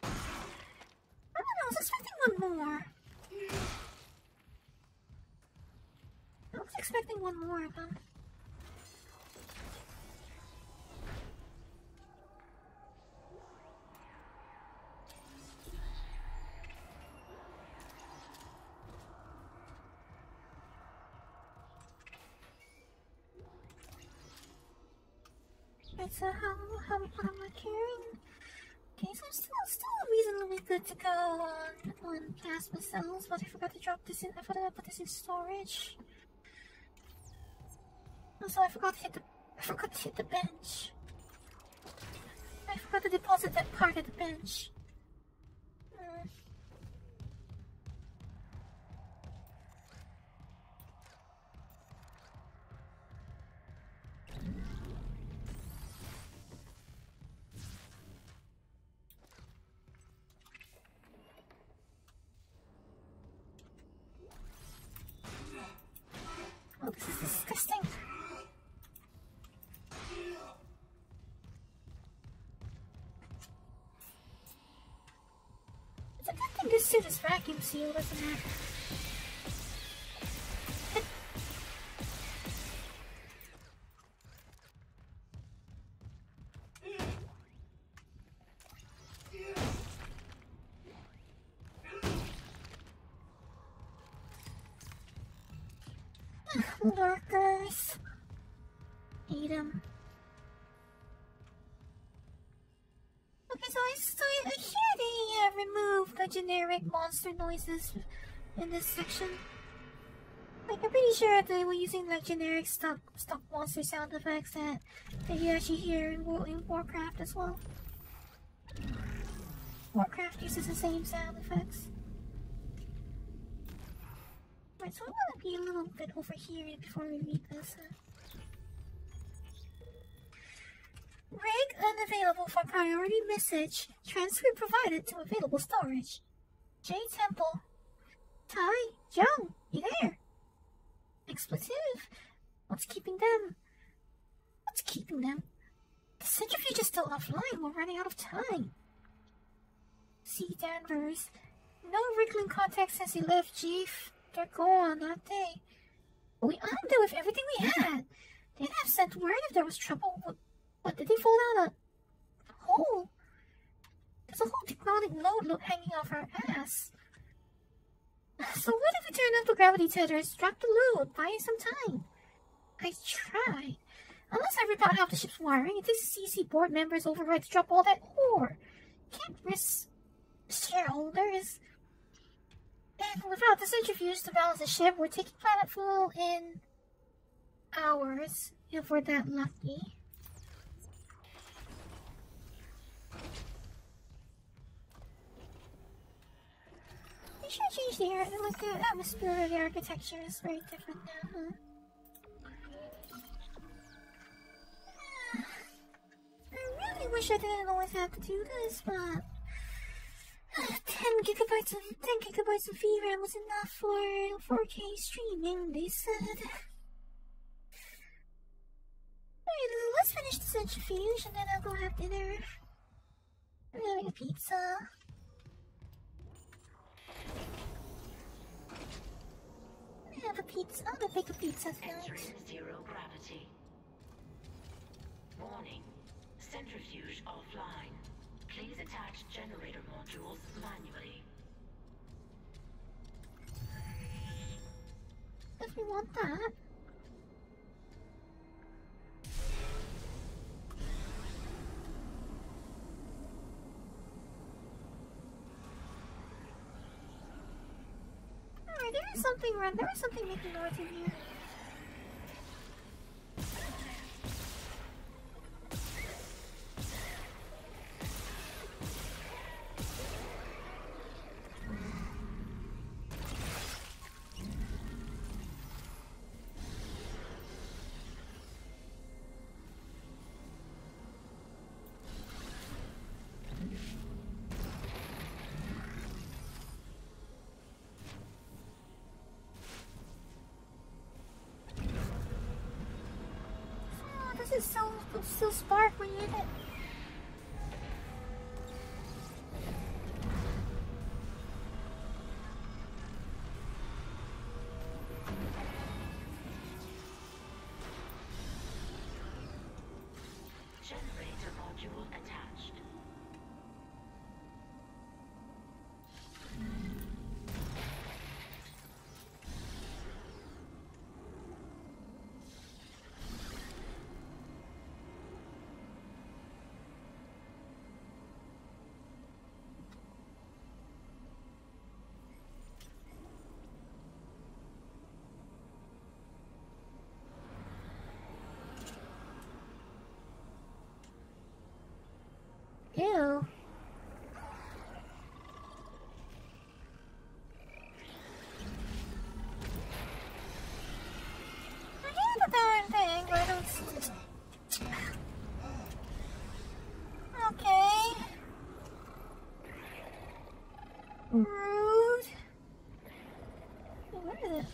I don't know, I was expecting one more. I was expecting one more, though. So how am I carrying? Okay, so I'm still reasonably good to go on plasma cells, but I forgot to drop this in. I forgot to put this in storage. Also, I forgot to hit the bench. I forgot to deposit that part at the bench. Oh, this is disgusting. It's a good thing this suit is vacuum sealed, isn't it? Lurkers. Eat them. Okay, so I hear they removed the generic monster noises in this section. Like, I'm pretty sure they were using like generic stock monster sound effects that you actually hear in Warcraft as well. Warcraft uses the same sound effects. Right, so I want to be a little bit over here before we read this. Rig unavailable for priority message. Transfer provided to available storage. J Temple. Tai, Joe, you there? Expletive. What's keeping them? The centrifuge is still offline. We're running out of time. C. Danvers. No Rickling contact since he left, Chief. They're gone, aren't they? We armed them with everything we had. They'd have sent word if there was trouble. What did they fall down a hole? There's a whole tectonic load hanging off our ass. So what if we turn off the gravity tethers, drop the load, buy some time? I tried. Unless I rip out half the ship's wiring, it takes CC board members override to drop all that ore. Can't risk shareholders. And without the centrifuge to balance the ship, we're taking planetfall in hours, if we're that lucky. should change the air. Like the atmosphere of the architecture is very different now, huh? I really wish I didn't always have to do this, but 10 gigabytes of VRAM was enough for 4K streaming, they said. Alright, let's finish the centrifuge and then I'll go have dinner. I'm having a pizza. Have a pizza. I'm gonna make a pizza tonight. Entering zero gravity. Warning. Centrifuge offline. Please attach generator modules manually. If we want that. Alright, there is something wrong. There is something making noise in here. This is so sparkly, isn't it? Generator module attached. Ew. I hear the darn thing, but I don't see it. Okay. Rude. What is it?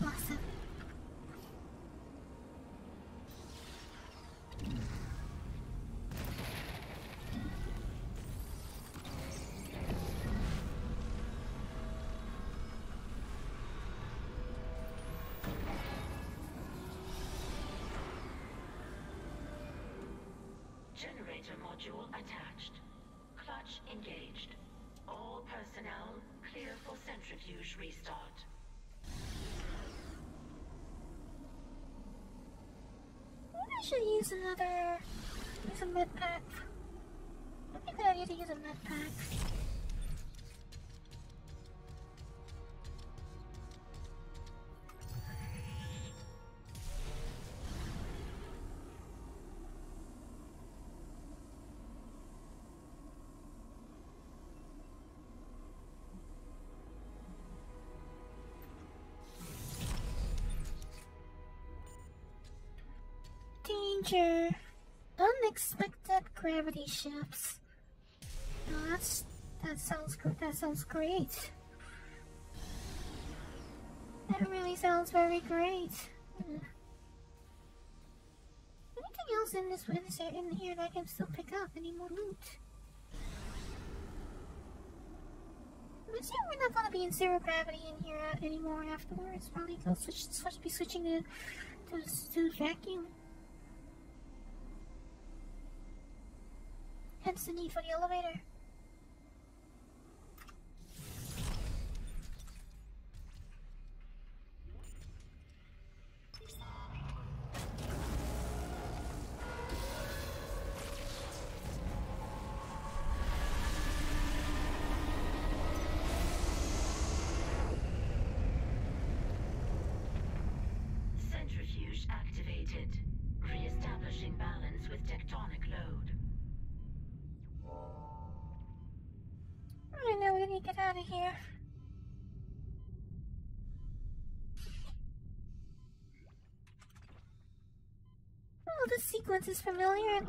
Awesome. Generator module attached. Clutch engaged. All personnel clear for centrifuge restart. Maybe I should use a med pack. I think I need to use a med pack. Danger. Unexpected gravity shifts. Oh, that sounds good. That sounds great. That really sounds very great. Anything else in here that I can still pick up? Any more loot? I'm assuming we're not gonna be in zero gravity in here anymore afterwards. Probably I'll be switching to vacuum. Hence the need for the elevator. detected. Re-establishing balance with tectonic load. Alright, now we need to get out of here. Oh, this sequence is familiar.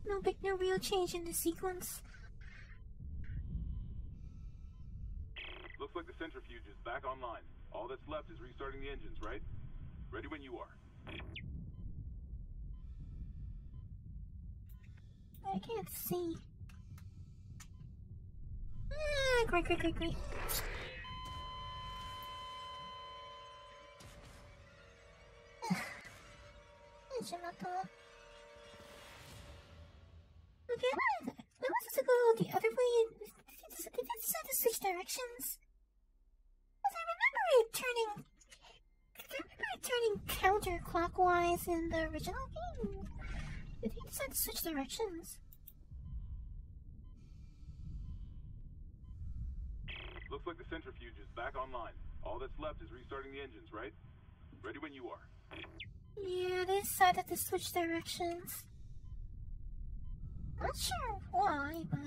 No real change in the sequence. Looks like the centrifuge is back online. All that's left is restarting the engines, right? Ready when you are. I can't see. Ah, great. Okay, I wanted to go the other way. They decide to switch directions. Because I remember it turning counterclockwise in the original game. Did he decide to switch directions? Looks like the centrifuge is back online. All that's left is restarting the engines, right? Ready when you are. Yeah, they decided to switch directions. Not sure why, but...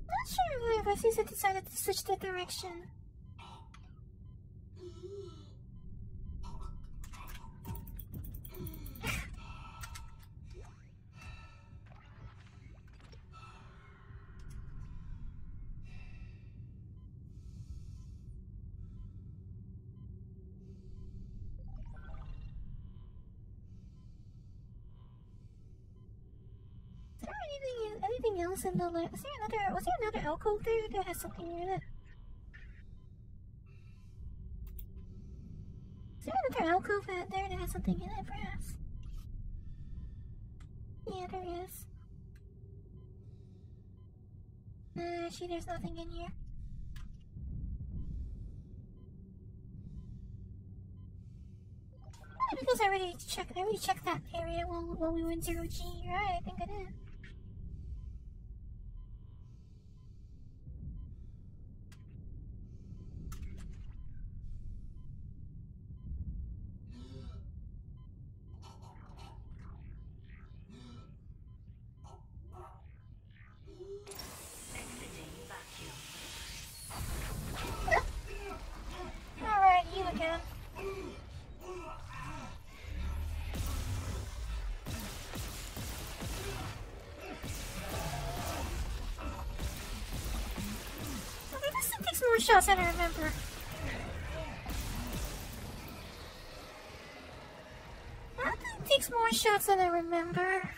Not sure why, but since I decided to switch the direction. Is there anything else in the was there another alcove there that has something in it? Is there another alcove there that has something in it, perhaps? Yeah, there is. Actually, there's nothing in here. Because I already checked that area while we were in 0G, right? I think I did. Alright, you again. This thing takes more shots than I remember. That thing takes more shots than I remember.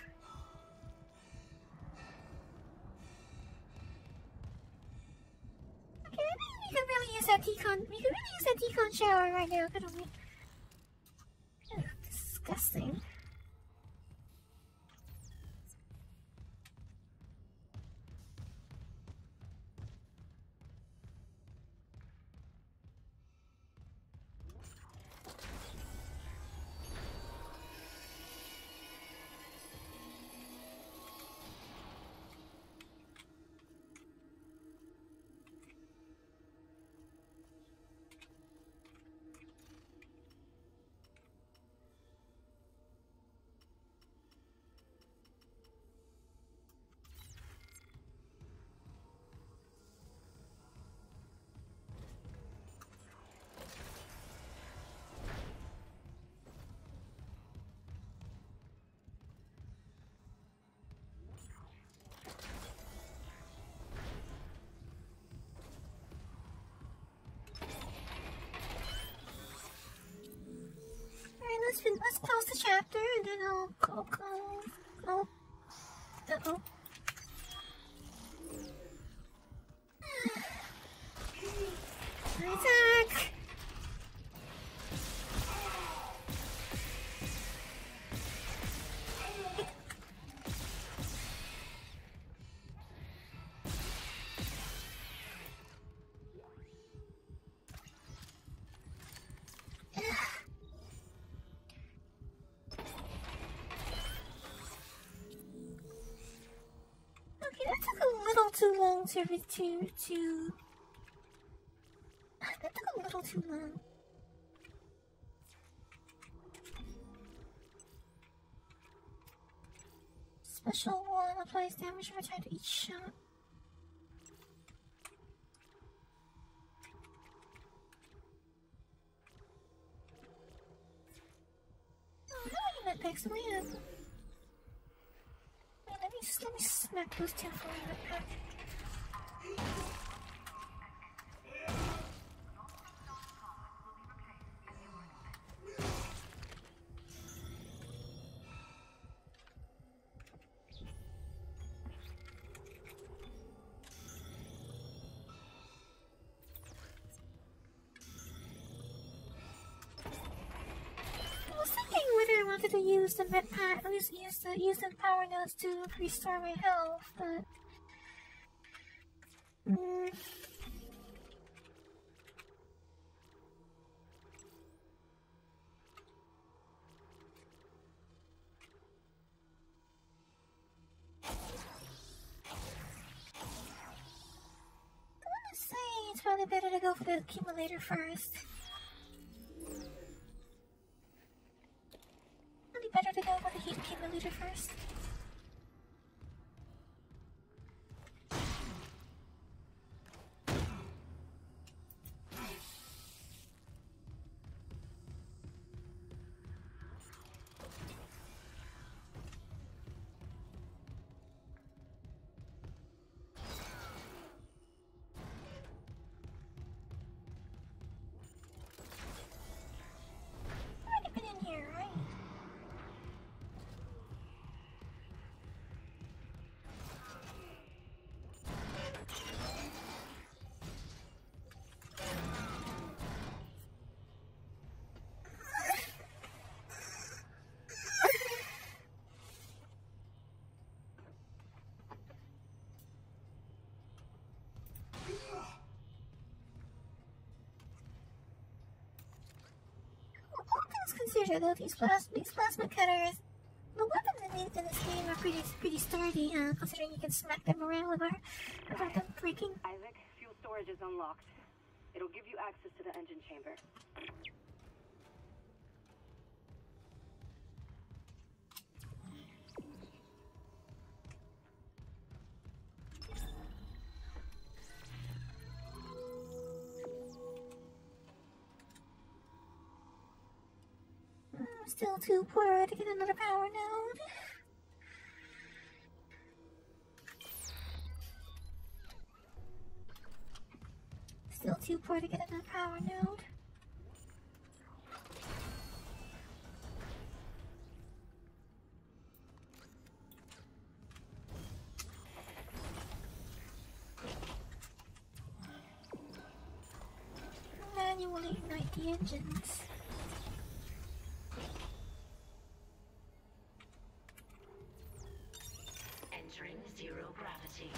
Okay, maybe we could really use that decon. We could really use that decon shower right now, couldn't we? Ugh, disgusting. Let's close the chapter and then I'll uh-oh. Attack! too long to. That took a little too long. Special one applies damage every time to each shot. Oh, no, that next man. Let me smack those two for a minute. I wanted to use the med pack, use the power notes to restore my health, but I want to say it's probably better to go for the accumulator first. Better to go with the heat accumulator first. Already been in here, right? Consider though these plasma cutters. The weapons in this game are pretty sturdy, considering you can smack them around without them breaking. Isaac, fuel storage is unlocked. It'll give you access to the engine chamber. I'm still too poor to get another power node. Still too poor to get another power node. Manually ignite the engines. Entering zero gravity.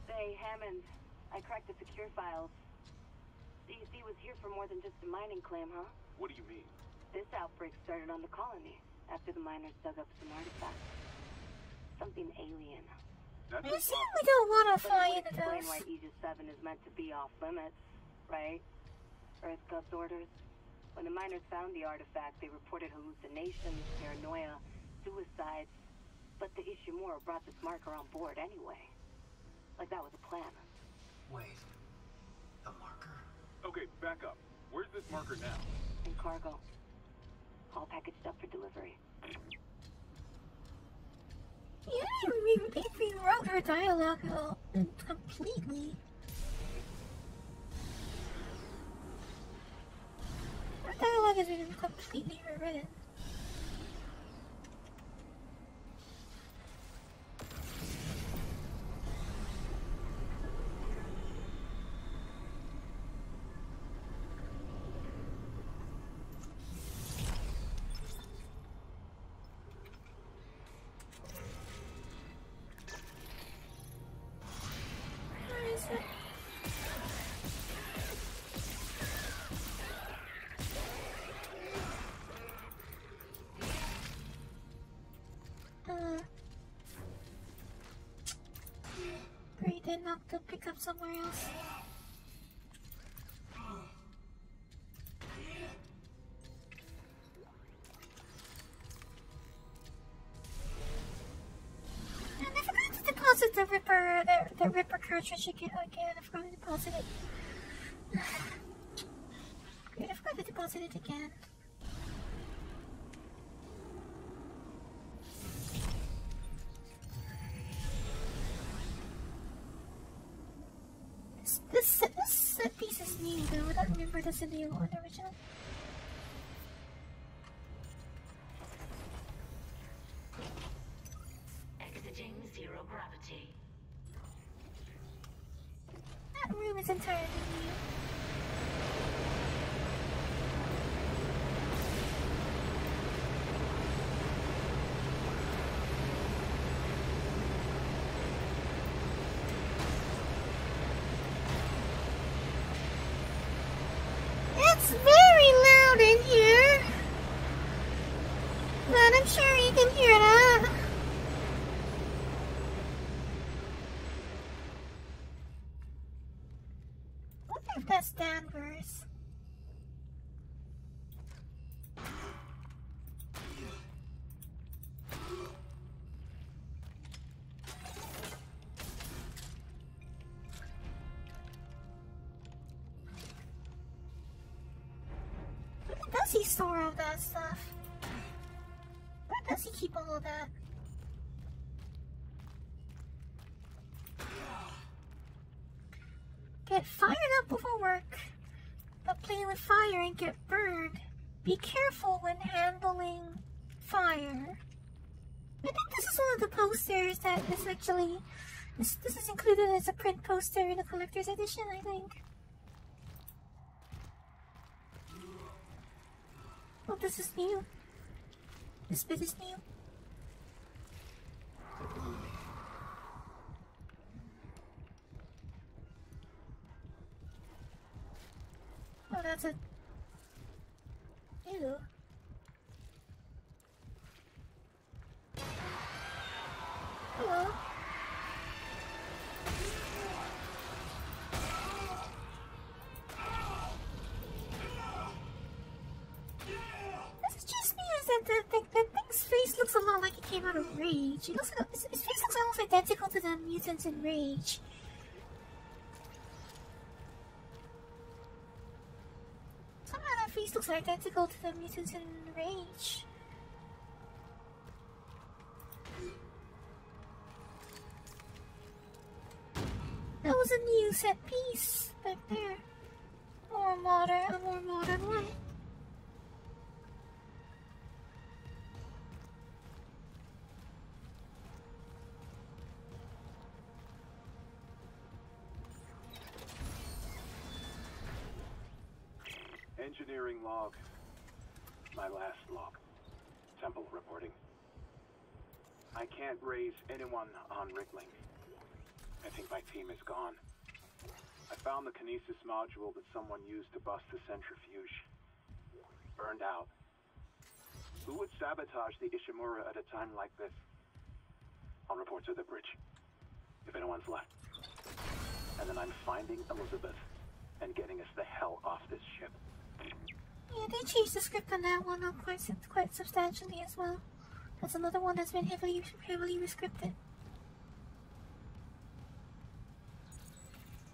Say, Hammond, I cracked the secure files. CEC was here for more than just a mining claim, huh? What do you mean? This outbreak started on the colony after the miners dug up some artifacts. Something alien. I certainly don't want to find those. Explain why Aegis 7 is meant to be off limits, right? Earth God's orders. When the miners found the artifact, they reported hallucinations, paranoia, suicides. But the Ishimura brought this marker on board anyway. Like that was a plan. Wait. The marker? Okay, back up. Where's this marker now? In cargo. All packaged up for delivery. Yeah, they rewrote her dialogue completely. Her dialogue has been completely rewritten. stop to pick up somewhere else. And I forgot to deposit the Ripper cartridge again. I forgot to deposit it. I forgot to deposit it again. This set piece is new though. I don't remember this in the original. Exiting zero gravity. That room is entirely new. It's very loud in here, but I'm sure you can hear that. I wonder if that's Danvers. Where does he store all that stuff? Where does he keep all of that? Get fired up before work, but play with fire and get burned. Be careful when handling fire. I think this is one of the posters that is actually... This is included as a print poster in the collector's edition, I think. Oh, this is new. This bit is new. Oh, that's a... Ew. Hello. This is just me, is that the thing's face looks a lot like it came out of Rage. It looks like, his face looks almost identical to the mutants in Rage. Somehow that face looks identical to the mutants in Rage. That was a new set piece back there. A more modern one. Engineering log. My last log. Temple reporting. I can't raise anyone on Riglink. I think my team is gone. I found the kinesis module that someone used to bust the centrifuge. Burned out. Who would sabotage the Ishimura at a time like this? I'll report to the bridge, if anyone's left. And then I'm finding Elizabeth and getting us the hell off this ship. Yeah, they changed the script on that one up quite substantially as well. That's another one that's been heavily rescripted.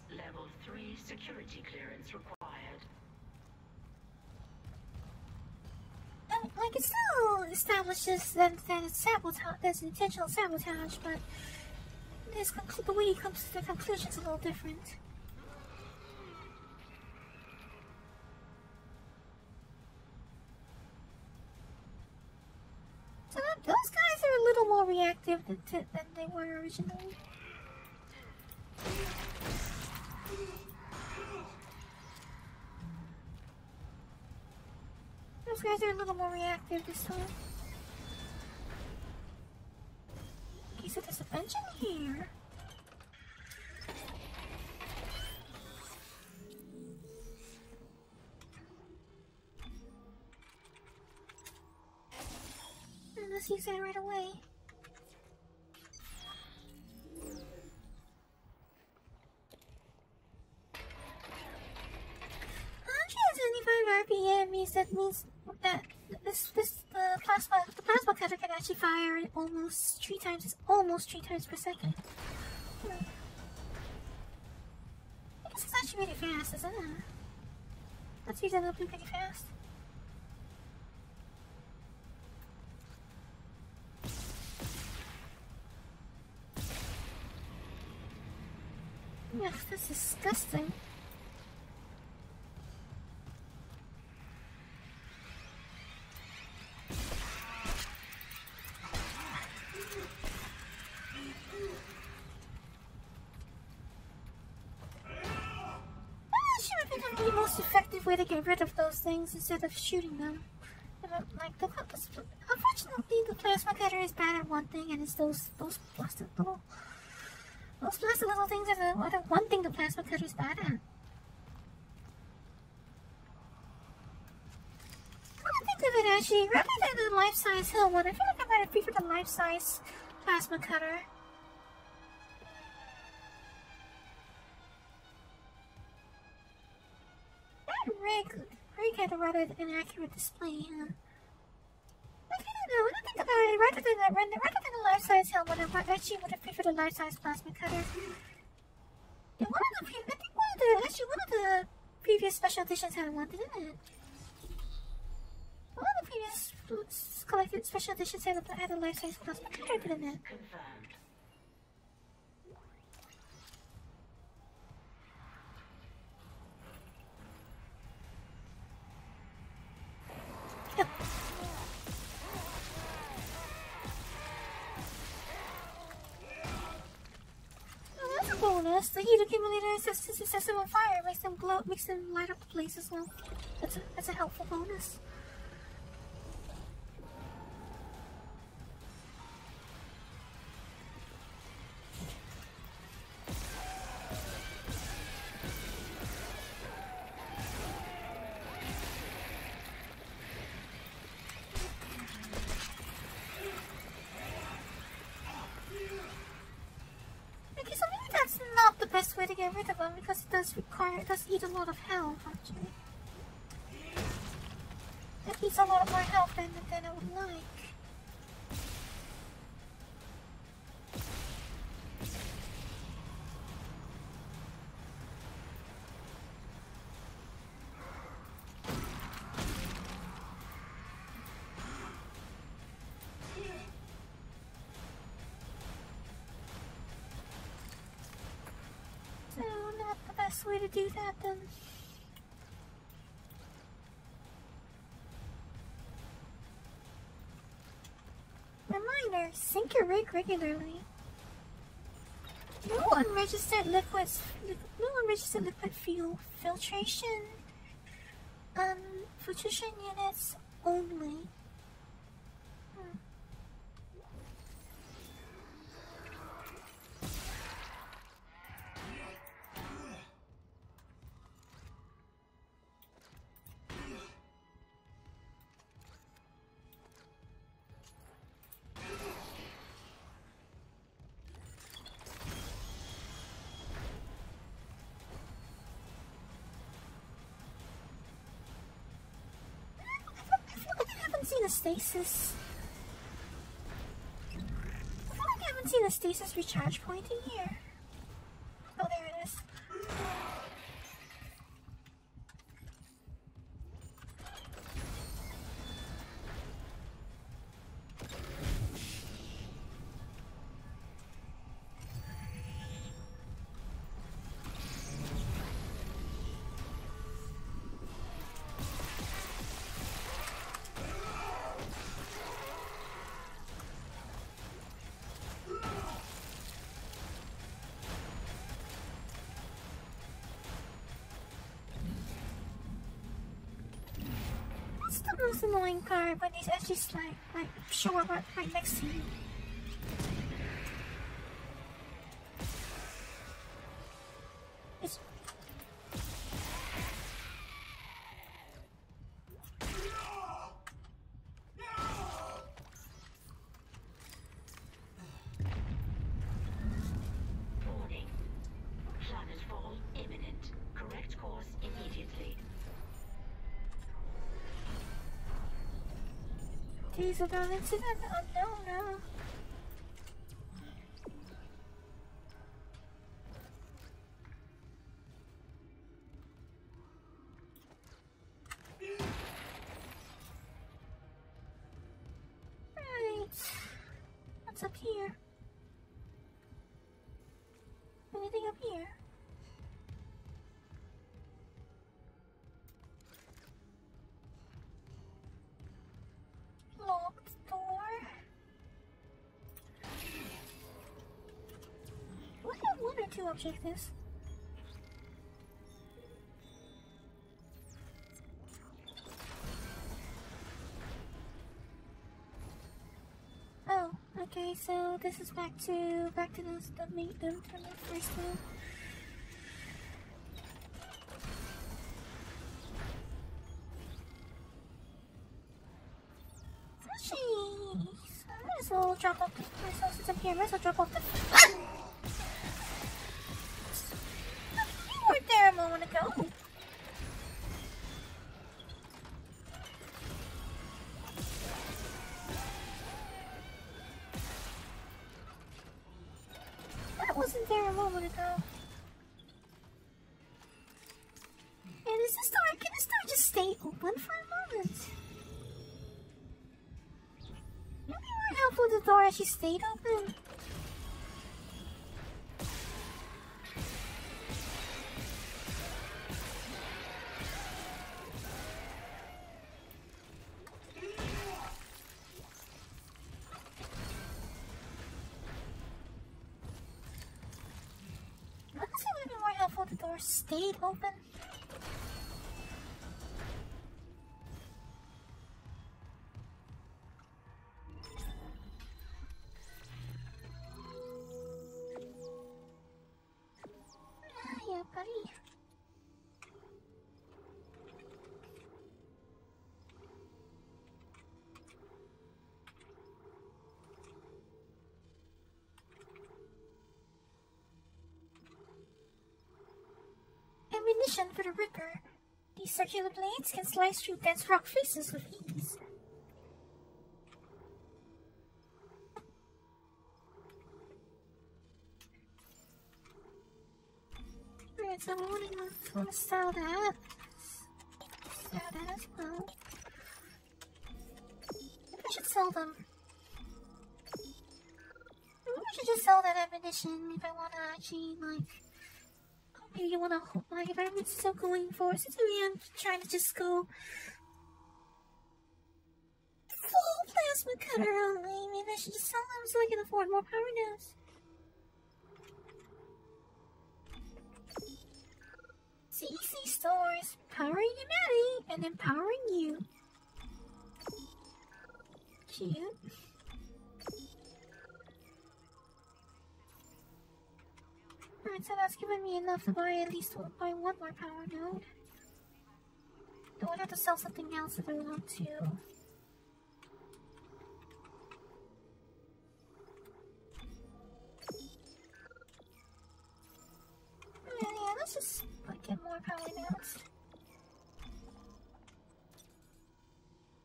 Level 3 security clearance required. Like, it still establishes that it's sabotage, there's intentional sabotage, but the way it comes to the conclusion's a little different. So those guys are a little more reactive than they were originally. Those guys are a little more reactive this time. Okay, so there's a bench in here. And let's use that right away. that means that the plasma cutter can actually fire almost 3 times per second. It's actually really fast, isn't it? That's reasonably pretty fast. Ugh, that's disgusting. The most effective way to get rid of those things instead of shooting them. Like unfortunately, the plasma cutter is bad at one thing, and it's those plastic little things are the one thing the plasma cutter is bad at. I think of it actually, rather than the life-size hill one, I feel like I might have preferred the life-size plasma cutter. Rig had a rather inaccurate display, huh? I don't know, when I think about it, rather than the life-size helmet, I actually would have preferred a life-size plasma cutter. Yeah, one of the previous special editions had one, didn't it? One of the previous collected special editions had a life-size plasma cutter, didn't it? Confirmed. Bonus. The heat accumulator sets them on fire, makes them glow, makes them light up the place as well. That's a helpful bonus. Way to get rid of them because it does eat a lot of health actually. It eats a lot more health than I would like. Way to do that then. Reminder, sink your rig regularly. No unregistered liquid fuel filtration units only. Stasis. I feel like I haven't seen a stasis recharge point in here. Oh, there it is. The most annoying part when these edges like show up right next to you. It's warning. Planetfall imminent. Correct course immediately. mysteries about incident unknown now. What's up here? Anything up here? Locked door. We have one or two objectives. Oh, okay, so this is back to the first one. Jeez, might as well drop off myself since I'm here. Might as well drop off the. You weren't there a moment ago. That wasn't there a moment ago. And is this door? Can this door just stay open for a moment? Maybe more helpful the door actually stayed open. Honestly, it would be more helpful if the door stayed open. Yeah, buddy. Ammunition for the Ripper. These circular blades can slice through dense rock faces with ease. Alright, so we want to sell that. Sell that as well. Maybe I should sell them. Maybe I should just sell that ammunition if I want to actually, like... Maybe you want to, like, if I'm still going for it, since I'm trying to just go full plasma cutter only, maybe I should just sell them so I can afford more power nodes. CEC stores, powering humanity and empowering you. Cute. Alright, so that's given me enough to buy at least one more power node. Do I have to sell something else if I want to? Yeah, let's just get more power nodes.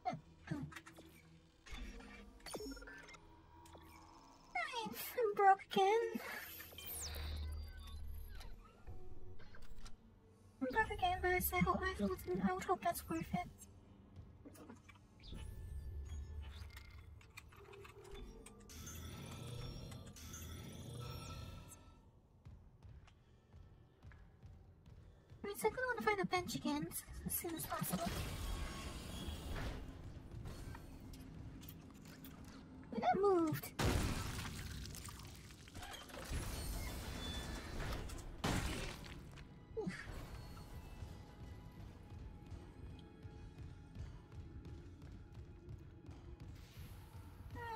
Alright, I'm broke again. I'm broke again, but I would hope that's worth it. Alright, so I'm gonna want to find a bench again as soon as possible. But that moved.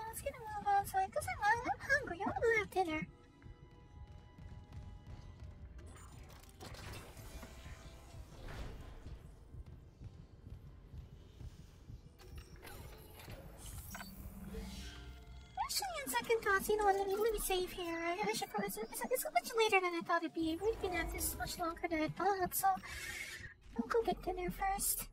Let's get a move outside, because I'm hungry. I want to have dinner. Actually, on second thoughts, you know what, let me save here. I should probably... It's much later than I thought it'd be. We've been at this much longer than I thought, so... I'll go get dinner first.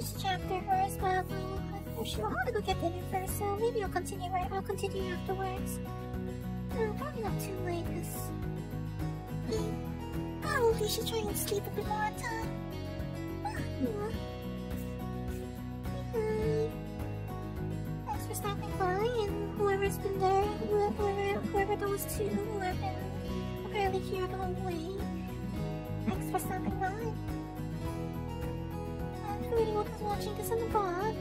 finish the chapter first, but I'm sure I want to go get dinner first, so maybe I'll continue afterwards. Probably not too late, because probably should try and sleep a bit more on time. Thanks for stopping by, and whoever's been there, whoever those two who have been apparently here the whole way. Thanks for stopping by. And for anyone who's watching this on the vlog,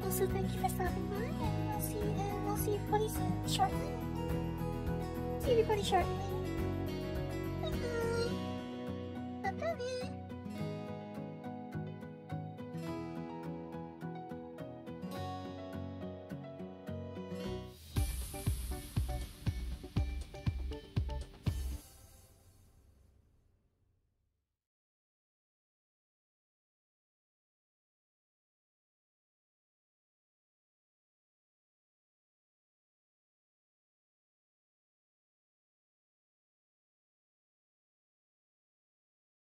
also thank you for stopping by, and I'll see everybody shortly. See everybody shortly. Bye bye. Bye bye.